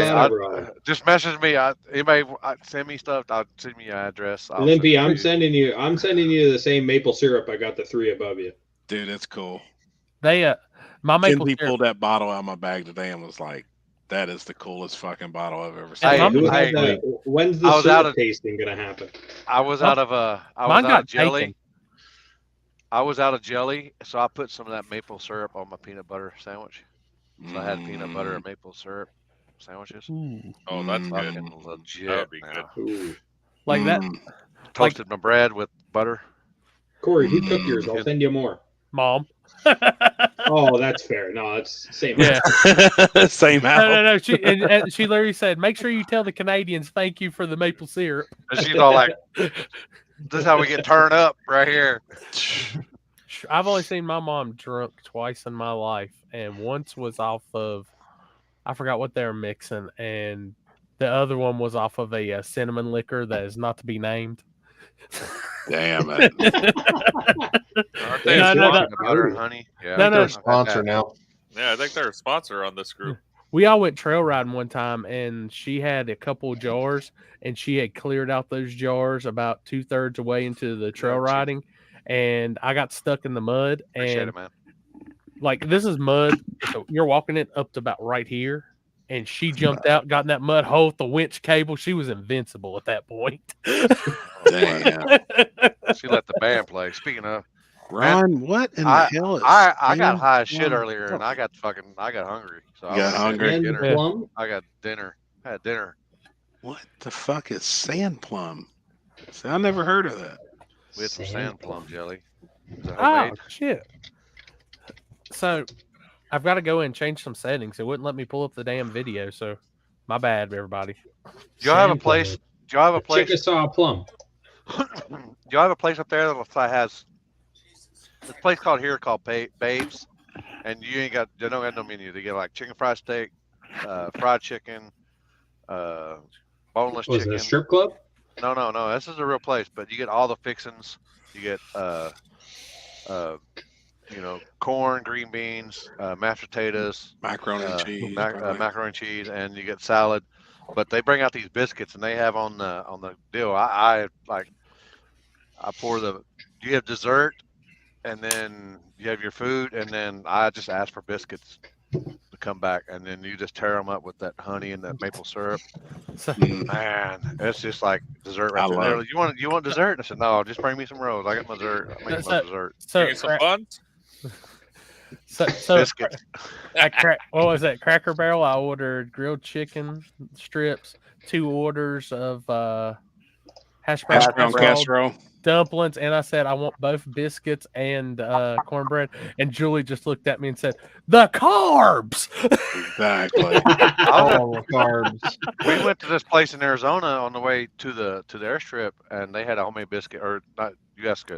just message me. Anybody send me stuff. I'll send me your address. Limpy, I'm sending you the same maple syrup I got the 3 above you. Dude, it's cool. They my maple Kenzie syrup pulled that bottle out of my bag today and was like, "That is the coolest fucking bottle I've ever seen." When's the syrup tasting gonna happen? I was out of jelly. I was out of jelly, so I put some of that maple syrup on my peanut butter sandwich. So I had peanut butter and maple syrup sandwiches. Oh, that's good. Legit. That would be good. Ooh. Like that. Toasted my bread with butter. Corey, who cooked yours? I'll send you more. Mom. Oh, that's fair. No, it's same. Yeah. Same house. No. She literally said, "Make sure you tell the Canadians thank you for the maple syrup." And she's all like, "This is how we get turned up right here." I've only seen my mom drunk twice in my life, and once was off of, I forgot what they were mixing, and the other one was off of a cinnamon liquor that is not to be named. Damn it! Aren't they butter and honey? Yeah, they're a sponsor now. Yeah, I think they're a sponsor on this group. We all went trail riding one time, and she had a couple jars, and she had cleared out those jars about 2/3 away into the trail riding, and I got stuck in the mud. Appreciate and it, man. like this is mud, so you're walking it up to about right here. And she jumped out, got in that mud hole with the winch cable. She was invincible at that point. Damn. She let the band play. Speaking of Ron, what in the hell is I got high as shit earlier, and I got hungry. So you got hungry? Dinner. I got dinner. I had dinner. What the fuck is sand plum? See, I never heard of that. We had some sand plum jelly. Oh shit! So I've got to go in and change some settings. It wouldn't let me pull up the damn video, so my bad, everybody. Do y'all have a place? Do y'all have a place? Chickasaw plum. Do y'all have a place up there that has this place called Babes, and they don't got no menu. They get like chicken fried steak, fried chicken, boneless chicken. Was it a strip club? No. This is a real place, but you get all the fixings. You get corn, green beans, mashed potatoes, macaroni and cheese, macaroni and cheese, and you get salad. But they bring out these biscuits, and they have on the deal. I pour you have dessert, and then you have your food, and then I just ask for biscuits to come back, and then you just tear them up with that honey and that maple syrup. Man, it's just like dessert right there. You want dessert? And I said, no, just bring me some rolls. I got my dessert. I'm making my dessert. So some buns. So what was that? Cracker Barrel. I ordered grilled chicken strips, 2 orders of hash brown casserole, dumplings, and I said I want both biscuits and cornbread. And Julie just looked at me and said, "The carbs." Exactly. Carbs. We went to this place in Arizona on the way to the airstrip, and they had a homemade biscuit, or not. You asked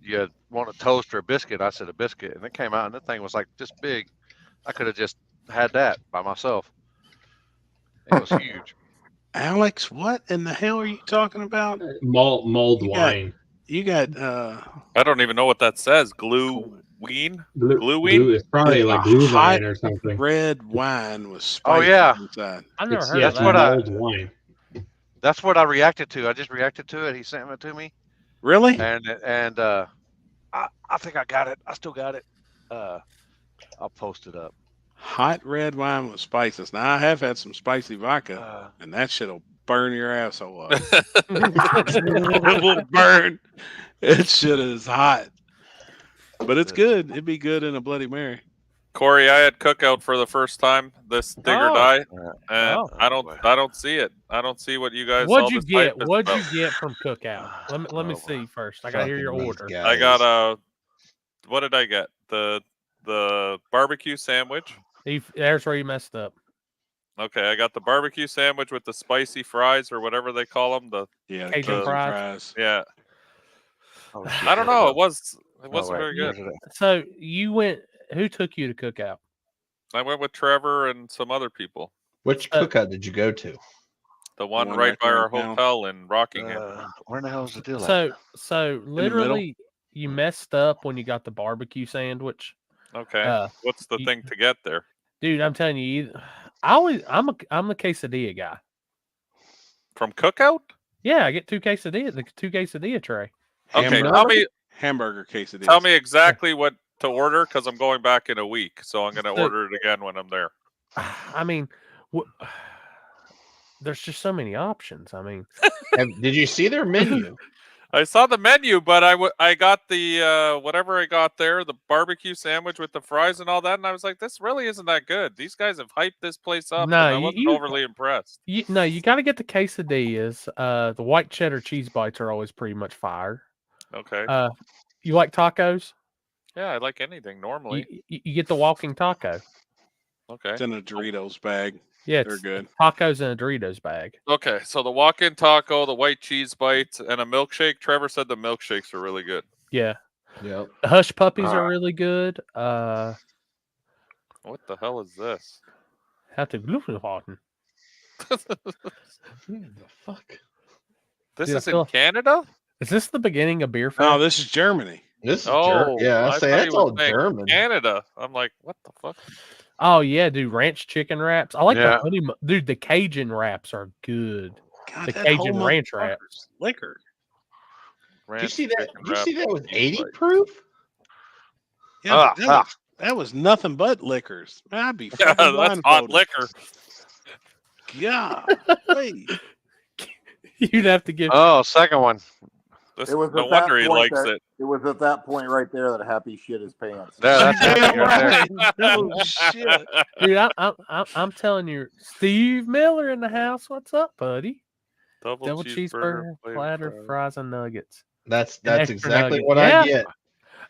you want a toast or a biscuit? I said a biscuit, and it came out, and the thing was like this big. I could have just had that by myself. It was huge. Alex, what in the hell are you talking about? Mulled wine. You got I don't even know what that says. Glue ween? It's probably like glue wine or something. Red wine with spice. Oh yeah. Inside. I've never heard of that. That's what I reacted to. I just reacted to it. He sent it to me. Really? And I think I got it. I still got it. I'll post it up. Hot red wine with spices. Now I have had some spicy vodka, and that shit'll burn your asshole up. It will burn. It shit is hot, but it's good. It'd be good in a Bloody Mary. Corey, I had cookout for the first time this Dig or Die, and I don't see it. I don't see what you guys. What'd you get? What'd you get from cookout? Let me see first. I gotta hear your order. I got what did I get? The barbecue sandwich. There's where you messed up. Okay, I got the barbecue sandwich with the spicy fries or whatever they call them. The Cajun fries. Yeah. Oh, I don't know. It wasn't very good. So you went. Who took you to cookout? I went with Trevor and some other people. Which cookout did you go to? The one right by our hotel in Rockingham. Where in the hell is the deal So literally, you messed up when you got the barbecue sandwich. Okay. What's the thing to get there? Dude, I'm telling you, I'm the quesadilla guy. From Cookout? Yeah, I get the two quesadilla tray. Okay, tell me hamburger quesadillas. Tell me exactly what to order because I'm going back in a week, so I'm going to order it again when I'm there. I mean, there's just so many options. I mean, did you see their menu? I saw the menu, but I got the whatever I got there, the barbecue sandwich with the fries and all that, and I was like, this really isn't that good. These guys have hyped this place up, and I wasn't overly impressed. You got to get the quesadillas. The white cheddar cheese bites are always pretty much fire. Okay. You like tacos? Yeah, I like anything normally. You get the walking taco. Okay. It's in a Doritos bag. Yeah, they're good. Tacos in a Doritos bag. Okay, so the walk-in taco, the white cheese bites, and a milkshake. Trevor said the milkshakes are really good. Yeah. Yep. The hush puppies are really good. What the hell is this? How to Glufenhauten. The fuck? This is in Canada? Is this the beginning of beer fair? No, this is Germany. This is yeah, I say that's all German. Canada. I'm like, what the fuck? Oh yeah, dude, ranch chicken wraps. I like the honey, dude. The Cajun wraps are good. God, the Cajun ranch wraps. Liquor. Did you see that? Did you see that was 80 proof? Yeah, that was nothing but liquors. I'd be that's hot liquor. Yeah. You'd have to give. Oh, second one. It was no wonder he likes it. it. It was at that point right there that Happy shit his pants. Yeah, that's right there. Oh shit, dude! I'm telling you, Steve Miller in the house. What's up, buddy? Double cheeseburger, platter, fries, and nuggets. That's exactly nugget. what I get.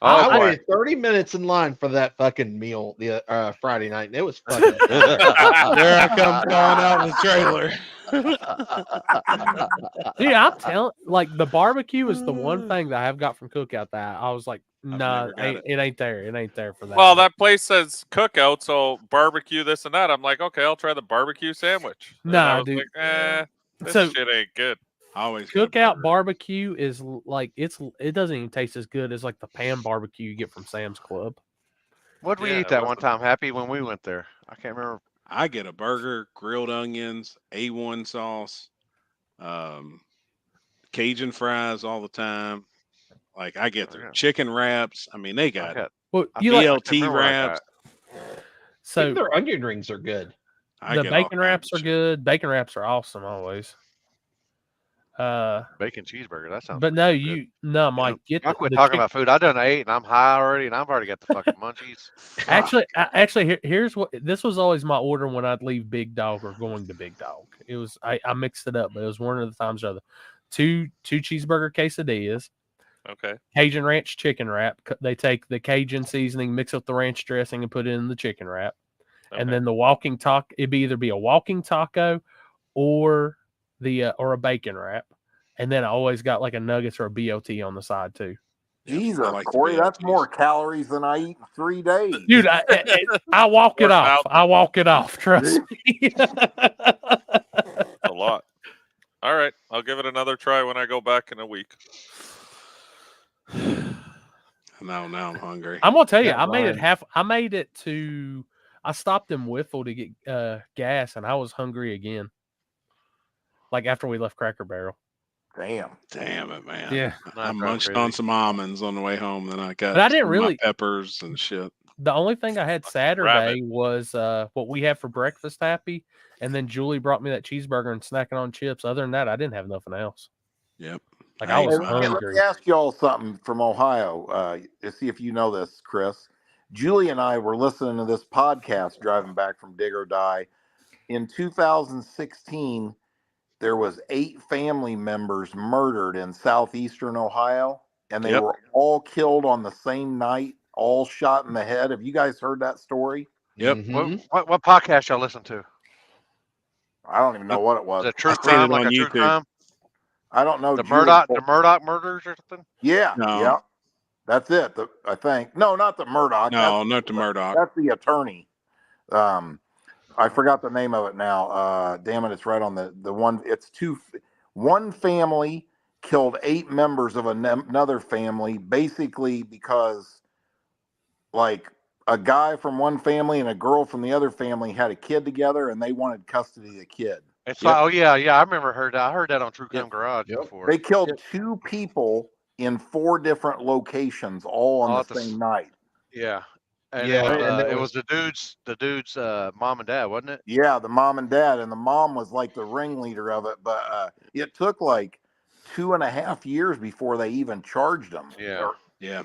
I boy. waited 30 minutes in line for that fucking meal the Friday night, and it was fucking. There I come calling out the trailer. Dude, I'm telling, like, the barbecue is the one thing that I have got from Cookout that I was like, nah, it ain't there. It ain't there for that. Well, that place says Cookout, so barbecue this and that. I'm like, okay, I'll try the barbecue sandwich. Nah, dude. Like, this shit ain't good. Always Cookout barbecue is like it doesn't even taste as good as like the pan barbecue you get from Sam's Club. What did we eat that one time, Happy, when we went there? I can't remember. I get a burger, grilled onions, A1 sauce, Cajun fries all the time. Like I get their chicken wraps. I mean, they got BLT wraps. So their onion rings are good. The bacon wraps are good. Bacon wraps are awesome always. Bacon cheeseburger. That sounds. But no, Mike. I quit talking about food. I done ate and I'm high already, and I've already got the fucking munchies. Actually, here's what this was always my order when I'd leave Big Dog or going to Big Dog. It was I mixed it up, but it was one of the times or other. Two cheeseburger quesadillas. Okay. Cajun ranch chicken wrap. They take the Cajun seasoning, mix up the ranch dressing, and put it in the chicken wrap. Okay. And then the walking taco. It'd either be a walking taco or a bacon wrap, and then I always got like a nuggets or a BLT on the side too. Jesus, Corey, that's more calories than I eat in 3 days. Dude, I walk it off. I walk it off. Trust me. A lot. All right, I'll give it another try when I go back in a week. Now I'm hungry. I'm gonna tell you, I stopped in Whiffle to get gas, and I was hungry again. Like after we left Cracker Barrel. Damn it, man. Yeah. I munched on some almonds on the way home. Then I got but I didn't really peppers and shit. The only thing I had Saturday was what we had for breakfast, Happy. And then Julie brought me that cheeseburger and snacking on chips. Other than that, I didn't have nothing else. Yep. Like I was hungry. Let me ask y'all something from Ohio. To see if you know this, Chris. Julie and I were listening to this podcast driving back from Dig or Die. In 2016, there was 8 family members murdered in southeastern Ohio, and they were all killed on the same night, all shot in the head. Have you guys heard that story? Yep. Mm-hmm. What podcast y'all listen to? I don't even know what it was. The true crime, like a true crime? I don't know. The Murdoch murders or something? Yeah. No. Yeah. That's it. I think. No, not the Murdoch. No, not the Murdoch. That's the attorney. I I forgot the name of it now. Damn it, it's right on the one. It's one family killed 8 members of another family, basically because like a guy from one family and a girl from the other family had a kid together, and they wanted custody of the kid. It's like, oh yeah, I remember I heard that on True Crime Garage before. They killed 2 people in 4 different locations, all on the same night. Yeah. And Yeah, it was the dude's mom and dad, wasn't it? Yeah, the mom and dad, and the mom was like the ringleader of it. But it took like 2.5 years before they even charged them. Yeah,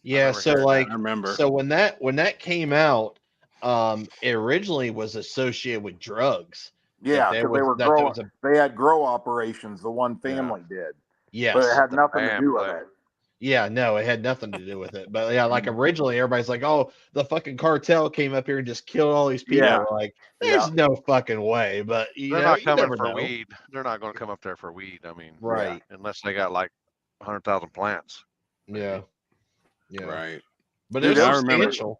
Yeah, so like I remember. So when that came out, it originally was associated with drugs. Yeah, because they had grow operations. The one family did. Yes, but it had nothing to do with it. Yeah, no, it had nothing to do with it. But yeah, like originally everybody's like, oh, the fucking cartel came up here and just killed all these people. Yeah. Like, there's no fucking way. But they're not coming for weed. They're not going to come up there for weed. I mean, Right. unless they got like 100,000 plants. Yeah. Yeah. Right. But Dude, it's I remember. substantial.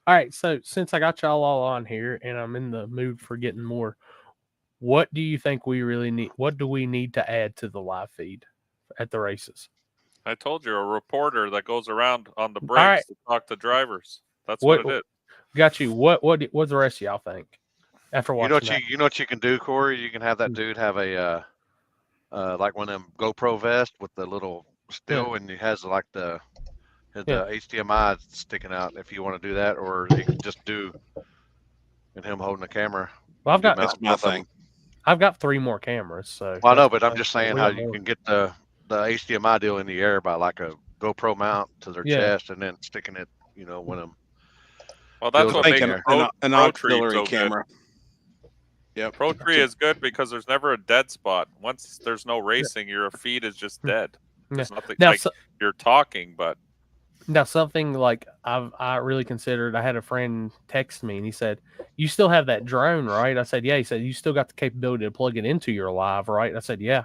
All right, so since I got y'all all on here and I'm in the mood for getting more, what do you think we really need? What do we need to add to the live feed at the races? I told you, a reporter that goes around on the All brakes right. to talk to drivers. That's what it is. Got you. What the rest of y'all think after watching that? You know what you can do, Corey? You can have that dude have a like one of them GoPro vest with the little still, and it has like the HDMI sticking out. If you want to do that, or you can just do and him holding the camera. Well, That's my thing. I've got 3 more cameras, so. Well, I know, but I'm just saying how you can get the HDMI deal in the air by like a GoPro mount to their chest and then sticking it, when them. Well, that's what makes an auxiliary camera. Yeah, Pro Tree is good because there's never a dead spot. Once there's no racing, your feed is just dead. There's nothing you're talking, but. Now, something like I really considered, I had a friend text me and he said, you still have that drone, right? I said, yeah. He said, you still got the capability to plug it into your live, right? I said, yeah.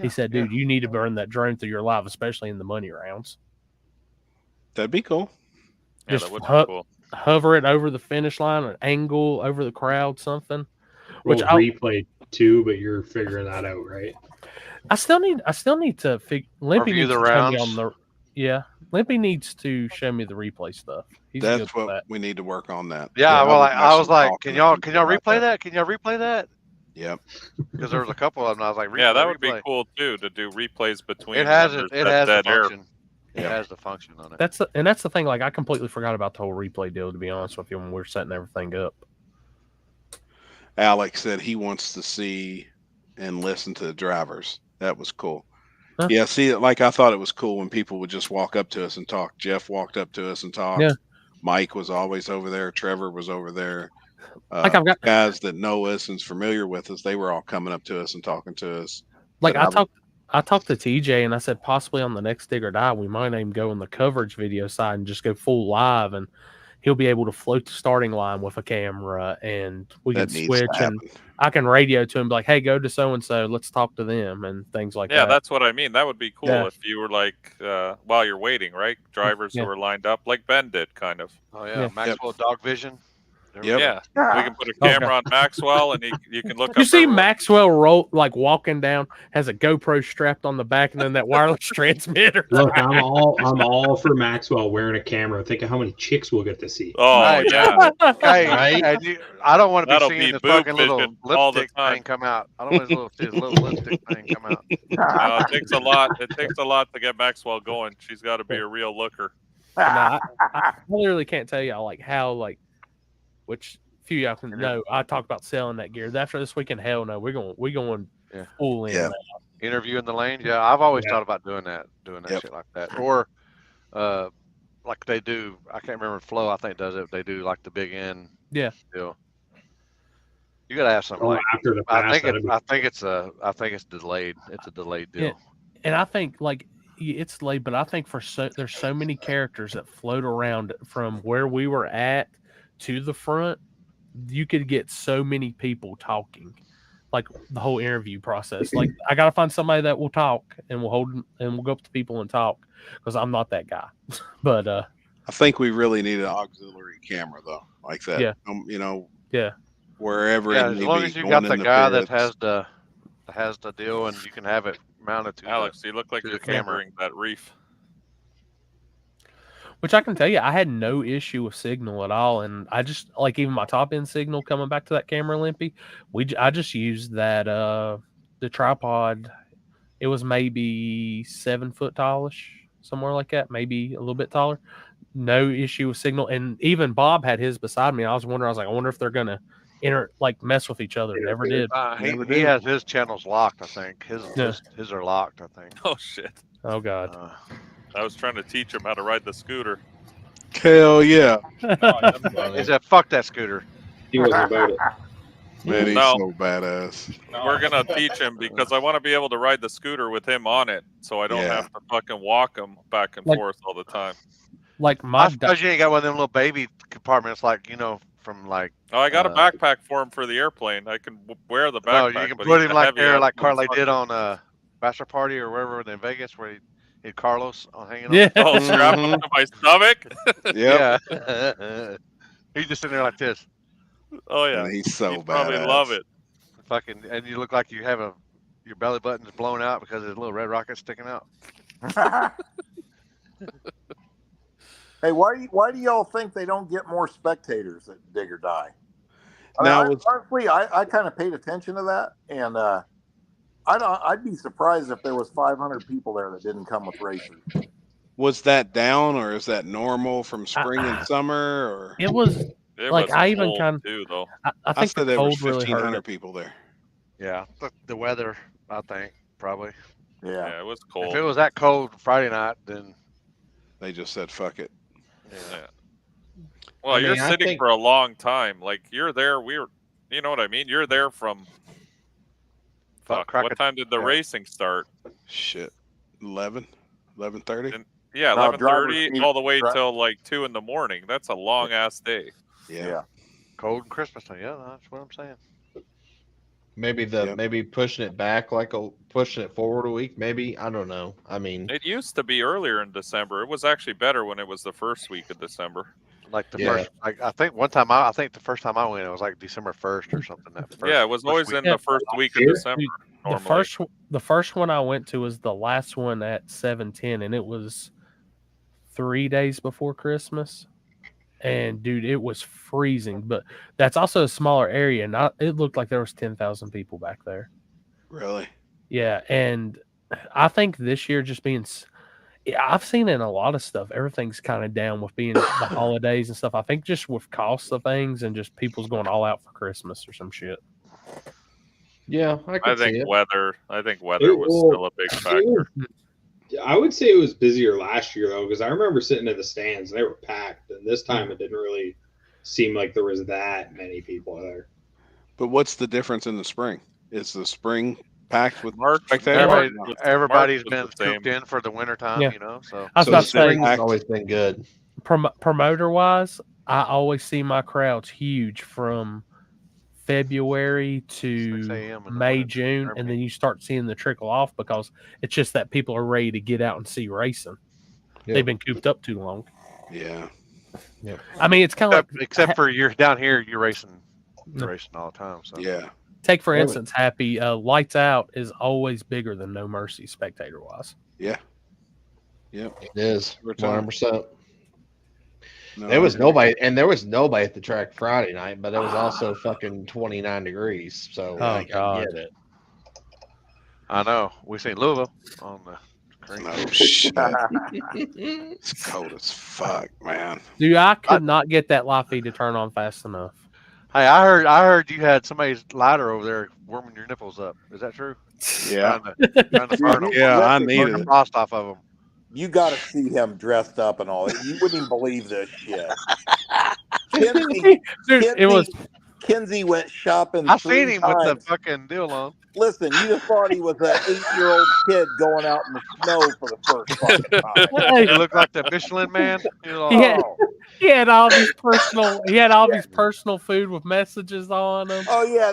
He said, dude, you need to burn that drone through your live, especially in the money rounds. That'd be cool. Yeah, Just that would be cool. Hover it over the finish line, an angle over the crowd, something. Which replay too, but you're figuring that out, right? I still need to Limpy Review needs the to show me rounds. Limpy needs to show me the replay stuff. He's good That's with what that. we need to work on that. Yeah, well, I was like, talking can y'all to people about replay that? Can y'all replay that? Yep. Because there was a couple of them. I was like, Yeah, that would replay. be cool too to do replays between. It has members it that has the dead air. function. It has the function on it. That's the thing. Like, I completely forgot about the whole replay deal, to be honest with you, when we're setting everything up. Alex said he wants to see and listen to the drivers. That was cool. Huh? Yeah, see, like I thought it was cool when people would just walk up to us and talk. Jeff walked up to us and talked. Yeah. Mike was always over there. Trevor was over there. Like, I've got guys that know us and's familiar with us. They were all coming up to us and talking to us. Like, But I talked to TJ and I said possibly on the next Dig or Die we might even go in the coverage video side and just go full live, and he'll be able to float the starting line with a camera and we can switch and I can radio to him like, hey, go to so and so, let's talk to them and things like that. Yeah, that's what I mean. That would be cool if you were like while you're waiting, right? Drivers who are lined up like Ben did, kind of. Oh yeah, Maxwell Dog Vision. Yeah, we can put a camera on Maxwell, and you can look. You up see everyone. Maxwell walking down, has a GoPro strapped on the back, and then that wireless transmitter. Look, I'm all for Maxwell wearing a camera. Think of how many chicks we'll get to see. Oh Right, yeah, Hey, I don't want to That'll be be seeing this boob fucking little vision all the lipstick time. thing come out. I don't want to see his little lipstick thing come out. it takes a lot. It takes a lot to get Maxwell going. She's got to be a real looker. Nah, I literally can't tell y'all which few y'all can know. I talked about selling that gear. After this weekend, hell no, we're going full in. Yeah. Interview in the lane. Yeah, I've always thought about doing that shit like that. Or like they do, I can't remember Flo, I think does it. They do like the big end deal. You gotta have something like after the I pass, think it's delayed. It's a delayed deal. Yeah. And I think it's late, but I think there's so many characters that float around from where we were at to the front. You could get so many people talking, like the whole interview process. Like, I gotta find somebody that will talk and we'll go up to people and talk, because I'm not that guy. But I think we really need an auxiliary camera though, like that. Yeah. You know. Yeah. Wherever Yeah, it as may long be, as you going got in the the guy that pits. has the deal, and you can have it mounted to Alex, you look like to you're the camera. fingering that reef. Which I can tell you, I had no issue with signal at all, and I just like even my top end signal coming back to that camera limpy. I just used that the tripod. It was maybe 7 foot tallish, somewhere like that, maybe a little bit taller. No issue with signal, and even Bob had his beside me. I was wondering, I wonder if they're gonna mess with each other. Never did. He has his channels locked. I think his are locked. I think. Oh shit! Oh god! I was trying to teach him how to ride the scooter. Hell yeah! He said, "Fuck that scooter." He wasn't about it. Man, he's No. so badass. We're gonna teach him because I want to be able to ride the scooter with him on it, so I don't have to fucking walk him back and forth all the time. Like I suppose you ain't got one of them little baby compartments, like from like. Oh, I got a backpack for him for the airplane. I can wear the No, backpack. you can but put he's him a like heavy there, ass like Carly did motherfucker. on Bachelor Party or wherever in Vegas, where he had Carlos on hanging on. Yeah. Oh, strap him to my stomach. Yeah. He's just sitting there like this. Oh yeah, Man, he's so He'd probably badass. love it. Fucking, and you look like you have your belly button's blown out because there's a little red rocket sticking out. Hey, why do y'all think they don't get more spectators at Dig or Die? Honestly, I kind of paid attention to that, and I'd be surprised if there was 500 people there that didn't come with racers. Was that down, or is that normal from spring and summer? Or It was like I even cold, kind of too, though. I think said the there was cold really hurt 1,500 it. people there. Yeah, the weather, I think probably. Yeah, it was cold. If it was that cold Friday night, then they just said fuck it. Yeah. Well, you're sitting for a long time. Like you're there. You know what I mean? You're there from. Fuck. What time did the racing start? Shit, 11:30. Yeah, No, 11:30 all the way till like 2 in the morning. That's a long ass day. Yeah. Cold and Christmas time. Yeah, that's what I'm saying. Maybe maybe pushing it back, pushing it forward a week. Maybe, I don't know. I mean, It used to be earlier in December. It was actually better when it was the first week of December. Like the first, like I think one time I think the first time I went, it was like December 1st or something. Yeah, it was always in the first week of December. The first one I went to was the last one at 7:10, and it was 3 days before Christmas. And dude, it was freezing, but that's also a smaller area. And it looked like there was 10,000 people back there. Really? Yeah, and I think this year just being, I've seen in a lot of stuff, everything's kind of down with being the holidays and stuff. I think just with costs of things and just people's going all out for Christmas or some shit. Yeah, I think weather. I think weather was still a big factor. I would say it was busier last year though, because I remember sitting in the stands and they were packed, and this time it didn't really seem like there was that many people there. But what's the difference in the spring? Is the spring packed with Everybody's March was been the same. cooped in for the winter time, Yeah. you know. So I was about to say, spring's always been good. Promoter wise, I always see my crowds huge from February to May, June, and then you start seeing the trickle off because it's just that people are ready to get out and see racing. Yeah. They've been cooped up too long. Yeah. I mean, it's kind of except for you're down here, you're racing all the time. So yeah. Take for instance, Happy Lights Out is always bigger than No Mercy spectator wise. Yeah. Yep. It is 100%. No, There was nobody at the track Friday night, but it was also fucking 29 degrees. So I get it. I know. We seen Louisville on the screen. Oh shit! It's cold as fuck, man. Dude, I could not get that live feed to turn on fast enough. Hey, I heard you had somebody's lighter over there warming your nipples up. Is that true? Yeah. Trying to burn them. Yeah, I Burn needed the it. frost off of them. You got to see him dressed up and all. You wouldn't even believe this shit. Kinsey went shopping. I seen 3 him with the times. fucking deal on. Listen, you just thought he was an 8-year-old kid going out in the snow for the first fucking time. He looked like the Michelin man. He had all these personal food with messages on them. Oh yeah,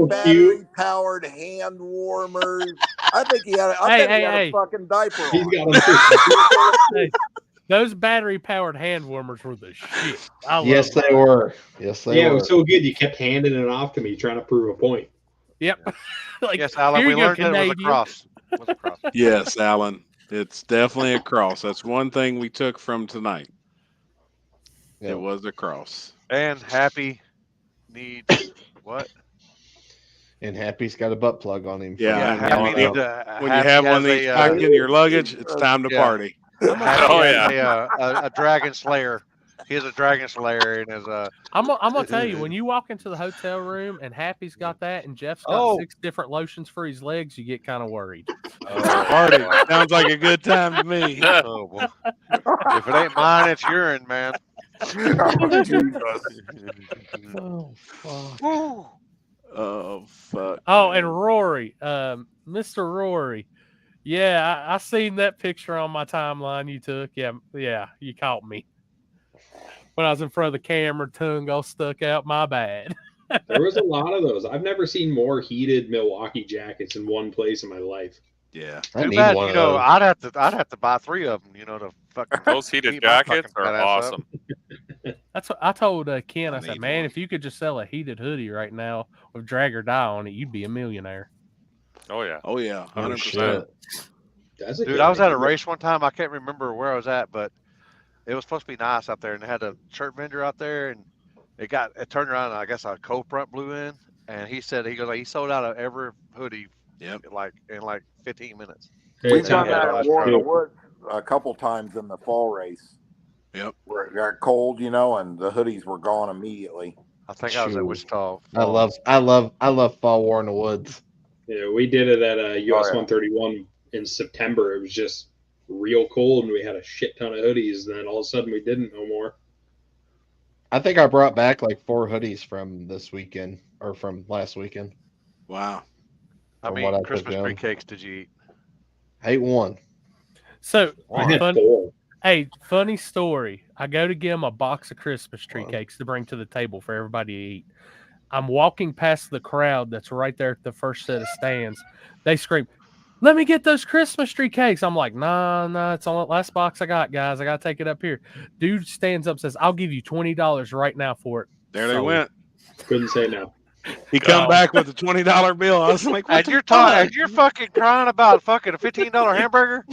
battery-powered hand warmers. I think he had. I bet he had a fucking diaper on. He's got Those battery-powered hand warmers were the shit. Yes, they were. Yes, they Yeah, were. it was so good. You kept handing it off to me, trying to prove a point. Yep. Like, yes, Alan, here we you go, learned that it was a Canadian. cross. It was a cross. Yes, Alan. It's definitely a cross. That's one thing we took from tonight. Yeah. It was a cross. And Happy needs what? And Happy's got a butt plug on him. Yeah, Happy needs when you have one of these packed in your luggage, it's time to party. Happy has a dragon slayer. He has a dragon slayer in his I'm gonna tell you, when you walk into the hotel room and Happy's got that and Jeff's got 6 different lotions for his legs, you get kind of worried. Party sounds like a good time to me. Oh, boy. If it ain't mine, it's urine, man. Oh, fuck. Oh, fuck. Oh, and Rory, Mr. Rory. Yeah, I seen that picture on my timeline you took. Yeah, you caught me. When I was in front of the camera, tongue all stuck out. My bad. There was a lot of those. I've never seen more heated Milwaukee jackets in one place in my life. Yeah. Too bad, I'd have to buy 3 of them, to fucking those heated jackets are awesome. That's what I told Ken. I said, man, if you could just sell a heated hoodie right now with drag or die on it, you'd be a millionaire. Oh yeah. Oh yeah. 100%. Dude, I was at a race one time. I can't remember where I was at, but it was supposed to be nice out there, and they had a shirt vendor out there, and it turned around, and I guess a cold front blew in, and he goes, he sold out of every hoodie in like 15 minutes. We've done that at War in the Woods a couple times in the fall race. Yep. Where it got cold, and the hoodies were gone immediately. I think I was at Wichita. I love Fall War in the Woods. Yeah, we did it at US 131 in September. It was just real cold, and we had a shit ton of hoodies, and then all of a sudden we didn't no more. I think I brought back like 4 hoodies from this weekend or from last weekend. Wow. How many Christmas tree cakes did you eat? I ate 1. So, funny story. I go to give him a box of Christmas tree cakes to bring to the table for everybody to eat. I'm walking past the crowd that's right there at the first set of stands. They scream, "Let me get those Christmas tree cakes." I'm like, nah, it's on the last box I got, guys. I got to take it up here. Dude stands up and says, "I'll give you $20 right now for it." There they went. Couldn't say no. He come back with a $20 bill. I was like, what and you're fucking crying about fucking a $15 hamburger?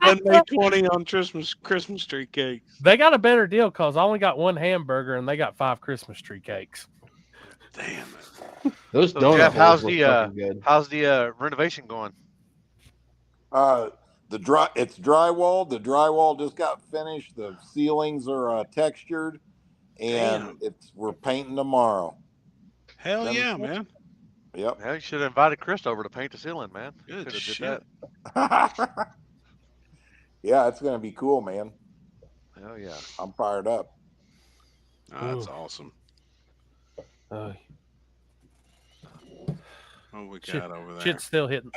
Then make 20 on Christmas tree cakes. They got a better deal because I only got 1 hamburger and they got 5 Christmas tree cakes. Damn it. Those So Jeff, how's the renovation going? It's drywall. The drywall just got finished. The ceilings are textured, and we're painting tomorrow. Hell yeah, man. Yep. Hell, you should have invited Chris over to paint the ceiling, man. Good shit. Yeah, it's gonna be cool, man. Hell yeah. I'm fired up. Oh, that's awesome. What we got over there? Shit's still hitting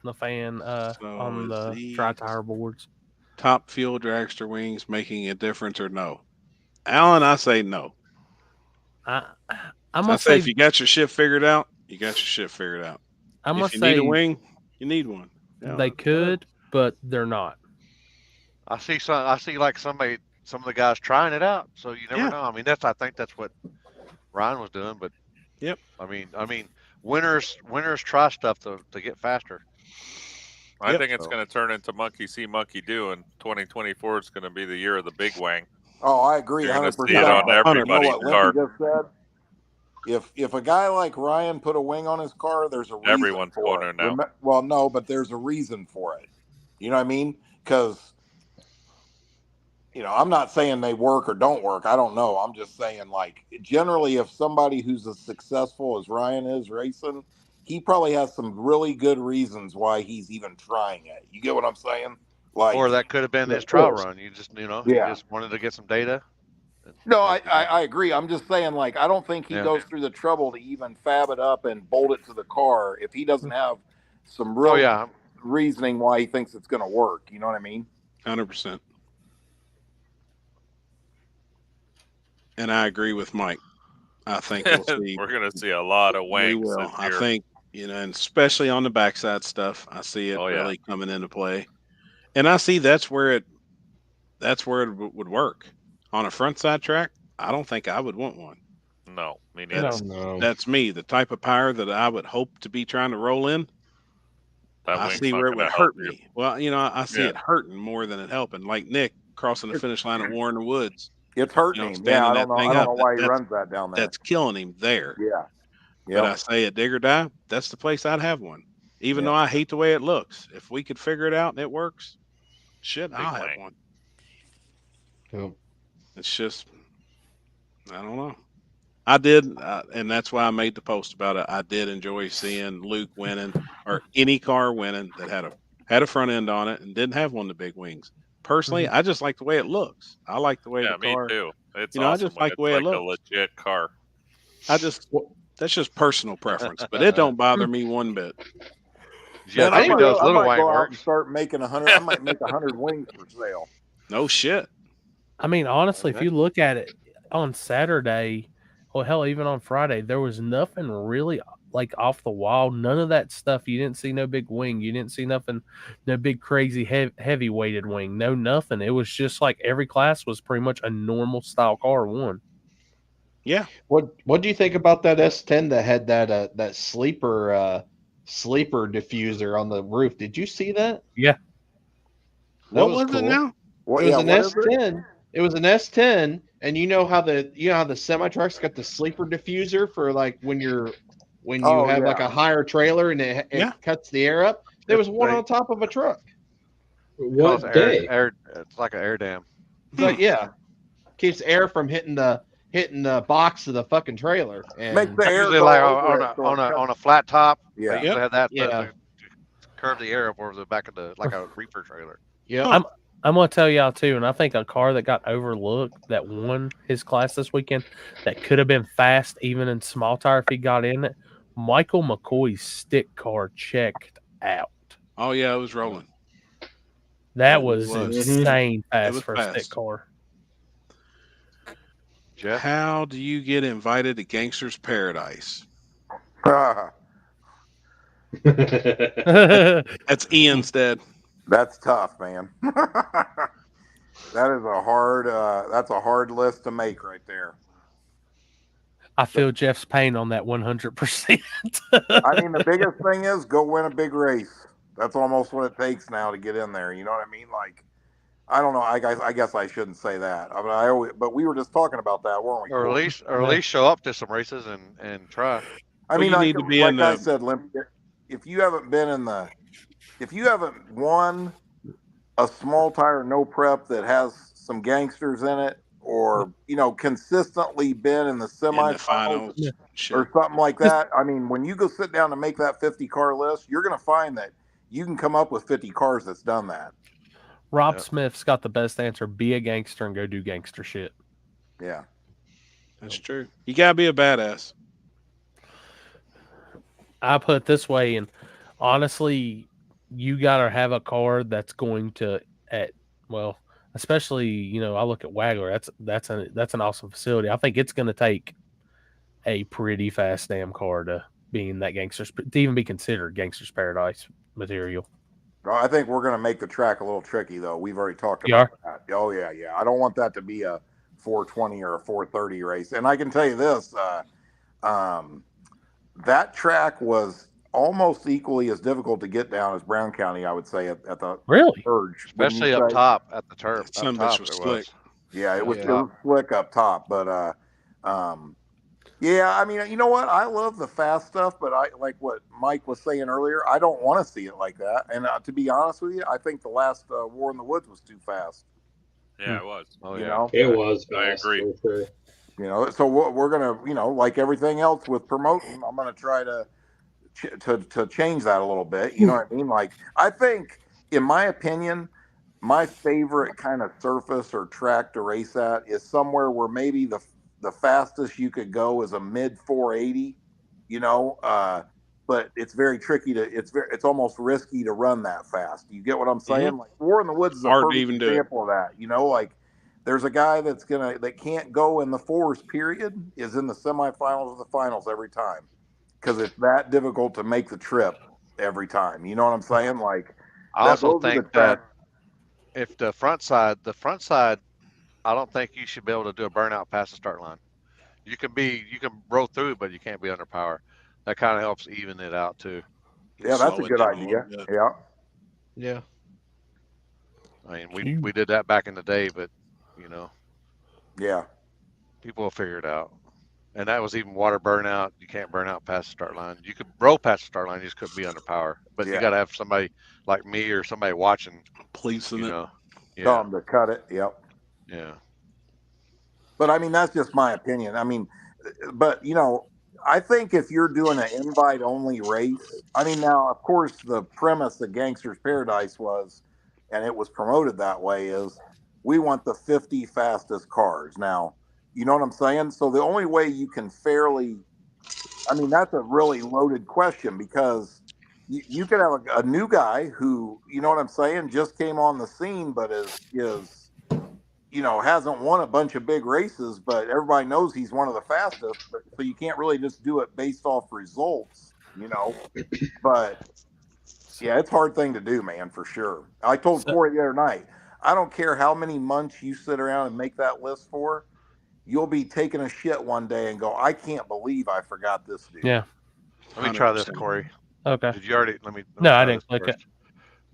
the fan on the dry tire boards. Top fuel dragster wings making a difference or no? Alan, I say no. I say if you got your shit figured out, you got your shit figured out. If you need a wing, you need one. Yeah. They could, but they're not. I see like some of the guys trying it out, so you never know. I mean, I think that's what Ryan was doing, but yep. I mean, winners try stuff to get faster. I think it's going to turn into monkey see, monkey do, and 2024 is going to be the year of the big wang. Oh, I agree, 100%. See it on everybody's car. Just said, if a guy like Ryan put a wing on his car, there's a reason Everyone's for going it. there now. Well, no, but there's a reason for it. You know what I mean? Because I'm not saying they work or don't work. I don't know. I'm just saying, like, generally, if somebody who's as successful as Ryan is racing, he probably has some really good reasons why he's even trying it. You get what I'm saying? Like, or that could have been his trial run. You just, he just wanted to get some data. No, I agree. I'm just saying, like, I don't think he goes through the trouble to even fab it up and bolt it to the car if he doesn't have some real reasoning why he thinks it's going to work. You know what I mean? 100%. And I agree with Mike. I think we'll see. We're going to see a lot of wangs. We will. I think, and especially on the backside stuff, I see it really coming into play. And I see that's where it would work. On a front side track, I don't think I would want one. No, me neither. That's me. The type of power that I would hope to be trying to roll in. That I wing's see not where it would gonna hurt help you. me. Well, I see it hurting more than it helping. Like Nick crossing the finish line at War in the Woods. It's hurting him. Yeah, I don't know why he runs that down there. That's killing him there. Yeah. But I say at Dig or Die, that's the place I'd have one. Even though I hate the way it looks. If we could figure it out and it works, shit, I'll have one. Cool. It's just, I don't know. I did, and that's why I made the post about it. I did enjoy seeing Luke winning, or any car winning that had a front end on it and didn't have one of the big wings. Personally, I just like the way it looks. I like the way the car. Me too. It's awesome. I just like the way it looks. A legit car. That's just personal preference, but it don't bother me one bit. Yeah, I might go out and start making 100. I might make 100 wings for sale. No shit. I mean, honestly, if you look at it on Saturday, well, hell, even on Friday, there was nothing really like off the wall. None of that stuff. You didn't see no big wing. You didn't see nothing, no big crazy heavy weighted wing. No, nothing. It was just like every class was pretty much a normal style car won. Yeah. What do you think about that S10 that had that sleeper diffuser on the roof? Did you see that? Yeah. What was it now? It was an S10. It was an S10, and you know how the semi trucks got the sleeper diffuser for like when you have like a higher trailer and it cuts the air up. There was one on top of a truck. What day? It's like an air dam. It's like keeps air from hitting the box of the fucking trailer. And makes the air like on a flat top. Yeah, you had that to curve the air up over the back of like a reefer trailer. Yeah, I'm gonna tell y'all too, and I think a car that got overlooked that won his class this weekend that could have been fast even in small tire if he got in it. Michael McCoy's stick car checked out. Oh yeah, it was rolling. That was insane fast for a stick car. Jeff? How do you get invited to Gangster's Paradise? That's Ian's dad. That's tough, man. That is a hard list to make right there. I feel Jeff's pain on that 100%. I mean, the biggest thing is go win a big race. That's almost what it takes now to get in there. You know what I mean? Like, I don't know. I guess I shouldn't say that. I mean, but we were just talking about that, weren't we? Or at least show up to some races and try. I mean, I said, Limp, if you haven't won a small tire no prep that has some gangsters in it, or consistently been in the semifinals or something like that. I mean, when you go sit down and make that 50 car list, you're going to find that you can come up with 50 cars that's done that. Rob Smith's got the best answer. Be a gangster and go do gangster shit. Yeah. That's true. You got to be a badass. I put it this way, and honestly, you got to have a car that's going to, especially, I look at Wagler. That's an awesome facility. I think it's going to take a pretty fast damn car to be in that to even be considered Gangster's Paradise material. I think we're going to make the track a little tricky, though. We've already talked about that. Oh, yeah. I don't want that to be a 420 or a 430 race. And I can tell you this, that track was almost equally as difficult to get down as Brown County, I would say, at the urge. Especially up top at the turf. Some bitch was slick. Yeah, it was slick up top. But, yeah, I mean, you know what? I love the fast stuff, but I like what Mike was saying earlier. I don't want to see it like that. And to be honest with you, I think the last War in the Woods was too fast. Yeah, it was. Oh, yeah. It was fast. I agree. So we're going to, like everything else with promoting, I'm going to try to change that a little bit. You know what I mean? Like, I think, in my opinion, my favorite kind of surface or track to race at is somewhere where maybe the fastest you could go is a mid 480, but it's very tricky it's almost risky to run that fast. You get what I'm saying? Mm-hmm. Like War in the Woods is a perfect example of that. Like there's a guy that can't go in the fours period is in the semifinals or the finals every time because it's that difficult to make the trip every time. You know what I'm saying? Like I also think that if the front side, I don't think you should be able to do a burnout past the start line. You can roll through, but you can't be under power. That kind of helps even it out too. Yeah, that's a good idea. Yeah. Yeah. I mean, we did that back in the day, but yeah, people will figure it out. And that was even water burnout. You can't burn out past the start line. You could roll past the start line, you just couldn't be under power. But you got to have somebody like me or somebody watching, policing it. Tell them to cut it. Yep. Yeah. But I mean, that's just my opinion. I mean, but I think if you're doing an invite only race, I mean, now of course the premise of Gangster's Paradise was, and it was promoted that way, is we want the 50 fastest cars. Now, you know what I'm saying? So the only way you can fairly, I mean, that's a really loaded question, because you could have a new guy who, you know what I'm saying, just came on the scene, but is hasn't won a bunch of big races, but everybody knows he's one of the fastest. So you can't really just do it based off results, But yeah, it's a hard thing to do, man, for sure. I told Corey the other night, I don't care how many months you sit around and make that list for, you'll be taking a shit one day and go, I can't believe I forgot this dude. Yeah. Let me try this, Corey. Okay. Did you already? Let me no, I didn't click it.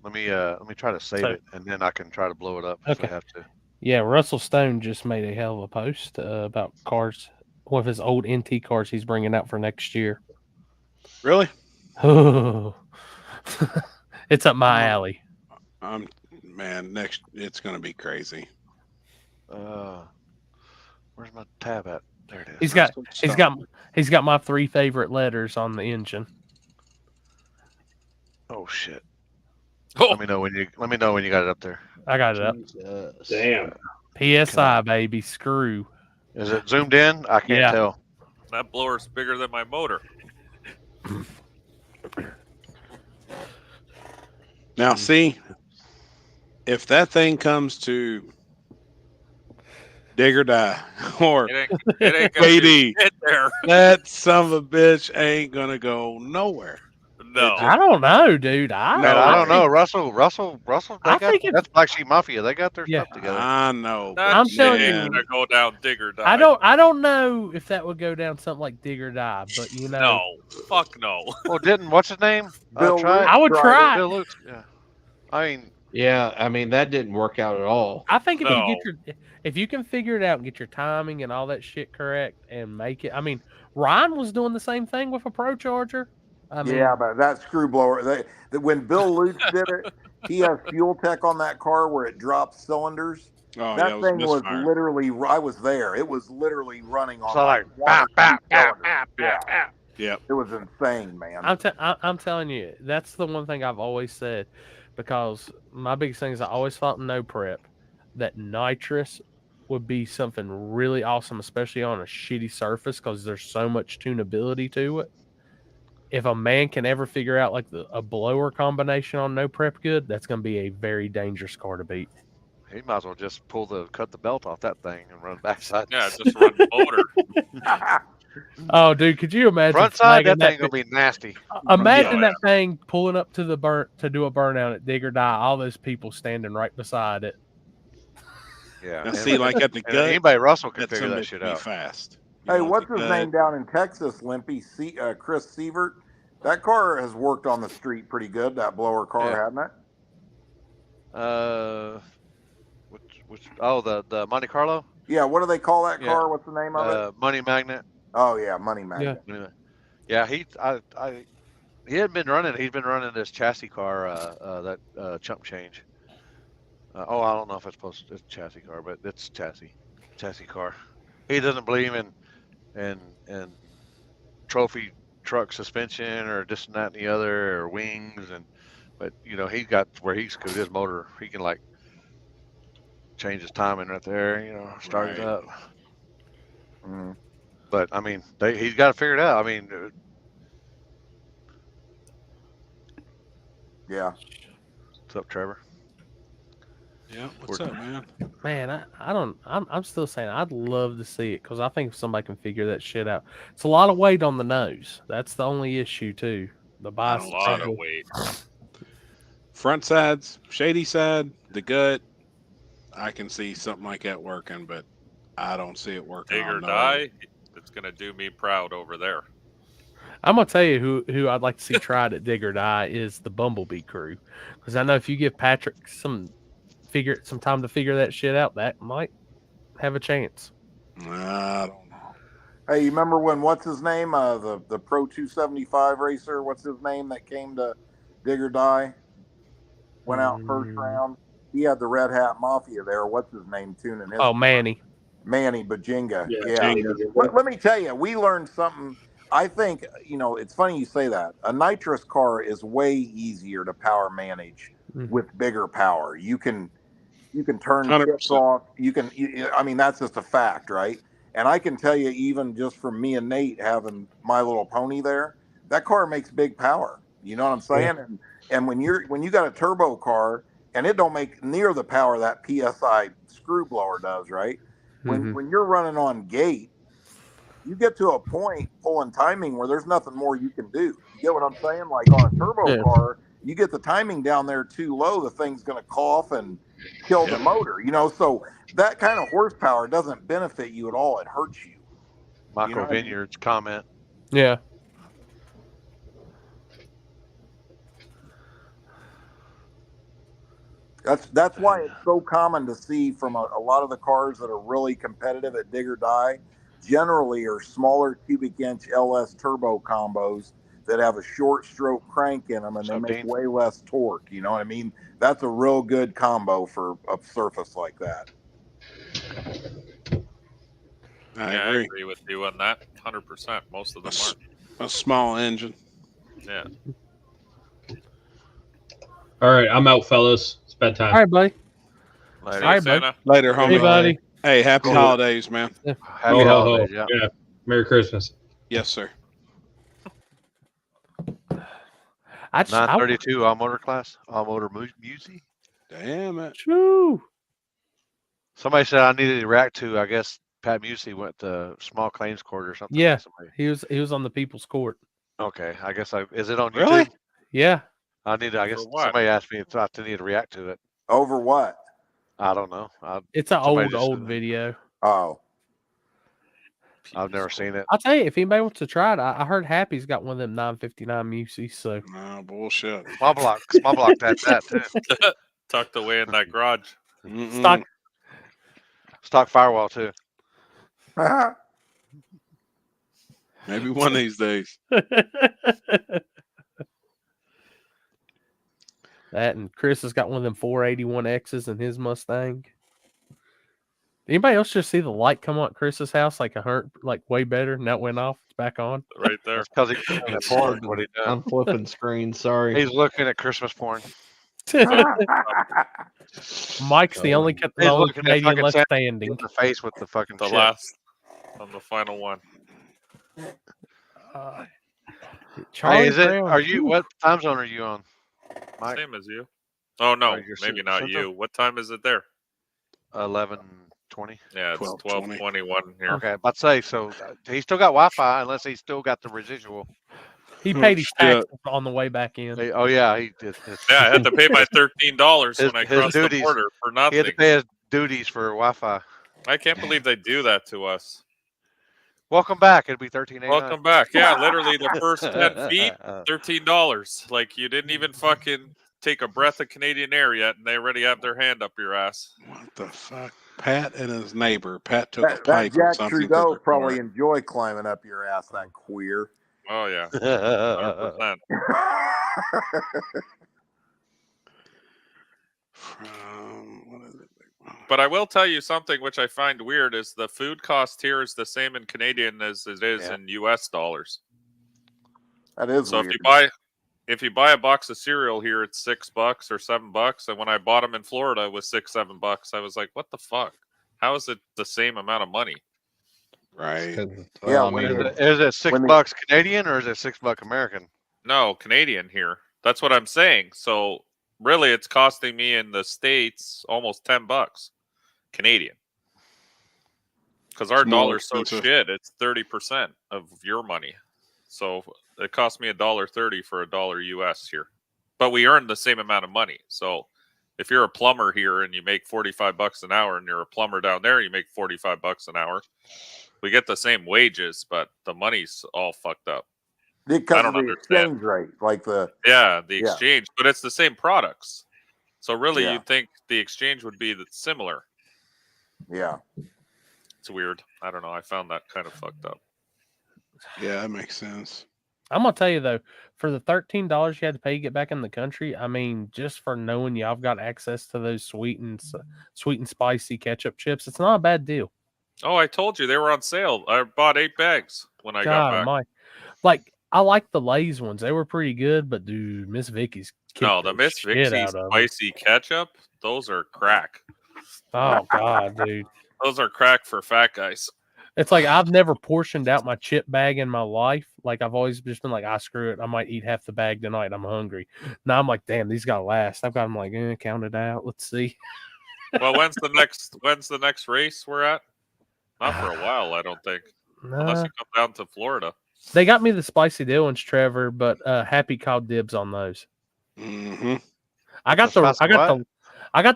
Let me try to save it, and then I can try to blow it up if I have to. Yeah, Russell Stone just made a hell of a post about cars, one of his old NT cars he's bringing out for next year. Really? Oh, it's up my alley. Man, it's going to be crazy. Where's my tab at? There it is. He's got my 3 favorite letters on the engine. Oh shit! Let me know when you got it up there. I got it up. Damn. PSI, baby. Screw. Is it zoomed in? I can't tell. That blower's bigger than my motor. Now, see, if that thing comes to dig or die, or it ain't KD, get there. that son of a bitch ain't gonna go nowhere. No, I don't know, dude. I don't know. Russell. That's Black Sheep Mafia. They got their stuff together. I know. I'm telling you, gonna go down dig or die. I don't know if that would go down something like dig or die, but no, fuck no. Well, what's his name? Bill Luke. I would try. Bill Luke. Yeah. I mean that didn't work out at all. I think if you can figure it out and get your timing and all that shit correct and make it. I mean, Ryan was doing the same thing with a Pro Charger. I mean, yeah, but that screw blower, when Bill Lutz did it, he has fuel tech on that car where it drops cylinders. Oh, that yeah, thing was literally, I was there. It was literally running on. So like, yeah, it was insane, man. I'm telling you, that's the one thing I've always said, because my biggest thing is I always thought in no prep that nitrous would be something really awesome, especially on a shitty surface, because there's so much tunability to it. If a man can ever figure out like a blower combination on no prep good, that's going to be a very dangerous car to beat. He might as well just cut the belt off that thing and run backside. Yeah, just run the motor. Oh, dude, could you imagine? Front side, that thing gonna be nasty. Imagine that thing pulling up to to do a burnout at dig or die. All those people standing right beside it. Yeah. Now, see, like at the gut, anybody Russell can figure that shit out. Fast. Hey, what's his name down in Texas, Limpy? Chris Sievert. That car has worked on the street pretty good. That blower car, hasn't it? The Monte Carlo. Yeah, what do they call that car? What's the name of it? Money Magnet. Oh yeah, Money Magnet. Yeah, he hadn't been running. He's been running this chassis car, that chump change. I don't know if it's a chassis car, but it's chassis car. He doesn't believe in trophy truck suspension or this and that and the other or wings, but he got where he's with his motor. He can like change his timing right there. Start it up. Mm-hmm. But I mean, he's got to figure it out. I mean, yeah. What's up, Trevor? Yeah, what's up, man? Man, I'm still saying I'd love to see it, because I think if somebody can figure that shit out, it's a lot of weight on the nose. That's the only issue too. The bicycle. A lot of weight. Front sides, shady side, the gut, I can see something like that working, but I don't see it working. Dig or die. It's gonna do me proud over there. I'm gonna tell you who I'd like to see tried at Dig or Die is the Bumblebee crew, because I know if you give Patrick some time to figure that shit out, that might have a chance. I don't know. Hey, you remember when what's his name? The Pro 275 racer. What's his name that came to Dig or Die? Went out first round. He had the Red Hat Mafia there. What's his name tuning his? Oh, Manny Bajinga. Yeah. Let me tell you, we learned something. I think, it's funny you say that. A nitrous car is way easier to power manage with bigger power. You can turn chips off. I mean, that's just a fact, right? And I can tell you, even just from me and Nate having My Little Pony there, that car makes big power. You know what I'm saying? Yeah. And when you got a turbo car and it don't make near the power that PSI screw blower does, right? When you're running on gate, you get to a point pulling timing where there's nothing more you can do. You get what I'm saying? Like on a turbo car, you get the timing down there too low, the thing's going to cough and kill the motor. So that kind of horsepower doesn't benefit you at all. It hurts you. Michael Vineyard's comment. Yeah. That's why it's so common to see from a lot of the cars that are really competitive at Dig or Die generally are smaller cubic inch LS turbo combos that have a short stroke crank in them and they make way less torque. You know what I mean? That's a real good combo for a surface like that. I agree with you on that 100%. Most of them are a small engine. Yeah. All right, I'm out, fellas. It's bedtime. All right, buddy. Later, all right, buddy. Later, homie. Hey, buddy. Hey, happy holidays, man. Yeah. Happy holidays. Yeah. Merry Christmas. Yes, sir. 932 all motor class, all motor music. Damn it. True. Somebody said I needed to react to. I guess Pat Musey went to small claims court or something. Yeah, he was on the People's Court. Okay, I guess is it on really? YouTube? Yeah. I guess somebody asked me if I need to react to it. Over what? I don't know. It's an old video. Oh. I've never seen it. I'll tell you, if anybody wants to try it, I heard Happy's got one of them 959 Museys. So no bullshit. Small block had that too. Tucked away in that garage. Stock firewall too. Maybe one of these days. That and Chris has got one of them 481Xs in his Mustang. Anybody else just see the light come on at Chris's house like way better? And that went off. It's back on. Right there. Because he's looking at porn. What he done? I'm flipping screen. Sorry. He's looking at Christmas porn. Mike's the only Canadian left standing. The face with the fucking the chip. last on the final one. Hey, are you? What time zone are you on, Mike? Same as you. Oh no, you're maybe not Central? you. What time is it there? 11:20. Yeah, it's 12:21 here. Okay, about to say so. He still got Wi-Fi unless he still got the residual. He paid his taxes on the way back in. Oh yeah, he did. Yeah, I had to pay my $13 when I crossed the border for nothing. He had to pay his duties for Wi-Fi. I can't believe they do that to us. Welcome back. It'd be $13.89. Welcome back. Yeah, literally the first 10 feet, $13. Like you didn't even fucking take a breath of Canadian air yet, and they already have their hand up your ass. What the fuck? Pat and his neighbor. Pat took a That pipe or Jack something. Trudeau probably enjoy climbing up your ass, that queer. Oh yeah. 100%. But I will tell you something which I find weird is the food cost here is the same in Canadian as it is in US dollars. That is so weird. if you buy a box of cereal here, it's $6 or $7. And when I bought them in Florida, it was $6-7. I was like, what the fuck? How is it the same amount of money? Right. Yeah. Is it $6 Canadian or is it $6 American? No, Canadian here. That's what I'm saying. So really, it's costing me in the States almost $10 Canadian. Because our dollar's so shit, it's 30% of your money. So it cost me $1.30 for $1 US here. But we earn the same amount of money. So if you're a plumber here and you make $45 an hour, and you're a plumber down there, you make $45 an hour. We get the same wages, but the money's all fucked up. Because of the exchange rate, like the exchange, but it's the same products. So really, you'd think the exchange would be similar. Yeah, it's weird. I don't know. I found that kind of fucked up. Yeah, that makes sense. I'm gonna tell you though, for the $13 you had to pay to get back in the country, I mean, just for knowing y'all got access to those sweet and spicy ketchup chips, it's not a bad deal. Oh, I told you they were on sale. I bought 8 bags when I got back. Like I like the Lay's ones; they were pretty good. But dude, Miss Vicky's the Miss Vicky's spicy ketchup, those are crack. Oh God, dude, those are crack for fat guys. It's like I've never portioned out my chip bag in my life. Like I've always just been like, screw it. I might eat half the bag tonight. I'm hungry. Now I'm like, damn, these gotta last. I've got them like, count it out. Let's see. Well, when's the next race we're at? Not for a while, I don't think. Unless you come down to Florida. They got me the spicy dill ones, Trevor, but Happy called dibs on those. Mm-hmm. I got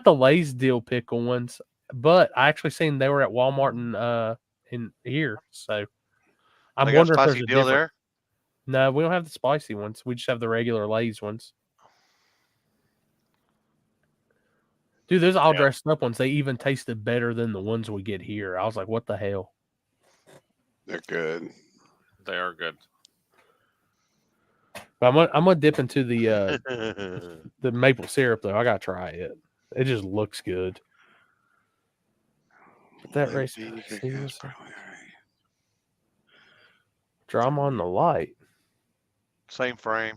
the Lay's dill pickle ones, but I actually seen they were at Walmart in here, so I'm wondering if there's a deal there. No, we don't have the spicy ones. We just have the regular Lay's ones. Dude, those all dressed up ones, they even tasted better than the ones we get here. I was like, what the hell? They're good. They are good. But I'm gonna dip into the maple syrup though. I gotta try it. It just looks good. But that race, drama on the light. Same frame.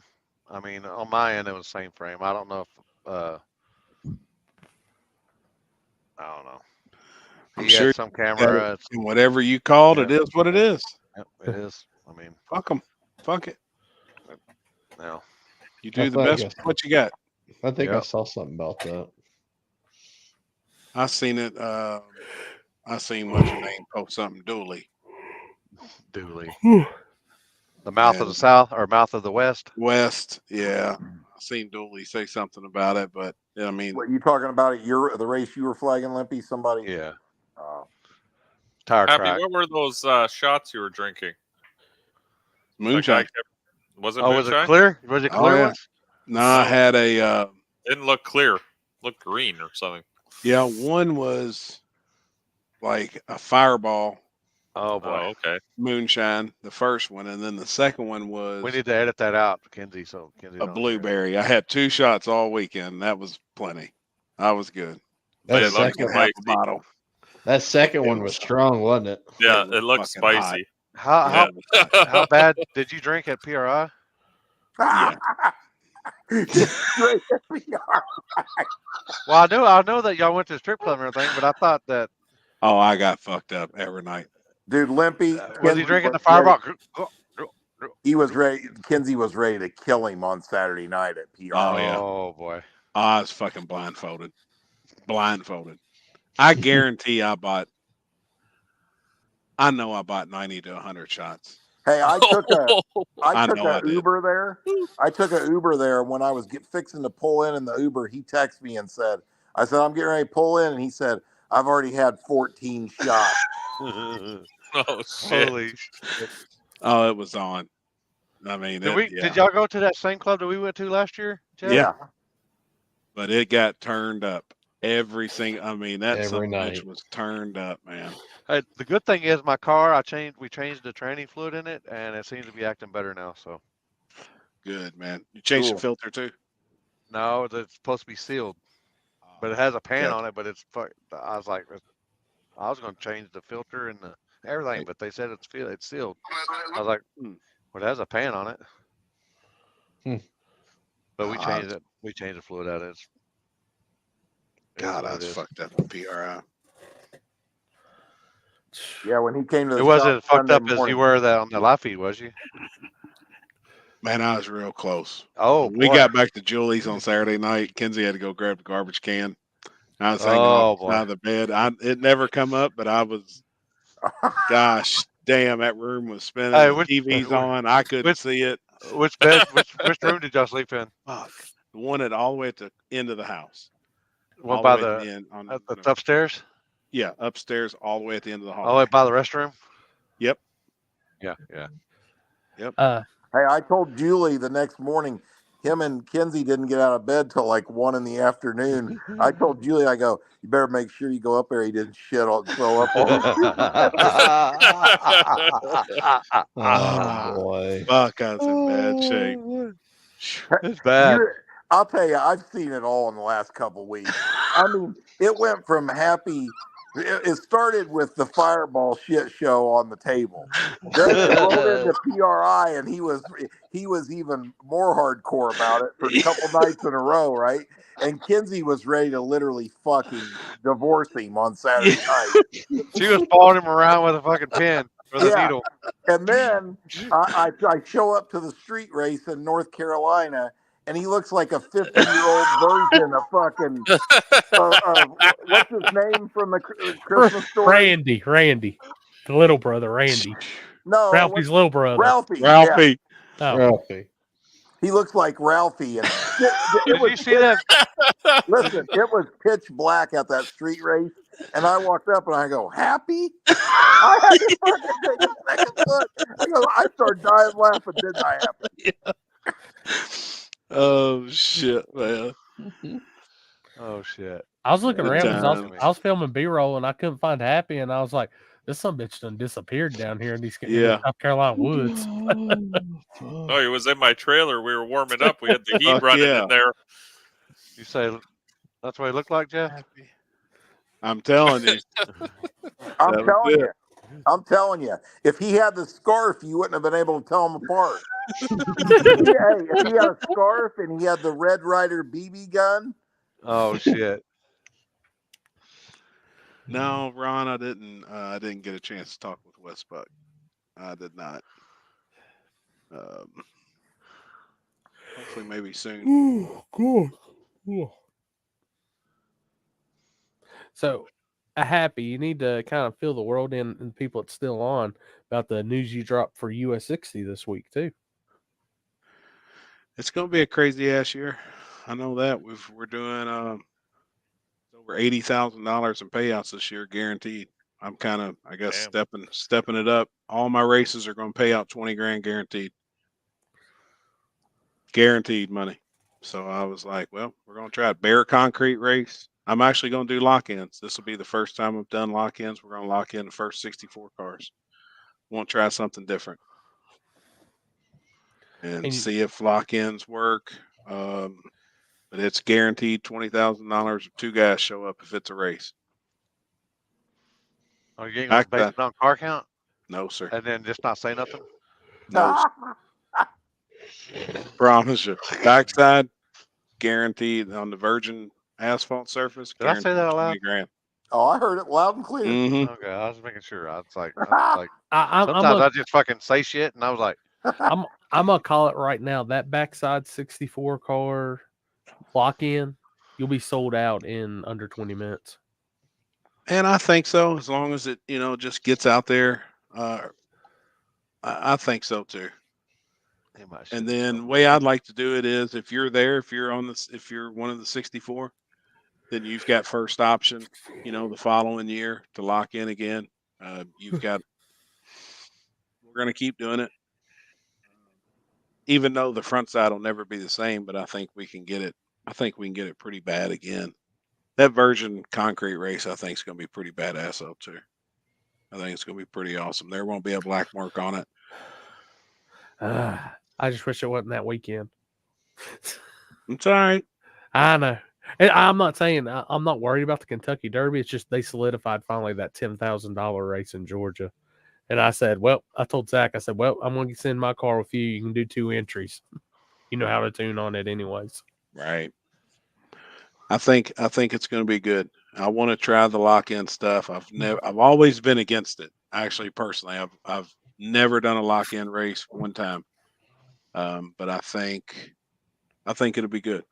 I mean, on my end, it was same frame. I don't know if I don't know. I'm sure some camera. Whatever you called, it is what it is. Yep, it is. I mean, fuck them. Fuck it. No. You do the best with what you got. I think I saw something about that. I seen it. I seen what's your name post something. Dooley. The mouth of the South or mouth of the West. West, yeah. I seen Dooley say something about it, but I mean, what you talking about? The race you were flagging, Limpy? Somebody? Yeah. Tire Happy, track. what were those shots you were drinking? Moonshine. Was it moonshine? Was it clear? Was it clear ones? No, I had a. Didn't look clear. Looked green or something. Yeah, one was like a Fireball. Oh boy. Oh, okay. Moonshine, the first one, and then the second one was. We need to edit that out, Kenzie. So Kenzie. A blueberry. I had 2 shots all weekend. That was plenty. I was good. That second half a bottle. That second one was strong, wasn't it? Yeah, it looked spicy. How bad did you drink at PRI? Yeah. Well, I know that y'all went to the strip club and everything, but I thought that. Oh, I got fucked up every night. Dude, Limpy. Was he drinking the Fireball? He was ready. Kenzie was ready to kill him on Saturday night at PRI. Oh, yeah. Oh, boy. I was fucking blindfolded. I guarantee I bought 90 to 100 shots. Hey, I took an Uber there. I took an Uber there when I was fixing to pull in the Uber. He texted me and said, I said, I'm getting ready to pull in. And he said, I've already had 14 shots. Oh, shit. Holy shit. Oh, it was on. I mean, did y'all go to that same club that we went to last year, Jeff? Yeah. But it got turned up every night was turned up, man. The good thing is my car, we changed the training fluid in it, and it seems to be acting better now. So good, man. You changed the filter too? No, it's supposed to be sealed, but it has a pan on it. But I was like, I was going to change the filter and everything, but they said it's sealed. I was like, well, it has a pan on it. But we changed it. We changed the fluid out of it. God, I was fucked up with PRI. Yeah, when he came to the it wasn't as fucked up as you were on the live feed, was you? Man, I was real close. Oh, we got back to Julie's on Saturday night. Kenzie had to go grab the garbage can. I was hanging off the side of the bed. It never come up, but I was. Gosh, damn! That room was spinning. Hey, the TV's on. I couldn't see it. Which bed? which room did y'all sleep in? Fuck, the one all the way at the end of the house. One all by way at the end on that's upstairs. Yeah, upstairs, all the way at the end of the Oh, hallway. by the restroom. Yep. Yeah. Yep. Hey, I told Julie the next morning, him and Kenzie didn't get out of bed till like 1 in the afternoon. I told Julie, I go, you better make sure you go up there. He didn't throw up all Oh boy. Fuck, I was in bad shape. It's bad. I'll tell you, I've seen it all in the last couple weeks. I mean, it went from happy. It started with the fireball shit show on the table. Then it rolled into PRI, and he was even more hardcore about it for a couple nights in a row, right? And Kinsey was ready to literally fucking divorce him on Saturday night. She was following him around with a fucking pin with a needle. And then I show up to the street race in North Carolina, and he looks like a 50-year-old version of fucking what's his name from the Christmas story? Randy, the little brother, Randy. No, Ralphie's little brother. Ralphie. Ralphie. Yeah. Oh. Ralphie. He looks like Ralphie. And Did you see that? Listen, it was pitch black at that street race, and I walked up and I go, "Happy?" I had to fucking take a second look. I started dying laughing, didn't I? Happy? Oh shit, man. Oh shit. I was looking Good around because times. I was filming B-roll and I couldn't find Happy, and I was like, "This some bitch done disappeared down here in these South Carolina woods." Oh, he was in my trailer. We were warming up. We had the heat running in there. You say that's what he looked like, Jeff? I'm telling you. I'm telling you. If he had the scarf, you wouldn't have been able to tell them apart. If he had a scarf and he had the Red Ryder BB gun. Oh shit. No, Ron, I didn't get a chance to talk with Westbuck. I did not. Hopefully, maybe soon. Oh, God. Oh. So, Happy, you need to kind of fill the world in and people that's still on about the news you dropped for US 60 this week too. It's going to be a crazy ass year. I know that. We're doing over $80,000 in payouts this year, guaranteed. I'm kind of, I guess, stepping it up. All my races are going to pay out 20 grand guaranteed money. So I was like, well, we're going to try a bare concrete race. I'm actually going to do lock-ins. This will be the first time I've done lock-ins. We're going to lock in the first 64 cars. Want to try something different and see if lock-ins work. But it's guaranteed $20,000 if 2 guys show up if it's a race. Oh, you ain't going to base it on car count? No, sir. And then just not say nothing? No, sir. Promise you. Backside, guaranteed on the virgin asphalt surface. Did I say that out loud? 20 grand. Oh, I heard it loud and clear. Mm-hmm. Okay, I was making sure. I was like, I'm sometimes I just fucking say shit, and I was like, I'm gonna call it right now. That backside 64 car lock in, you'll be sold out in under 20 minutes. And I think so, as long as it, just gets out there. I think so too. And then the way I'd like to do it is, if you're there, if you're one of the 64, then you've got first option, the following year to lock in again. We're going to keep doing it, even though the front side will never be the same. But I think we can get it. I think we can get it pretty bad again. That virgin concrete race, I think, is going to be pretty badass up too. I think it's going to be pretty awesome. There won't be a black mark on it. I just wish it wasn't that weekend. It's all right. I know. And I'm not saying I'm not worried about the Kentucky Derby. It's just they solidified finally that $10,000 race in Georgia. And I said, I told Zach, I'm going to send my car with you. You can do 2 entries. You know how to tune on it anyways. Right. I think it's going to be good. I want to try the lock-in stuff. I've always been against it. Actually, personally, I've never done a lock-in race one time. But I think it'll be good.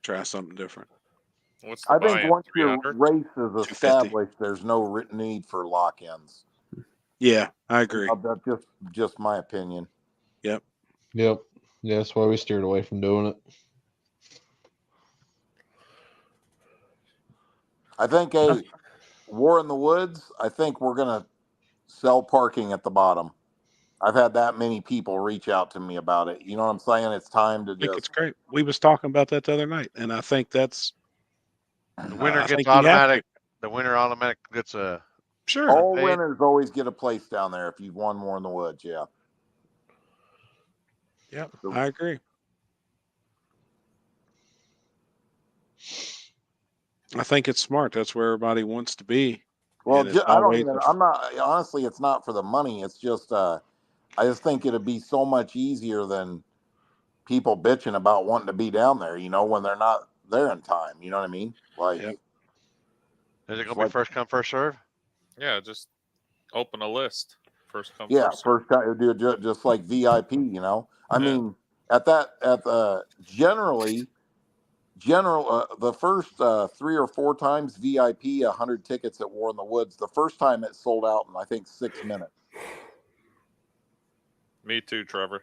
Try something different. I think once your race is established, there's no need for lock-ins. Yeah, I agree. That's just my opinion. Yep. Yeah, that's why we steered away from doing it. I think a War in the Woods, I think we're going to sell parking at the bottom. I've had that many people reach out to me about it. You know what I'm saying? It's time to I think it's just. great. We was talking about that the other night, and I think that's The winner I gets think you have automatic. to. The winner automatic gets a. Sure. All paid. winners always get a place down there if you've won War in the Woods. Yeah. Yeah, I agree. I think it's smart. That's where everybody wants to be. Well, And it's I don't always even. I'm not. Honestly, it's not for the money. It's just. I just think it'd be so much easier than people bitching about wanting to be down there. You know, when they're not there in time. You know what I mean? Like. Yep. Is it gonna be first come first serve? Yeah, just open a list. First come Yeah, first serve. first time do it just like VIP. You know, I mean, at the the first 3 or 4 times VIP 100 tickets at War in the Woods. The first time it sold out in I think 6 minutes. Me too, Trevor.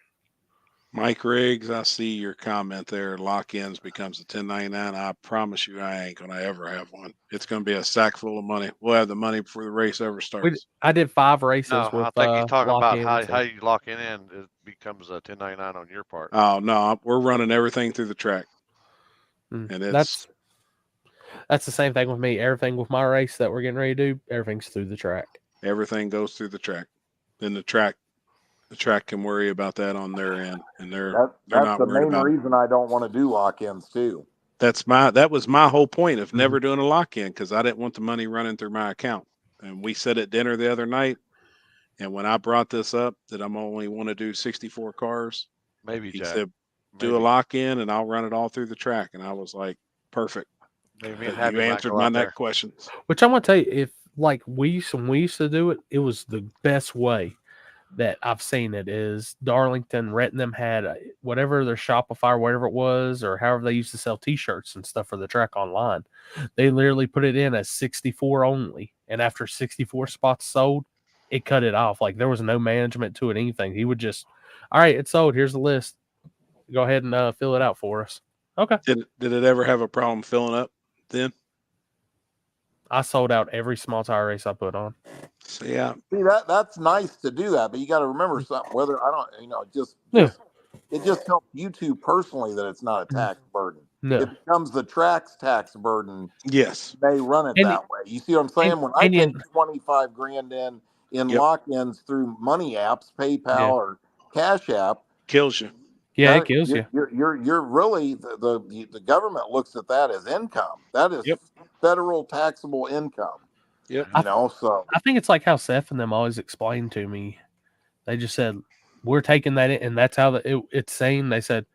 Mike Riggs, I see your comment there. Lock-ins becomes a 1099. I promise you, I ain't gonna ever have one. It's gonna be a sack full of money. We'll have the money before the race ever starts. I did 5 races No, with I think he's talking about lock-ins how you lock it in. It becomes a 1099 on your part. Oh no, we're running everything through the track, and it's that's the same thing with me. Everything with my race that we're getting ready to do, everything's through the track. everything goes through the track. Then the track can worry about that on their end, and they're That's not the worried main about it. reason I don't want to do lock-ins too. That was my whole point of never doing a lock-in, because I didn't want the money running through my account. And we said at dinner the other night, and when I brought this up that I'm only want to do 64 cars, maybe he Jack. said, do a lock-in and I'll run it all through the track. And I was like, perfect. Maybe You answered my next questions. Which I'm gonna tell you, if like when we used to do it, it was the best way that I've seen it. Is Darlington, Rhett and them had whatever their Shopify, whatever it was, or however they used to sell T-shirts and stuff for the track online. They literally put it in as 64 only, and after 64 spots sold, it cut it off. Like there was no management to it, anything. He would just, all right, it's sold. Here's the list. Go ahead and fill it out for us. Okay. Did it ever have a problem filling up then? I sold out every small tire race I put on. See, that's nice to do that, but you got to remember something. Whether I don't, it just helps you two personally that it's not a tax burden. No. It becomes the track's tax burden. Yes, they run it that way. You see what I'm saying? When I take 25 grand in lock-ins through money apps, PayPal or Cash App, kills you. Yeah, it kills you. You're really the government looks at that as income. That is federal taxable income. Yep. So I think it's like how Seth and them always explained to me. They just said, we're taking that in, and that's how it's saying. They said,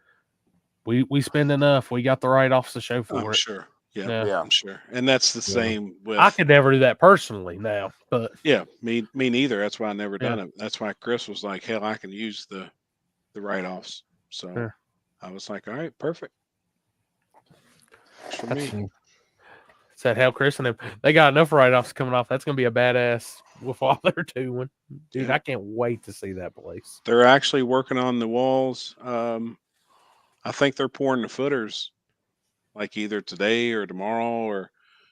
we spend enough. We got the write-offs to show for it. Sure. Yeah, I'm sure. And that's the same with. I could never do that personally now, but yeah, me neither. That's why I never done it. That's why Chris was like, hell, I can use the write-offs. So I was like, all right, perfect. For me. Said hell, Chris and them, they got enough write-offs coming off. That's gonna be a badass with all they're doing. Dude, I can't wait to see that place. They're actually working on the walls. I think they're pouring the footers like either today or tomorrow, or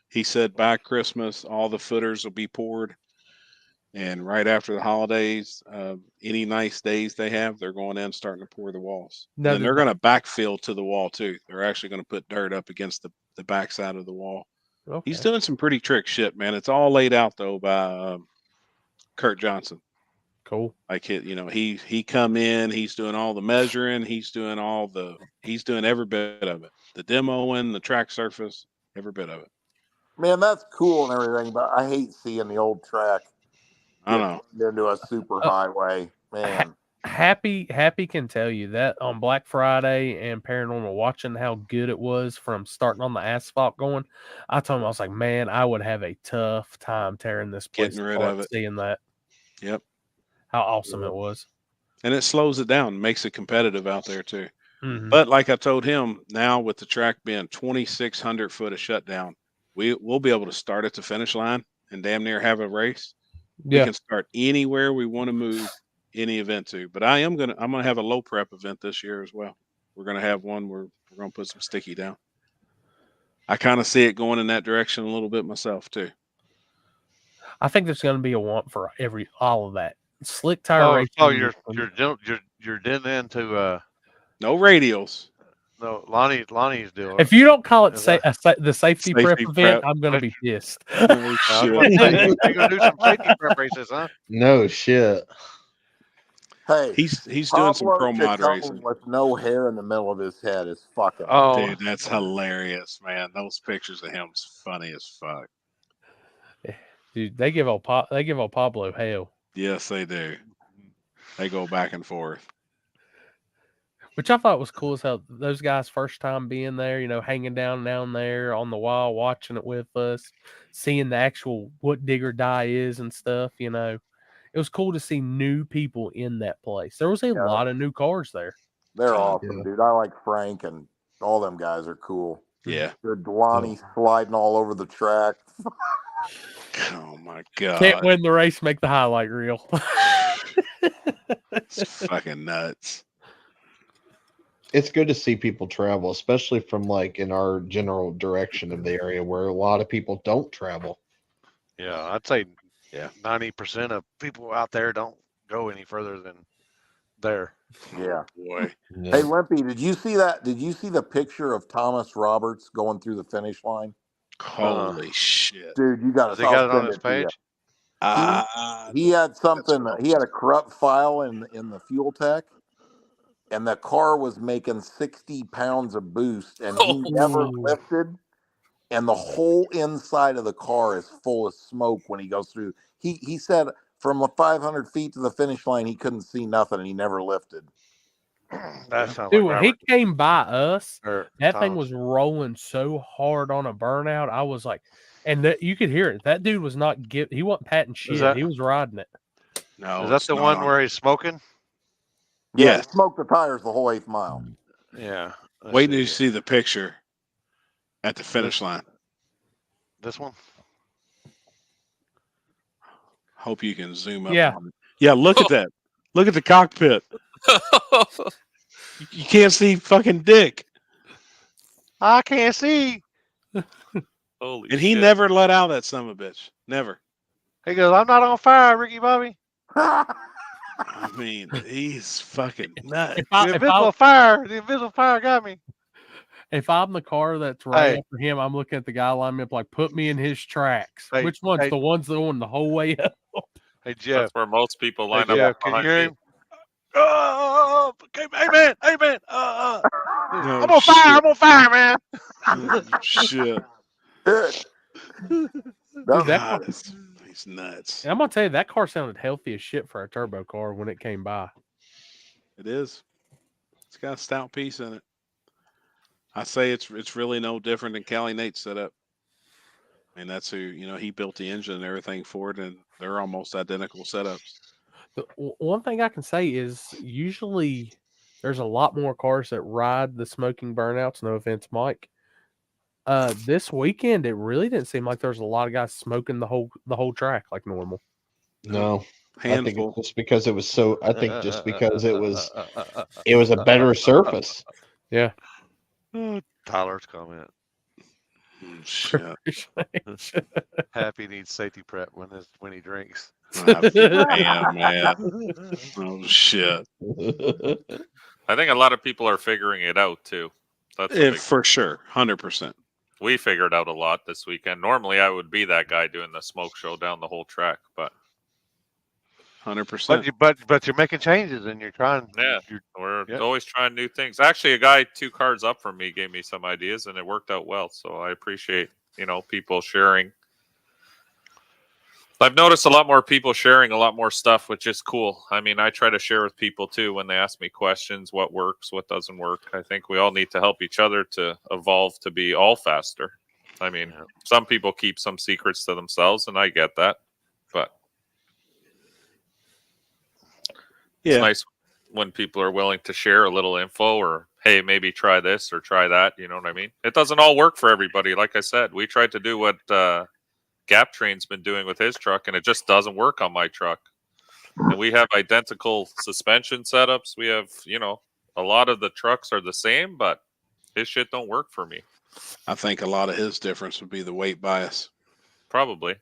he said by Christmas all the footers will be poured. And right after the holidays, any nice days they have, they're going in starting to pour the walls. No, and they're going to backfill to the wall too. They're actually going to put dirt up against the backside of the wall. Okay. He's doing some pretty trick shit, man. It's all laid out though by Kurt Johnson. Cool. Like he come in, he's doing all the measuring, he's doing every bit of it. The demoing, the track surface, every bit of it. Man, that's cool and everything, but I hate seeing the old track. I know. Into a super highway, man. Happy can tell you that on Black Friday and Paranormal, watching how good it was from starting on the asphalt going, I told him, I was like, man, I would have a tough time tearing this place Getting rid apart, of it. seeing that. Yep. How awesome it was. And it slows it down, makes it competitive out there too. Mm-hmm. But like I told him, now with the track being 2,600 foot of shutdown, we'll be able to start at the finish line and damn near have a race. We can start anywhere we want to move any event to. But I'm gonna have a low prep event this year as well. We're gonna have one where we're gonna put some sticky down. I kind of see it going in that direction a little bit myself too. I think there's going to be a want for all of that. Slick tire racing. Oh, you're getting into no radials. No, Lonnie's doing. If you don't call it the safety prep event, I'm going to be pissed. Oh, shit. You're going to do some safety prep races, huh? No shit. Hey, he's doing some pro mod Chacon racing with no hair in the middle of his head is fucking. Oh, dude, that's hilarious, man. Those pictures of him's funny as fuck. Dude, they give old Pablo hell. Yes, they do. They go back and forth. Which I thought was cool as how those guys' first time being there, you know, hanging down there on the wall, watching it with us, seeing the actual what dig or die is and stuff, you know. It was cool to see new people in that place. There was a lot of new cars there. They're awesome, dude. I like Frank and all them guys are cool. Yeah. Good Lonnie sliding all over the track. Oh my god. Can't win the race, make the highlight reel. It's fucking nuts. It's good to see people travel, especially from like in our general direction of the area where a lot of people don't travel. Yeah, I'd say 90% of people out there don't go any further than there. Yeah. Boy. Yeah. Hey, Limpy, did you see that? Did you see the picture of Thomas Roberts going through the finish line? Holy shit. Dude, you got Has he got it on his page? He had something. He had a corrupt file in the fuel tech, and the car was making 60 pounds of boost, and he never lifted. And the whole inside of the car is full of smoke when he goes through. He said from 500 feet to the finish line, he couldn't see nothing, and he never lifted. That sounds Dude, like when he came by us, Or that thing Thomas. was rolling so hard on a burnout. I was like, and that you could hear it. That dude was not he wasn't patting shit. that- He was riding it. No, Is that the one where he's smoking? Yeah, he smoked the tires the whole 8th mile. Yeah. Wait till you see the picture at the finish line. This one? Hope you can zoom up. Yeah. On it. Yeah, look at that. Look at the cockpit. You can't see fucking dick. I can't see. Holy And he shit. never let out that son of a bitch. Never. He goes, I'm not on fire, Ricky Bobby. I mean, he's fucking nuts. The invisible fire got me. If I'm the car that's right Hey. after him, I'm looking at the guy lining me up like, put me in his tracks. Hey, Which one's hey. the ones that won the whole way up? Hey, Jeff. That's where most people line Hey, up Jeff, can you behind hear me. him? Oh, okay, amen. Oh, I'm on fire. I'm on fire, man. Shit. Dude, that car, God, he's nuts. I'm gonna tell you, that car sounded healthy as shit for a turbo car when it came by. It is. It's got a stout piece in it. I say it's really no different than Callie Nate's setup. And that's who, he built the engine and everything for it, and they're almost identical setups. The one thing I can say is usually there's a lot more cars that ride the smoking burnouts. No offense, Mike. This weekend it really didn't seem like there's a lot of guys smoking the whole track like normal. No. Handful. I think it's just because it was so. I think just because it was a better surface. Yeah. Tyler's comment. Shit. Happy needs safety prep when he drinks. Damn, man. Oh shit. I think a lot of people are figuring it out too. That's a big For sure, 100%. We figured out a lot this weekend. Normally, I would be that guy doing the smoke show down the whole track, but 100%. But you're making changes and you're trying. yeah, we're always trying new things. Actually, a guy 2 cars up from me gave me some ideas, and it worked out well. So I appreciate people sharing. I've noticed a lot more people sharing a lot more stuff, which is cool. I mean, I try to share with people too when they ask me questions, what works, what doesn't work. I think we all need to help each other to evolve to be all faster. I mean, some people keep some secrets to themselves, and I get that. But it's nice when people are willing to share a little info or, hey, maybe try this or try that. You know what I mean? It doesn't all work for everybody. Like I said, we tried to do what Gap Train's been doing with his truck, and it just doesn't work on my truck. And we have identical suspension setups. We have, a lot of the trucks are the same, but his shit don't work for me. I think a lot of his difference would be the weight bias. Probably.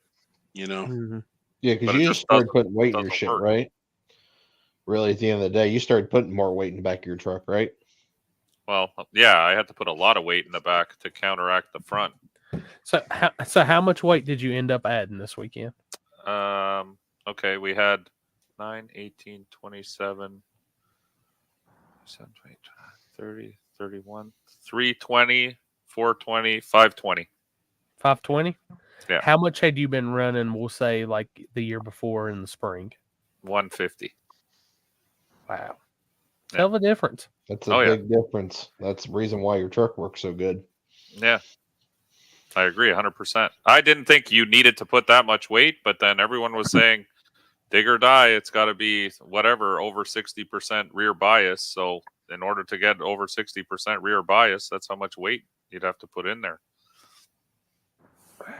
You know. Mm-hmm. Yeah, because you just started putting weight in your shit, work. right? Really, at the end of the day, you started putting more weight in the back of your truck, right? Well, yeah, I had to put a lot of weight in the back to counteract the front. So how much weight did you end up adding this weekend? Okay, we had 9, 18, 27, 30, 31, 320, 420, 520. 520? Yeah. How much had you been running, we'll say, like the year before in the spring? 150. Wow. Hell of a difference. That's a big difference. That's the reason why your truck works so good. Yeah. I agree 100%. I didn't think you needed to put that much weight, but then everyone was saying, dig or die, it's got to be whatever, over 60% rear bias. So in order to get over 60% rear bias, that's how much weight you'd have to put in there. Wow.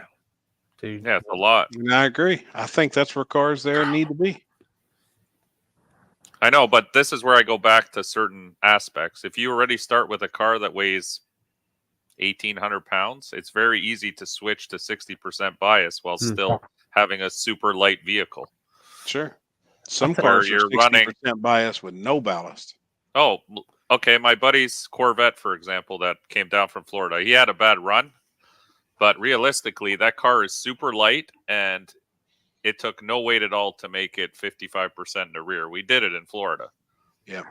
Dude. Yeah, it's a lot. And I agree. I think that's where cars there need to be. I know, but this is where I go back to certain aspects. If you already start with a car that weighs 1,800 pounds, it's very easy to switch to 60% bias while still having a super light vehicle. Sure. Some cars are 60% bias with no ballast. Oh, okay. My buddy's Corvette, for example, that came down from Florida, he had a bad run, but realistically, that car is super light and it took no weight at all to make it 55% in the rear. We did it in Florida. Yeah.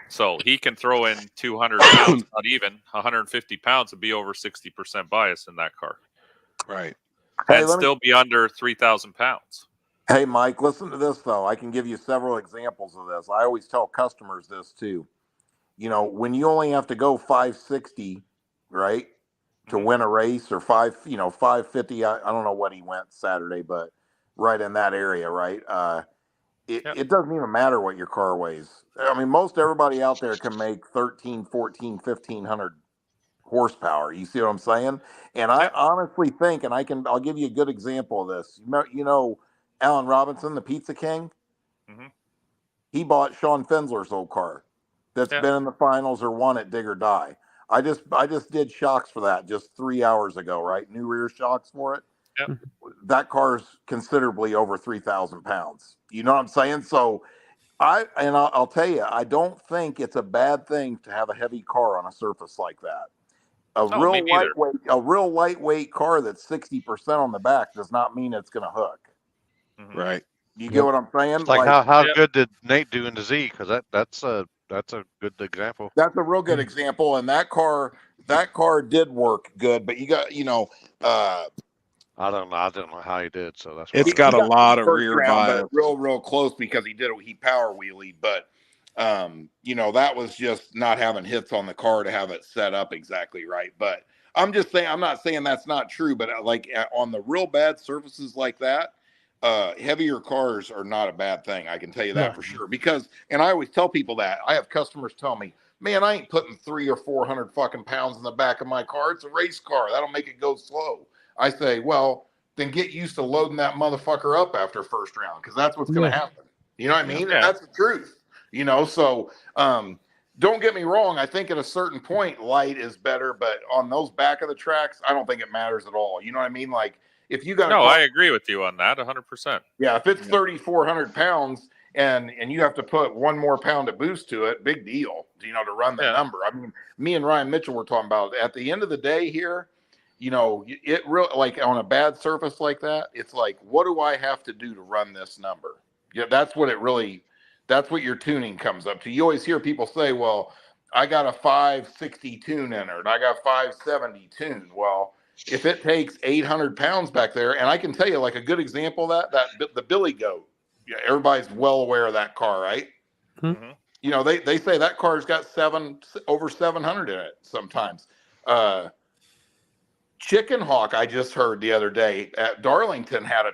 So he can throw in 200 pounds, not even 150 pounds, and be over 60% bias in that car. Right. And still be under 3,000 pounds. Hey, Mike, listen to this, though. I can give you several examples of this. I always tell customers this, too. You know, when you only have to go 560, right, to win a race, or 550, I don't know what he went Saturday, but right in that area, right? It doesn't even matter what your car weighs. I mean, most everybody out there can make 13, 14, 1,500 horsepower. You see what I'm saying? And I honestly think, and I'll give you a good example of this. You know Alan Robinson, the Pizza King? Mm-hmm. He bought Sean Fensler's old car that's been in the finals or won at Dig or Die. I just did shocks for that just 3 hours ago, right? New rear shocks for it. Yep. That car's considerably over 3,000 pounds. You know what I'm saying? So I'll tell you, I don't think it's a bad thing to have a heavy car on a surface like that. A real lightweight car that's 60% on the back does not mean it's going to hook. Mm-hmm. Right. You get what I'm saying? It's like how good did Nate do in the Z? Because that's a good example. That's a real good example, and that car did work good. But you got I don't know how he did. So that's it's got a lot of rear bias. Real close because he power wheelied, but that was just not having hits on the car to have it set up exactly right. But I'm just saying, I'm not saying that's not true, but like on the real bad surfaces like that, heavier cars are not a bad thing. I can tell you that for sure. Because, and I always tell people that. I have customers tell me, man, I ain't putting 300 or 400 fucking pounds in the back of my car. It's a race car. That'll make it go slow. I say, well, then get used to loading that motherfucker up after first round, because that's what's going to happen. You know what I mean? Yeah. That's the truth. So don't get me wrong. I think at a certain point, light is better, but on those back of the tracks, I don't think it matters at all. You know what I mean? Like if you got I agree with you on that 100%. Yeah, if it's 3,400 pounds and you have to put one more pound of boost to it, big deal, to run that number. I mean, me and Ryan Mitchell were talking about at the end of the day here, it really, like on a bad surface like that, it's like, what do I have to do to run this number? Yeah, that's what your tuning comes up to. You always hear people say, well, I got a 560 tune in it, and I got 570 tune. Well, if it takes 800 pounds back there, and I can tell you like a good example of that the Billy Goat, everybody's well aware of that car, right? Mm-hmm. They say that car's got over 700 in it sometimes. Chicken Hawk, I just heard the other day at Darlington, had a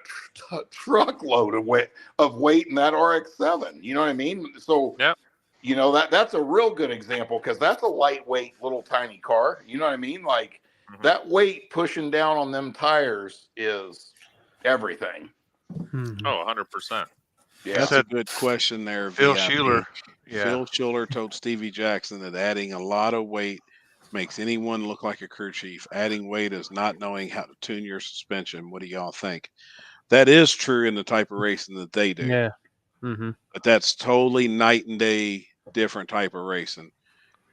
truckload of weight in that RX-7. You know what I mean? So, that's a real good example, because that's a lightweight little tiny car. You know what I mean? Like that weight pushing down on them tires is everything. Oh, 100%. Yeah, that's a good question there. Phil VIP. Schuler. Phil Schuler told Stevie Jackson that adding a lot of weight makes anyone look like a crew chief. Adding weight is not knowing how to tune your suspension. What do y'all think? That is true in the type of racing that they do. Yeah. Mm-hmm. But that's totally night and day different type of racing.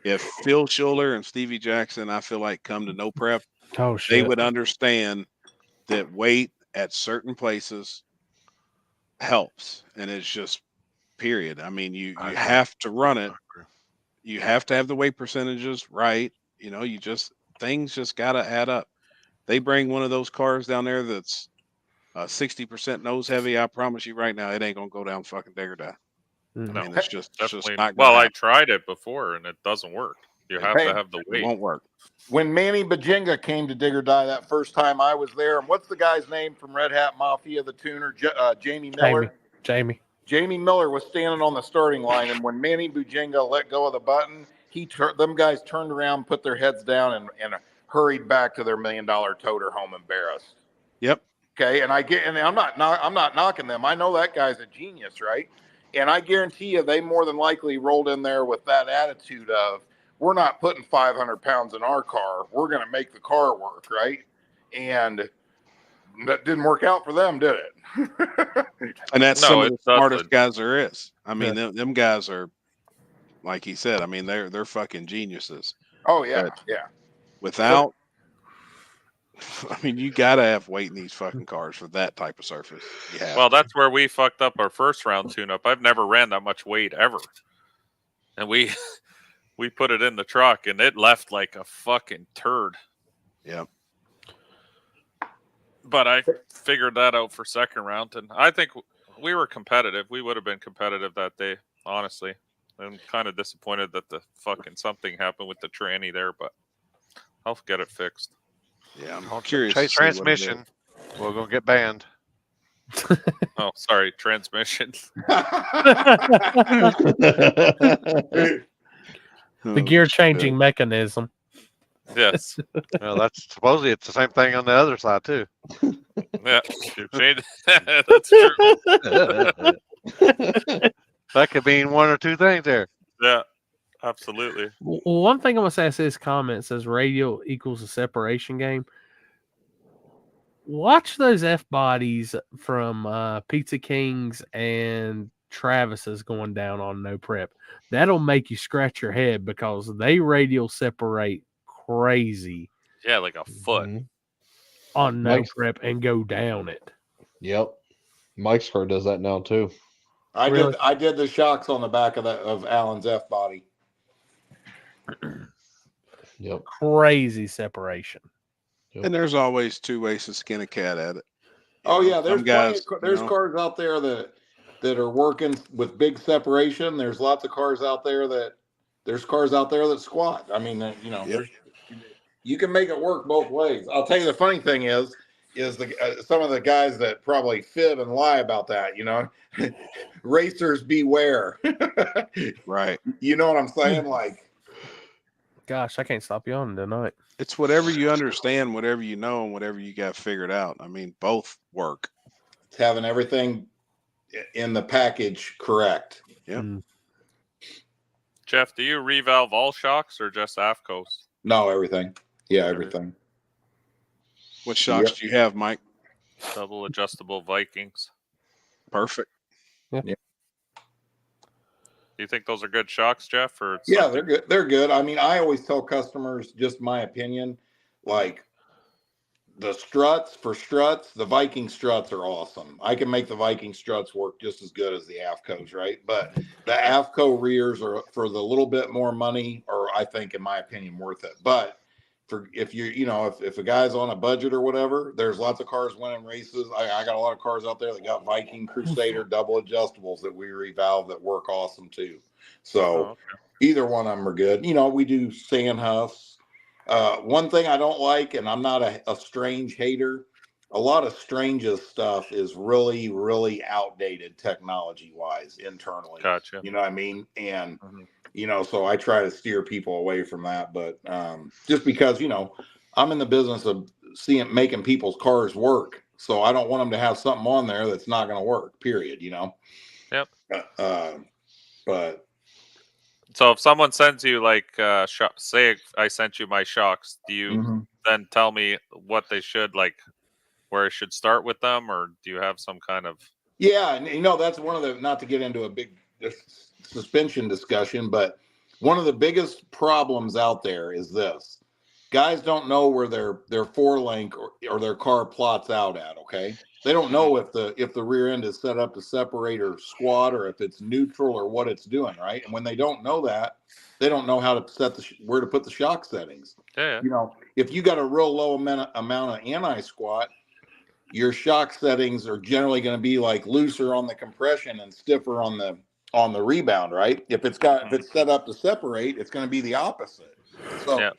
If Phil Schuler and Stevie Jackson, I feel like, come to no prep, they would understand that weight at certain places helps. And it's just period. I mean, you have to run it. You have to have the weight percentages right. You know, things just got to add up. They bring one of those cars down there that's 60% nose heavy. I promise you right now, it ain't going to go down fucking Digger. No, I mean, it's just not well, gonna I tried it before and it doesn't work. You have to have the weight. It won't work. When Manny Bajinga came to Digger Die that first time I was there, and what's the guy's name from Red Hat Mafia, the tuner, Jamie Miller? Jamie Miller was standing on the starting line, and when Manny Bujinga let go of the button, them guys turned around, put their heads down, and hurried back to their $1 million toter home embarrassed. Yep. Okay, and I'm not knocking them. I know that guy's a genius, right? And I guarantee you, they more than likely rolled in there with that attitude of, we're not putting 500 pounds in our car. We're going to make the car work, right? And that didn't work out for them, did it? And that's some of the smartest guys there is. I mean, them guys are, like he said, I mean, they're fucking geniuses. Oh, yeah, but yeah. Without, I mean, you got to have weight in these fucking cars for that type of surface. Well, that's where we fucked up our first round tune-up. I've never ran that much weight ever. And we put it in the truck, and it left like a fucking turd. Yep. But I figured that out for second round, and I think we were competitive. We would have been competitive that day, honestly. I'm kind of disappointed that the fucking something happened with the tranny there, but I'll get it fixed. Yeah, I'm curious. Chase transmission. We're going to get banned. Oh, sorry, transmission. The gear changing mechanism. Yes. Well, that's supposedly it's the same thing on the other side too. Yeah, that's true. That could mean one or two things there. Yeah, absolutely. Well, one thing I'm gonna say is this comment says radial equals a separation game. Watch those F bodies from Pizza Kings and Travis's going down on no prep. That'll make you scratch your head because they radial separate crazy. Yeah, like a foot on no prep and go down it. Yep. Mike's car does that now too. I did the shocks on the back of Alan's F body. Yep. Crazy separation. Yep. And there's always two ways to skin a cat at it. Oh yeah, there's guys, there's cars out there that are working with big separation. There's lots of cars out there that squat. I mean, you can make it work both ways. I'll tell you the funny thing is some of the guys that probably fib and lie about that, racers beware. Right. You know what I'm saying? Like, gosh, I can't stop yawning tonight. It's whatever you understand, whatever you know, and whatever you got figured out. I mean, both work. It's having everything in the package correct. Yep. Jeff, do you revalve all shocks or just AFCOs? No, everything. Yeah, everything. What shocks do you have, Mike? Double adjustable Vikings. Perfect. Yeah. Do you think those are good shocks, Jeff? Or yeah, they're good. They're good. I mean, I always tell customers, just my opinion, like the struts, the Viking struts are awesome. I can make the Viking struts work just as good as the AFCOs, right? But the AFCO rears are for the little bit more money, or I think, in my opinion, worth it. But if a guy's on a budget or whatever, there's lots of cars winning races. I got a lot of cars out there that got Viking Crusader double adjustables that we revalve that work awesome too. So either one of them are good. We do sand huffs. One thing I don't like, and I'm not a strange hater, a lot of Strange's stuff is really, really outdated technology wise internally. Gotcha. You know what I mean? And so I try to steer people away from that. But just because, I'm in the business of making people's cars work. So I don't want them to have something on there that's not going to work, period, Yep. But So if someone sends you like say I sent you my shocks, do you then tell me what they should like, where I should start with them, or do you have some kind of? Yeah, and that's one of the, not to get into a big suspension discussion, but one of the biggest problems out there is this: guys don't know where their four-link or their car plots out at. Okay, they don't know if the rear end is set up to separate or squat, or if it's neutral or what it's doing, right? And when they don't know that, they don't know how to set where to put the shock settings. Yeah. If you got a real low amount of anti-squat, your shock settings are generally going to be like looser on the compression and stiffer on the rebound, right? If it's set up to separate, it's going to be the opposite. So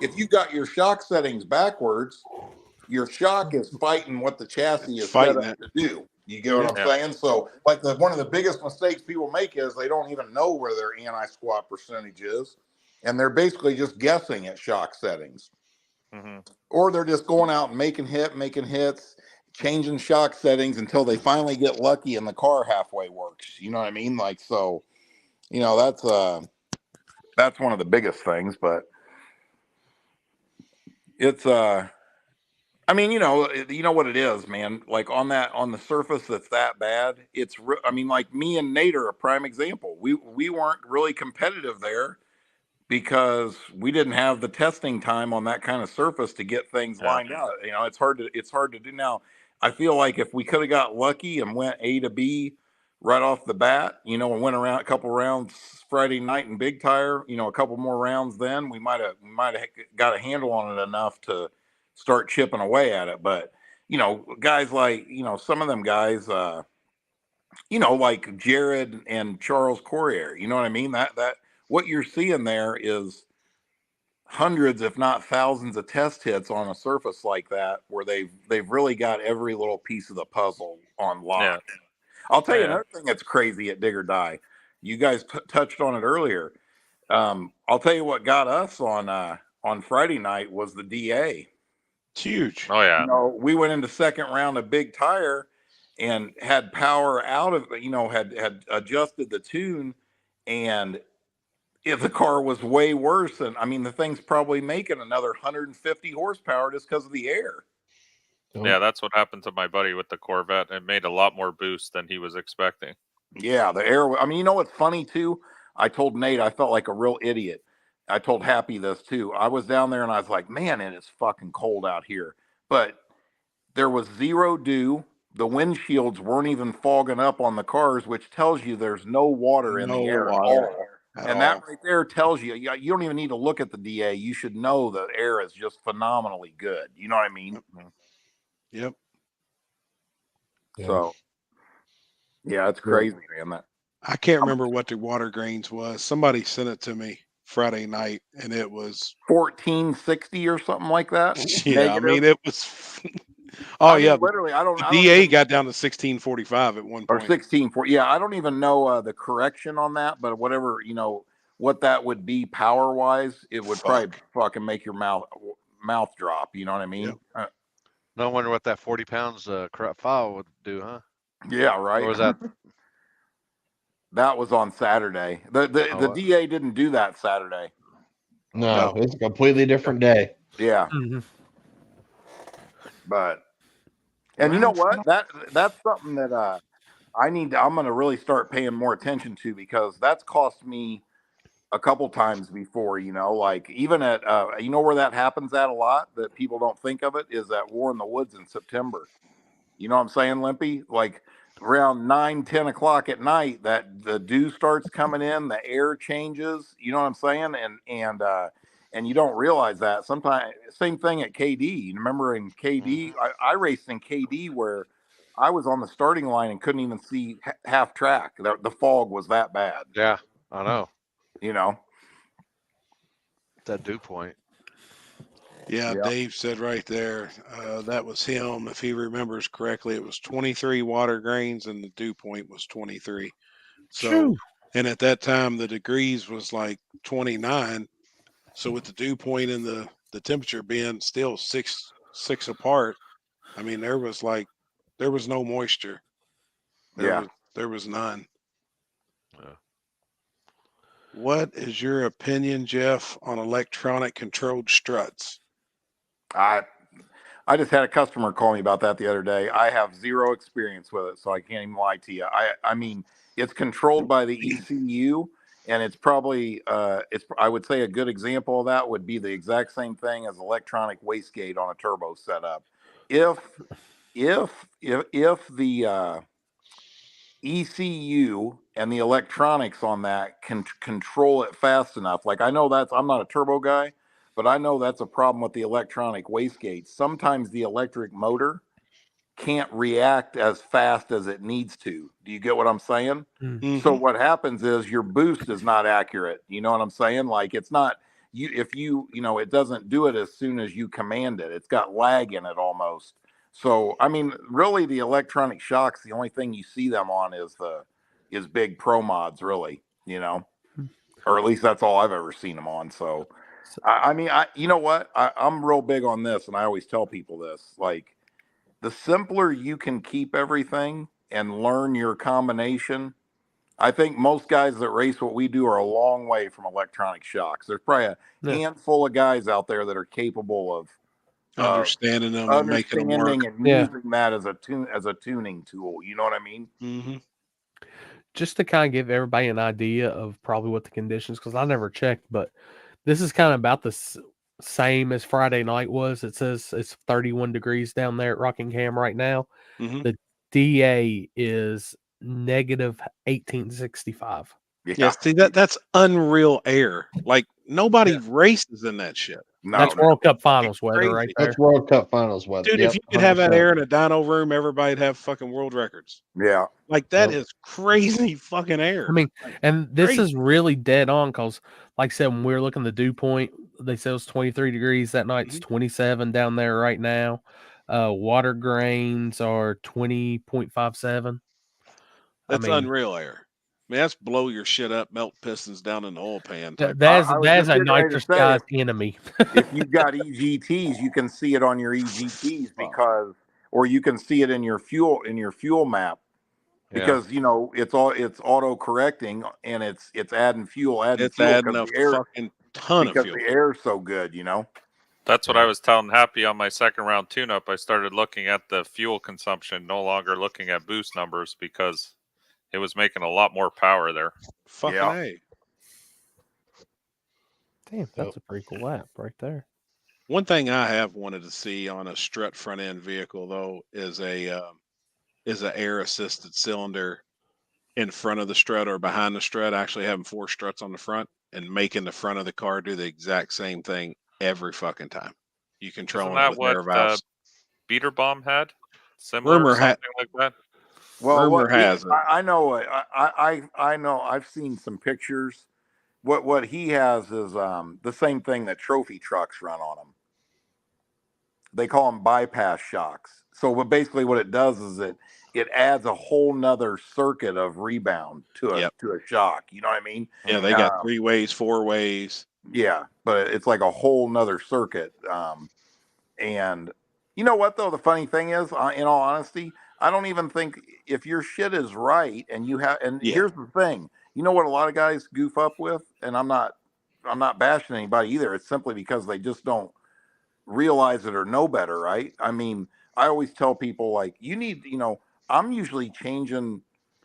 if you got your shock settings backwards, your shock is fighting what the chassis is set up to do. You get what I'm saying? So like one of the biggest mistakes people make is they don't even know where their anti-squat percentage is, and they're basically just guessing at shock settings. Or they're just going out and making hits, changing shock settings until they finally get lucky and the car halfway works. You know what I mean? Like, so, that's one of the biggest things, but it's, I mean, you know what it is, man. Like on the surface that's that bad, I mean, like me and Nate are a prime example. We weren't really competitive there because we didn't have the testing time on that kind of surface to get things lined out. It's hard to do now. I feel like if we could have got lucky and went A to B right off the bat, and went around a couple rounds Friday night in Big Tire, a couple more rounds, then we might have got a handle on it enough to start chipping away at it. But guys like some of them guys, like Jared and Charles Corrier, you know what I mean? That what you're seeing there is hundreds, if not thousands, of test hits on a surface like that, where they've really got every little piece of the puzzle on lock. I'll tell you another thing that's crazy at Dig or Die. You guys touched on it earlier. I'll tell you what got us on Friday night was the DA. It's huge. Oh yeah. We went into second round of Big Tire and had power out of had adjusted the tune, and if the car was way worse, and I mean the thing's probably making another 150 horsepower just because of the air. Yeah, that's what happened to my buddy with the Corvette. It made a lot more boost than he was expecting. Yeah, the air. I mean, what's funny too? I told Nate I felt like a real idiot. I told Happy this too. I was down there and I was like, man, it is fucking cold out here. But there was zero dew. The windshields weren't even fogging up on the cars, which tells you there's no water in the air at all. And that right there tells you don't even need to look at the DA. You should know the air is just phenomenally good. You know what I mean? Yep. So, yeah, it's crazy, man. I can't remember what the water grains was. Somebody sent it to me Friday night, and it was 1460 or something like that. Yeah, Negative. I mean it was. Literally, the DA got down to 1645 at one point. Or 1640. Yeah, I don't even know the correction on that, but whatever what that would be power wise, it would probably fucking make your mouth drop. You know what I mean? Yep. No wonder what that 40 pounds corrupt file would do, huh? Yeah, right. Or was that? That was on Saturday. The DA didn't do that Saturday. No, it's a completely different day. Yeah. But, and you know what? That's something that I'm going to really start paying more attention to, because that's cost me a couple times before, like even at, where that happens at a lot that people don't think of it is at War in the Woods in September. You know what I'm saying, Limpy? Like around 9-10 o'clock at night, that the dew starts coming in, the air changes, you know what I'm saying? And you don't realize that sometimes. Same thing at KD. You remember in KD, I raced in KD where I was on the starting line and couldn't even see half track. The fog was that bad. Yeah, I know. That dew point. Yeah, Dave said right there, that was him. If he remembers correctly, it was 23 water grains and the dew point was 23. So, and at that time, the degrees was like 29. So with the dew point and the temperature being still six apart, I mean, there was no moisture. There was none. What is your opinion, Jeff, on electronic controlled struts? I just had a customer call me about that the other day. I have zero experience with it, so I can't even lie to you. I mean, it's controlled by the ECU, and it's probably I would say a good example of that would be the exact same thing as electronic wastegate on a turbo setup. If the ECU and the electronics on that can control it fast enough, like I'm not a turbo guy, but I know that's a problem with the electronic wastegate. Sometimes the electric motor can't react as fast as it needs to. Do you get what I'm saying? Mm-hmm. So what happens is your boost is not accurate. You know what I'm saying? Like it's not it doesn't do it as soon as you command it. It's got lag in it almost. So I mean, really, the electronic shocks, the only thing you see them on is big pro mods, really. Or at least that's all I've ever seen them on. So I mean, you know what? I'm real big on this, and I always tell people this: like, the simpler you can keep everything and learn your combination. I think most guys that race what we do are a long way from electronic shocks. There's probably a handful of guys out there that are capable of understanding them and making them work. And using that as a tuning tool. You know what I mean? Mm-hmm. Just to kind of give everybody an idea of probably what the conditions, because I never checked, but this is kind of about the same as Friday night was. It says it's 31 degrees down there at Rockingham right now. Mm-hmm. The DA is negative 1865. Yeah, see that's unreal air. Like nobody races in that shit. That's World Cup Finals weather right there. That's World Cup Finals weather. Dude, Yep, if you could have that 100%. air in a dyno room, everybody'd have fucking world records. Yeah. Like that is crazy fucking air. I mean, and this is really dead on because, like I said, when we were looking at the dew point, they said it was 23 degrees that night. It's 27 down there right now. Water grains are 20.57. That's unreal air. I mean, that's blow your shit up, melt pistons down in the oil pan. That's a nitrous guy's enemy. If you've got EGTs, you can see it on your EGTs or you can see it in your fuel map because it's auto correcting and it's adding fuel, it's fuel adding a fucking ton of fuel because the air's so good, That's what I was telling Happy on my second round tune-up. I started looking at the fuel consumption, no longer looking at boost numbers because it was making a lot more power there. Fucking A. Damn, that's a pretty cool lap right there. One thing I have wanted to see on a strut front end vehicle though is an air assisted cylinder in front of the strut or behind the strut, actually having 4 struts on the front and making the front of the car do the exact same thing every fucking time. You control it with air valves. Beater Bomb had similar something like that. Well, Rumor has it. I know. I know. I've seen some pictures. What he has is the same thing that trophy trucks run on them. They call them bypass shocks. So basically what it does is it adds a whole nother circuit of rebound to a shock. You know what I mean? Yeah, they got 3 ways, 4 ways. Yeah, but it's like a whole nother circuit. And you know what though? The funny thing is, in all honesty, I don't even think if your shit is right and here's the thing. You know what a lot of guys goof up with, and I'm not bashing anybody either. It's simply because they just don't realize it or know better, right? I mean, I always tell people like I'm usually changing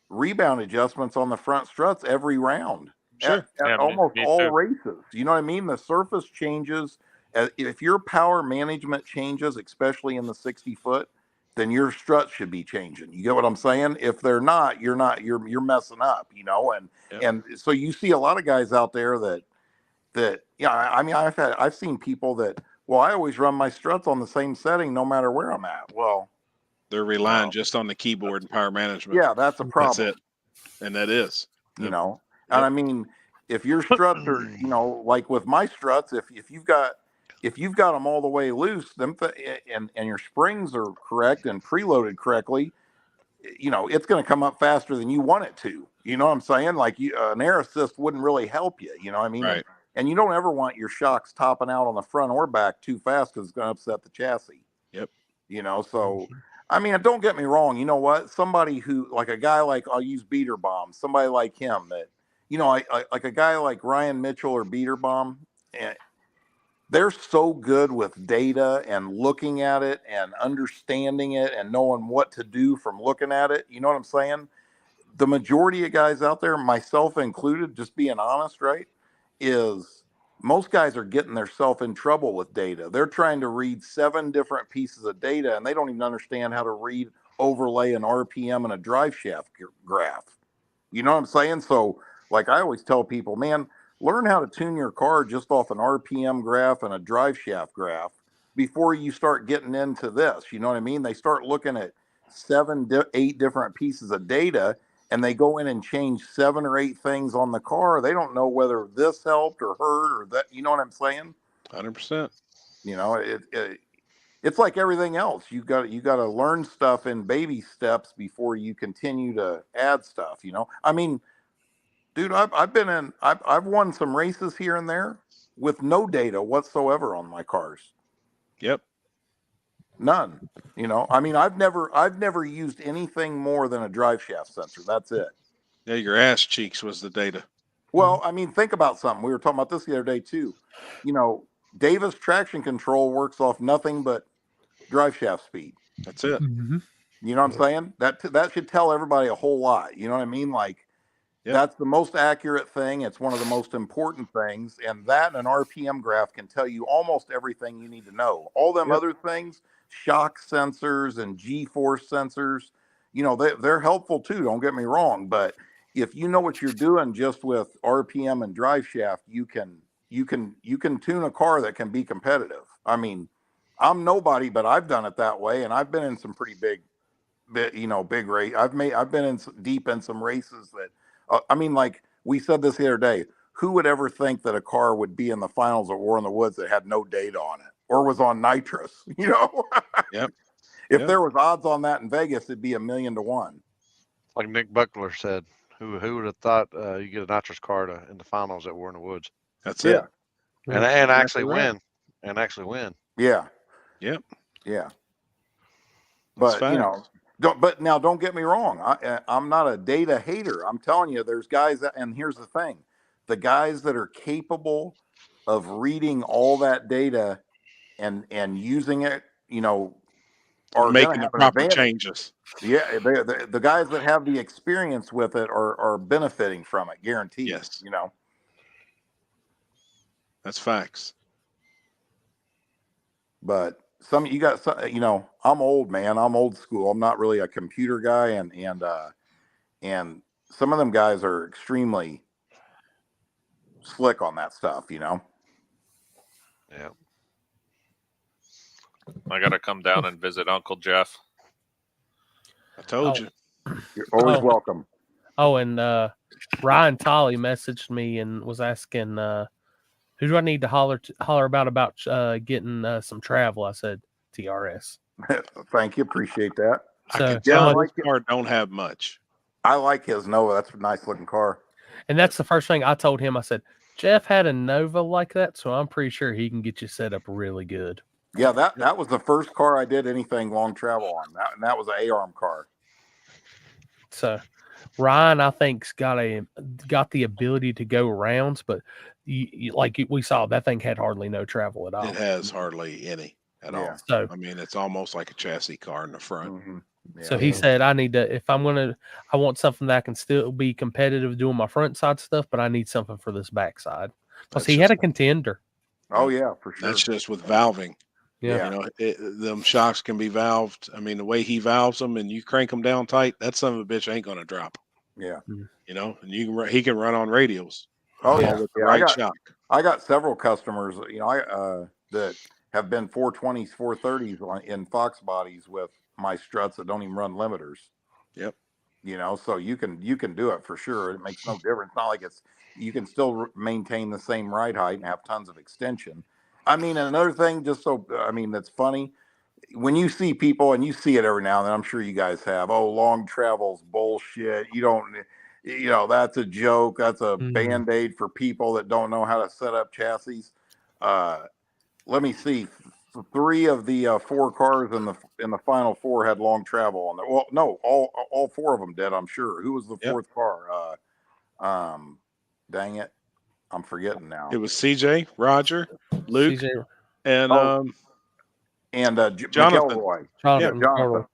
rebound adjustments on the front struts every round. Sure. At almost all races. You know what I mean? The surface changes. If your power management changes, especially in the 60-foot, then your struts should be changing. You get what I'm saying? If they're not, you're messing up, and so you see a lot of guys out there that I mean, I've seen people that, well, I always run my struts on the same setting no matter where I'm at. Well, they're relying just on the keyboard and power management. Yeah, that's a problem. That's it. And that is. And I mean, if your struts are, like with my struts, if you've got them all the way loose, and your springs are correct and preloaded correctly, it's going to come up faster than you want it to. You know what I'm saying? Like an air assist wouldn't really help you. You know what I mean? Right. And you don't ever want your shocks topping out on the front or back too fast because it's going to upset the chassis. Yep. So I mean, don't get me wrong. You know what? Somebody who, like a guy like, I'll use Beater Bomb, somebody like him that, you know, I like a guy like Ryan Mitchell or Beaterbaum, and they're so good with data and looking at it and understanding it and knowing what to do from looking at it. You know what I'm saying? The majority of guys out there, myself included, just being honest, right, is most guys are getting themselves in trouble with data. They're trying to read 7 different pieces of data and they don't even understand how to read, overlay an RPM and a drive shaft graph. You know what I'm saying? So, like I always tell people, man, learn how to tune your car just off an RPM graph and a drive shaft graph before you start getting into this. You know what I mean? They start looking at 8 different pieces of data and they go in and change 7 or 8 things on the car. They don't know whether this helped or hurt or that. You know what I'm saying? 100%. You know, it's like everything else. You got to learn stuff in baby steps before you continue to add stuff. You know, I mean, dude, I've won some races here and there with no data whatsoever on my cars. Yep. None. You know, I mean, I've never used anything more than a drive shaft sensor. That's it. Yeah, your ass cheeks was the data. Well, I mean, think about something. We were talking about this the other day too. You know, Davis traction control works off nothing but drive shaft speed. That's it. Mm-hmm. You know what I'm saying? That should tell everybody a whole lot. You know what I mean? Like, that's the most accurate thing. It's one of the most important things. And that and an RPM graph can tell you almost everything you need to know. All them other things, shock sensors and G-force sensors, you know, they're helpful too. Don't get me wrong. But if you know what you're doing just with RPM and drive shaft, you can tune a car that can be competitive. I mean, I'm nobody, but I've done it that way. And I've been in some pretty big race. I've been in deep in some races that, I mean, like we said this the other day, who would ever think that a car would be in the finals at War in the Woods that had no data on it or was on nitrous? You know? Yep. If there was odds on that in Vegas, it'd be 1,000,000 to 1. Like Nick Buckler said, who would have thought you get a nitrous car in the finals at War in the Woods? That's it. And actually win. And actually win. Yeah. Yep. Yeah. But you know, don't get me wrong. I'm not a data hater. I'm telling you, there's guys that, and here's the thing, the guys that are capable of reading all that data and using it, you know, are making the proper changes. Yeah, the guys that have the experience with it are benefiting from it, guaranteed. Yes. You know, that's facts. But you got some, you know, I'm old, man. I'm old school. I'm not really a computer guy, and some of them guys are extremely slick on that stuff, you know. Yeah. I gotta come down and visit Uncle Jeff. I told you. You're always welcome. Oh, and Ryan Tolley messaged me and was asking, who do I need to holler about getting some travel? I said TRS. Thank you, appreciate that. So, I can tell his car don't have much. I like his Nova. That's a nice looking car. And that's the first thing I told him. I said, Jeff had a Nova like that, so I'm pretty sure he can get you set up really good. Yeah, that was the first car I did anything long travel on. That was an A-arm car. So Ryan, I think, got the ability to go rounds, but like we saw, that thing had hardly no travel at all. It has hardly any at all. So I mean, it's almost like a chassis car in the front. Mm-hmm. Yeah. So he said, I want something that I can still be competitive doing my front side stuff, but I need something for this backside. Because he had a contender. Oh yeah, for sure. That's just with valving. Yeah. You know, them shocks can be valved. I mean, the way he valves them and you crank them down tight, that son of a bitch ain't going to drop. Yeah. You know, and he can run on radials. Oh yeah. With the right shock. I got several customers, you know, that have been 420s, 430s in Fox bodies with my struts that don't even run limiters. Yep. You know, so you can do it for sure. It makes no difference. It's not like you can still maintain the same ride height and have tons of extension. I mean, and another thing, that's funny. When you see people, and you see it every now and then, I'm sure you guys have, long travel's bullshit. You don't, you know, that's a joke. That's a Band-Aid for people that don't know how to set up chassis. Let me see. 3 of the 4 cars in the final 4 had long travel on there. Well, no, all 4 of them did, I'm sure. Who was the 4th car? Dang it. I'm forgetting now. It was CJ, Roger, Luke, CJ. and Jonathan. McElroy. Jonathan. Jonathan.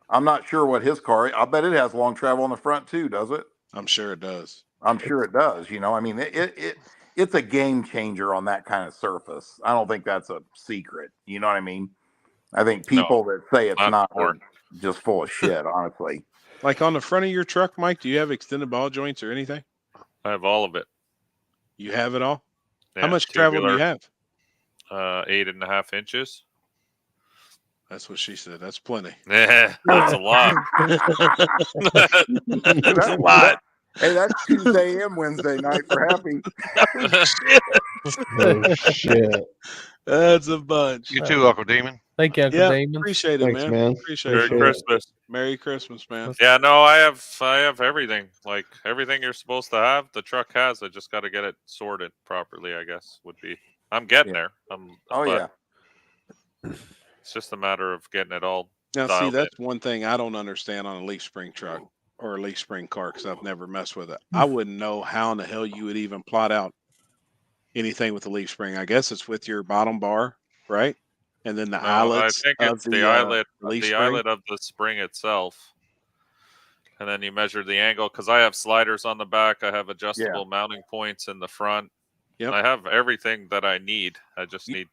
I'm not sure what his car. I bet it has long travel on the front too. Does it? I'm sure it does. I'm sure it does. You know, I mean, it's a game changer on that kind of surface. I don't think that's a secret. You know what I mean? I think people that say it's not are just full of shit, honestly. Like on the front of your truck, Mike, do you have extended ball joints or anything? I have all of it. You have it all? Yeah, How much travel do you have? 8.5 inches. That's what she said. That's plenty. Yeah, that's a lot. That's a lot. Hey, that's Tuesday and Wednesday night for Happy. Oh, shit. That's a bunch. You too, Uncle Demon. Thank you, Uncle Damon. Appreciate it, Thanks, man. Appreciate Merry it. Christmas. Merry Christmas, man. Yeah, no, I have everything. Like everything you're supposed to have, the truck has. I just got to get it sorted properly, I guess, would be. I'm getting there. It's just a matter of getting it all Now, see, dialed that's in. one thing I don't understand on a leaf spring truck or a leaf spring car because I've never messed with it. I wouldn't know how in the hell you would even plot out anything with the leaf spring. I guess it's with your bottom bar, right? And then the eyelets. I think it's of the eyelet, leaf the spring. eyelet of the spring itself. And then you measure the angle because I have sliders on the back. I have adjustable mounting points in the front. Yep. I have everything that I need. I just need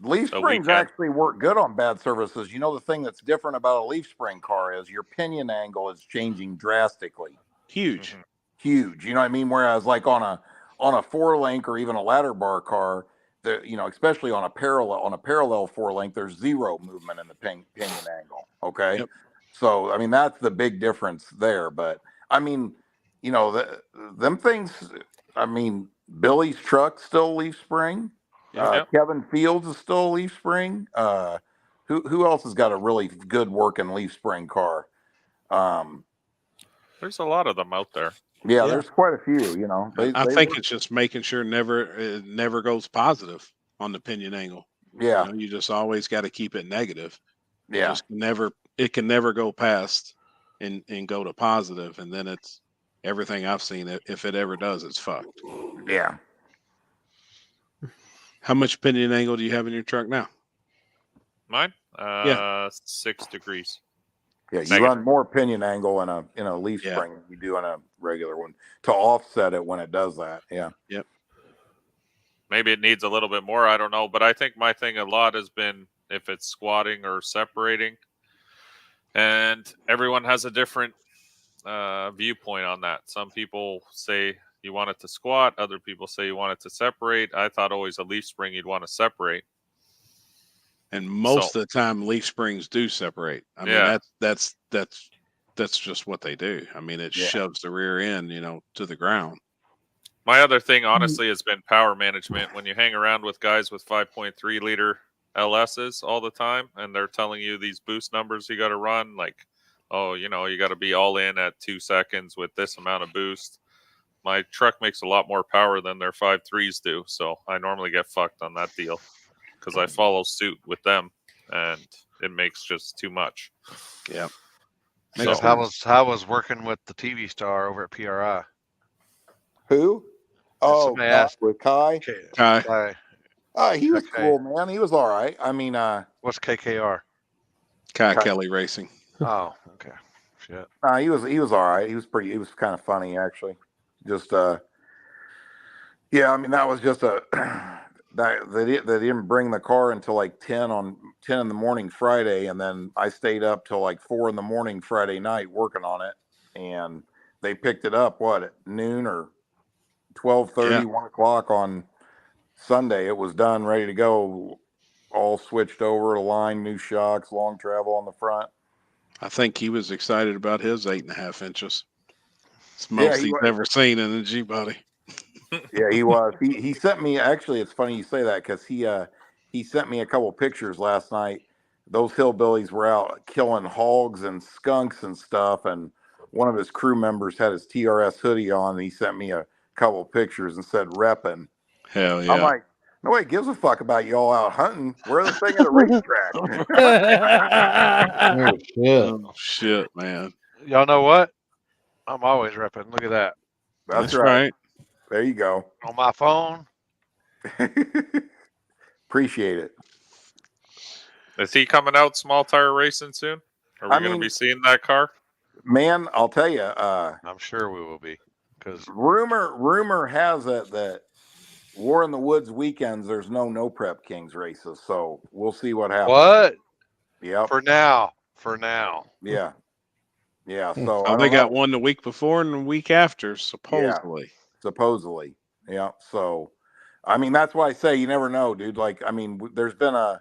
leaf springs actually work good on bad surfaces. You know, the thing that's different about a leaf spring car is your pinion angle is changing drastically. Huge. Huge. You know what I mean? Whereas like on a 4-link or even a ladder bar car, especially on a parallel 4-link, there's zero movement in the pinion angle. Okay. Yep. So, I mean, that's the big difference there. But I mean, you know, them things, I mean, Billy's truck still leaf spring. Kevin Fields is still a leaf spring. Who else has got a really good working leaf spring car? There's a lot of them out there. Yeah, there's quite a few. You know, I think it's just making sure it never goes positive on the pinion angle. Yeah, you just always got to keep it negative. Yeah, it can never go past and go to positive, and then it's everything I've seen. If it ever does, it's fucked. Yeah. How much pinion angle do you have in your truck now? Mine? 6 degrees. Yeah, you run more pinion angle in a leaf spring than you do in a regular one to offset it when it does that. Yeah. Yep. Maybe it needs a little bit more. I don't know. But I think my thing a lot has been if it's squatting or separating. And everyone has a different viewpoint on that. Some people say you want it to squat. Other people say you want it to separate. I thought always a leaf spring you'd want to separate. And most of the time, leaf springs do separate. I mean, that's just what they do. I mean, it shoves the rear end, to the ground. My other thing, honestly, has been power management. When you hang around with guys with 5.3 liter LSs all the time, and they're telling you these boost numbers you got to run, like, oh, you got to be all in at 2 seconds with this amount of boost. My truck makes a lot more power than their 5.3s do, so I normally get fucked on that deal because I follow suit with them, and it makes just too much. Yeah. So how was working with the TV star over at PRI? Who? Oh, with Kai. Kai. He was cool, man. He was all right. I mean, what's KKR? Kai Kelly Racing. Oh, okay. Shit. He was all right. He was kind of funny actually. Just I mean, that was just they didn't bring the car until like 10 in the morning Friday, and then I stayed up till like 4 in the morning Friday night working on it, and they picked it up at noon or 12:30, 1 o'clock on Sunday. It was done, ready to go, all switched over to line, new shocks, long travel on the front. I think he was excited about his 8.5 inches. It's most he's ever seen in a G body. Yeah, he was. He sent me, actually, it's funny you say that, because he sent me a couple pictures last night. Those hillbillies were out killing hogs and skunks and stuff, and one of his crew members had his TRS hoodie on, and he sent me a couple pictures and said reppin'. Hell yeah. I'm like, nobody gives a fuck about y'all out hunting. We're the thing at a racetrack. Oh, shit, man. Y'all know what? I'm always repping. Look at that. That's right. There you go. On my phone. Appreciate it. Is he coming out small tire racing soon? Are we going to be seeing that car? Man, I'll tell you. I'm sure we will be. Because rumor has it that War in the Woods weekends, there's no Prep Kings races, so we'll see what happens. What? Yeah. For now. Yeah. Yeah. So they got one the week before and the week after, supposedly. Yeah, supposedly. Yeah. So, I mean, that's why I say you never know, dude. Like, I mean, there's been I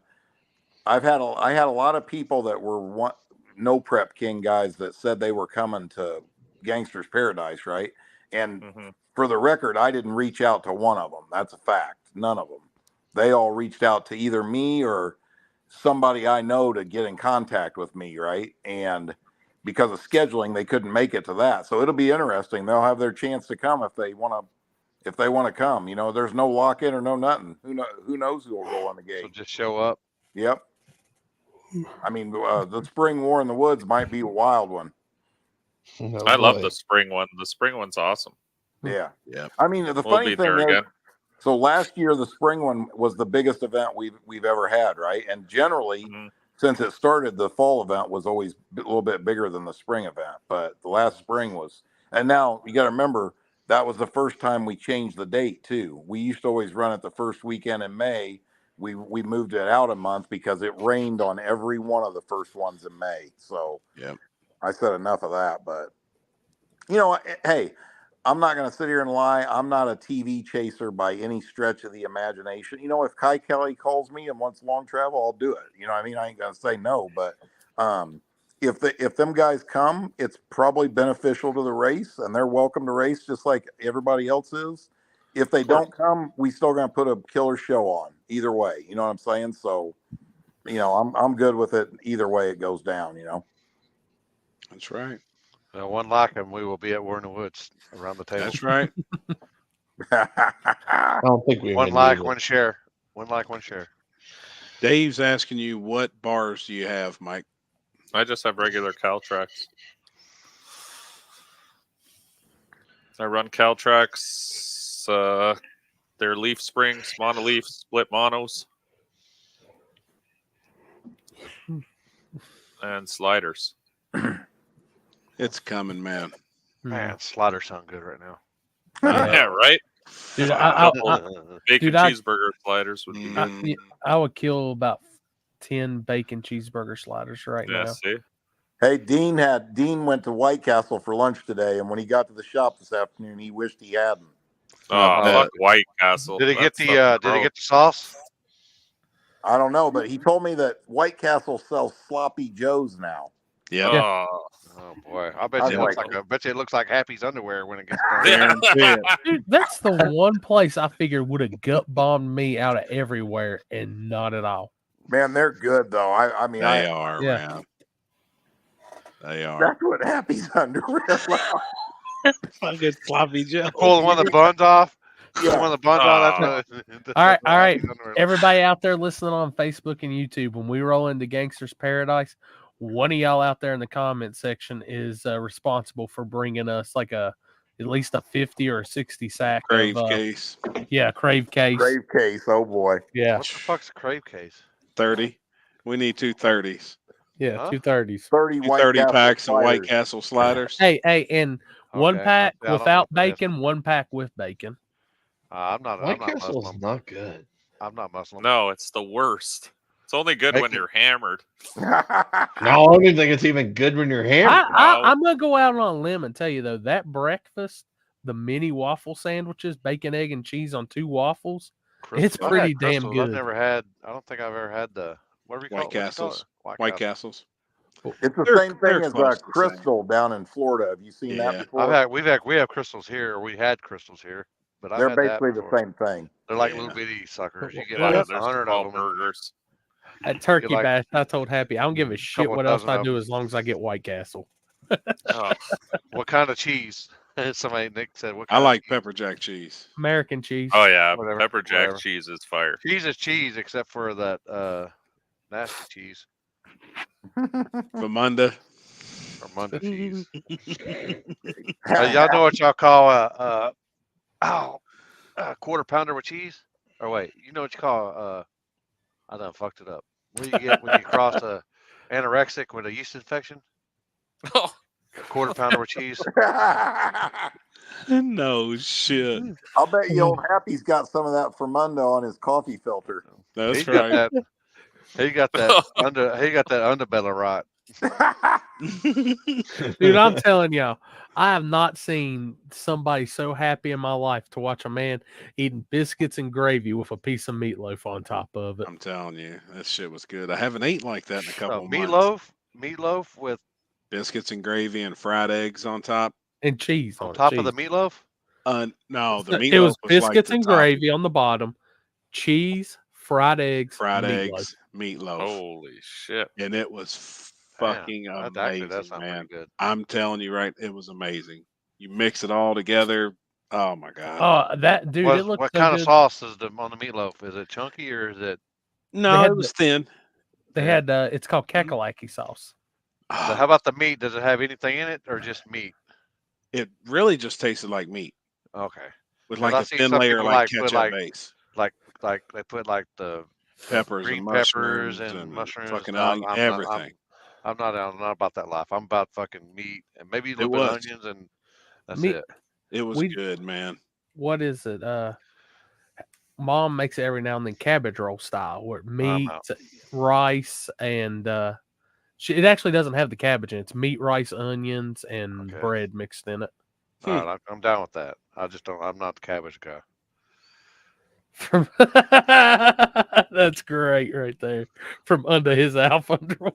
had a lot of people that were no Prep King guys that said they were coming to Gangster's Paradise, right? And for the record, I didn't reach out to one of them. That's a fact. None of them. They all reached out to either me or somebody I know to get in contact with me, right? And because of scheduling, they couldn't make it to that. So it'll be interesting. They'll have their chance to come if they want to come. You know, there's no lock-in or no nothing. Who knows who will roll on the gate? So just show up. Yep. I mean, the spring War in the Woods might be a wild one. I love the spring one. The spring one's awesome. Yeah. Yeah. I mean, the funny thing is, so last year the spring one was the biggest event we've ever had, right? And generally, since it started, the fall event was always a little bit bigger than the spring event. But the last spring was, and now you got to remember that was the first time we changed the date too. We used to always run it the first weekend in May. We moved it out a month because it rained on every one of the first ones in May. So yeah, I said enough of that. But you know, hey, I'm not going to sit here and lie. I'm not a TV chaser by any stretch of the imagination. You know, if Kai Kelly calls me and wants long travel, I'll do it. You know what I mean? I ain't going to say no. But if them guys come, it's probably beneficial to the race, and they're welcome to race just like everybody else is. If they don't come, we still going to put a killer show on either way. You know what I'm saying? So, you know, I'm good with it either way it goes down, you know? That's right. One like him, we will be at War in the Woods around the table. That's right. I don't think we one like, one share. One like, one share. Dave's asking you, what bars do you have, Mike? I just have regular Caltrax. I run Caltrax. They're leaf springs, monoleaf, split monos, and sliders. It's coming, man. Man, sliders sound good right now. Yeah, right? Dude, bacon cheeseburger sliders would be I would kill about 10 bacon cheeseburger sliders right now. See? Hey, Dean went to White Castle for lunch today, and when he got to the shop this afternoon, he wished he hadn't. Oh, fuck White Castle. Did he get the sauce? I don't know, but he told me that White Castle sells sloppy joes now. Yeah. Oh boy, I bet you it looks like Happy's underwear when it gets done. Dude, that's the one place I figured would have gut bombed me out of everywhere, and not at all. Man, they're good though. I mean, they are, man. They are. That's what Happy's underwear. Fucking sloppy Joe. Pull one of the buns off. Yeah. One of the buns off. All right. Everybody out there listening on Facebook and YouTube, when we roll into Gangster's Paradise, one of y'all out there in the comment section is responsible for bringing us like at least a 50 or a 60 sack Crave case. Yeah, Crave case. Crave case. Oh boy. Yeah. What the fuck's a Crave case? 30. We need 2 30s. Yeah, 2 30s. 30 packs of White Castle sliders. Hey, and one pack without bacon, one pack with bacon. I'm not. White Castle's not good. I'm not Muslim. No, it's the worst. It's only good when you're hammered. No, I don't even think it's even good when you're hammered. I'm gonna go out on a limb and tell you though, that breakfast, the mini waffle sandwiches, bacon, egg, and cheese on 2 waffles, it's pretty damn good. I've never had. I don't think I've ever had the White Castles. White Castles. It's the same thing as Crystal down in Florida. Have you seen that before? We have crystals here, or we had crystals here, but they're basically the same thing. They're like little bitty suckers. You get like 100 of them. Burgers. At Turkey Bash, I told Happy, I don't give a shit what else I do as long as I get White Castle. What kind of cheese? Nick said, I like pepper jack cheese. American cheese. Oh yeah, pepper jack cheese is fire. Cheese is cheese, except for that nasty cheese. Vermunda. Vermunda cheese. Y'all know what y'all call quarter pounder with cheese. Or wait, you know what you call? I done fucked it up. What do you get when you cross a anorexic with a yeast infection? Oh. A quarter pounder with cheese. No shit. I'll bet you old Happy's got some of that Fermundo on his coffee filter. That's He right. got that. He got that underbelly rot. Dude, I'm telling y'all, I have not seen somebody so happy in my life to watch a man eating biscuits and gravy with a piece of meatloaf on top of it. I'm telling you, that shit was good. I haven't eaten like that in a couple of months. Meatloaf with biscuits and gravy and fried eggs on top. And cheese on top of the meatloaf? No, the meatloaf it was like biscuits the and top. gravy on the bottom, cheese, fried eggs, meatloaf. Holy shit! And it was fucking amazing, man. I'm telling you, right? It was amazing. You mix it all together. Oh my god! Oh, that dude! It looks what so kind good. of sauce is on the meatloaf? Is it chunky or is it? No, it was thin. They had it's called kakalaki sauce. So how about the meat? Does it have anything in it or just meat? It really just tasted like meat. Okay. With like a thin layer like ketchup base. Like they put like the peppers green and peppers mushrooms and mushrooms. fucking No, onion, everything. I'm not about that life. I'm about fucking meat and maybe a little bit of onions and that's it. It was good, man. What is it? Mom makes it every now and then cabbage roll style, where meat, rice, and it actually doesn't have the cabbage in it. It's meat, rice, onions, and bread mixed in it. All right, I'm down with that. I just don't. I'm not the cabbage guy. That's great, right there. From under his Alf underwear.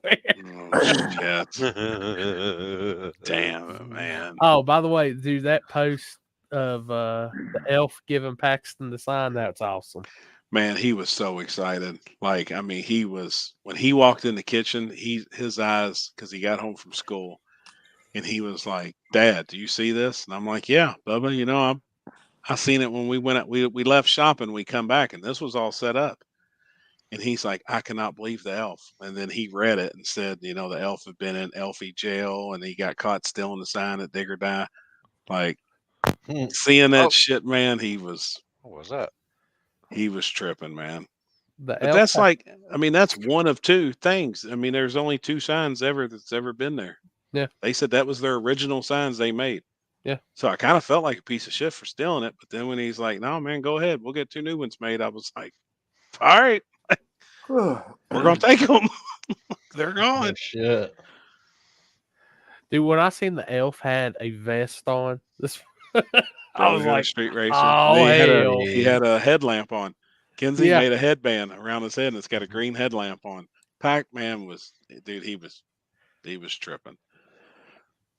Damn it, man. Oh, by the way, dude, that post of the elf giving Paxton the sign, that's awesome. Man, he was so excited. Like, I mean, he was when he walked in the kitchen, his eyes, because he got home from school, and he was like, "Dad, do you see this?" And I'm like, "Yeah, Bubba, you know, I seen it when we went out, we left shopping, we come back, and this was all set up." And he's like, "I cannot believe the elf." And then he read it and said, you know, the elf had been in Elfie jail and he got caught stealing the sign at Dig or Die. Like seeing that shit, man, he was. What was that? He was tripping, man. But that's like, I mean, that's one of two things. I mean, there's only two signs that's ever been there. Yeah. They said that was their original signs they made. Yeah. So I kind of felt like a piece of shit for stealing it. But then when he's like, "No, man, go ahead. We'll get 2 new ones made." I was like, "All right, we're going to take them." They're gone. Oh, shit. Dude, when I seen the elf had a vest on, this I was like, street racing. "Oh, he had a headlamp on. Kenzie Yeah. made a headband around his head, and it's got a green headlamp on. Pac-Man was, dude, he was tripping.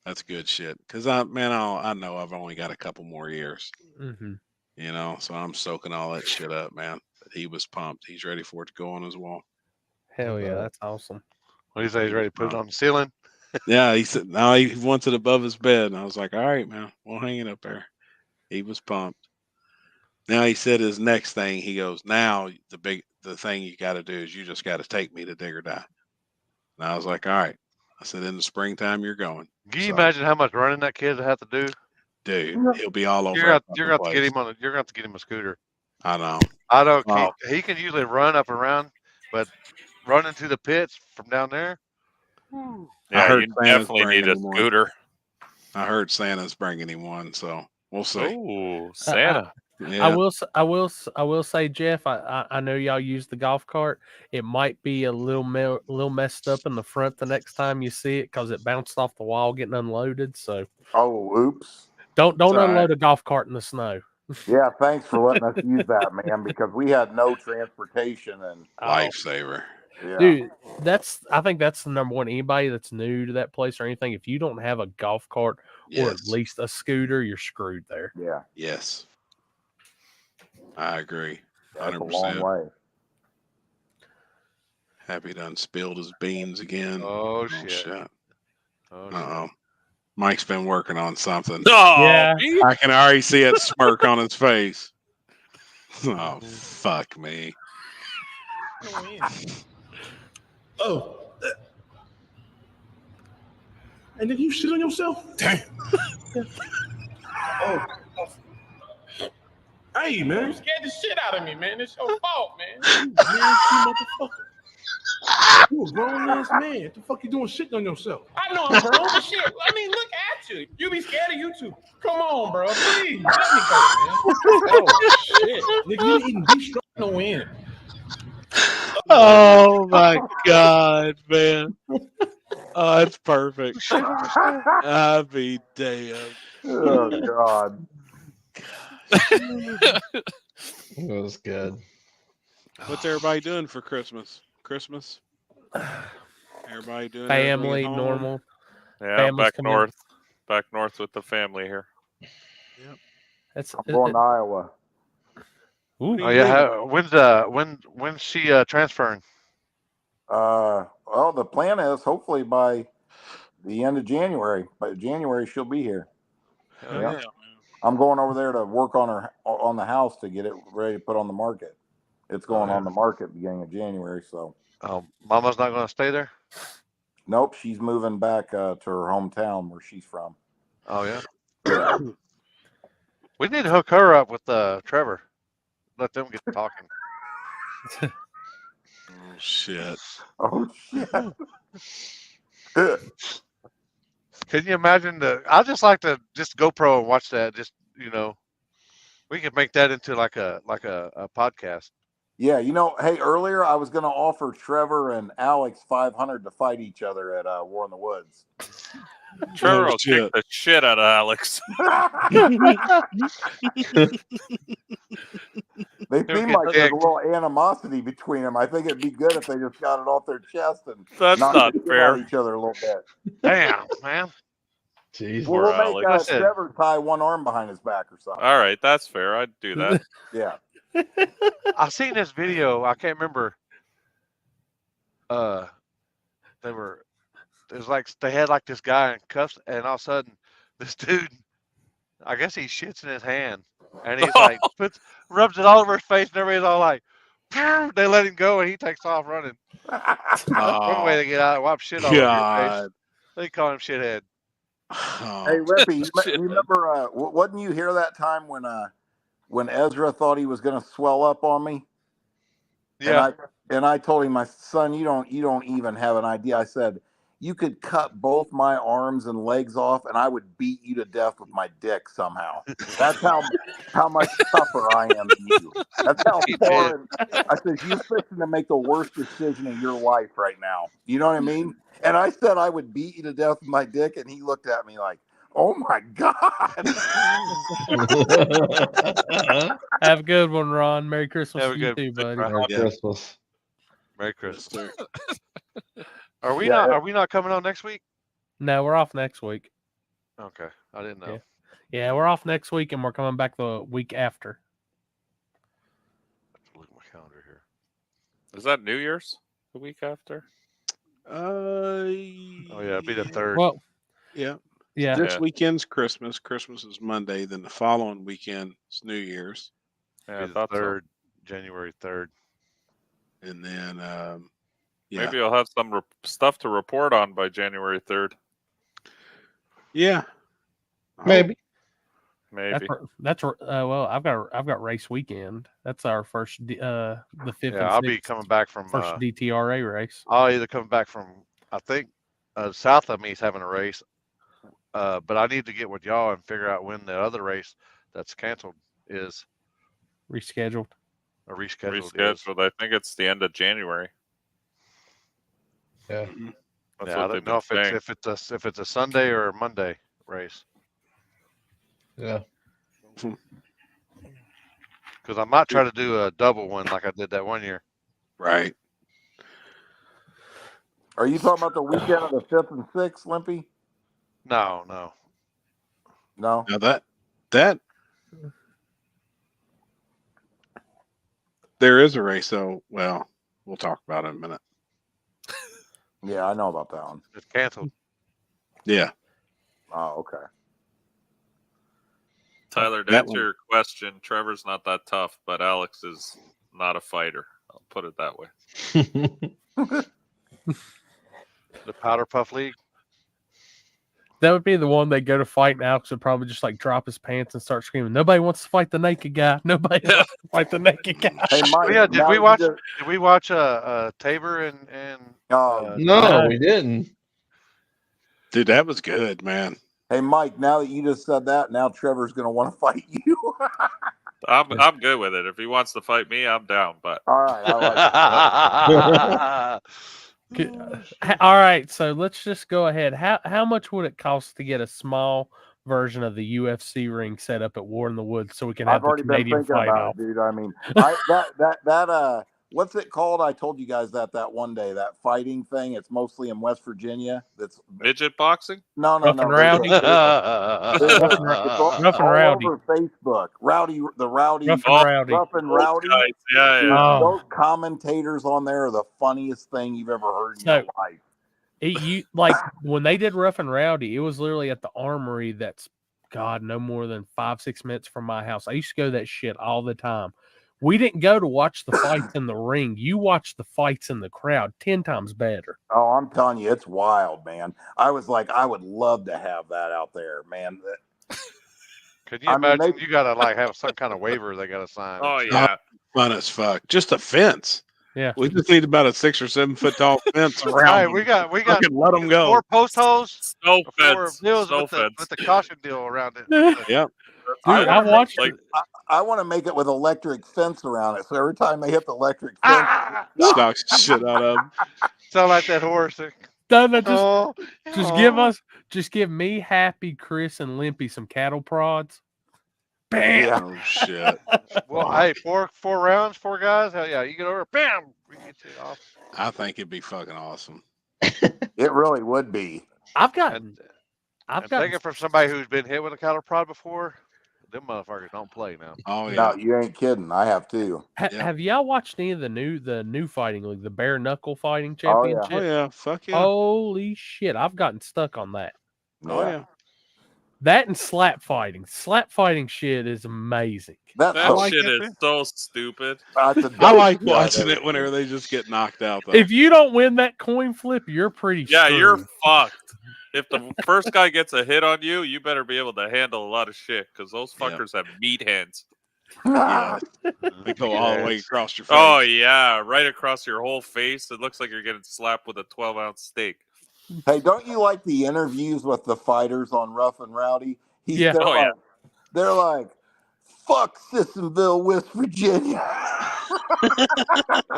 That's good shit. Because I know I've only got a couple more years. Mm-hmm. You know, so I'm soaking all that shit up, man. But he was pumped. He's ready for it to go on his wall. Hell yeah, that's awesome. What do you say? He's ready to put it on the ceiling? Yeah, he said no, he wants it above his bed. And I was like, "All right, man, we'll hang it up there." He was pumped. Now he said his next thing, he goes, "Now the thing you got to do is you just got to take me to Dig or Die." And I was like, "All right." I said, "In the springtime, you're going." Can you imagine how much running that kid have to do? Dude, he'll be all over. You're going to get him you're going to have to get him a scooter. I know. I don't. Oh. He can usually run up and around, but running to the pits from down there. Yeah, I heard you Santa's definitely bringing need a him one. scooter. I heard Santa's bringing him one, so we'll see. Oh, Santa! Yeah. I will say, Jeff. I know y'all use the golf cart. It might be a little messed up in the front the next time you see it because it bounced off the wall getting unloaded. So, oops! Don't unload right. a golf cart in the snow. Yeah, thanks for letting us use that, man, because we had no transportation and lifesaver. Yeah. Dude, I think that's the number one. Anybody that's new to that place or anything, if you don't have a golf cart or at least a scooter, you're screwed there. Yeah. Yes. I agree. That's 100%. a long way. Happy done spilled his beans again. Oh shit. Uh-oh. Mike's been working on something. Oh, yeah. I can already see it smirk on his face. Oh, fuck me. Oh. And then you shit on yourself? Damn. Oh. I Hey, man. You scared the shit out of me, man. It's your fault, man. You nasty motherfucker. You a grown ass man. What the fuck you doing shitting on yourself? I know I'm grown, but shit. I mean, look at you. You be scared of you too. Come on, bro. Please, let me go, man. Oh, shit. Nigga, you didn't eat beef stroganoff no end. Oh my God, man. Oh, that's perfect. I'll be damned. Oh God. That was good. What's everybody doing for Christmas? Everybody doing family, everything at home? normal. Yeah, Family's back coming. north with the family here. Yep. I'm going to Iowa. Oh yeah. When's she transferring? Well, the plan is hopefully by the end of January. By January, she'll be here. Hell Yeah. yeah. I'm going over there to work on the house to get it ready to put on the market. It's going on the market beginning of January. So. Mama's not going to stay there? Nope, she's moving back to her hometown where she's from. Oh yeah. Yeah. We need to hook her up with Trevor. Let them get talking. Oh shit. Oh shit. Can you imagine I just like to just GoPro and watch that. Just we could make that into like a podcast. Yeah, hey, earlier I was going to offer Trevor and Alex 500 to fight each other at War in the Woods. Trevor will kick the shit out of Alex. They seem like there's a little animosity between them. I think it'd be good if they just got it off their chest and That's knocked not the shit fair. out of each other a little bit. Damn, man. Jeez. Well, we'll make Alex. Trevor tie one arm behind his back or something. All right, that's fair. I'd do that. Yeah. I seen this video. I can't remember. It was like they had like this guy in cuffs, and all of a sudden, this dude, I guess he shits in his hand, and he's like rubs it all over his face, and everybody's all like, "Pew!" They let him go, and he takes off running. One way to get out, wipe shit all over your face. They call him shithead. Hey, Lippy, you remember? Wasn't you here that time when Ezra thought he was going to swell up on me? Yeah. And I told him, my son, you don't even have an idea. I said, you could cut both my arms and legs off, and I would beat you to death with my dick somehow. That's how much tougher I am than you. That's how far. I said, you're fixing to make the worst decision of your life right now. You know what I mean? And I said I would beat you to death with my dick, and he looked at me like, oh my God. Have a good one, Ron. Merry Christmas Have a to you good too, buddy. Merry Christmas. Merry Christmas. Are we not coming on next week? No, we're off next week. Okay. I didn't know. Yeah, we're off next week, and we're coming back the week after. Look at my calendar here. Is that New Year's? The week after? Oh yeah, it'll be the 3rd. Well, yeah. This weekend's Christmas. Christmas is Monday. Then the following weekend is New Year's. Yeah, the 3rd, January 3rd. And then maybe I'll have some stuff to report on by January 3rd. Yeah, maybe. That's well, I've got race weekend. That's our first the 5th. Yeah, and I'll 6th, be coming back from first DTRA race. I'll either come back from I think south of me is having a race, but I need to get with y'all and figure out when the other race that's canceled is rescheduled. Or rescheduled. I think it's the end of January. Yeah. That's I don't know if it's a Sunday or a Monday race. Yeah. Because I might try to do a double one like I did that one year. Right. Are you talking about the weekend of the 5th and 6th, Limpy? No. No. Now that there is a race, though. Well, we'll talk about it in a minute. Yeah, I know about that one. It's canceled. Yeah. Oh, okay. Tyler, to answer your question, Trevor's not that tough, but Alex is not a fighter. I'll put it that way. The Powder Puff League. That would be the one they go to fight, and Alex would probably just like drop his pants and start screaming, "Nobody wants to fight the naked guy. Nobody wants to fight the naked guy." Hey, Mike, Yeah, did we watch Tabor and no, we didn't. Dude, that was good, man. Hey, Mike, now that you just said that, now Trevor's going to want to fight you. I'm good with it. If he wants to fight me, I'm down. But all right, I like it. All right, so let's just go ahead. How much would it cost to get a small version of the UFC ring set up at War in the Woods so we can have I've the already been Canadian thinking fight about off? it, dude. I mean, what's it called? I told you guys that one day, that fighting thing. It's mostly in West Virginia. That's midget boxing? No. Rough and Rowdy. Rough and Rowdy. Over Facebook. Rough and Rowdy. Guys. Yeah, Dude, yeah. those commentators on there are the funniest thing you've ever heard in your life. You like when they did Rough and Rowdy, it was literally at the Armory that's no more than 5-6 minutes from my house. I used to go to that shit all the time. We didn't go to watch the fights in the ring. You watch the fights in the crowd 10 times better. Oh, I'm telling you, it's wild, man. I was like, I would love to have that out there, man. Could you imagine? You gotta like have some kind of waiver they gotta sign. Oh yeah, fun as fuck. Just a fence. Yeah, we just need about a 6 or 7 foot tall fence around. Hey, we got let them go. 4 post holes. No fence. With the caution deal around it. Yep. Dude, I watched it. I want to make it with electric fence around it, so every time they hit the electric fence, knocks the shit out of them. Sound like that horse. Just give me, Happy, Chris, and Limpy some cattle prods. Bam! Yeah. Oh shit. Well, hey, four rounds, 4 guys. Hell yeah, you get over, bam, we get you off. I think it'd be fucking awesome. It really would be. I've got thinking from somebody who's been hit with a cattle prod before. Them motherfuckers don't play now. Oh yeah. No, you ain't kidding. I have too. Have y'all watched any of the new fighting league, the bare knuckle fighting championship? Oh yeah, fuck yeah. Holy shit, I've gotten stuck on that. Oh yeah. That and slap fighting. Slap fighting shit is amazing. That shit is so stupid. I like watching it whenever they just get knocked out. Though. If you don't win that coin flip, you're pretty screwed. You're fucked. If the first guy gets a hit on you, you better be able to handle a lot of shit because those fuckers have meat hands. Yeah. They go all the way across your face. Oh yeah, right across your whole face. It looks like you're getting slapped with a 12-ounce steak. Hey, don't you like the interviews with the fighters on Rough and Rowdy? Yeah. They're like, fuck Sissonville, West Virginia.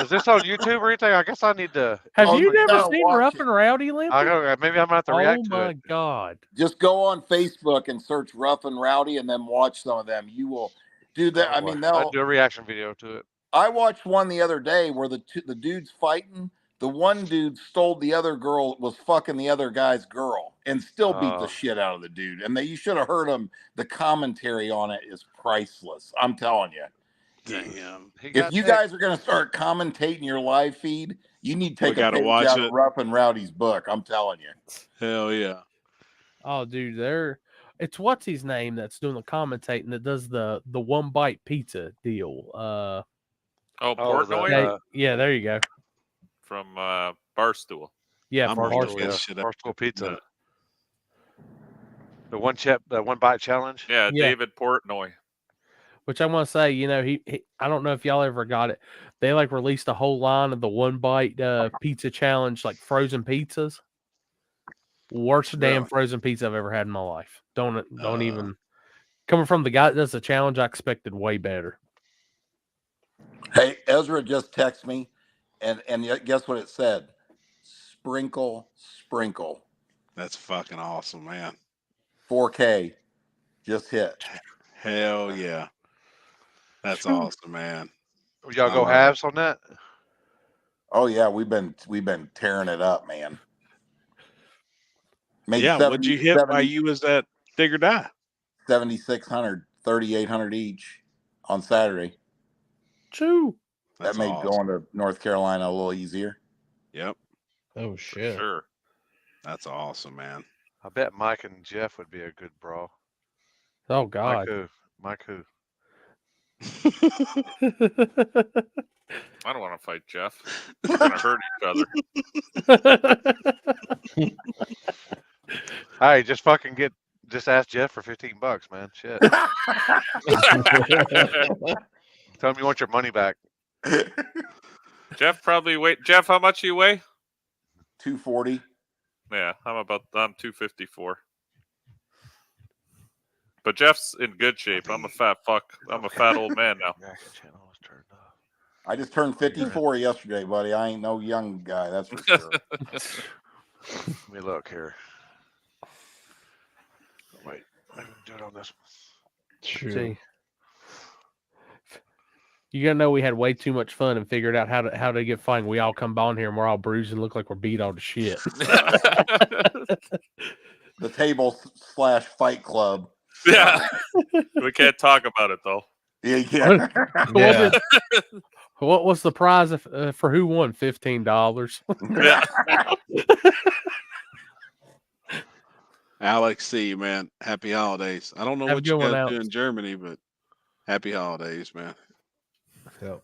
Is this on YouTube or anything? I guess I need to. Have you never seen Rough and Rowdy, Limpy? Maybe I'm gonna have to react to it. Oh my god! Just go on Facebook and search Rough and Rowdy, and then watch some of them. You will do that. I mean, I'll do a reaction video to it. I watched one the other day where the dudes fighting. The one dude stole the other girl, was fucking the other guy's girl, and still beat the shit out of the dude. And you should have heard him. The commentary on it is priceless. I'm telling you. Damn. If you guys are going to start commentating your live feed, you need to take a page watch out it. of Rough and Rowdy's book. I'm telling you. Hell yeah. Oh, dude, it's what's his name that's doing the commentating that does the one bite pizza deal. Portnoy? Yeah, there you go. From Barstool. Yeah, Barstool Pizza. The one bite challenge. Yeah, David Portnoy. Which I want to say, he I don't know if y'all ever got it. They released a whole line of the one bite pizza challenge, like frozen pizzas. Worst damn frozen pizza I've ever had in my life. Don't even coming from the guy that does the challenge. I expected way better. Hey, Ezra just texted me. And guess what it said? Sprinkle. That's fucking awesome, man. 4K just hit. Hell yeah. That's awesome, man. Y'all go halves on that? Oh yeah, we've been tearing it up, man. What'd you hit while you was at Dig or Die? 7,600, 3,800 each on Saturday. True. That made going to North Carolina a little easier. Yep. Oh shit. Sure. That's awesome, man. I bet Mike and Jeff would be a good brawl. Oh god. Mike who? I don't want to fight Jeff. We're gonna hurt each other. Hey, just ask Jeff for $15, man. Shit. Tell him you want your money back. Jeff Jeff, how much you weigh? 240. Yeah, I'm 254. But Jeff's in good shape. I'm a fat fuck. I'm a fat old man now. I just turned 54 yesterday, buddy. I ain't no young guy, that's for sure. Let me look here. Wait, I can do it on this one. See, you gotta know we had way too much fun and figured out how to get fine. We all come on here and we're all bruised and look like we're beat all to shit. The table / fight club. Yeah, we can't talk about it though. Yeah. What was the prize for who won? $15. Yeah. Alex C, man, happy holidays. I don't know Have what a good you one, guys Alex. do in Germany, but happy holidays, man. Yep.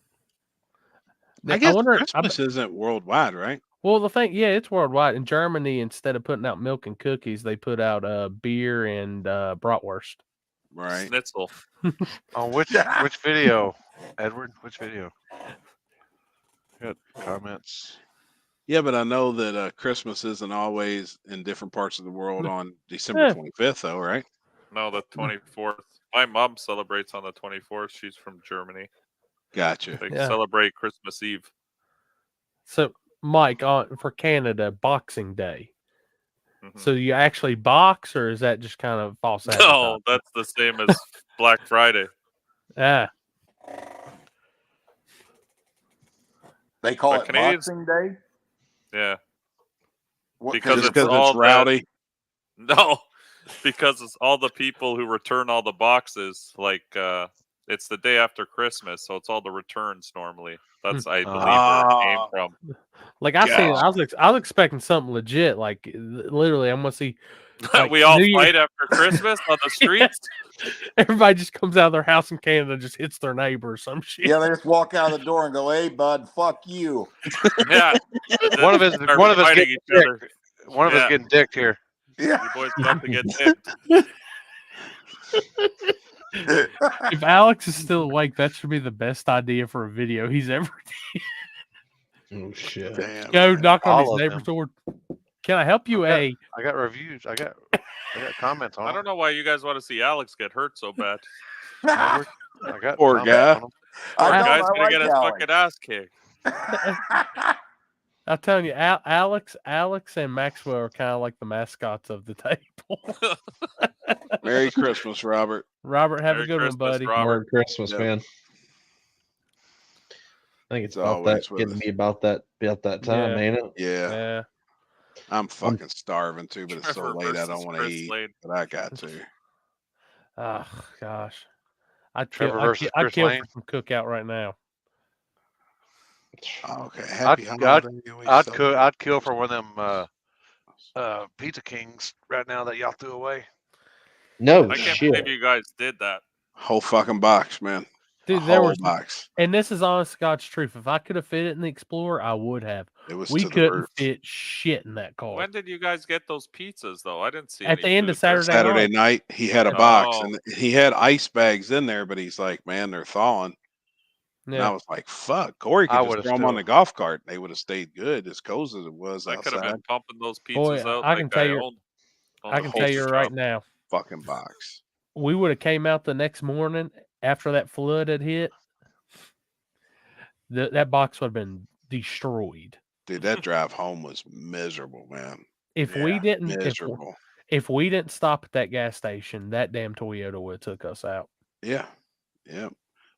I guess Christmas isn't worldwide, right? Well, the thing, yeah, it's worldwide. In Germany, instead of putting out milk and cookies, they put out beer and bratwurst. Right. Schnitzel. On which video, Edward? Which video? Got comments. Yeah, but I know that Christmas isn't always in different parts of the world on December 25th, though, right? No, the 24th. My mom celebrates on the 24th. She's from Germany. Gotcha. They celebrate Christmas Eve. So, Mike, for Canada, Boxing Day. So you actually box, or is that just kind of false advertising? No, that's the same as Black Friday. Yeah. They call But it Canadians- Boxing Day? Yeah. What, Because just it's 'cause all it's rowdy? No, because it's all the people who return all the boxes. Like it's the day after Christmas, so it's all the returns normally. That's I believe where it came from. Like I was expecting something legit. Like literally, I'm gonna see. Like, We all New Year's- fight after Christmas on the streets. Everybody just comes out of their house in Canada and just hits their neighbor or some shit. Yeah, they just walk out of the door and go, "Hey, bud, fuck you." Yeah. One of us fighting getting each dicked. other. One of us getting dicked here. Yeah. You boys about to get dicked. If Alex is still awake, that should be the best idea for a video he's ever did. Oh shit! Damn. Go knock on All his of neighbor's them. door. Can I help you? I got reviews. I got comments on I it. don't know why you guys want to see Alex get hurt so bad. I got Poor comments guy. on 'em. Poor I know, guy's I gonna like get his Alex. fucking ass kicked. I'm telling you, Alex and Maxwell are kind of like the mascots of the table. Merry Christmas, Robert. Robert, have Merry a good Christmas, one, buddy. Robert. Merry Christmas, Yep. man. I think it's It's about that always with getting us. to be about that time, Yeah. ain't it? Yeah. Yeah. I'm fucking starving too, but it's so Trevor late I versus don't want to Chris eat. Slade. But I got to. Oh gosh, I'd Trevor versus I'd Chris kill Lane. for some cookout right now. Okay. Happy I'd holiday. I'd kill for one of them Pizza Kings right now that y'all threw away. No I can't shit. believe you guys did that. Whole fucking box, man. Dude, A there whole was, box. and this is honest God's truth. If I could have fit it in the Explorer, I would have. It was We to the couldn't roof. fit shit in that car. When did you guys get those pizzas though? I didn't see At any the end of food there. Saturday Saturday night, he had a box Oh. and he had ice bags in there, but he's like, man, they're thawing. And I Yeah. was like, fuck. Corey I could just would've throw them on still- the golf cart. They would have stayed good as cold as it was I could have outside. been pumping those pizzas Boy, out. I can like tell you- owned I the can whole tell you right shop. now, Fucking box. we would have came out the next morning after that flood had hit. That box would have been destroyed. Dude, that drive home was miserable, man. If we didn't, Miserable. if we didn't stop at that gas station, that damn Toyota would have took us out. Yeah. Yeah. It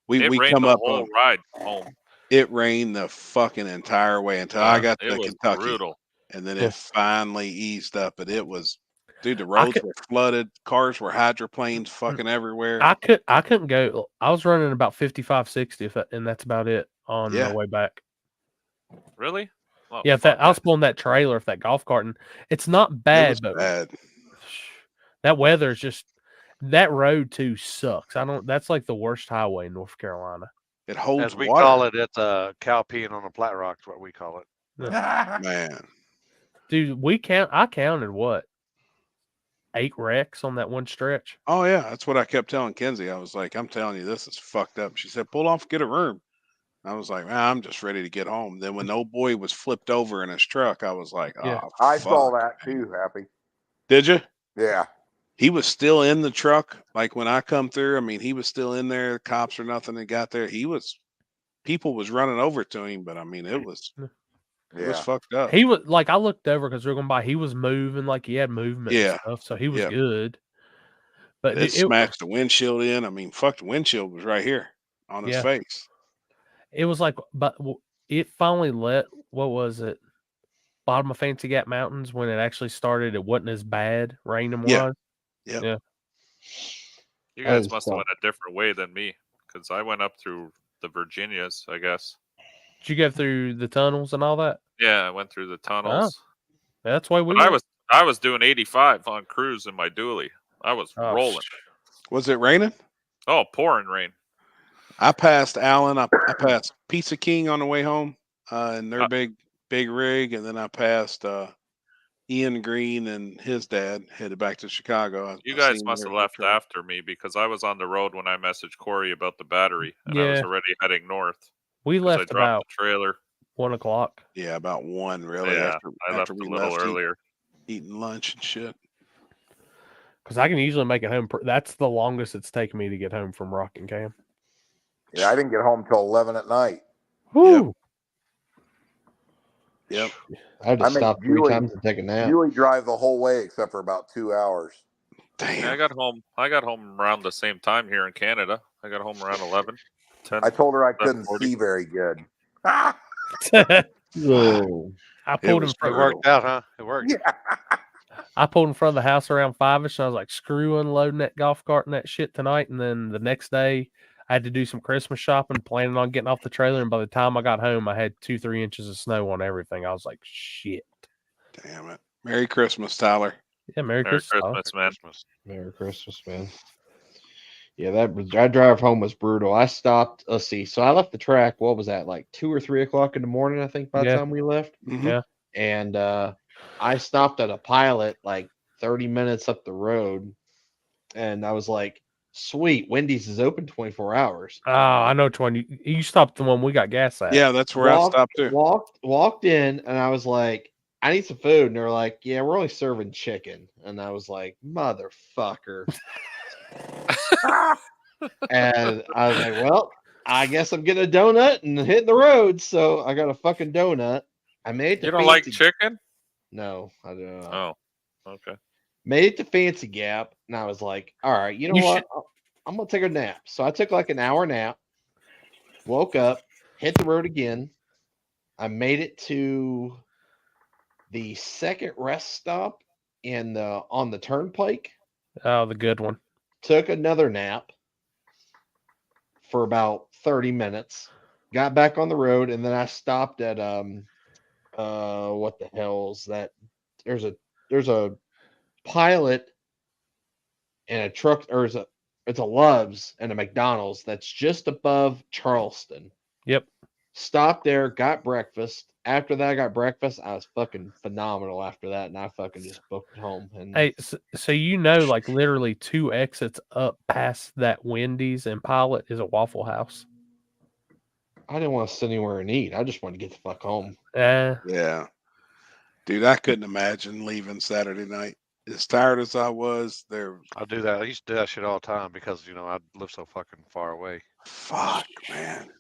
We rained come the up whole on ride home. it rained the fucking entire way until I got It to was Kentucky. brutal. And then Yeah. it finally eased up, but it was, dude, the roads were flooded. Cars were hydroplanes fucking everywhere. I couldn't go. I was running about 55, 60, and that's about it on Yeah. the way back. Really? Oh, Yeah, I was pulling that trailer, if that golf cart, and it's not It bad, was but bad. that weather is just that road too sucks. That's like the worst highway in North Carolina. It holds As we water. call it, it's a cow peeing on a flat rock. Is what we call it. Man. Dude, I counted what? 8 wrecks on that one stretch. Oh yeah, that's what I kept telling Kenzie. I was like, I'm telling you, this is fucked up. She said, pull off, get a room. I was like, man, I'm just ready to get home. Then when old boy was flipped over in his truck, I was like, Yeah. oh, I saw fuck. that too, Happy. Did you? Yeah. He was still in the truck. Like when I come through, I mean, he was still in there. Cops or nothing that got there. People was running over to him, but I mean, it was fucked up. He was like, I looked over because we were going by. He was moving, like he had movement and Yeah. stuff, so he was Yeah. good. But it smashed the windshield in. I mean, fuck, the windshield was right here on his face. It was like, but it finally what was it? Bottom of Fancy Gap Mountains when it actually started. It wasn't as bad. Raining was. Yep. Yeah. You guys must have went a different way than me because I went up through the Virginias, I guess. Did you go through the tunnels and all that? Yeah, I went through the tunnels. Oh, that's why I was doing 85 on cruise in my dually. I was rolling. Was it raining? Oh, pouring rain. I passed Allen. I passed Pizza King on the way home in their big rig, and then I passed Ian Green and his dad headed back to Chicago. You guys must have left after me because I was on the road when I messaged Corey about the battery, and I was already heading north. We left I dropped about the trailer. 1 o'clock. Yeah, about 1 really. Yeah, I left after we a little left earlier. Eating lunch and shit. Because I can usually make it home. That's the longest it's taken me to get home from Rockingham. Yeah, I didn't get home till 11 at night. Woo. Yep. I had to stop 3 times to take a nap. You drive the whole way except for about 2 hours. Damn. Yeah, I got home around the same time here in Canada. I got home around 11. 10, I told her I couldn't see very good. I pulled in front. It worked out, huh? It worked. Yeah. I pulled in front of the house around 5ish, and I was like, screw unloading that golf cart and that shit tonight. And then the next day, I had to do some Christmas shopping, planning on getting off the trailer. And by the time I got home, I had 2-3 inches of snow on everything. I was like, shit. Damn it. Merry Christmas, Tyler. Yeah, Merry Christmas, man. Merry Christmas, man. Yeah, that drive home was brutal. I stopped. Let's see. So I left the track. What was that? Like 2 or 3 o'clock in the morning, I think, by the time we left. Yeah. And I stopped at a Pilot like 30 minutes up the road, and I was like, "Sweet, Wendy's is open 24 hours." Oh, I know which one. You stopped the one we got gas at. Yeah, that's where I stopped too. Walked in, and I was like, "I need some food," and they're like, "Yeah, we're only serving chicken," and I was like, "Motherfucker." And I was like, well, I guess I'm getting a donut and hitting the road. So I got a fucking donut. I made it to You don't like chicken? No, I don't. Oh, okay. Made it to Fancy Gap, and I was like, all right, you know what? I'm going to take a nap. So I took like an hour nap, woke up, hit the road again. I made it to the second rest stop on the turnpike. Oh, the good one. Took another nap for about 30 minutes, got back on the road, and then I stopped at what the hell's that? There's a Pilot and a truck, or it's a Love's and a McDonald's that's just above Charleston. Yep. Stopped there, got breakfast. After that, I got breakfast. I was fucking phenomenal after that, and I fucking just booked home. And hey, so like literally 2 exits up past that Wendy's and Pilot is a Waffle House. I didn't want to sit anywhere and eat. I just wanted to get the fuck home. Yeah. Dude, I couldn't imagine leaving Saturday night. As tired as I was, I do that. I used to do that shit all the time because, I live so fucking far away. Fuck, man.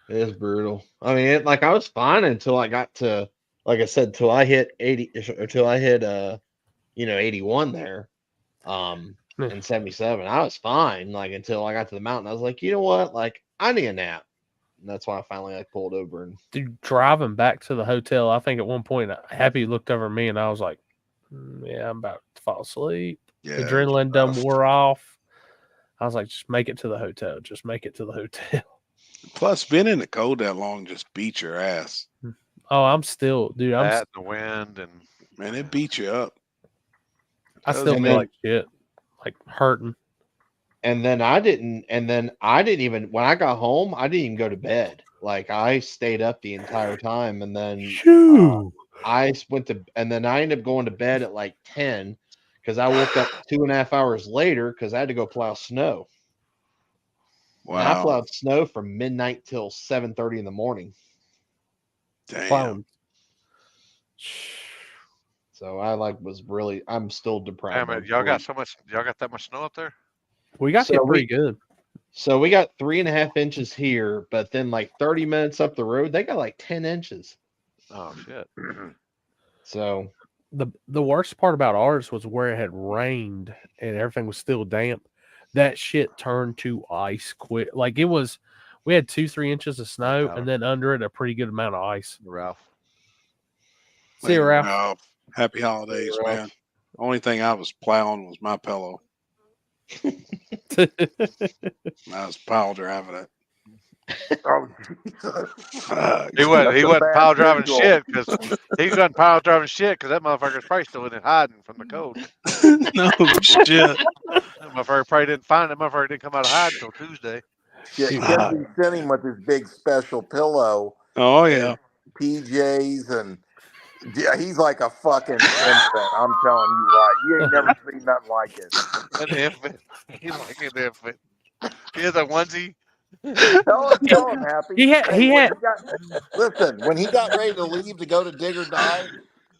It is brutal. I mean, I was fine until I got to, like I said, till I hit 81 there, in 77. I was fine, until I got to the mountain. I was like, you know what? I need a nap. And that's why I finally pulled over. And dude, driving back to the hotel, I think at one point, Happy looked over at me and I was like, yeah, I'm about to fall asleep. Yeah, the adrenaline done wore off. I was like, just make it to the hotel. Just make it to the hotel. Plus, being in the cold that long just beat your ass. Oh, I'm still, dude. That, the wind, and man, it beat you up. I still feel like shit, like hurting. And then I didn't even, when I got home, I didn't even go to bed. I stayed up the entire time, and then I went to, and then I ended up going to bed at 10 because I woke up 2.5 hours later because I had to go plow snow. Wow. And I plowed snow from midnight till 7:30 in the morning. Damn. Plowing. So I'm still deprived. Damn it, y'all got that much snow up there? We got it pretty good. So we got 3.5 inches here, but then like 30 minutes up the road, they got like 10 inches. Oh shit. So the worst part about ours was where it had rained and everything was still damp. That shit turned to ice quick. Like we had 2-3 inches of snow and then under it a pretty good amount of ice. Ralph. See you, Ralph. Happy holidays, man. Only thing I was plowing was my pillow. I was pile driving it. He wasn't pile driving shit because he wasn't pile driving shit because that motherfucker's probably still in it hiding from the cold. No shit. That motherfucker probably didn't find that motherfucker didn't come out of hiding until Tuesday. Yeah, Kenzie sent him with his big special pillow. Oh yeah. PJs and yeah, he's like a fucking infant. I'm telling you what. You ain't never seen nothing like it. An infant. He's like an infant. He has a onesie. Tell him, Happy. Listen, when he got ready to leave to go to Dig or Die,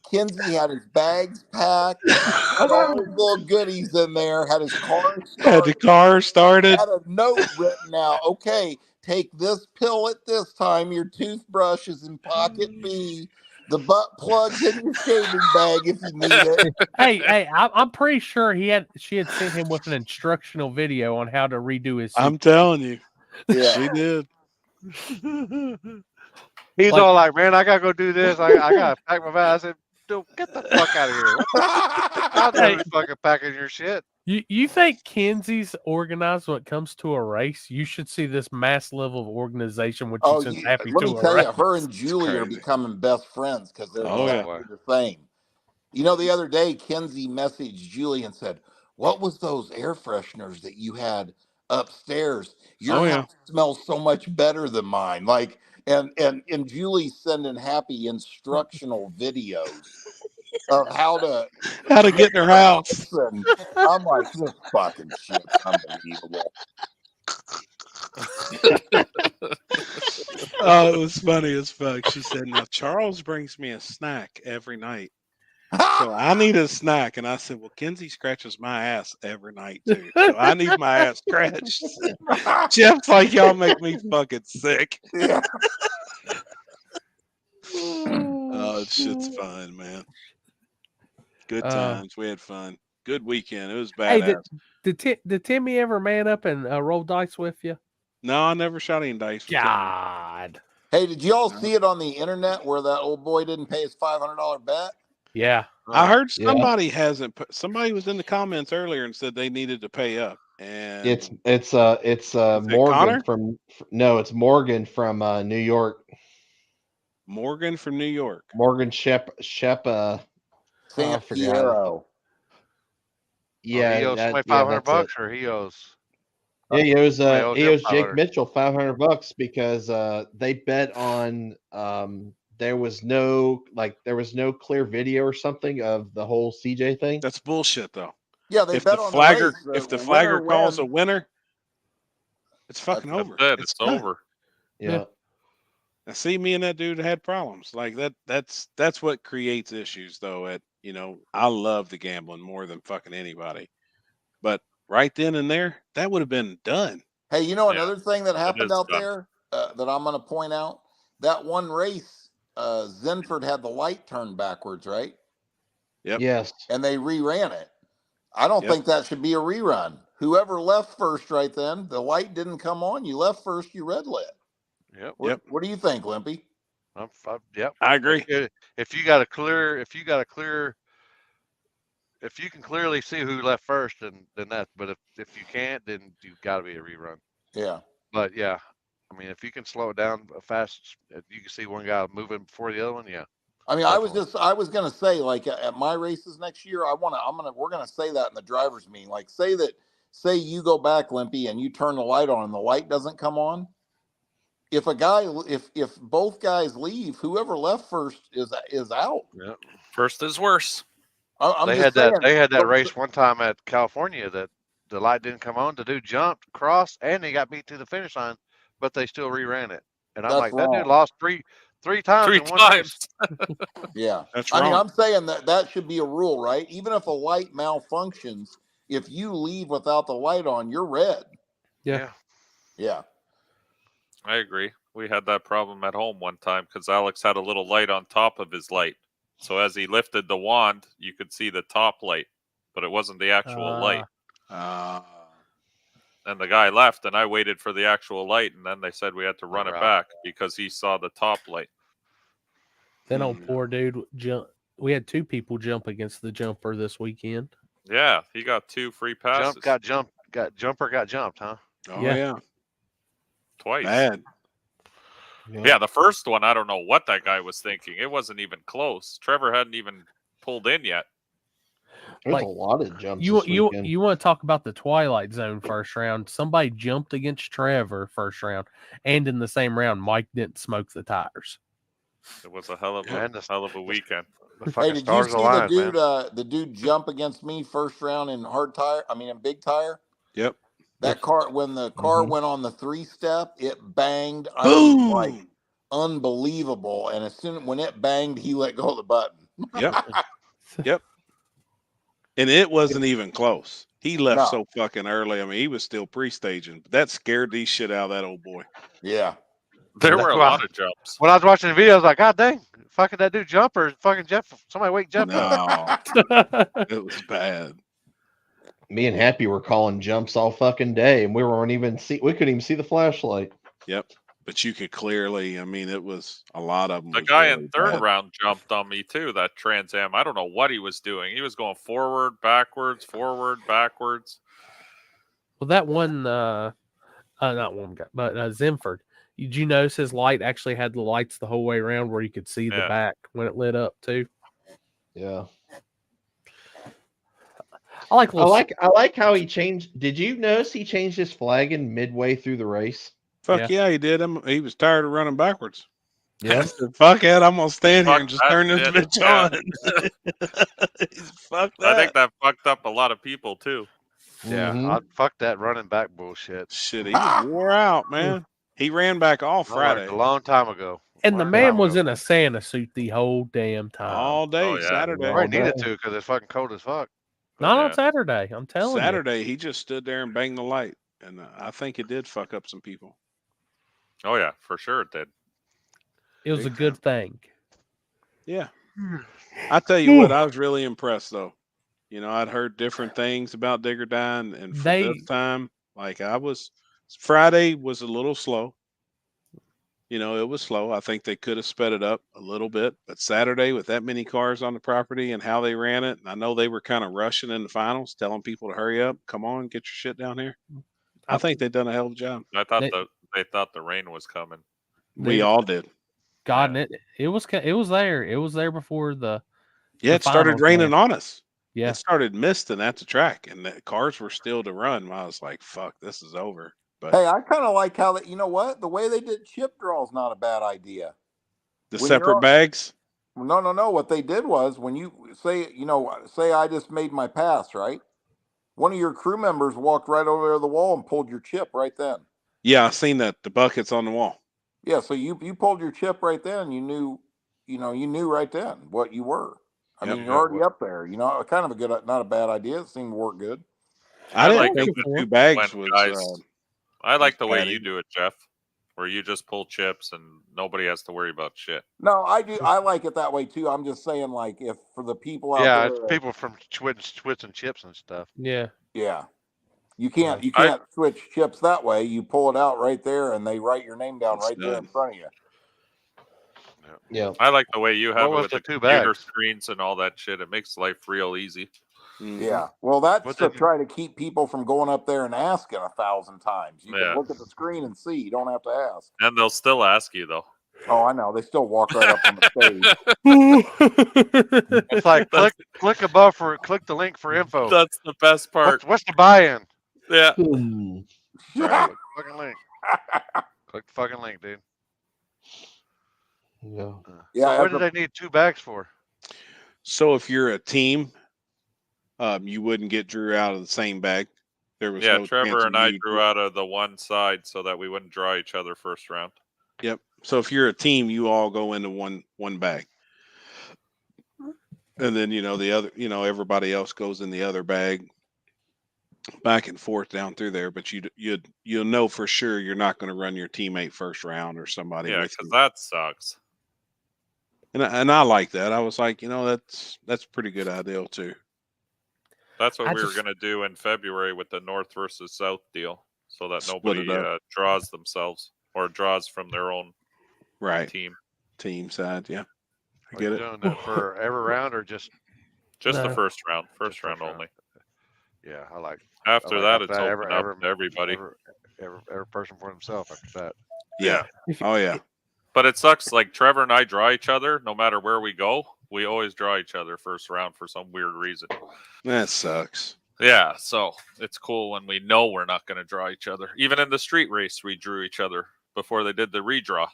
Kinsey had his bags packed, had all his little goodies in there, had his car started. Had the car started. Had a note written out. Okay, take this pill at this time. Your toothbrush is in pocket B. The butt plug's in your shaving bag if you need it. Hey, I'm pretty sure she had sent him with an instructional video on how to redo his suit. I'm telling you. Yeah. She did. He's all like, man, I gotta go do this. I gotta pack my bag. I said, dude, get the fuck out of here. I'll never be fucking packing your shit. You think Kenzie's organized when it comes to a race? You should see this mass level of organization which you sent Happy let to me a tell race. you, her and Julie are becoming best friends because they're yeah. the same. You know, the other day, Kenzie messaged Julie and said, "What was those air fresheners that you had upstairs? Your house smells so much better than mine." Like, and Julie's sending Happy instructional videos of how to get in her house. And I'm like, this fucking shit's unbelievable. Oh, it was funny as fuck. She said, "Now Charles brings me a snack every night, so I need a snack." And I said, "Well, Kenzie scratches my ass every night too, so I need my ass scratched." Jeff's like, "Y'all make me fucking sick." Yeah. Oh, shit's fun, man. Good times. We had fun. Good weekend. It was badass. Hey, did Timmy ever man up and roll dice with you? No, I never shot any dice. God. Hey, did you all see it on the internet where that old boy didn't pay his $500 bet? Yeah. I heard somebody hasn't. Somebody was in the comments earlier and said they needed to pay up. And it's Morgan Connor? it's Morgan from New York. Morgan from New York. Morgan Shep San Fierro. Yeah, he owes somebody $500 or he owes. Yeah, he owes Jake $500. Mitchell $500 because they bet on there was no clear video or something of the whole CJ thing. That's bullshit, though. Yeah, they if bet the on flagger the race, if the flagger calls a winner, it's fucking That's over. it. It's over. Yeah. I see me and that dude had problems like that. That's what creates issues, though. I love the gambling more than fucking anybody, but right then and there, that would have been done. Hey, you know another thing that happened out there that I'm going to point out? That one race, Zenford had the light turned backwards, right? Yep. Yes. And they reran it. I don't think that should be a rerun. Whoever left first right then, the light didn't come on. You left first, you red lit. Yep. What do you think, Limpy? Yep. I agree. If you can clearly see who left first, then that. But if you can't, then you've got to be a rerun. Yeah. But yeah, I mean, if you can slow it down fast, if you can see one guy moving before the other one. Yeah. I mean, I was gonna say, like, at my races next year, we're gonna say that in the drivers' meeting. Like, say you go back, Limpy, and you turn the light on and the light doesn't come on. If both guys leave, whoever left first is out. Yeah. First is worse. They had that race one time at California that the light didn't come on. The dude jumped, crossed, and he got beat to the finish line, but they still reran it. And I'm like, that dude lost three times in one race. Yeah, That's I mean, wrong. I'm saying that should be a rule, right? Even if a light malfunctions, if you leave without the light on, you're red. Yeah. I agree. We had that problem at home one time because Alex had a little light on top of his light. So as he lifted the wand, you could see the top light, but it wasn't the actual light. And the guy left, and I waited for the actual light, and then they said we had to run it back because he saw the top light. Then old poor dude we had 2 people jump against the jumper this weekend. Yeah, he got 2 free passes. Jumper got jumped, huh? Oh yeah. Twice. Bad. Yeah, the first one, I don't know what that guy was thinking. It wasn't even close. Trevor hadn't even pulled in yet. There's a lot of jumps. You want to talk about the Twilight Zone first round? Somebody jumped against Trevor first round, and in the same round, Mike didn't smoke the tires. It was a hell of a weekend. Hey, did you see the dude jump against me first round in in big tire? Yep. That car, when the car went on the 3-step, it banged. I was like, unbelievable. And when it banged, he let go of the button. Yep. And it wasn't even close. He left so fucking early. I mean, he was still pre-staging. But that scared the shit out of that old boy. Yeah. There were a lot of jumps. When I was watching the video, I was like, God dang, fucking that dude jumper, fucking Jeff, somebody wake Jeff up. It was bad. Me and Happy were calling jumps all fucking day, and we couldn't even see the flashlight. Yep. But you could clearly, I mean, it was a lot of them. The guy in third round jumped on me too, that Trans Am. I don't know what he was doing. He was going forward, backwards. Well, that one, not one guy, but Zimford. Did you notice his light actually had the lights the whole way around where you could see the back when it lit up too? Yeah. I like how he changed. Did you notice he changed his flagging midway through the race? Fuck yeah, he did. He was tired of running backwards. Yeah. Fuck it, I'm gonna stand here and just turn this bitch on. Fuck that. I think that fucked up a lot of people too. Yeah, fuck that running back bullshit. Shit, he was wore out, man. He ran back all Friday. A long time ago. And the man was in a Santa suit the whole damn time. All day, Saturday. I needed to because it's fucking cold as fuck. Not on Saturday, I'm telling you. Saturday, he just stood there and banged the light. And I think it did fuck up some people. Oh, yeah, for sure it did. It was a good thing. Yeah. I tell you what, I was really impressed, though. You know, I'd heard different things about Digger dying. And for this time, Friday was a little slow. You know, it was slow. I think they could have sped it up a little bit. But Saturday, with that many cars on the property and how they ran it, and I know they were kind of rushing in the finals, telling people to hurry up, come on, get your shit down here. I think they've done a hell of a job. I thought they thought the rain was coming. We all did. God, it was there. It was there before the. Yeah, it started raining on us. Yeah, it started misting at the track, and the cars were still to run. I was like, "Fuck, this is over." But hey, I kind of like how you know what? The way they did chip draw is not a bad idea. The separate bags? No. What they did was when you say I just made my pass, right? One of your crew members walked right over to the wall and pulled your chip right then. Yeah, I seen that. The bucket's on the wall. Yeah, so you pulled your chip right then. You knew right then what you were. I mean, you're already up there. You know, kind of not a bad idea. It seemed to work good. I didn't think the 2 bags was. I like the way you do it, Jeff, where you just pull chips and nobody has to worry about shit. No, I do. I like it that way too. I'm just saying, like, if for the people out there, it's people from switching chips and stuff. Yeah. You can't switch chips that way. You pull it out right there, and they write your name down there in front of you. Yeah, I like the way you have it with the 2 computer bags? screens and all that shit. It makes life real easy. Yeah, well, that's to try to keep people from going up there and asking 1,000 times. You can look at the screen and see. You don't have to ask. And they'll still ask you, though. Oh, I know. They still walk right up on the stage. It's like click above click the link for info. That's the best part. What's the buy-in? Yeah. Right, fucking link. Click the fucking link, dude. Yeah. So what do they need 2 bags for? So if you're a team you wouldn't get Drew out of the same bag. There was Yeah, no Trevor chance and I drew out of the one side so that we wouldn't draw each other first round. Yep. So if you're a team, you all go into one bag. And then, the other, everybody else goes in the other bag, back and forth down through there. But you'll know for sure you're not going to run your teammate first round or somebody. Yeah, with because you. that sucks. And I like that. I was like, that's a pretty good idea too. That's what we were going to do in February with the North versus South deal, so that nobody draws themselves or draws from their own team side. Yeah, I Are get you it. doing that for every round or just the first round? First round only. Yeah, I like. After that, it's open every, up to everybody. Every person for himself after that. Yeah. Oh yeah. But it sucks. Like Trevor and I draw each other no matter where we go. We always draw each other first round for some weird reason. That sucks. Yeah, so it's cool when we know we're not going to draw each other. Even in the street race, we drew each other before they did the redraw.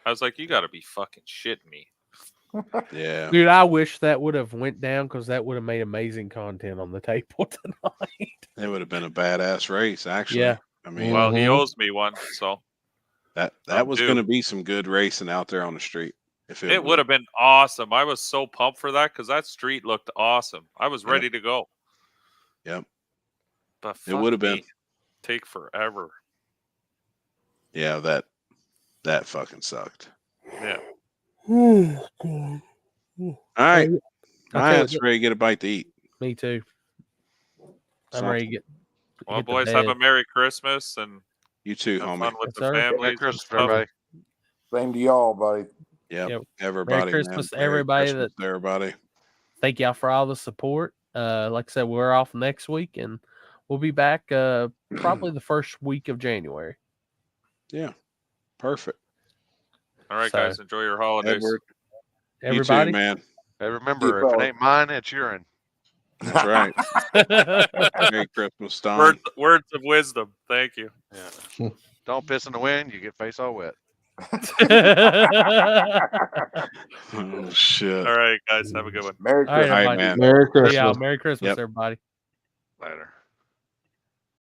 I was like, you got to be fucking shitting me. Yeah. Dude, I wish that would have went down because that would have made amazing content on the table tonight. It would have been a badass race, actually. Yeah. I mean, well, he owes me one, so that was going to be some good racing out there on the street. If it would have been awesome. I was so pumped for that because that street looked awesome. I was ready to go. Yep. But it would have been take forever. Yeah, that fucking sucked. Yeah. All right. Ryan's ready to get a bite to eat. Me too. I'm ready to get. Well, boys, have a Merry Christmas and you too, have homie. fun with the families. Merry Christmas, everybody. Same to y'all, buddy. Yep. Everybody. Merry Christmas, man. everybody. Merry Christmas, everybody. Thank y'all for all the support. Like I said, we're off next week, and we'll be back probably the first week of January. Yeah. Perfect. All right, guys. Enjoy your holidays. Everybody, you too, man. Hey, remember, if it ain't mine, it's urine. That's right. Merry Christmas, Tom. Words of wisdom. Thank you. Yeah. Don't piss in the wind; you get face all wet. Oh shit! All right, guys. Have a good one. Merry Christmas, man. Merry Christmas. Yeah, Merry Christmas, everybody. Later.